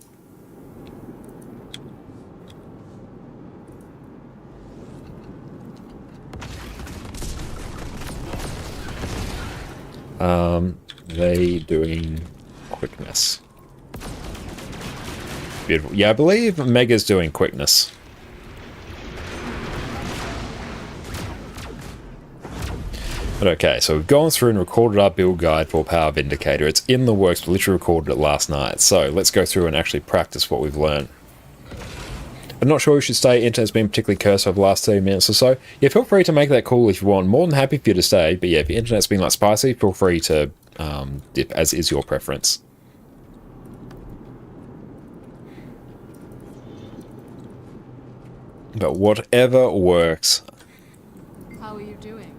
S1: They doing quickness. Beautiful. Yeah, I believe Mega's doing quickness. But okay, so we've gone through and recorded our build guide for Power Vindicator. It's in the works, we literally recorded it last night. So let's go through and actually practice what we've learned. I'm not sure we should stay. Internet's been particularly cursed over the last 30 minutes or so. Yeah, feel free to make that call if you want. More than happy for you to stay. But yeah, if your internet's been like spicy, feel free to dip, as is your preference. But whatever works.
S10: How are you doing?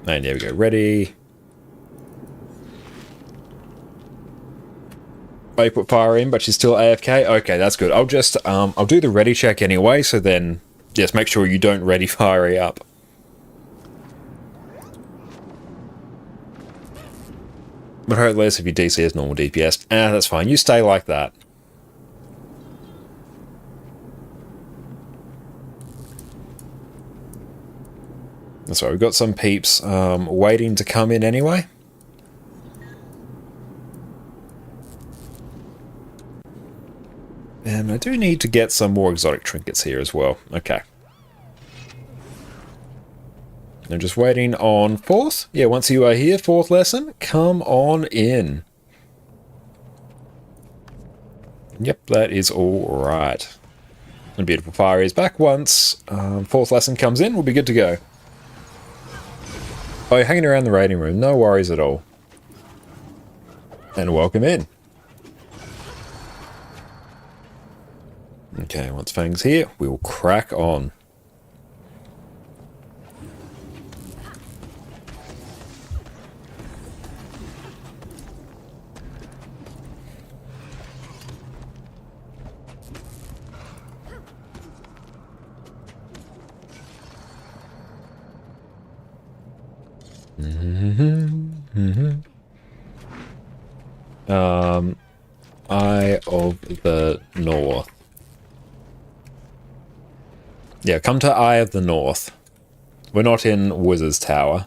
S1: And there we go. Ready. I put fire in, but she's still AFK. Okay, that's good. I'll just I'll do the ready check anyway. So then, just make sure you don't ready fire up. But hopeless if your DC is normal DPS. That's fine. You stay like that. That's right. We've got some peeps waiting to come in anyway. And I do need to get some more exotic trinkets here as well. Okay. I'm just waiting on 4th. Yeah, once you are here, 4th lesson, come on in. Yep, that is all right. And Beautiful Fire is back once 4th lesson comes in. We'll be good to go. Oh, you're hanging around the raiding room. No worries at all. And welcome in. Okay, once Fang's here, we'll crack on. Eye of the North. Yeah, come to Eye of the North. We're not in Wizard's Tower.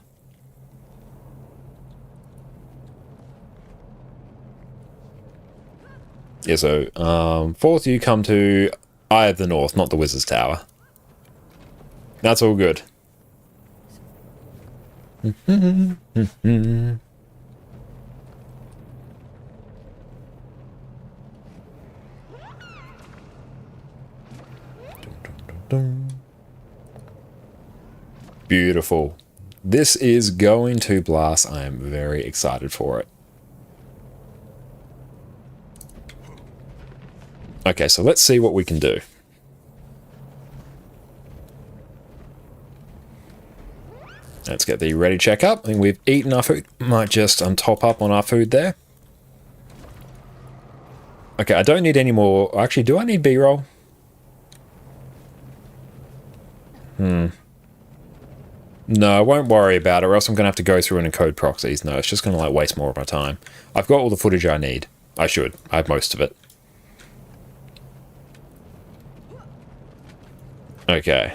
S1: Yeah, so 4th you come to Eye of the North, not the Wizard's Tower. That's all good. Beautiful. This is going to blast. I am very excited for it. Okay, so let's see what we can do. Let's get the ready check up. I think we've eaten our food. Might just top up on our food there. Okay, I don't need any more. Actually, do I need B-roll? No, I won't worry about it, or else I'm going to have to go through and encode proxies. No, it's just going to like waste more of my time. I've got all the footage I need. I should. I have most of it. Okay.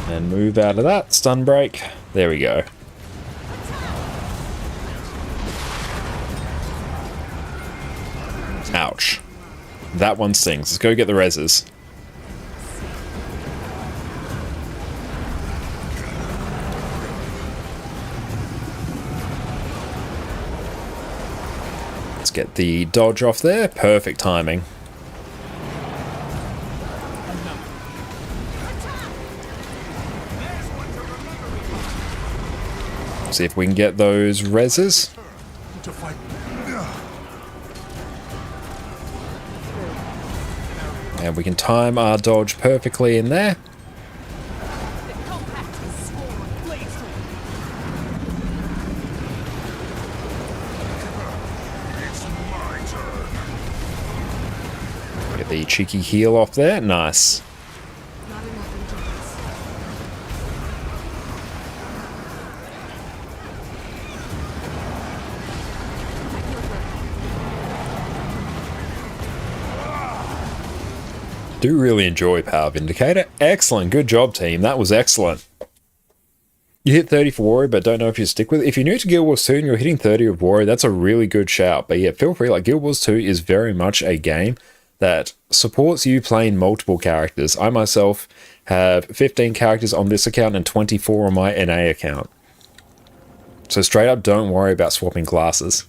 S1: And move out of that. Stun break. There we go. Ouch. That one stings. Let's go get the reses. Let's get the dodge off there. Perfect timing. See if we can get those reses. And we can time our dodge perfectly in there. a cheeky heal off there. Nice.
S10: Not enough endurance.
S1: Do really enjoy Power Vindicator. Excellent. Good job, team. That was excellent. You hit 30 for Warrior, but don't know if you stick with it. If you're new to Guild Wars 2 and you're hitting 30 with Warrior, that's a really good shout. But yeah, feel free. Like, Guild Wars 2 is very much a game that supports you playing multiple characters. I myself have 15 characters on this account and 24 on my NA account. So straight up, don't worry about swapping classes.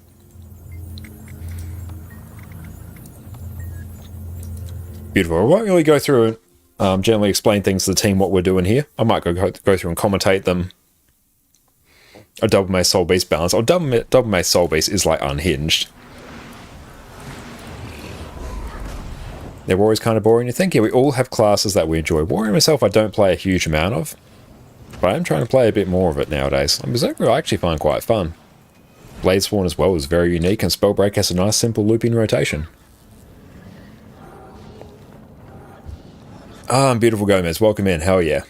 S1: Beautiful. I won't really go through and generally explain things to the team what we're doing here. I might go through and commentate them. A double mace soul beast balance. Oh, double mace soul beast is like unhinged. They're always kind of boring. You think, yeah, we all have classes that we enjoy. Warrior myself, I don't play a huge amount of, but I am trying to play a bit more of it nowadays. And Berserker I actually find quite fun. Bladesworn as well is very unique, and Spellbreak has a nice simple looping rotation. Beautiful Gomez, welcome in, hell yeah.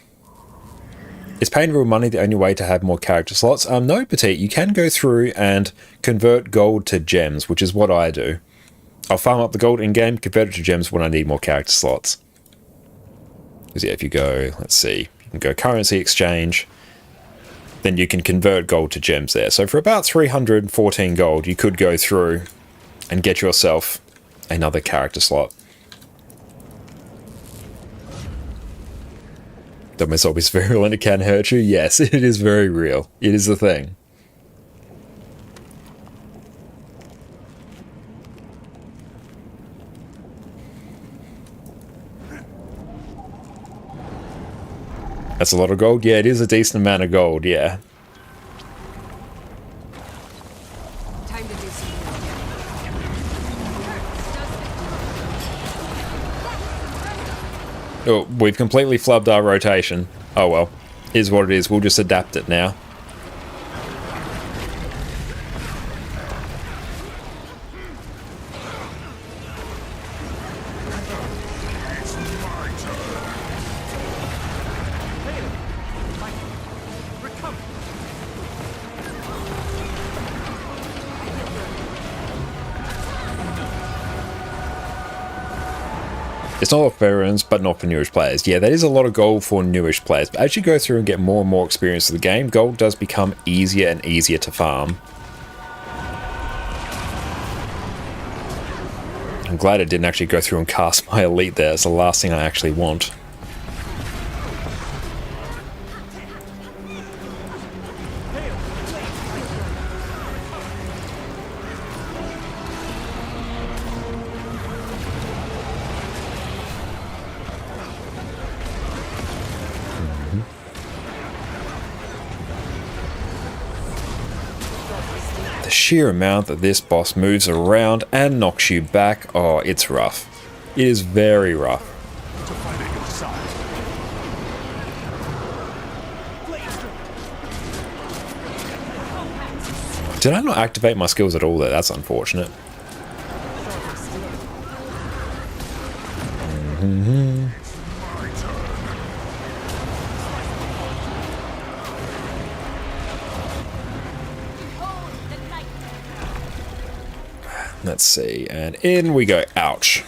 S1: Is paying real money the only way to have more character slots? No, Petite, you can go through and convert gold to gems, which is what I do. I'll farm up the gold in-game, convert it to gems when I need more character slots. Because yeah, if you go, let's see, you can go currency exchange, then you can convert gold to gems there. So for about 314 gold, you could go through and get yourself another character slot. Double Soul is very real and it can hurt you. Yes, it is very real. It is a thing. That's a lot of gold? Yeah, it is a decent amount of gold, yeah.
S10: Time to do something.
S1: Oh, we've completely flubbed our rotation. Oh well, is what it is. We'll just adapt it now. It's not for veterans, but not for newish players. Yeah, that is a lot of gold for newish players. But as you go through and get more and more experience of the game, gold does become easier and easier to farm. I'm glad it didn't actually go through and cast my elite there. It's the last thing I actually want. Sheer amount that this boss moves around and knocks you back. Oh, it's rough. It is very rough. Did I not activate my skills at all there? That's unfortunate. Let's see, and in we go. Ouch.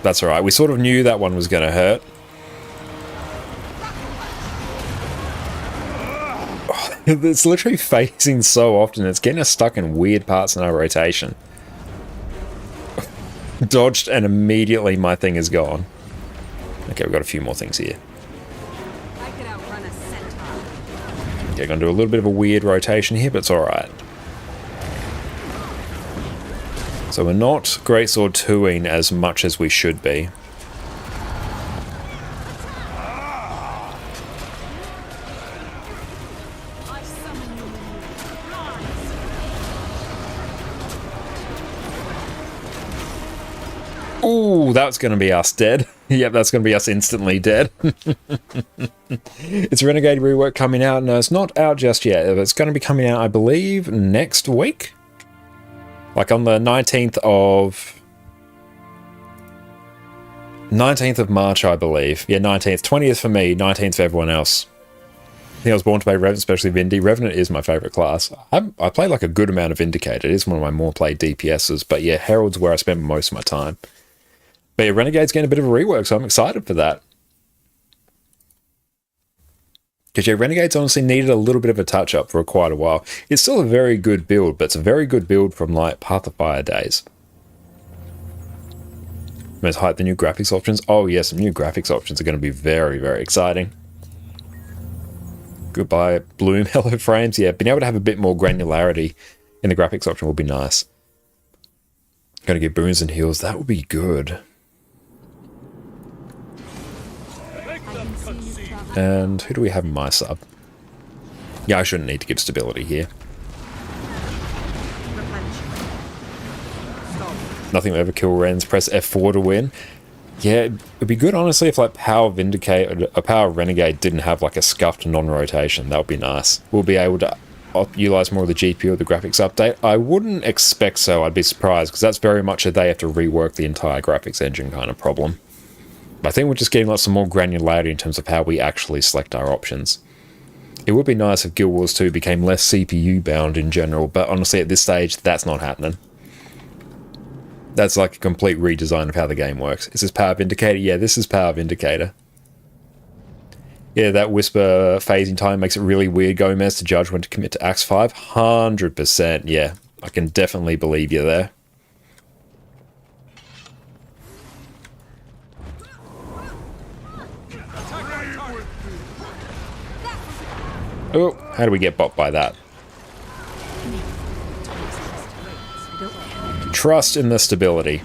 S1: That's alright, we sort of knew that one was going to hurt. Oh, it's literally phasing so often, it's getting us stuck in weird parts in our rotation. Dodged and immediately my thing is gone. Okay, we've got a few more things here.
S10: I could outrun a centaur.
S1: Okay, gonna do a little bit of a weird rotation here, but it's alright. So we're not Greatsword 2-ing as much as we should be. Ooh, that's going to be us dead. Yep, that's going to be us instantly dead. It's Renegade rework coming out. No, it's not out just yet. It's going to be coming out, I believe, next week. Like on the 19th of 19th of March, I believe. Yeah, 19th. 20th for me, 19th for everyone else. I think I was born to play Revenant, especially Vindy. Revenant is my favourite class. I play like a good amount of Vindicator. It is one of my more played DPSs. But yeah, Herald's where I spend most of my time. But yeah, Renegade's getting a bit of a rework, so I'm excited for that. Because yeah, Renegade's honestly needed a little bit of a touch-up for quite a while. It's still a very good build, but it's a very good build from like Path of Fire days. Let's hype the new graphics options. Oh yes, some new graphics options are going to be very, very exciting. Goodbye, Bloom, hello frames. Yeah, being able to have a bit more granularity in the graphics option will be nice. Going to get boons and heals. That would be good. And who do we have in my sub? Yeah, I shouldn't need to give stability here. Nothing will ever kill Rens. Press F4 to win. Yeah, it'd be good, honestly, if like Power Vindicate or Power Renegade didn't have like a scuffed non-rotation. That would be nice. We'll be able to utilize more of the GPU of the graphics update. I wouldn't expect so. I'd be surprised because that's very much a they have to rework the entire graphics engine kind of problem. But I think we're just getting like some more granularity in terms of how we actually select our options. It would be nice if Guild Wars 2 became less CPU bound in general, but honestly at this stage that's not happening. That's like a complete redesign of how the game works. Is this Power Vindicator? Yeah, this is Power Vindicator. Yeah, that Whisper phasing time makes it really weird, Gomez, to judge when to commit to Axe 5. 100%, yeah. I can definitely believe you there. Oh, how do we get bot by that? Trust in the stability.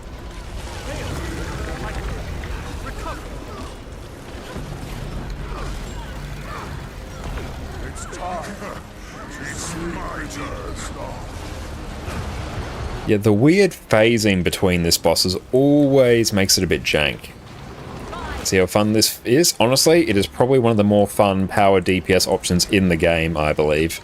S1: Yeah, the weird phasing between this bosses always makes it a bit jank. See how fun this is? Honestly, it is probably one of the more fun power DPS options in the game, I believe.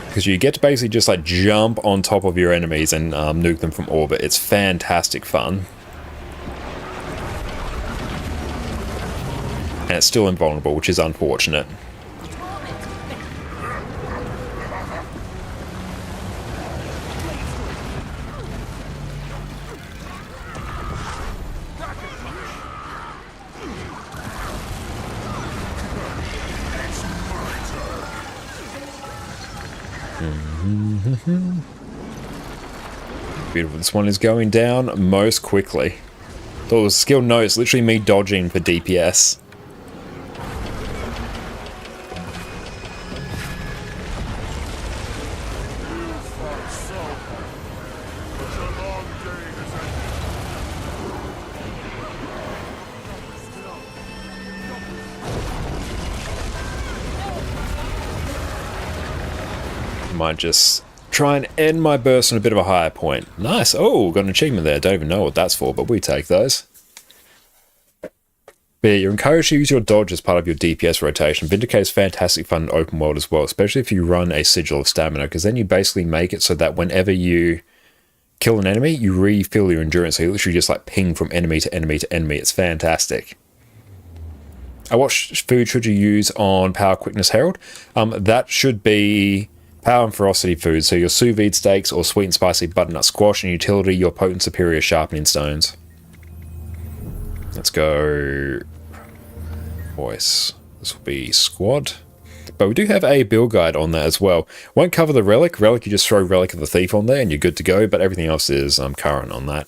S1: Because you get to basically just like jump on top of your enemies and nuke them from orbit. It's fantastic fun. And it's still invulnerable, which is unfortunate. Beautiful. This one is going down most quickly. Thought it was skill no, it's literally me dodging for DPS. Might just try and end my burst on a bit of a higher point. Nice. Oh, got an achievement there. Don't even know what that's for, but we take those. But yeah, you're encouraged to use your dodge as part of your DPS rotation. Vindicate is fantastic fun in open world as well, especially if you run a Sigil of Stamina, because then you basically make it so that whenever you kill an enemy, you refill your endurance. So you literally just like ping from enemy to enemy to enemy. It's fantastic. What food should you use on Power Quickness Herald? That should be Power and Ferocity food, so your sous vide steaks or sweet and spicy butternut squash, and utility your potent superior sharpening stones. Let's go voice. This will be squad. But we do have a build guide on that as well. Won't cover the relic. Relic, you just throw Relic of the Thief on there and you're good to go, but everything else is current on that.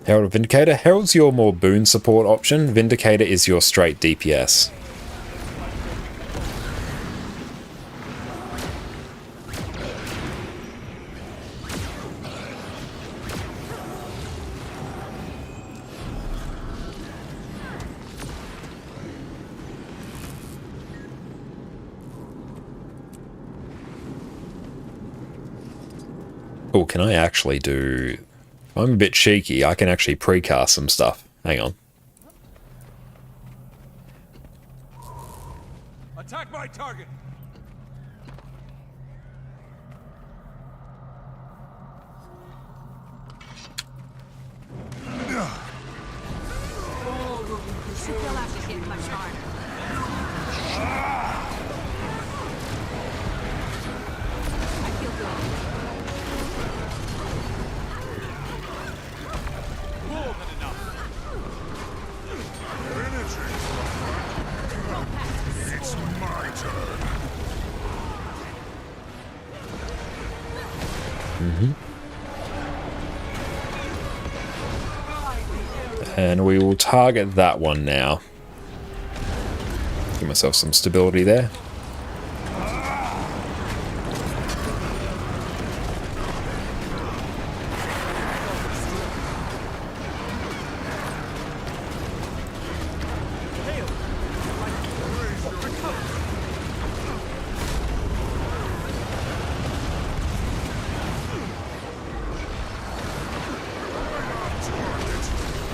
S1: Herald of Vindicator. Herald's your more boon support option. Vindicator is your straight DPS. Oh, can I actually do... I'm a bit cheeky. I can actually precast some stuff. Hang on.
S12: Attack my target.
S10: think they'll have to hit much harder. I feel good.
S9: More than enough. Energy. It's my turn.
S1: And we will target that one now. Give myself some stability there.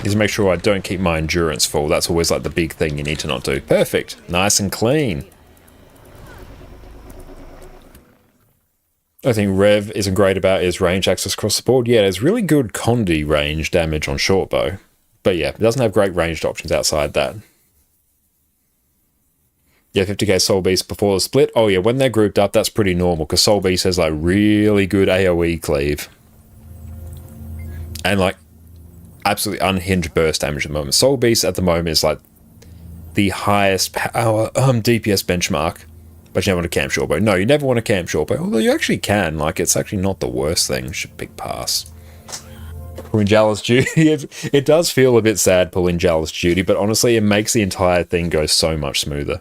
S1: Is make sure I don't keep my endurance full. That's always like the big thing you need to not do. Perfect. Nice and clean. I think Rev isn't great about his range access across the board. Yeah, there's really good Condi range damage on short bow. But yeah, it doesn't have great ranged options outside that. Yeah, 50k Soul Beast before the split. Oh yeah, when they're grouped up, that's pretty normal because Soul Beast has like really good AoE cleave. And like absolutely unhinged burst damage at the moment. Soul Beast at the moment is like the highest power DPS benchmark. But you never want to camp shortbow. No, you never want to camp shortbow. Although you actually can. Like, it's actually not the worst thing. Should pick pass. Pulling Jealous Duty. It does feel a bit sad pulling Jealous Duty, but honestly, it makes the entire thing go so much smoother.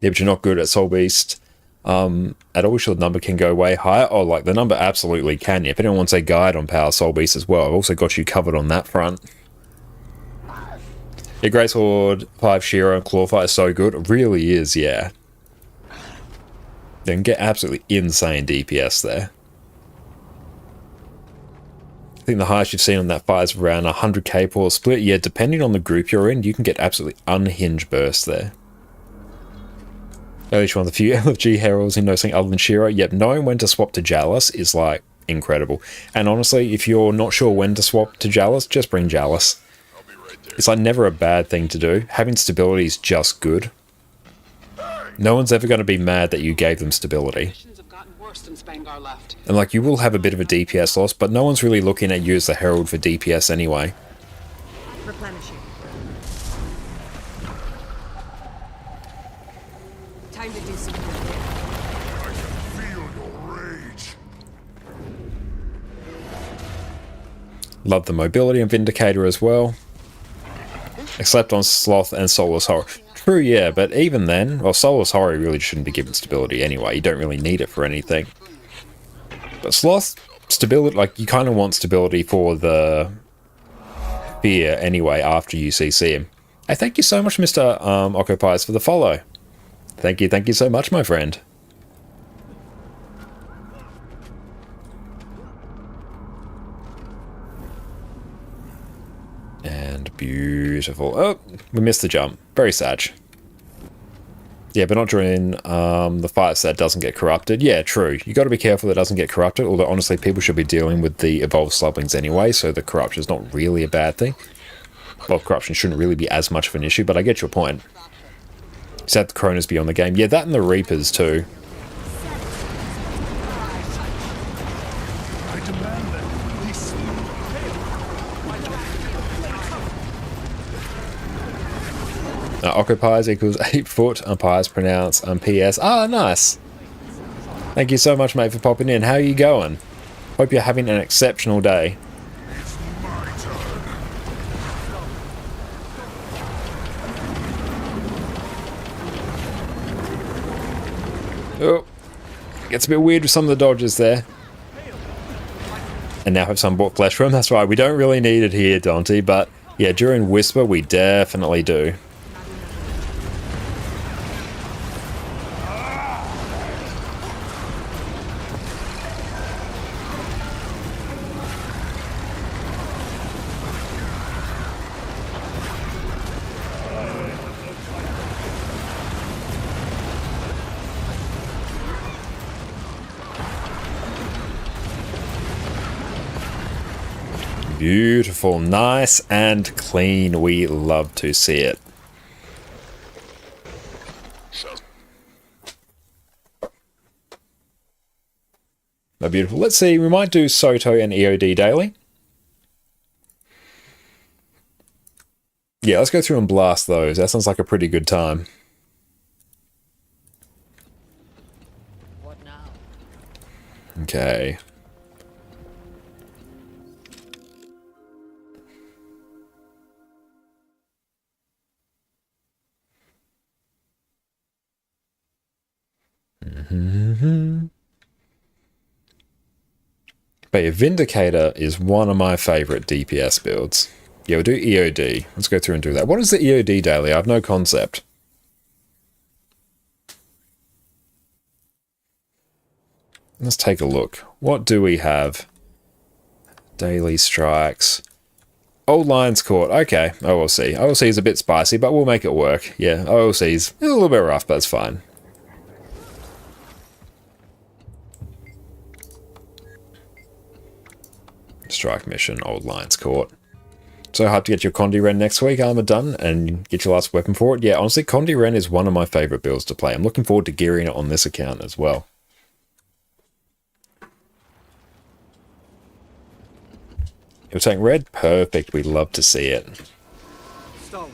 S1: Yeah, but you're not good at Soul Beast. At all, sure, the number can go way higher. Oh, like, the number absolutely can. Yeah, if anyone wants a guide on Power Soul Beast as well, I've also got you covered on that front. Yeah, Greatsword 5 Shiro and Clawfight is so good. It really is, yeah. They can get absolutely insane DPS there. I think the highest you've seen on that fight is around 100k per split. Yeah, depending on the group you're in, you can get absolutely unhinged bursts there. At least one of the few LFG heralds who know something other than Shiro. Yep, knowing when to swap to Jalus is like incredible. And honestly, if you're not sure when to swap to Jalus, just bring Jalus. It's like never a bad thing to do. Having stability is just good. No one's ever going to be mad that you gave them stability. And like, you will have a bit of a DPS loss, but no one's really looking at you as the herald for DPS anyway.
S10: Replenishing. Time to do some good.
S9: I can feel your rage.
S1: Love the mobility and Vindicator as well. Except on Sloth and Soulless Horror. True, yeah, but even then, well, Soulless Horror really shouldn't be given stability anyway. You don't really need it for anything. But Sloth, stability, like, you kind of want stability for the fear anyway after you CC him. Hey, thank you so much, Mr. Occupies, for the follow. Thank you so much, my friend. And beautiful. Oh, we missed the jump. Very sad. Yeah, but not during the fights that doesn't get corrupted. Yeah, true. You got to be careful that it doesn't get corrupted, although honestly people should be dealing with the evolved slublings anyway, so the corruption is not really a bad thing. Well, corruption shouldn't really be as much of an issue, but I get your point. Except the Kronos be on the game. Yeah, that and the Reapers too. Occupies equals 8 foot. Umpires pronounce PS. Ah, nice. Thank you so much, mate, for popping in. How are you going? Hope you're having an exceptional day. Oh, gets a bit weird with some of the dodges there. And now have some bought flesh room. That's right, we don't really need it here, Dante, but yeah, during Whisper we definitely do. Beautiful, nice and clean. We love to see it. Oh, beautiful. Let's see, we might do Soto and EOD daily. Yeah, let's go through and blast those. That sounds like a pretty good time.
S3: What now?
S1: Okay. But yeah, Vindicator is one of my favorite DPS builds. Yeah, we'll do EOD. Let's go through and do that. What is the EOD daily? I have no concept. Let's take a look. What do we have? Daily strikes. Old Lions Court. Okay, OLC. OLC is a bit spicy, but we'll make it work. Yeah, OLC is a little bit rough, but it's fine. Strike mission, Old Lions Court. So hard to get your Condi Ren next week, armor done, and get your last weapon for it. Yeah, honestly, Condi Ren is one of my favorite builds to play. I'm looking forward to gearing it on this account as well. You're saying red? Perfect, we love to see it.
S12: Stalwart,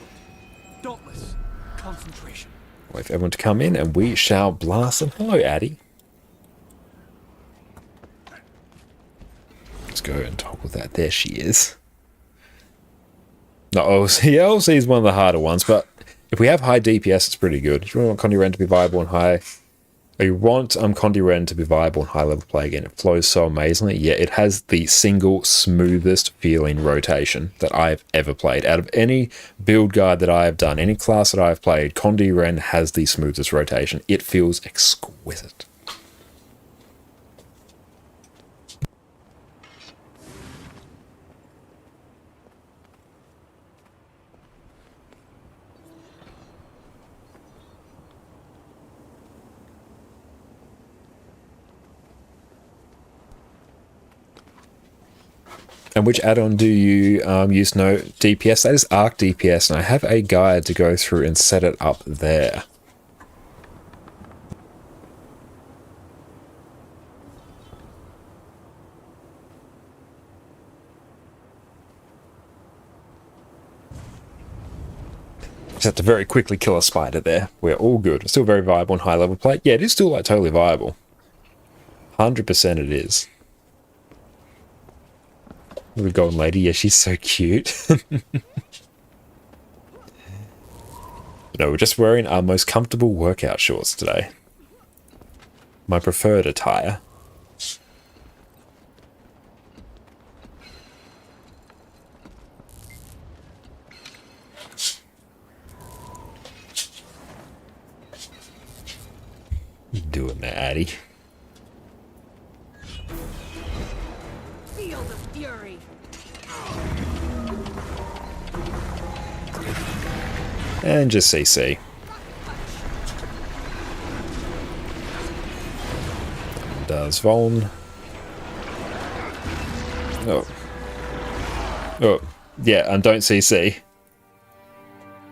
S12: dauntless, concentration.
S1: Wait for everyone to come in and we shall blast them. Hello, Addy. Let's go and toggle that. There she is. No, OLC. Yeah, OLC is one of the harder ones, but if we have high DPS, it's pretty good. Do you want Condi Ren to be viable and high? Or you want Condi Ren to be viable and high level play again? It flows so amazingly. Yeah, it has the single smoothest feeling rotation that I've ever played. Out of any build guide that I have done, any class that I've played, Condi Ren has the smoothest rotation. It feels exquisite. And which add-on do you use? No, DPS? That is Arc DPS, and I have a guide to go through and set it up there. Just have to very quickly kill a spider there. We're all good. Still very viable and high-level play. Yeah, it is still like totally viable. 100% it is. The golden lady, yeah, she's so cute. No, we're just wearing our most comfortable workout shorts today. My preferred attire. You doing that, Addy?
S10: Feel the fury.
S1: And just CC. Does Voln. Oh. Oh. Yeah, and don't CC.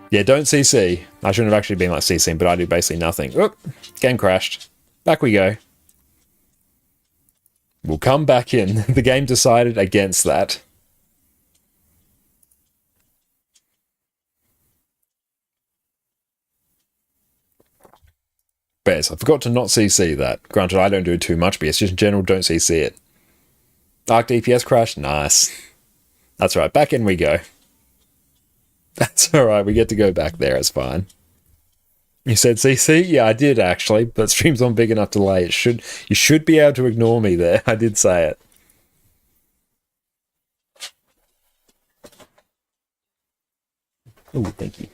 S1: Yeah, don't CC. I shouldn't have actually been like CCing, but I do basically nothing. Oh, game crashed. Back we go. We'll come back in. The game decided against that. But yes, I forgot to not CC that. Granted, I don't do it too much, but it's just in general, don't CC it. Arc DPS crash? Nice. That's right, back in we go. That's alright, we get to go back there, it's fine. You said CC? Yeah, I did actually, but stream's on big enough delay. You should be able to ignore me there. I did say it. Oh, thank you.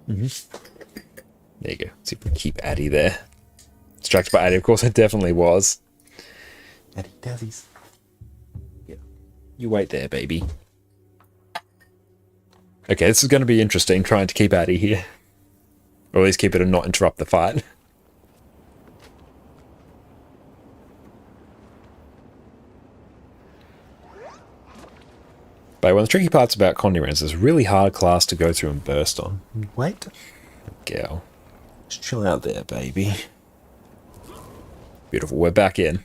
S1: There you go. See if we can keep Addy there. Distracted by Addy, of course I definitely was. Addy Dazzies. Yeah. You wait there, baby. Okay, this is going to be interesting, trying to keep Addy here. Or at least keep it and not interrupt the fight. But one of the tricky parts about Condorans is a really hard class to go through and burst on. Wait. Girl. Just chill out there, baby. Beautiful. We're back in.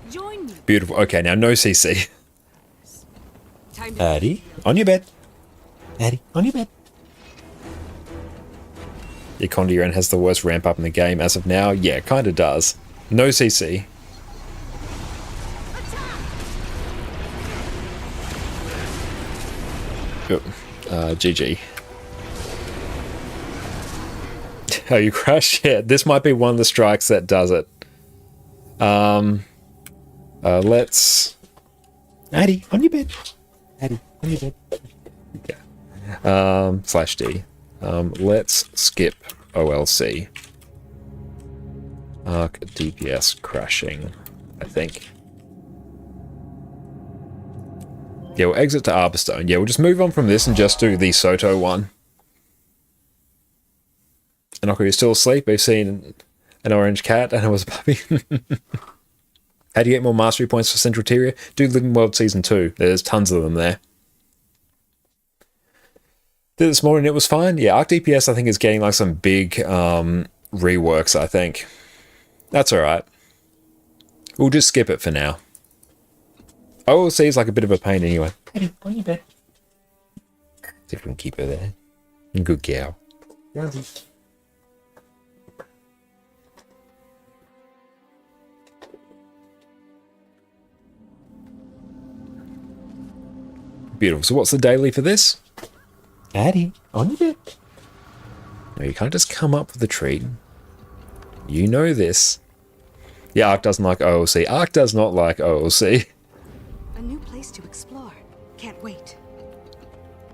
S10: Join me.
S1: Beautiful. Okay, now no CC. Addy, on your bed. Addy, on your bed. Your Condoran has the worst ramp up in the game as of now. Yeah, kind of does. No CC. GG. Oh, you crashed? Yeah, this might be one of the strikes that does it. Let's... Addy, on your bed. Addy, on your bed. Yeah. /D. Let's skip OLC. Arc DPS crashing, I think. Yeah, we'll exit to Arborstone. Yeah, we'll just move on from this and just do the Soto one. And you're still asleep. We've seen an orange cat and it was a puppy. How do you get more mastery points for Central Tyria? Do Living World Season 2. There's tons of them there. Did this morning, it was fine. Yeah, Arc DPS I think is getting like some big reworks, I think. That's alright. We'll just skip it for now. OLC is like a bit of a pain anyway. Eddie, on your bed. See if we can keep her there. Good gal. Beautiful. So what's the daily for this? Addy, on your bed. No, you can't just come up with a treat. You know this. Yeah, Ark doesn't like OLC. Ark does not like OLC.
S10: A new place to explore. Can't wait.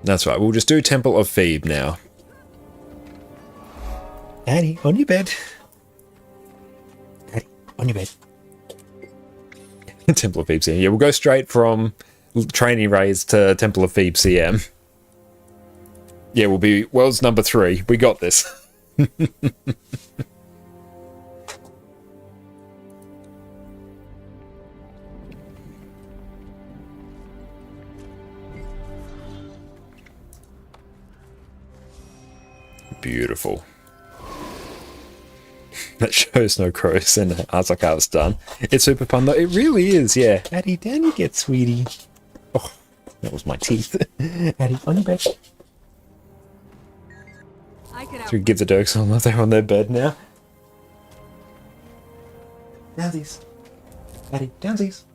S1: That's right. We'll just do Temple of Phoebe now. Addy, on your bed. Addy, on your bed. Temple of Phoebe CM. Yeah, we'll go straight from training raids to Temple of Phoebe CM. Yeah, we'll be world's number 3. We got this. Beautiful. That shows no crows and arts like how it's done. It's super fun though. It really is, yeah. Addy, down you get, sweetie. Oh, that was my teeth. Addy, on your bed. So we give the Dirks on they're on their bed now. Downsies. Addy, downsies.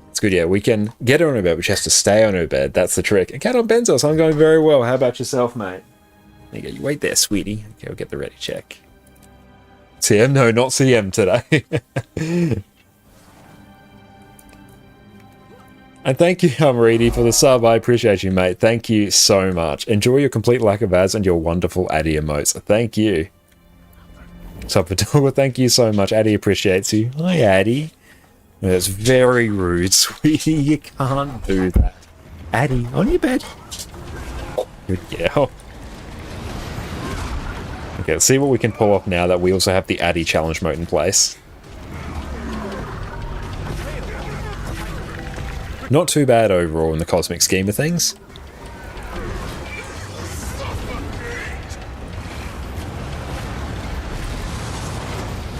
S1: It's good, yeah. We can get her on her bed, but she has to stay on her bed. That's the trick. And Cat on Benzos, I'm going very well. How about yourself, mate? There you go. You wait there, sweetie. Okay, we'll get the ready check. CM? No, not CM today. And thank you, Amridi, for the sub. I appreciate you, mate. Thank you so much. Enjoy your complete lack of ads and your wonderful Addy emotes. Thank you. Subpador, thank you so much. Addy appreciates you. Hi, Addy. That's very rude, sweetie. You can't do that. Addy, on your bed. Good girl. Okay, let's see what we can pull off now that we also have the Addy challenge mode in place. Not too bad overall in the cosmic scheme of things.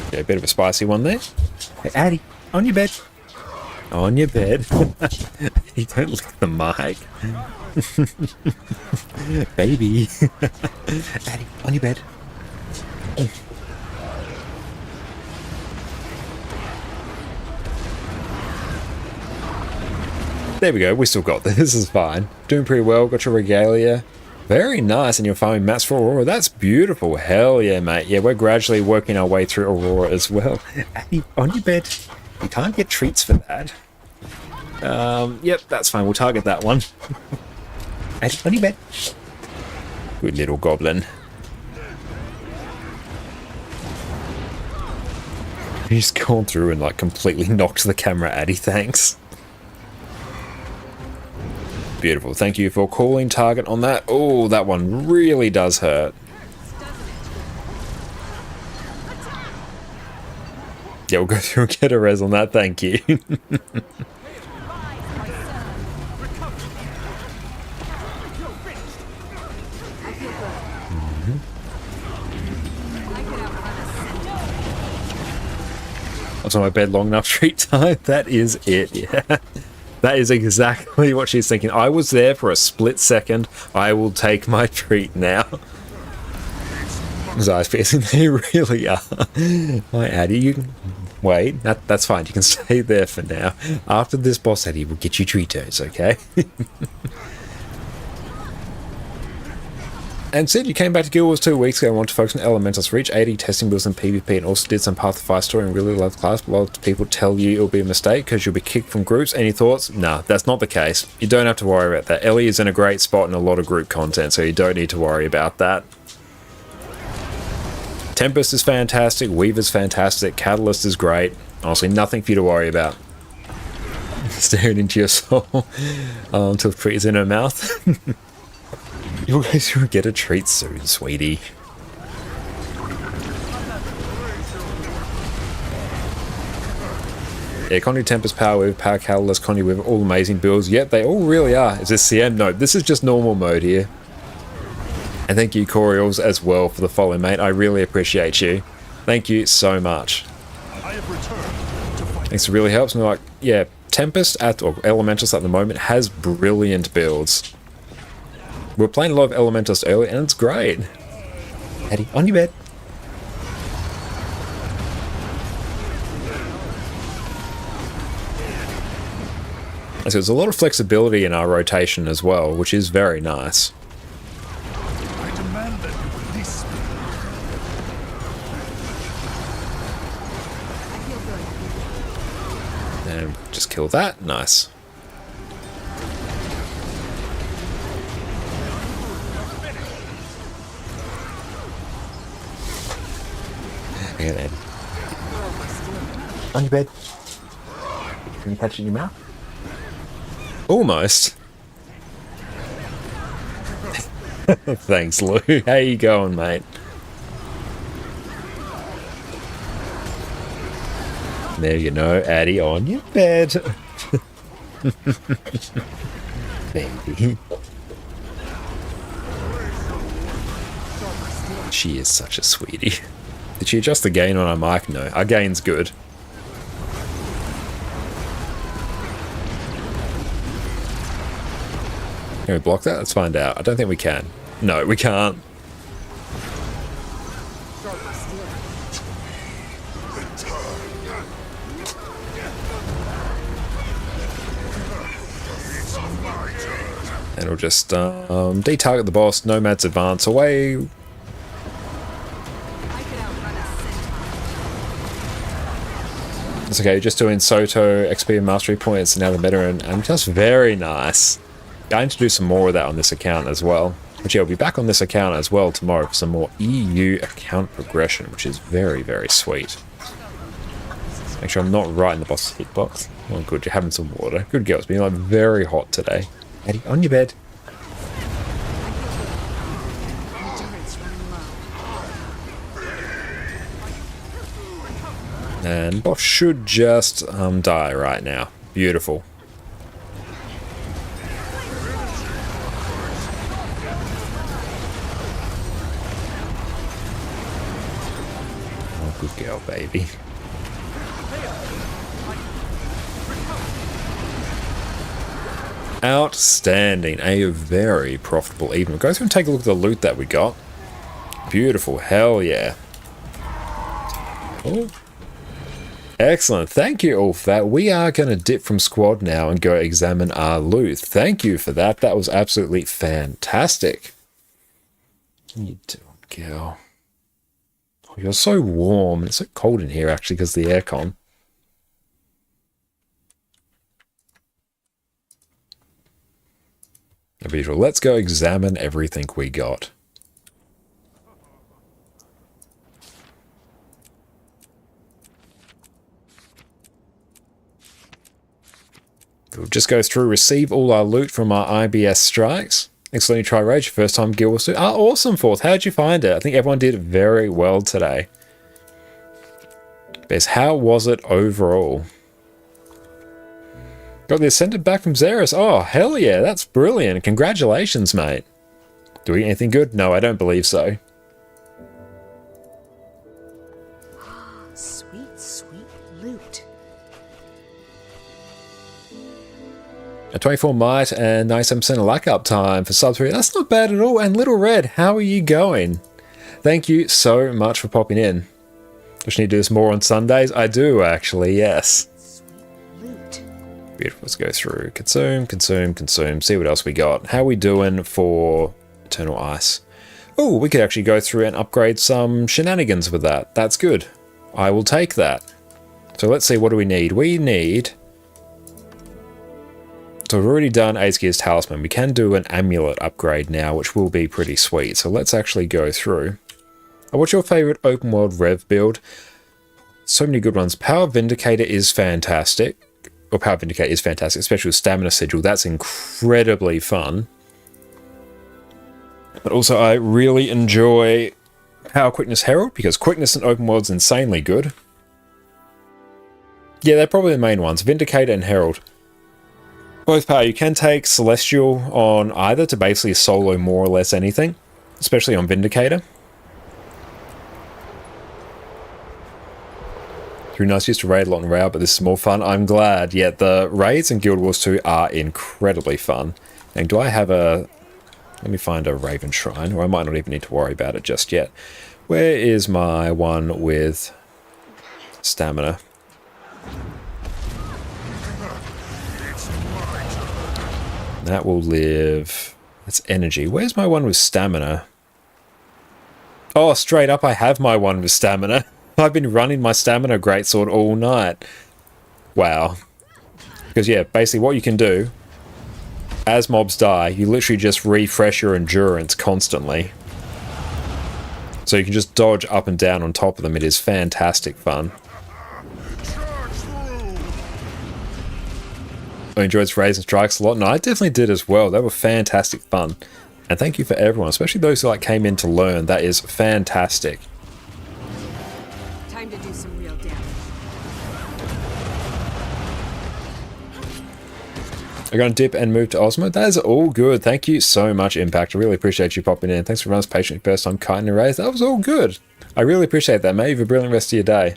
S1: Okay, a bit of a spicy one there. Hey, Addy, on your bed. On your bed. You don't lick the mic. Baby. Addy, on your bed. There we go, we still got this. This is fine. Doing pretty well, got your regalia. Very nice, and you're farming mats for Aurora. That's beautiful. Hell yeah, mate. Yeah, we're gradually working our way through Aurora as well. Addy, on your bed. You can't get treats for that. Yep, that's fine. We'll target that one. Addy, on your bed. Good little goblin. He's gone through and like completely knocked the camera, Addy. Thanks. Beautiful. Thank you for calling target on that. Oh, that one really does hurt. Yeah, we'll go through and get a res on that, thank you. I was on my bed long enough, treat time. That is it, yeah. That is exactly what she's thinking. I was there for a split second. I will take my treat now. His eyes piercing, they really are. My Addy, you can wait. That's fine. You can stay there for now. After this boss, Addy will get you Treatos, okay? And Sid, you came back to Guild Wars 2 weeks ago and wanted to focus on Elementals, reach 80 testing builds in PvP, and also did some Path to Fire story and really loved class, but a lot of people tell you it'll be a mistake because you'll be kicked from groups. Any thoughts? Nah, that's not the case. You don't have to worry about that. Ellie is in a great spot in a lot of group content, so you don't need to worry about that. Tempest is fantastic, Weaver's fantastic, Catalyst is great. Honestly, nothing for you to worry about. Staring into your soul until the treat is in her mouth. You'll go through and get a treat soon, sweetie. Yeah, Connie Tempest, Power Weaver, Power Catalyst, Connie Weaver, all amazing builds. Yep, they all really are. Is this CM? No, this is just normal mode here. And thank you, Corials, as well, for the follow, mate. I really appreciate you. Thank you so much. Thanks, it really helps me. Like, yeah, Tempest or Elementals at the moment has brilliant builds. We were playing a lot of Elementals earlier, and it's great. Eddie, on your bed. So there's a lot of flexibility in our rotation as well, which is very nice.
S9: I demand that you release me.
S1: And just kill that. Nice. Yeah, then. On your bed. Can you catch it in your mouth? Almost. Thanks, Lou. How you going, mate? There you know, Addy, on your bed. Baby. She is such a sweetie. Did she adjust the gain on our mic? No, our gain's good. Can we block that? Let's find out. I don't think we can. No, we can't. And we'll just de-target the boss. Nomad's advance away. It's okay, just doing Soto, XP and Mastery points, now the meta, and just very nice. I need to do some more of that on this account as well. But yeah, I'll be back on this account as well tomorrow for some more EU account progression, which is very, very sweet. Make sure I'm not right in the boss's hitbox. Oh good, you're having some water. Good girl, it's been like very hot today. Eddie, on your bed. And boss should just die right now. Beautiful. Oh, good girl, baby. Outstanding. A very profitable evening. Go through and take a look at the loot that we got. Beautiful. Hell yeah. Oh. Excellent. Thank you all for that. We are going to dip from squad now and go examine our loot. Thank you for that. That was absolutely fantastic. What are you doing, girl? Oh, you're so warm. It's so cold in here, actually, because of the aircon. Beautiful. Let's go examine everything we got. We'll just go through, receive all our loot from our IBS strikes. Excellent try, Rage. First time Guild Wars 2. Ah, awesome, Fourth. How'd you find it? I think everyone did very well today. Bez, how was it overall? Got the Ascended back from Xeris. Oh, hell yeah, that's brilliant. Congratulations, mate. Do we get anything good? No, I don't believe so.
S10: Sweet, sweet loot.
S1: A 24 might and 97% lack up time for sub 3. That's not bad at all. And Little Red, how are you going? Thank you so much for popping in. Just need to do this more on Sundays. I do, actually, yes. Beautiful. Let's go through. Consume, consume, consume. See what else we got. How are we doing for Eternal Ice? Oh, we could actually go through and upgrade some shenanigans with that. That's good. I will take that. So let's see, what do we need? We need... So we've already done Aesgear's Talisman. We can do an amulet upgrade now, which will be pretty sweet. So let's actually go through. What's your favorite open world Rev build? So many good ones. Power Vindicator is fantastic. Or Power Vindicator is fantastic, especially with Stamina Sigil. That's incredibly fun. But also I really enjoy Power Quickness Herald, because quickness in open world is insanely good. Yeah, they're probably the main ones. Vindicator and Herald. Both power. You can take Celestial on either to basically solo more or less anything, especially on Vindicator. Through nice used to raid a lot in Rail, but this is more fun. I'm glad. Yeah, the raids in Guild Wars 2 are incredibly fun. And do I have a... Let me find a Raven Shrine, or I might not even need to worry about it just yet. Where is my one with stamina? That will live... That's energy. Where's my one with stamina? Oh, straight up I have my one with stamina. I've been running my stamina greatsword all night. Wow. Because yeah, basically what you can do, as mobs die, you literally just refresh your endurance constantly. So you can just dodge up and down on top of them. It is fantastic fun. I enjoyed Raids and Strikes a lot. No, I definitely did as well. They were fantastic fun. And thank you for everyone, especially those who came in to learn. That is fantastic.
S10: Time to do some real damage.
S1: I'm going to dip and move to Osmo. That is all good. Thank you so much, Impact. I really appreciate you popping in. Thanks for running patiently first time kiting and raised. That was all good. I really appreciate that. May you have a brilliant rest of your day.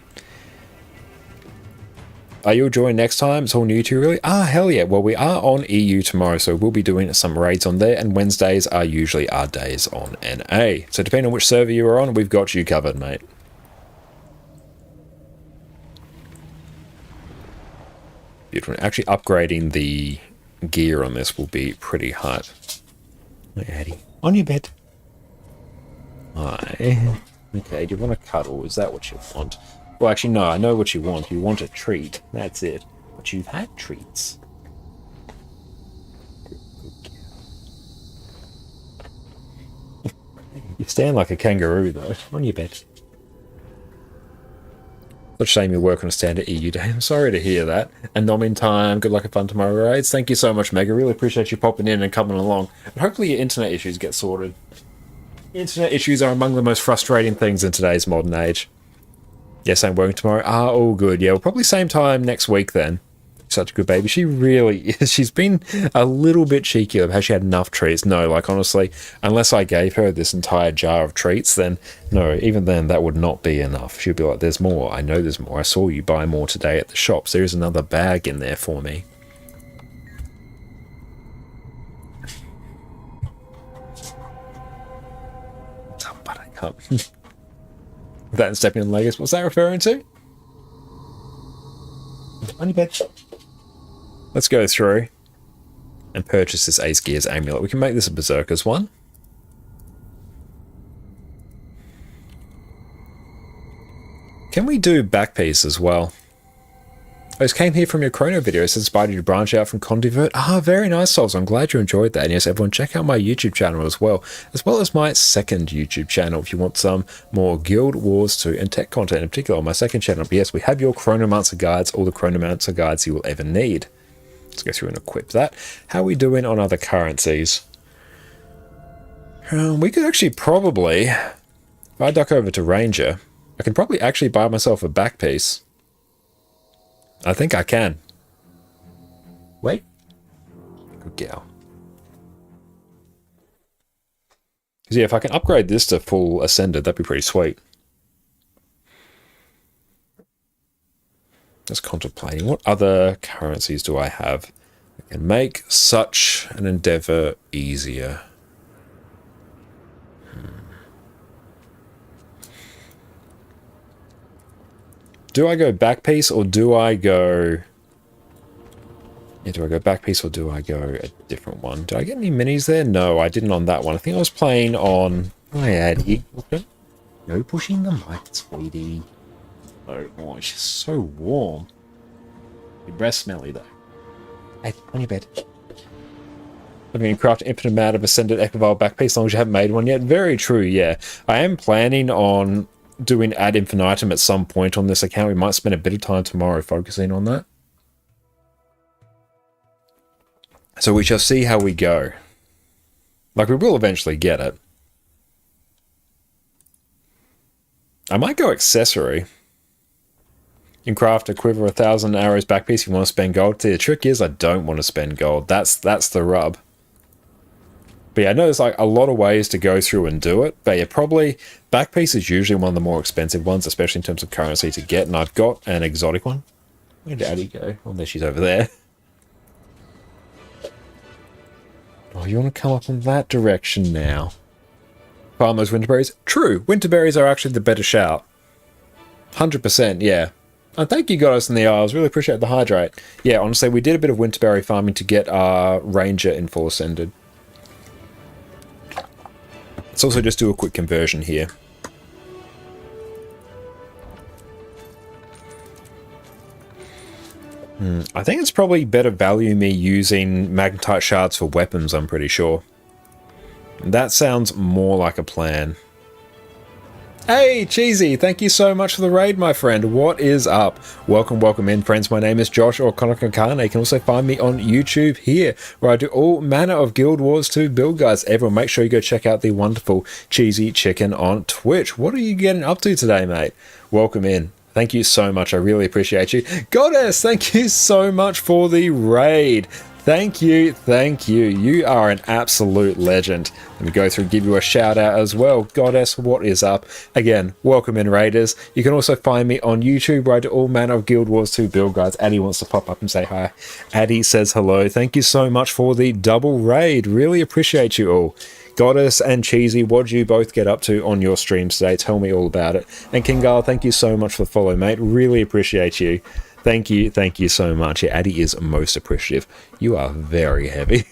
S1: Are you joining next time? It's all new to you, really? Ah, hell yeah. Well, we are on EU tomorrow, so we'll be doing some raids on there, and Wednesdays are usually our days on NA. So depending on which server you are on, we've got you covered, mate. Beautiful. Actually, upgrading the gear on this will be pretty hard. Hey, Addy. On your bed. Hi. Okay, do you want a cuddle? Is that what you want? Well, actually, no, I know what you want. You want a treat. That's it. But you've had treats. You stand like a kangaroo, though. On your bed. Such a shame you work on a standard EU day. I'm sorry to hear that. And Nom in time. Good luck and fun tomorrow, raids. Thank you so much, Mega. Really appreciate you popping in and coming along. And hopefully your internet issues get sorted. Internet issues are among the most frustrating things in today's modern age. Yes, I'm working tomorrow. Ah, all good. Yeah, well, probably same time next week then. Such a good baby. She really is. She's been a little bit cheeky of how she had enough treats. No, like honestly, unless I gave her this entire jar of treats, then no, even then that would not be enough. She'd be like, there's more. I know there's more. I saw you buy more today at the shops. There's another bag in there for me. But I can't. That and stepping on Legos. What's that referring to? On your bed. Let's go through and purchase this Aesgear's amulet. We can make this a Berserker's one. Can we do back piece as well? I just came here from your Chrono video. It inspired you to branch out from Condivert. Ah, very nice, Souls. I'm glad you enjoyed that. And yes, everyone, check out my YouTube channel as well as my second YouTube channel if you want some more Guild Wars 2 and tech content in particular on my second channel. But yes, we have your Chronomancer guides, all the Chronomancer guides you will ever need. Let's go through and equip that. How are we doing on other currencies? We could actually probably, if I duck over to Ranger, I can probably actually buy myself a back piece. I think I can. Wait. Good gal. Because yeah, if I can upgrade this to full Ascended, that'd be pretty sweet. Just contemplating, what other currencies do I have that can make such an endeavor easier? Do I go back piece or do I go... Yeah, do I go back piece or do I go a different one? Did I get any minis there? No, I didn't on that one. I think I was playing on... Hi, Addy. No pushing the mic, sweetie. Oh, it's just so warm. Your breath smelly, though. Hey, on your bed. I mean, craft an infinite amount of Ascended Equivale back piece as long as you haven't made one yet. Very true, yeah. I am planning on doing ad infinitum at some point on this account. We might spend a bit of time tomorrow focusing on that. So we shall see how we go. Like, we will eventually get it. I might go accessory. You can craft a quiver 1,000 arrows back piece if you want to spend gold. The trick is I don't want to spend gold. That's the rub. But yeah, I know there's like a lot of ways to go through and do it. But yeah, probably back piece is usually one of the more expensive ones, especially in terms of currency to get. And I've got an exotic one. Where did Addie go? Oh, there she's over there. Oh, you want to come up in that direction now? Farm those winterberries? True, winterberries are actually the better shout. 100%, yeah. And thank you guys in the Isles, really appreciate the hydrate. Yeah, honestly, we did a bit of winterberry farming to get our ranger in full Ascended. Let's also just do a quick conversion here. I think it's probably better value me using magnetite shards for weapons, I'm pretty sure. That sounds more like a plan. Hey, Cheesy, thank you so much for the raid, my friend. What is up? Welcome, welcome in, friends. My name is Josh or Konokakane. You can also find me on YouTube here, where I do all manner of Guild Wars 2 build guides. Everyone, make sure you go check out the wonderful Cheesy Chicken on Twitch. What are you getting up to today, mate? Welcome in. Thank you so much. I really appreciate you. Goddess, thank you so much for the raid. Thank you, thank you. You are an absolute legend. Let me go through and give you a shout out as well. Goddess, what is up? Again, welcome in, raiders. You can also find me on YouTube where I do all manner of Guild Wars 2 build guides. Addie wants to pop up and say hi. Addie says hello. Thank you so much for the double raid. Really appreciate you all. Goddess and Cheesy, what did you both get up to on your streams today? Tell me all about it. And Kingal, thank you so much for the follow, mate. Really appreciate you. Thank you so much. Yeah, Addie is most appreciative. You are very heavy.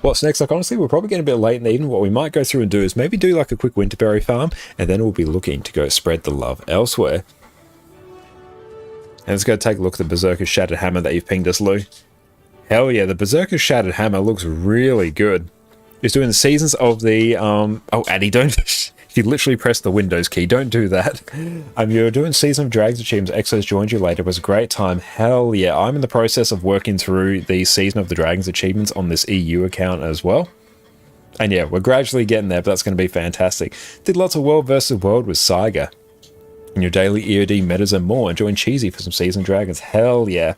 S1: What's next? Like, honestly, we're probably getting a bit late in the evening. What we might go through and do is maybe do like a quick winterberry farm, and then we'll be looking to go spread the love elsewhere. And let's go take a look at the Berserker's Shattered Hammer that you've pinged us, Lou. Hell yeah, the Berserker's Shattered Hammer looks really good. It's doing the seasons of the, oh, Addie, don't, you literally press the Windows key, don't do that. You're doing Season of Dragons achievements, Exos joined you later, it was a great time. Hell yeah, I'm in the process of working through the Season of the Dragons achievements on this EU account as well. And yeah, we're gradually getting there, but that's going to be fantastic. Did lots of World vs. World with Saiga. In your daily EOD metas and more, and join Cheesy for some Season of Dragons. Hell yeah.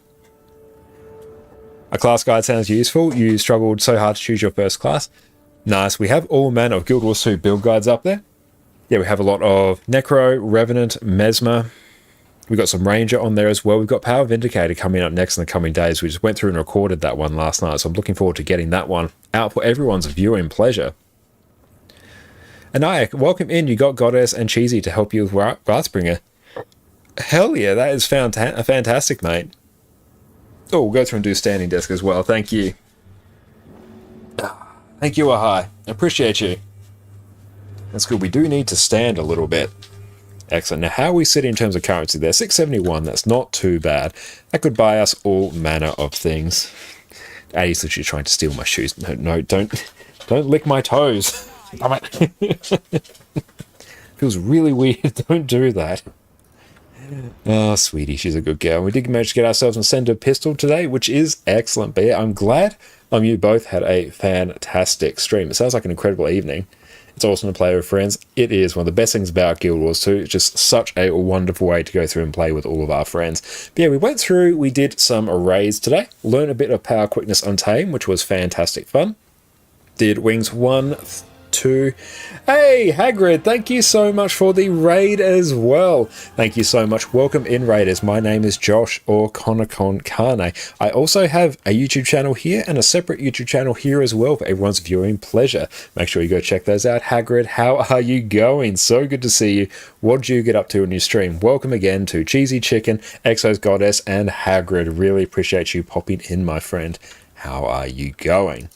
S1: A class guide sounds useful. You struggled so hard to choose your first class. Nice. We have all manner of Guild Wars 2 build guides up there. Yeah, we have a lot of Necro, Revenant, Mesmer. We've got some Ranger on there as well. We've got Power Vindicator coming up next in the coming days. We just went through and recorded that one last night, so I'm looking forward to getting that one out for everyone's viewing pleasure. Anayak, welcome in. You got Goddess and Cheesy to help you with Wrathbringer. Hell yeah, that is fantastic, mate. Oh, we'll go through and do standing desk as well. Thank you. Thank you, Ahai. Appreciate you. That's good. We do need to stand a little bit. Excellent. Now, how are we sitting in terms of currency there? 671. That's not too bad. That could buy us all manner of things. Addie's literally trying to steal my shoes. No, don't lick my toes. Damn it. Feels really weird. Don't do that. Oh, sweetie, she's a good girl. We did manage to get ourselves an Ascended pistol today, which is excellent. But yeah, I'm glad you both had a fantastic stream. It sounds like an incredible evening. It's awesome to play with friends. It is one of the best things about Guild Wars 2. It's just such a wonderful way to go through and play with all of our friends. But yeah, we went through, we did some arrays today. Learned a bit of Power, Quickness, Untamed, which was fantastic fun. Did Wings 1, 2. Hey, Hagrid, thank you so much for the raid as well. Thank you so much. Welcome in, Raiders. My name is Josh, or Conacon Carne. I also have a YouTube channel here and a separate YouTube channel here as well for everyone's viewing pleasure. Make sure you go check those out. Hagrid, how are you going? So good to see you. What did you get up to in your stream? Welcome again to Cheesy Chicken, Exos Goddess, and Hagrid. Really appreciate you popping in, my friend. How are you going?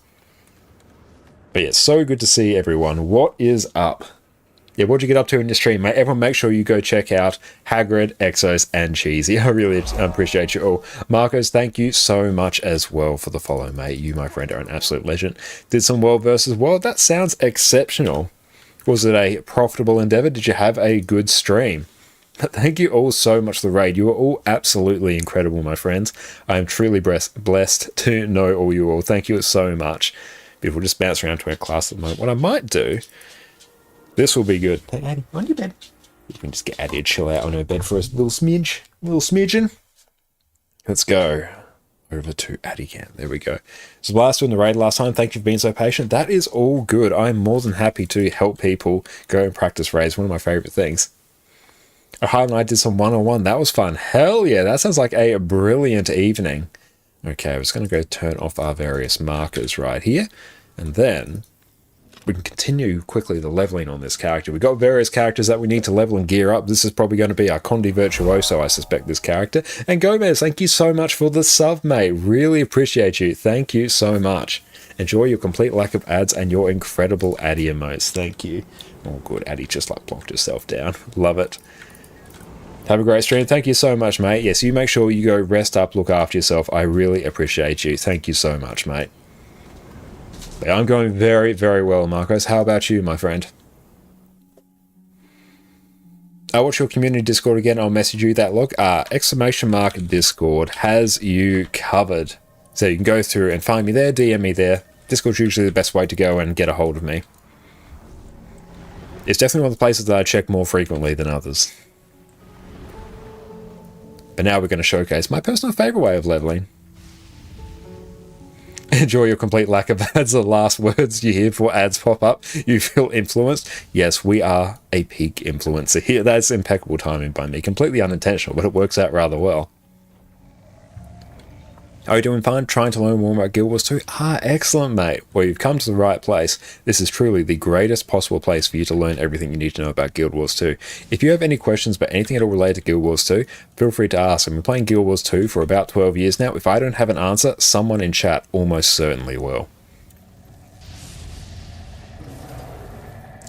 S1: But yeah, so good to see everyone. What is up? Yeah, what'd you get up to in your stream, mate? Everyone make sure you go check out Hagrid, Exos, and Cheesy. I really appreciate you all. Marcos, thank you so much as well for the follow, mate. You, my friend, are an absolute legend. Did some World versus World. That sounds exceptional. Was it a profitable endeavor? Did you have a good stream? But thank you all so much for the raid. You are all absolutely incredible, my friends. I am truly blessed to know all you all. Thank you so much. But we'll just bounce around to our class at the moment. What I might do, this will be good. Hey, Addie, on your bed. You can just get Addie to chill out on her bed for a little smidgen. Let's go over to Addie camp. There we go. So Blast doing the raid last time. Thank you for being so patient. That is all good. I'm more than happy to help people go and practice raids. One of my favorite things. Ohio and I did some one-on-one. That was fun. Hell yeah, that sounds like a brilliant evening. Okay, I'm just going to go turn off our various markers right here, and then we can continue quickly the leveling on this character. We've got various characters that we need to level and gear up. This is probably going to be our Conde Virtuoso, I suspect, this character. And Gomez, thank you so much for the sub, mate. Really appreciate you. Thank you so much. Enjoy your complete lack of ads and your incredible Addy emotes. Thank you. Oh, good. Addy just like plonked herself down. Love it. Have a great stream. Thank you so much, mate. Yes, you make sure you go rest up, look after yourself. I really appreciate you. Thank you so much, mate. I'm going very, very well, Marcos. How about you, my friend? What's your community Discord again? I'll message you that log. ! Discord has you covered. So you can go through and find me there, DM me there. Discord's usually the best way to go and get a hold of me. It's definitely one of the places that I check more frequently than others. But now we're going to showcase my personal favorite way of leveling. Enjoy your complete lack of ads. The last words you hear before ads pop up. You feel influenced. Yes, we are a peak influencer here. That's impeccable timing by me. Completely unintentional, but it works out rather well. Are you doing fine? Trying to learn more about Guild Wars 2? Excellent, mate. Well, you've come to the right place. This is truly the greatest possible place for you to learn everything you need to know about Guild Wars 2. If you have any questions about anything at all related to Guild Wars 2, feel free to ask. I've been playing Guild Wars 2 for about 12 years now. If I don't have an answer, someone in chat almost certainly will.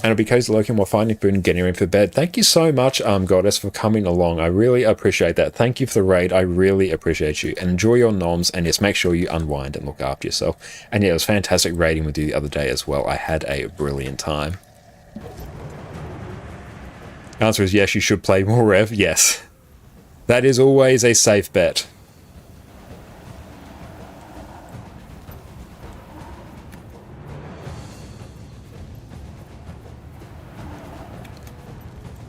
S1: And it'll be cozy lurking while finding food and getting ready for bed. Thank you so much, Goddess, for coming along. I really appreciate that. Thank you for the raid. I really appreciate you. And enjoy your noms. And yes, make sure you unwind and look after yourself. And yeah, it was fantastic raiding with you the other day as well. I had a brilliant time. Answer is yes, you should play more Rev. Yes. That is always a safe bet.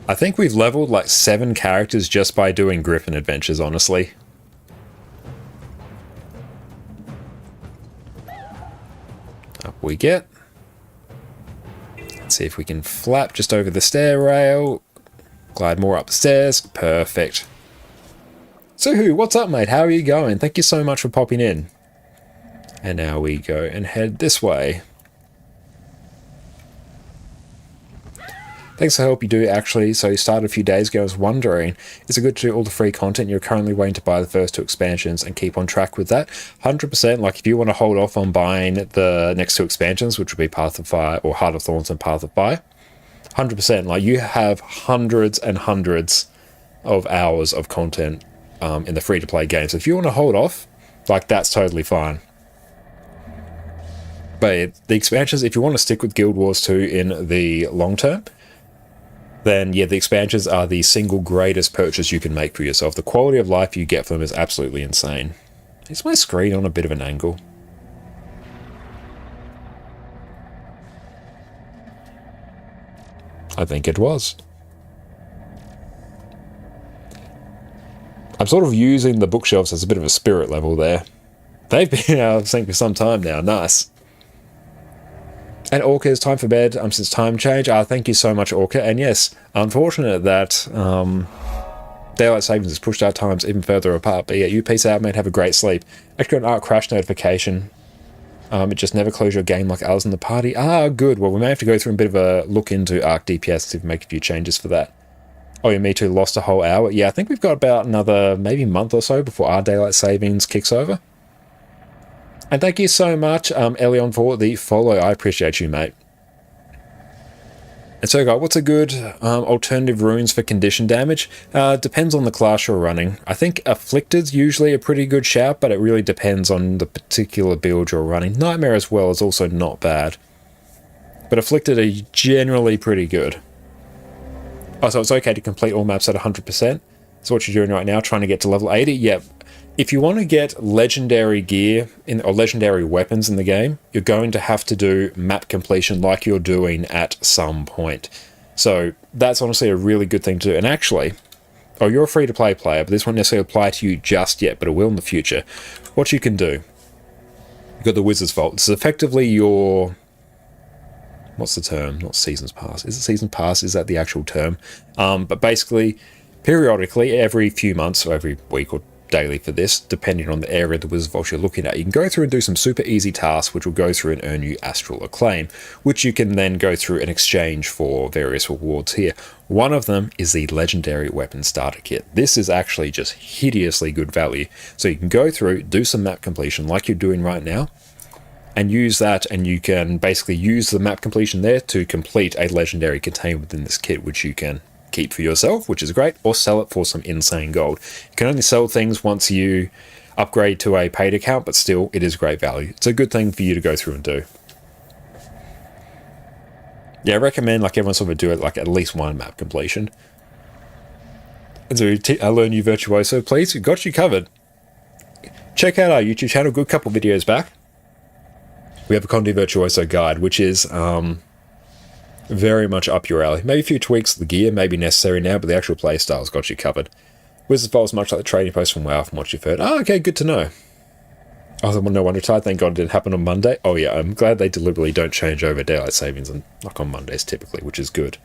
S1: I think we've leveled like 7 characters just by doing Griffin adventures, honestly. Up we get. Let's see if we can flap just over the stair rail. Glide more up the stairs. Perfect. Suhu, what's up, mate? How are you going? Thank you so much for popping in. And now we go and head this way. Thanks for the help you do, actually. So you started a few days ago. I was wondering, is it good to do all the free content? You're currently waiting to buy the first 2 expansions and keep on track with that. 100%. Like, if you want to hold off on buying the next 2 expansions, which would be Path of Fire or Heart of Thorns and Path of Fire, 100%. Like, you have hundreds and hundreds of hours of content in the free-to-play game. So if you want to hold off, like, that's totally fine. But the expansions, if you want to stick with Guild Wars 2 in the long term, then yeah, the expansions are the single greatest purchase you can make for yourself. The quality of life you get from them is absolutely insane. Is my screen on a bit of an angle? I think it was. I'm sort of using the bookshelves as a bit of a spirit level there. They've been out of sync for some time now. Nice. And Orca, is time for bed since time change. Thank you so much, Orca. And yes, unfortunate that Daylight Savings has pushed our times even further apart. But yeah, you peace out, mate. Have a great sleep. Actually got an Arc crash notification. It just never closed your game like others in the party. Good. Well, we may have to go through a bit of a look into Arc DPS, see if we make a few changes for that. Oh yeah, me too. Lost a whole hour. Yeah, I think we've got about another maybe month or so before our Daylight Savings kicks over. And thank you so much, Elion, for the follow. I appreciate you, mate. And so, guys, what's a good alternative runes for condition damage? Depends on the class you're running. I think Afflicted's usually a pretty good shout, but it really depends on the particular build you're running. Nightmare as well is also not bad. But Afflicted are generally pretty good. Oh, so it's okay to complete all maps at 100%? So what you're doing right now, trying to get to level 80? Yep. If you want to get legendary gear or legendary weapons in the game, you're going to have to do map completion like you're doing at some point. So that's honestly a really good thing to do. And actually, you're a free-to-play player, but this won't necessarily apply to you just yet, but it will in the future. What you can do, you've got the Wizard's Vault. It's effectively your... What's the term? Not Season's Pass. Is it Season Pass? Is that the actual term? But basically, periodically, every few months or every week or daily for this, depending on the area of the Wizard's Vault you're looking at, you can go through and do some super easy tasks which will go through and earn you Astral Acclaim, which you can then go through and exchange for various rewards here. One of them is the Legendary Weapon Starter Kit. This is actually just hideously good value. So you can go through, do some map completion like you're doing right now, and use that, and you can basically use the map completion there to complete a legendary contained within this kit, which you can keep for yourself, which is great, or sell it for some insane gold. You can only sell things once you upgrade to a paid account, but still, it is great value. It's a good thing for you to go through and do. Yeah, I recommend like everyone sort of do it like at least one map completion. And so I learn you Virtuoso, please. We've got you covered. Check out our YouTube channel, good couple videos back. We have a Conde Virtuoso guide, which is very much up your alley. Maybe a few tweaks to the gear may be necessary now, but the actual playstyle's got you covered. Wizard's Vault is much like the trading post from WoW from what you've heard. Okay, good to know. Oh, no wonder tired. Thank God it didn't happen on Monday. Oh yeah, I'm glad they deliberately don't change over Daylight Savings and like on Mondays typically, which is good.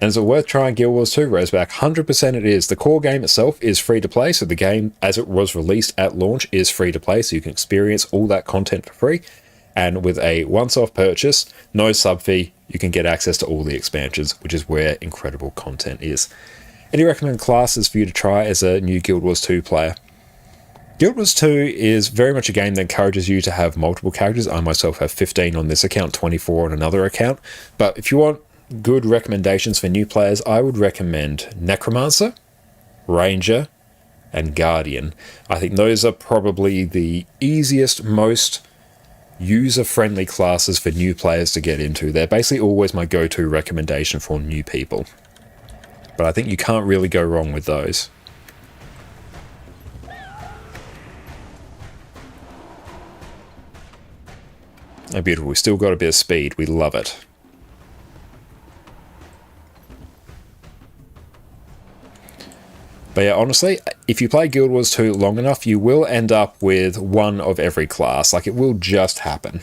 S1: And is it worth trying Guild Wars 2? Roseback, 100% it is. The core game itself is free to play, so the game as it was released at launch is free to play, so you can experience all that content for free. And with a once-off purchase, no sub fee, you can get access to all the expansions, which is where incredible content is. Any recommended classes for you to try as a new Guild Wars 2 player? Guild Wars 2 is very much a game that encourages you to have multiple characters. I myself have 15 on this account, 24 on another account. But if you want good recommendations for new players, I would recommend Necromancer, Ranger, and Guardian. I think those are probably the easiest, most user-friendly classes for new players to get into. They're basically always my go-to recommendation for new people. But I think you can't really go wrong with those. Oh, beautiful. We've still got a bit of speed. We love it. But yeah, honestly, if you play Guild Wars 2 long enough, you will end up with one of every class. Like, it will just happen.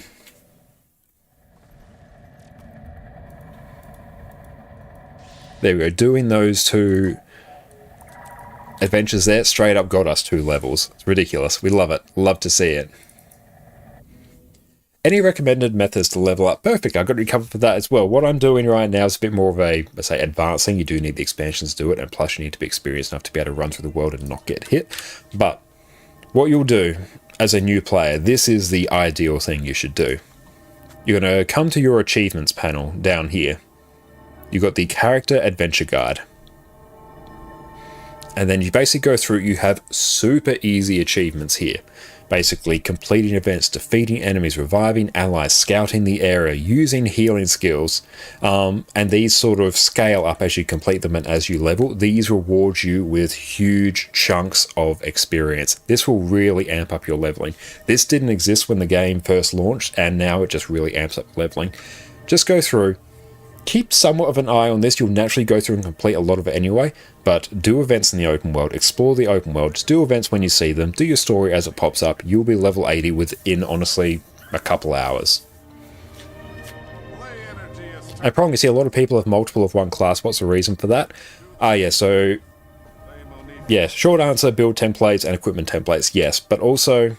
S1: There we go. Doing those two adventures there straight up got us 2 levels. It's ridiculous. We love it. Love to see it. Any recommended methods to level up? Perfect, I've got you covered for that as well. What I'm doing right now is a bit more of a, let's say, advancing. You do need the expansions to do it, and plus you need to be experienced enough to be able to run through the world and not get hit. But what you'll do as a new player, this is the ideal thing you should do. You're going to come to your achievements panel down here. You've got the Character Adventure Guide. And then you basically go through, you have super easy achievements here. Basically completing events, defeating enemies, reviving allies, scouting the area, using healing skills, and these sort of scale up as you complete them and as you level. These reward you with huge chunks of experience. This will really amp up your leveling. This didn't exist when the game first launched, and now it just really amps up leveling. just go through. Keep somewhat of an eye on this. You'll naturally go through and complete a lot of it anyway, but do events in the open world, explore the open world, just do events when you see them, do your story as it pops up. You'll be level 80 within, honestly, a couple hours. I probably see a lot of people have multiple of one class. What's the reason for that? Yeah, so... yeah, short answer, build templates and equipment templates, yes, but also...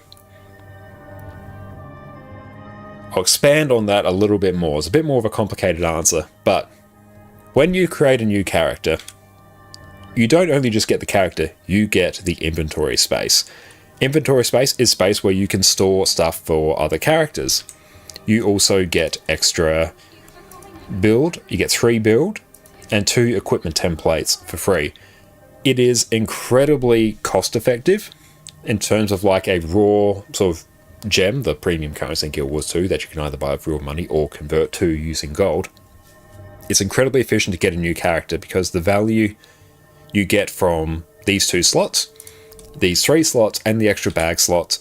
S1: I'll expand on that a little bit more. It's a bit more of a complicated answer, but when you create a new character, you don't only just get the character, you get the inventory space. Inventory space is space where you can store stuff for other characters. You also get extra build, you get 3 build, and 2 equipment templates for free. It is incredibly cost effective in terms of like a raw sort of gem, the premium currency in Guild Wars 2 that you can either buy with real money or convert to using gold. It's incredibly efficient to get a new character because the value you get from these 2 slots, these 3 slots, and the extra bag slots,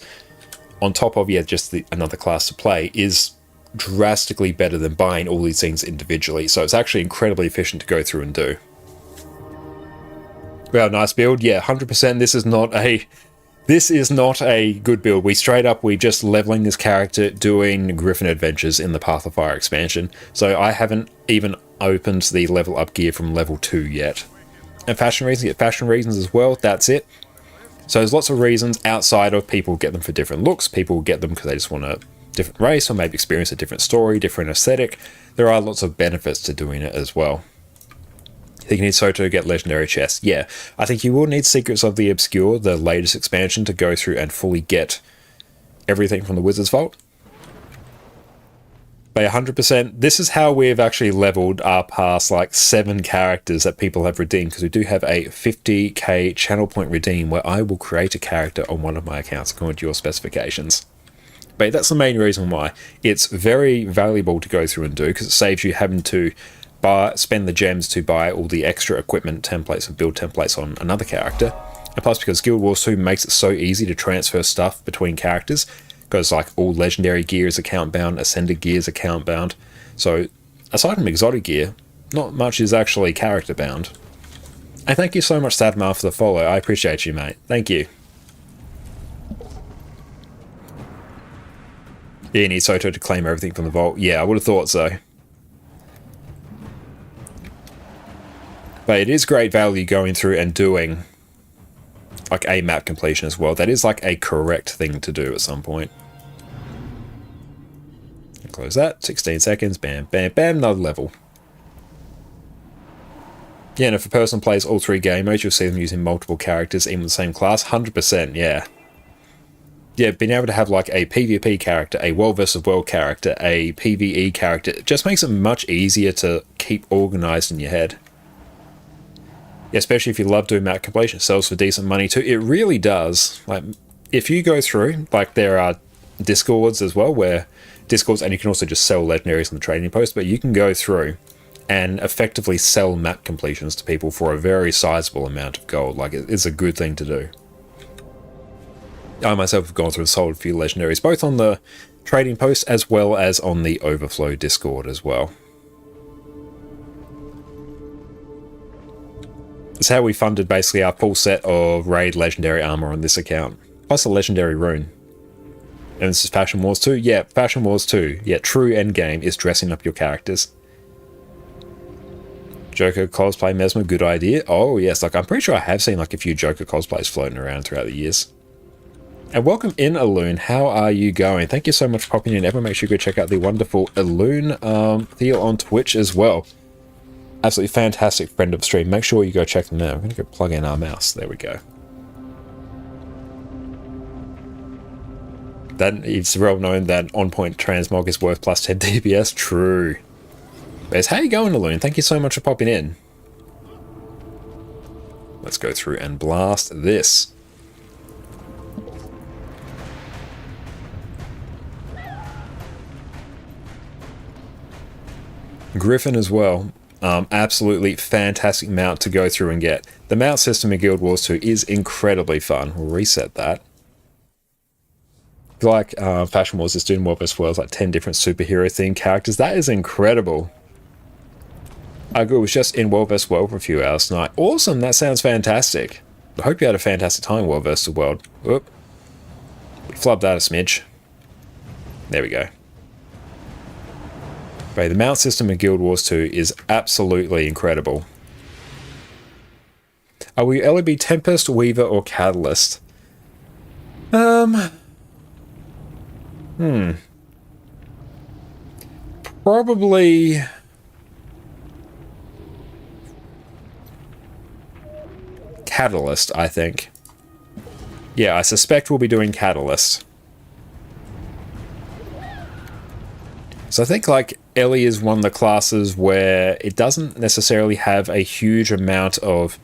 S1: on top of just another class to play, is drastically better than buying all these things individually. So it's actually incredibly efficient to go through and do. Well, nice build. Yeah, 100%. This is not a good build. We're just leveling this character, doing Griffin adventures in the Path of Fire expansion. So I haven't even opened the level up gear from level 2 yet. And fashion reasons as well, that's it. So there's lots of reasons outside of people get them for different looks, people get them because they just want a different race or maybe experience a different story, different aesthetic. There are lots of benefits to doing it as well. I think you need Soto to get legendary chests. Yeah, I think you will need Secrets of the Obscure, the latest expansion, to go through and fully get everything from the Wizard's Vault. By 100%, this is how we've actually leveled our past like 7 characters that people have redeemed, because we do have a 50k channel point redeem where I will create a character on one of my accounts according to your specifications. But that's the main reason why. It's very valuable to go through and do, because it saves you having to spend the gems to buy all the extra equipment templates and build templates on another character. And plus, because Guild Wars 2 makes it so easy to transfer stuff between characters, because like all legendary gear is account bound, ascended gear is account bound. So aside from exotic gear, not much is actually character bound. And thank you so much, Sadmar, for the follow. I appreciate you, mate. Thank you. Yeah, you need Soto to claim everything from the vault. Yeah, I would have thought so. But it is great value going through and doing like a map completion as well. That is like a correct thing to do at some point. Close that. 16 seconds. Bam, bam, bam. Another level. Yeah, and if a person plays all 3 game modes, you'll see them using multiple characters in the same class. 100%, yeah. Yeah, being able to have like a PvP character, a world versus world character, a PvE character, it just makes it much easier to keep organized in your head. Yeah, especially if you love doing map completion, it sells for decent money too. It really does. Like, if you go through, like there are Discords as well, and you can also just sell legendaries on the trading post, but you can go through and effectively sell map completions to people for a very sizable amount of gold. Like, it's a good thing to do. I myself have gone through and sold a few legendaries, both on the trading post as well as on the Overflow Discord as well. It's how we funded basically our full set of raid legendary armor on this account, plus a legendary rune. And this is Fashion Wars 2? Yeah, Fashion Wars 2. Yeah, true endgame is dressing up your characters. Joker cosplay Mesmer, good idea. Oh yes, like I'm pretty sure I have seen like a few Joker cosplays floating around throughout the years. And welcome in, Aloon. How are you going? Thank you so much for popping in. Everyone make sure you go check out the wonderful Aloon Theo on Twitch as well. Absolutely fantastic friend of the stream. Make sure you go check them out. I'm going to go plug in our mouse. There we go. That it's well known that on-point transmog is worth plus 10 DPS. True. But how you going, Aloon? Thank you so much for popping in. Let's go through and blast this. Griffin as well. Absolutely fantastic mount to go through and get. The mount system in Guild Wars 2 is incredibly fun. We'll reset that. like Fashion Wars is doing World vs. Worlds, like 10 different superhero themed characters. That is incredible. I was just in World vs. World for a few hours tonight. Awesome, that sounds fantastic. I hope you had a fantastic time, World vs. World. Whoop. We flubbed that a smidge. There we go. But the mount system in Guild Wars 2 is absolutely incredible. Will you either be Tempest, Weaver, or Catalyst? Probably... Catalyst, I think. Yeah, I suspect we'll be doing Catalyst. So I think, like, Ellie is one of the classes where it doesn't necessarily have a huge amount of,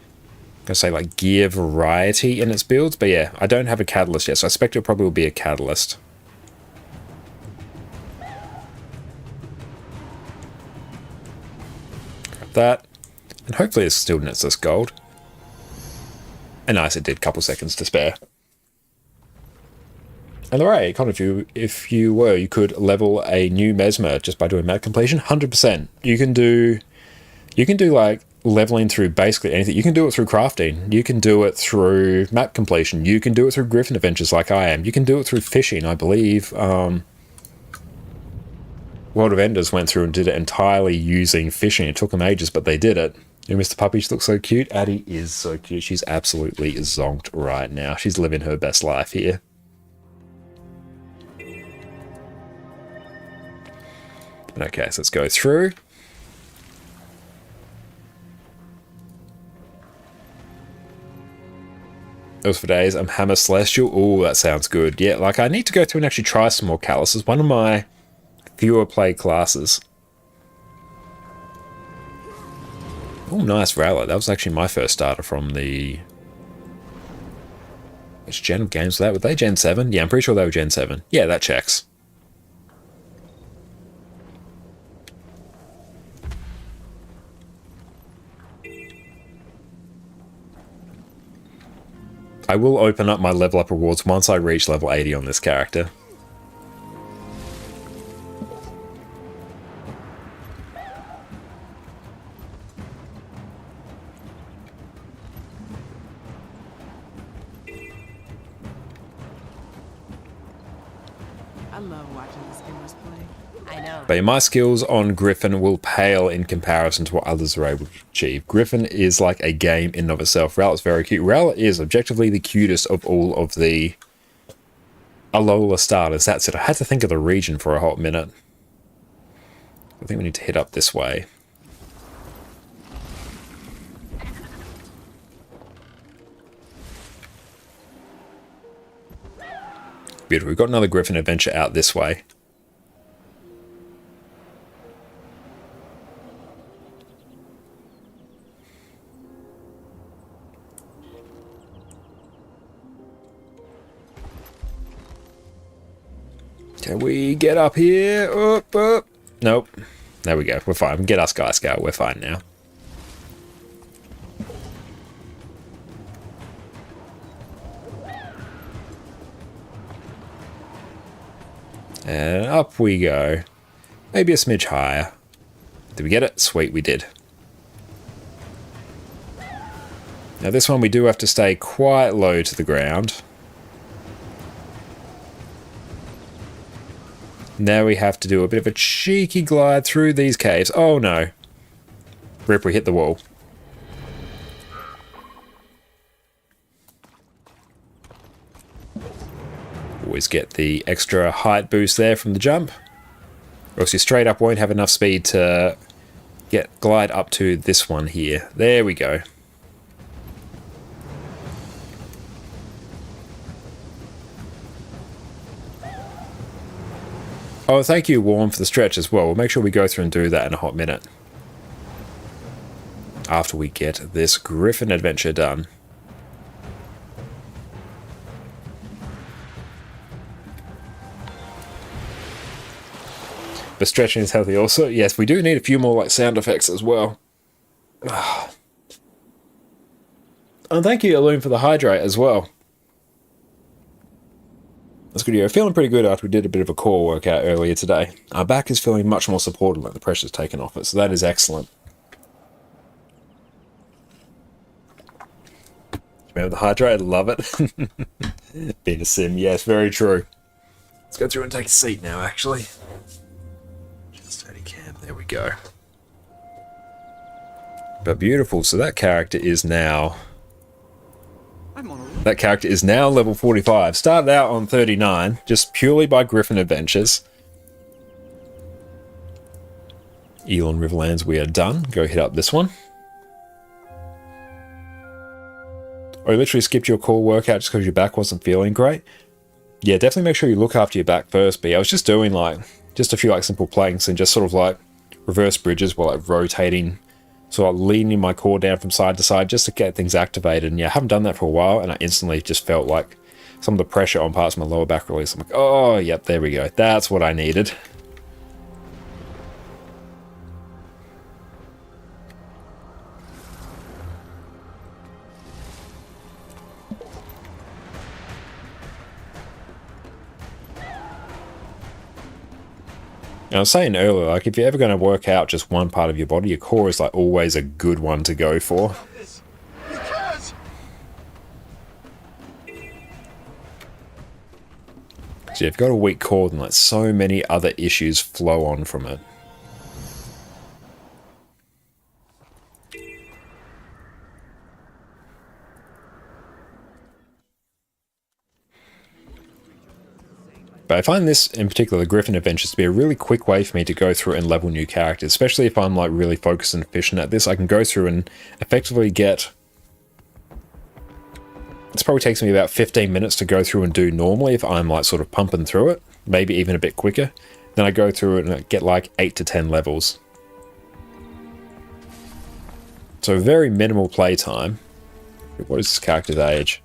S1: I'm gonna say, like, gear variety in its builds. But yeah, I don't have a Catalyst yet, so I suspect it probably will be a Catalyst. Grab that. And hopefully it still nets us gold. And nice, it did. Couple seconds to spare. And alright, Connor, if you were, you could level a new Mesmer just by doing map completion. 100%. You can do like leveling through basically anything. You can do it through crafting. You can do it through map completion. You can do it through Griffin adventures like I am. You can do it through fishing, I believe. World of Enders went through and did it entirely using fishing. It took them ages, but they did it. And Mr. Puppy, she looks so cute. Addie is so cute. She's absolutely zonked right now. She's living her best life here. Okay, so let's go through. Those for days. I'm Hammer Celestial. Oh, that sounds good. Yeah, like I need to go through and actually try some more Callus. It's one of my fewer play classes. Oh, nice Rowlet. That was actually my first starter from the... Which gen of games were that? Were they Gen 7? Yeah, I'm pretty sure they were Gen 7. Yeah, that checks. I will open up my level up rewards once I reach level 80 on this character.
S2: I love watching the skimmers play. I know.
S1: But my skills on Griffin will pale in comparison to what others are able to achieve. Griffin is like a game in and of itself. Rowlet's very cute. Rowlet is objectively the cutest of all of the Alola starters. That's it. I had to think of the region for a hot minute. I think we need to head up this way. Beautiful. We've got another Griffin adventure out this way. Can we get up here? Up, up. Nope. There we go. We're fine. Get us Sky Scout. We're fine now. And up we go. Maybe a smidge higher. Did we get it? Sweet, we did. Now this one we do have to stay quite low to the ground. Now we have to do a bit of a cheeky glide through these caves. Oh no. Rip, we hit the wall. Always get the extra height boost there from the jump. Or else you straight up won't have enough speed to glide up to this one here. There we go. Oh, thank you, Warm, for the stretch as well. We'll make sure we go through and do that in a hot minute. After we get this Griffin adventure done. But stretching is healthy also. Yes, we do need a few more like sound effects as well. And thank you, Illume, for the hydrate as well. That's good. Yeah, feeling pretty good after we did a bit of a core workout earlier today. Our back is feeling much more supported, like the pressure's taken off it, so that is excellent. Remember the hydrate? I love it. Being a sim, yes, very true. Let's go through and take a seat now, actually. Just steady cam, there we go. But beautiful, so that character is now... That character is now level 45. Started out on 39, just purely by Griffin Adventures. Elon Riverlands, we are done. Go hit up this one. Or you literally skipped your core workout just because your back wasn't feeling great. Yeah, definitely make sure you look after your back first. But yeah, I was just doing like, just a few like simple planks and just sort of like reverse bridges while like rotating. So I'm leaning my core down from side to side just to get things activated. And yeah, I haven't done that for a while, and I instantly just felt like some of the pressure on parts of my lower back release. I'm like, oh, yep, there we go. That's what I needed. I was saying earlier, like if you're ever going to work out just one part of your body, your core is like always a good one to go for. So you've got a weak core, then like so many other issues flow on from it. But I find this, in particular, the Griffin Adventures, to be a really quick way for me to go through and level new characters. Especially if I'm like really focused and efficient at this, I can go through and effectively get... This probably takes me about 15 minutes to go through and do normally if I'm like sort of pumping through it. Maybe even a bit quicker. Then I go through it and get like 8 to 10 levels. So very minimal playtime. What is this character's age?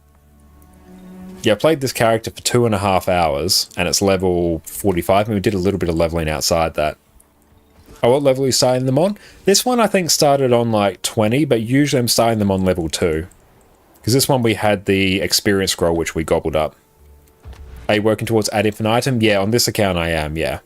S1: Yeah, I played this character for 2.5 hours, and it's level 45, and we did a little bit of leveling outside that. Oh, what level are you starting them on? This one I think started on like 20, but usually I'm starting them on level 2. Because this one we had the experience scroll, which we gobbled up. Are you working towards ad infinitum? Yeah, on this account I am, yeah.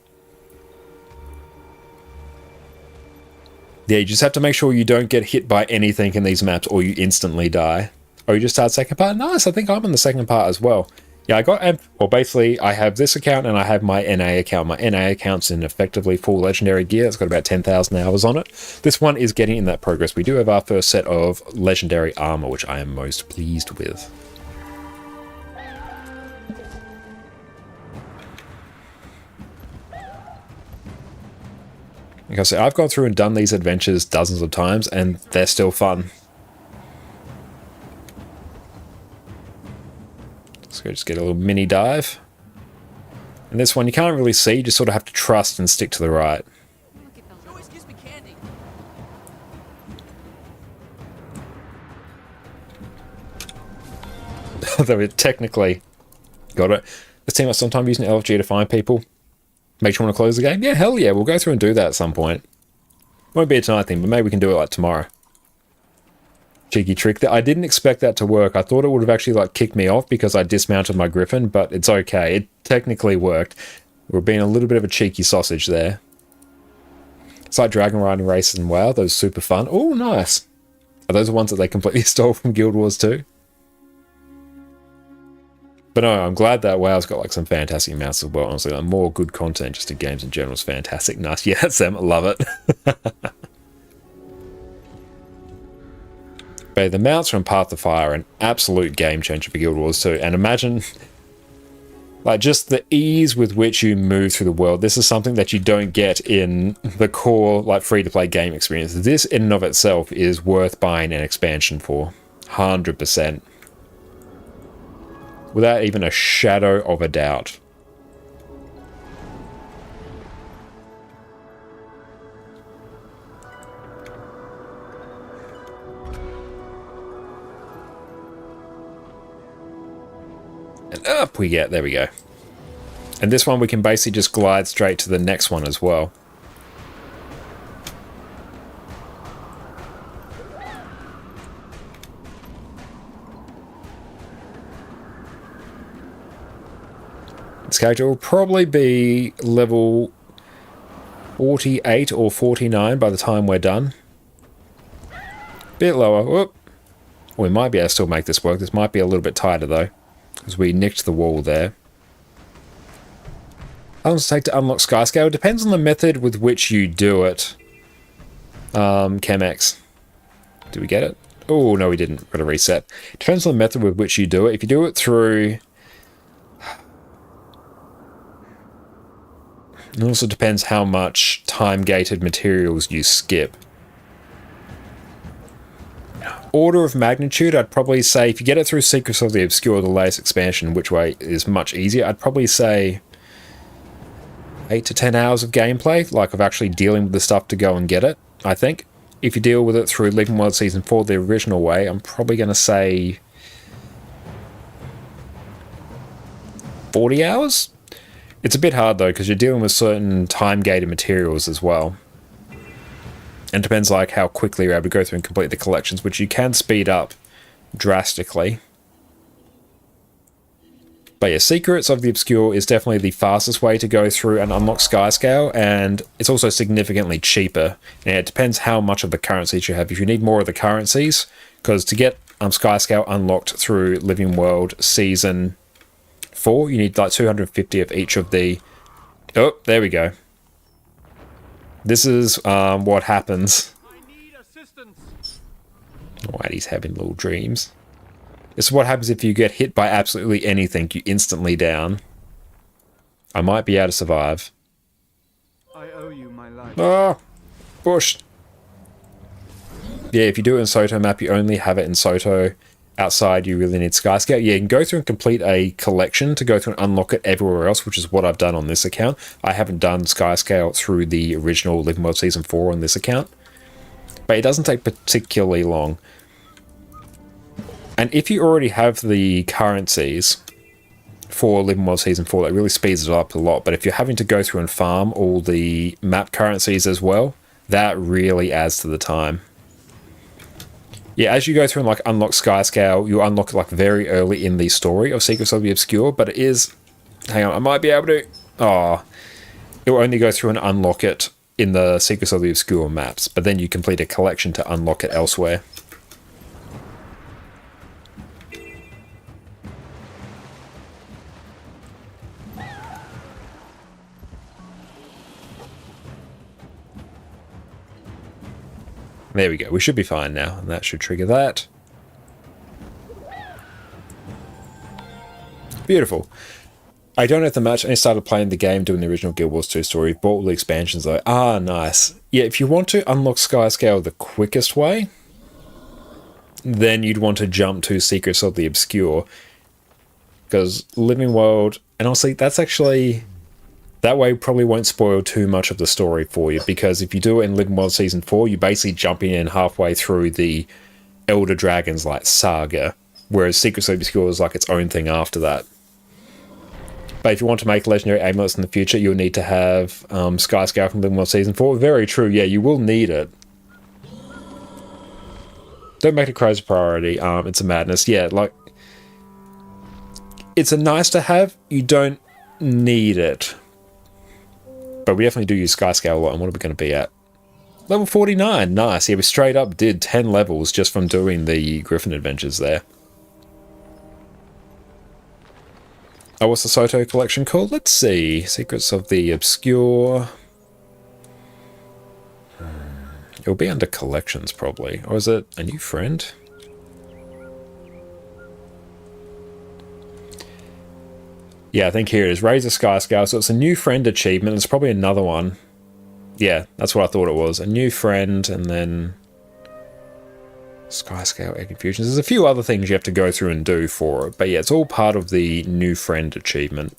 S1: Yeah, you just have to make sure you don't get hit by anything in these maps, or you instantly die. Oh, you just started second part? Nice, I think I'm in the second part as well. Yeah, I got, well, basically, I have this account and I have my NA account. My NA account's in effectively full legendary gear. It's got about 10,000 hours on it. This one is getting in that progress. We do have our first set of legendary armor, which I am most pleased with. Like I said, I've gone through and done these adventures dozens of times, and they're still fun. So just get a little mini dive. And this one you can't really see, you just sort of have to trust and stick to the right. Although it technically got it. This team is sometimes using LFG to find people. Make sure you want to close the game? Yeah, hell yeah, we'll go through and do that at some point. Won't be a tonight thing, but maybe we can do it like tomorrow. Cheeky trick there. I didn't expect that to work. I thought it would have actually like kicked me off because I dismounted my Griffin, but it's okay. It technically worked. We're being a little bit of a cheeky sausage there. It's like dragon riding races and WoW. Those super fun. Oh, nice. Are those the ones that they completely stole from Guild Wars 2? But no, I'm glad that WoW's got like some fantastic amounts as well. Honestly, like more good content just in games in general is fantastic. Nice. Yeah, Sam, I love it. But the mounts from Path to Fire are an absolute game changer for Guild Wars 2. And imagine, like, just the ease with which you move through the world. This is something that you don't get in the core, like, free-to-play game experience. This, in and of itself, is worth buying an expansion for. 100%. Without even a shadow of a doubt. And up we get, there we go. And this one we can basically just glide straight to the next one as well. this character will probably be level 48 or 49 by the time we're done. Bit lower. Whoop. We might be able to still make this work. This might be a little bit tighter though, because we nicked the wall there. How long does it take to unlock Skyscale? It depends on the method with which you do it. Chemex. Did we get it? Oh, no, we didn't. Got to reset. It depends on the method with which you do it. If you do it through... It also depends how much time-gated materials you skip. Order of magnitude, I'd probably say, if you get it through Secrets of the Obscure, the latest expansion, which way is much easier, I'd probably say 8 to 10 hours of gameplay, like of actually dealing with the stuff to go and get it, I think. If you deal with it through Living World Season 4 the original way, I'm probably going to say 40 hours? It's a bit hard though, because you're dealing with certain time-gated materials as well. And it depends like how quickly you're able to go through and complete the collections, which you can speed up drastically. But yeah, Secrets of the Obscure is definitely the fastest way to go through and unlock Skyscale, and it's also significantly cheaper. And it depends how much of the currencies you have. If you need more of the currencies, because to get Skyscale unlocked through Living World Season 4, you need like 250 of each of the... Oh, there we go. This is what happens. Whitey's having little dreams. This is what happens if you get hit by absolutely anything. You instantly down. I might be able to survive.
S12: I owe you my life.
S1: Ah! Bush! Yeah, if you do it in Soto map, you only have it in Soto. Outside, you really need Skyscale. Yeah, you can go through and complete a collection to go through and unlock it everywhere else, which is what I've done on this account. I haven't done Skyscale through the original Living World Season 4 on this account. But it doesn't take particularly long. And if you already have the currencies for Living World Season 4, that really speeds it up a lot. But if you're having to go through and farm all the map currencies as well, that really adds to the time. Yeah, as you go through and like unlock Skyscale, you unlock it like very early in the story of Secrets of the Obscure, but it is... Hang on, I might be able to... Oh, it will only go through and unlock it in the Secrets of the Obscure maps, but then you complete a collection to unlock it elsewhere. There we go. We should be fine now, and that should trigger that. Beautiful. I don't have the match. I only started playing the game doing the original Guild Wars 2 story. Bought all the expansions though. Ah, nice. Yeah, if you want to unlock Skyscale the quickest way, then you'd want to jump to Secrets of the Obscure. Because Living World... And honestly, that's actually... That way probably won't spoil too much of the story for you, because if you do it in Living World Season 4, you're basically jumping in halfway through the Elder Dragons like saga, whereas Secrets of the Obscure is like its own thing after that. But if you want to make legendary amulets in the future, you'll need to have Skyscale from Living World Season 4. Very true, yeah, you will need it. Don't make it a crazy priority, it's a madness. Yeah, like... It's a nice to have, you don't need it. But we definitely do use Skyscale a lot, and what are we going to be at? Level 49, nice. Yeah, we straight up did 10 levels just from doing the Griffin adventures there. Oh, what's the Soto collection called? Let's see. Secrets of the Obscure. It'll be under collections, probably. Or is it a new friend? Yeah, I think here it is. Raise a Skyscale. So it's a new friend achievement. It's probably another one. Yeah, that's what I thought it was. A new friend, and then... Skyscale Egg Infusions. There's a few other things you have to go through and do for it. But yeah, it's all part of the new friend achievement.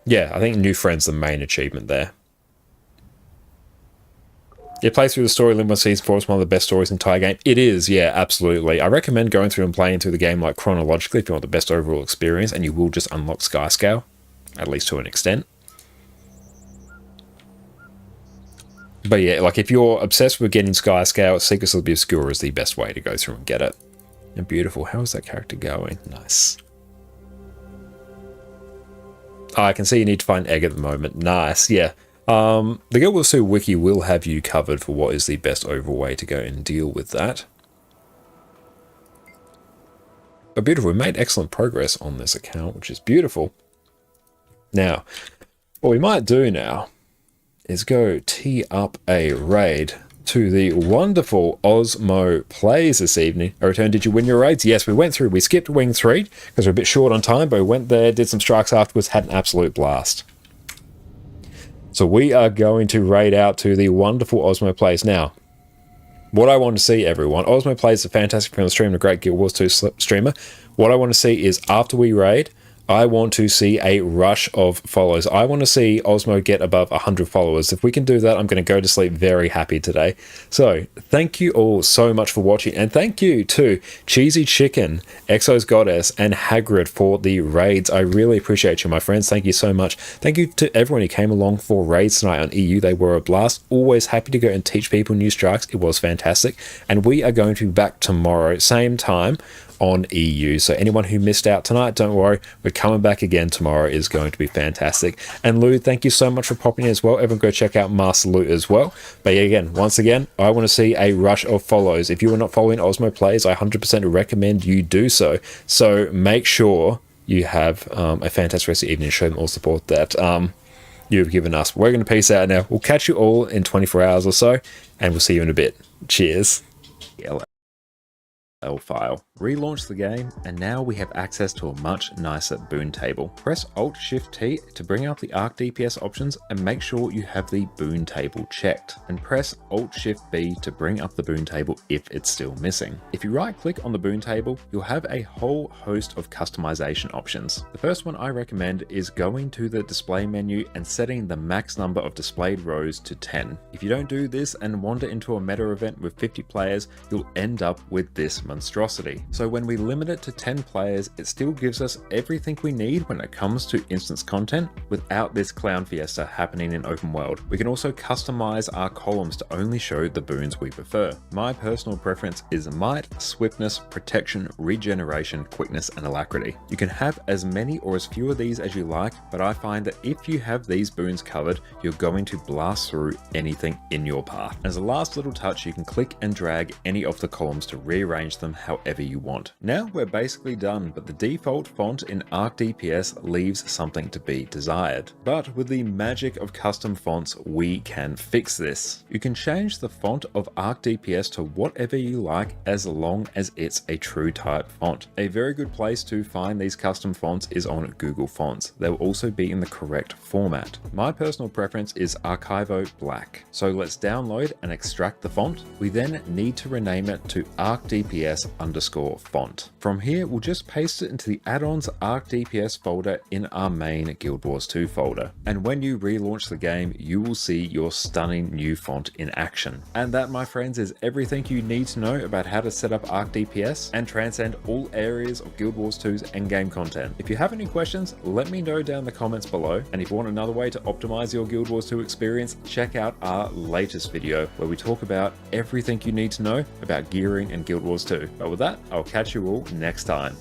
S1: Yeah, I think new friend's the main achievement there. You play through the story. Living World Season 4 is one of the best stories in the entire game. It is, yeah, absolutely. I recommend going through and playing through the game like chronologically if you want the best overall experience, and you will just unlock Skyscale, at least to an extent. But yeah, like if you're obsessed with getting Skyscale, Secrets of the Obscure is the best way to go through and get it. And beautiful. How is that character going? Nice. Oh, I can see you need to find egg at the moment. Nice, yeah. The Guild Wars 2 wiki will have you covered for what is the best overall way to go and deal with that. But beautiful, we made excellent progress on this account, which is beautiful. Now, what we might do now is go tee up a raid to the wonderful Osmo Plays this evening. A return, did you win your raids? Yes, we skipped Wing 3 because we're a bit short on time, but we went there, did some strikes afterwards, had an absolute blast. So we are going to raid out to the wonderful Osmo Plays. Now, what I want to see, everyone, Osmo Plays a fantastic friend of the stream, a great Guild Wars 2 streamer. What I want to see is after we raid, I want to see a rush of follows. I want to see Osmo get above 100 followers. If we can do that, I'm going to go to sleep very happy today. So thank you all so much for watching. And thank you to Cheesy Chicken, Exo's Goddess, and Hagrid for the raids. I really appreciate you, my friends. Thank you so much. Thank you to everyone who came along for raids tonight on EU. They were a blast. Always happy to go and teach people new strikes. It was fantastic. And we are going to be back tomorrow, same time, on EU. So anyone who missed out tonight, don't worry, we're coming back again tomorrow. Is going to be fantastic. And Lou, thank you so much for popping in as well. Everyone go check out Master Lou as well. But yeah, again, once again, I want to see a rush of follows. If you are not following Osmo Plays, I 100% recommend you do so. So make sure you have a fantastic rest of the evening and show them all support that you've given us. We're going to peace out now. We'll catch you all in 24 hours or so, and we'll see you in a bit. Cheers. File. Relaunch the game, and now we have access to a much nicer boon table. Press Alt-Shift-T to bring up the Arc DPS options and make sure you have the boon table checked. And press Alt-Shift-B to bring up the boon table if it's still missing. If you right click on the boon table, you'll have a whole host of customization options. The first one I recommend is going to the display menu and setting the max number of displayed rows to 10. If you don't do this and wander into a meta event with 50 players, you'll end up with this monstrosity. So when we limit it to 10 players, it still gives us everything we need when it comes to instance content without this clown fiesta happening in open world. We can also customize our columns to only show the boons we prefer. My personal preference is might, swiftness, protection, regeneration, quickness, and alacrity. You can have as many or as few of these as you like, but I find that if you have these boons covered, you're going to blast through anything in your path. As a last little touch, you can click and drag any of the columns to rearrange them however you want. Now we're basically done, but the default font in Arc DPS leaves something to be desired. But with the magic of custom fonts, we can fix this. You can change the font of Arc DPS to whatever you like as long as it's a true type font. A very good place to find these custom fonts is on Google Fonts. They will also be in the correct format. My personal preference is Archivo Black. So let's download and extract the font. We then need to rename it to Arc DPS_font. From here, we'll just paste it into the add-ons Arc DPS folder in our main Guild Wars 2 folder. And when you relaunch the game, you will see your stunning new font in action. And that, my friends, is everything you need to know about how to set up Arc DPS and transcend all areas of Guild Wars 2's endgame content. If you have any questions, let me know down in the comments below. And if you want another way to optimize your Guild Wars 2 experience, check out our latest video where we talk about everything you need to know about gearing in Guild Wars 2. But with that, I'll catch you all next time.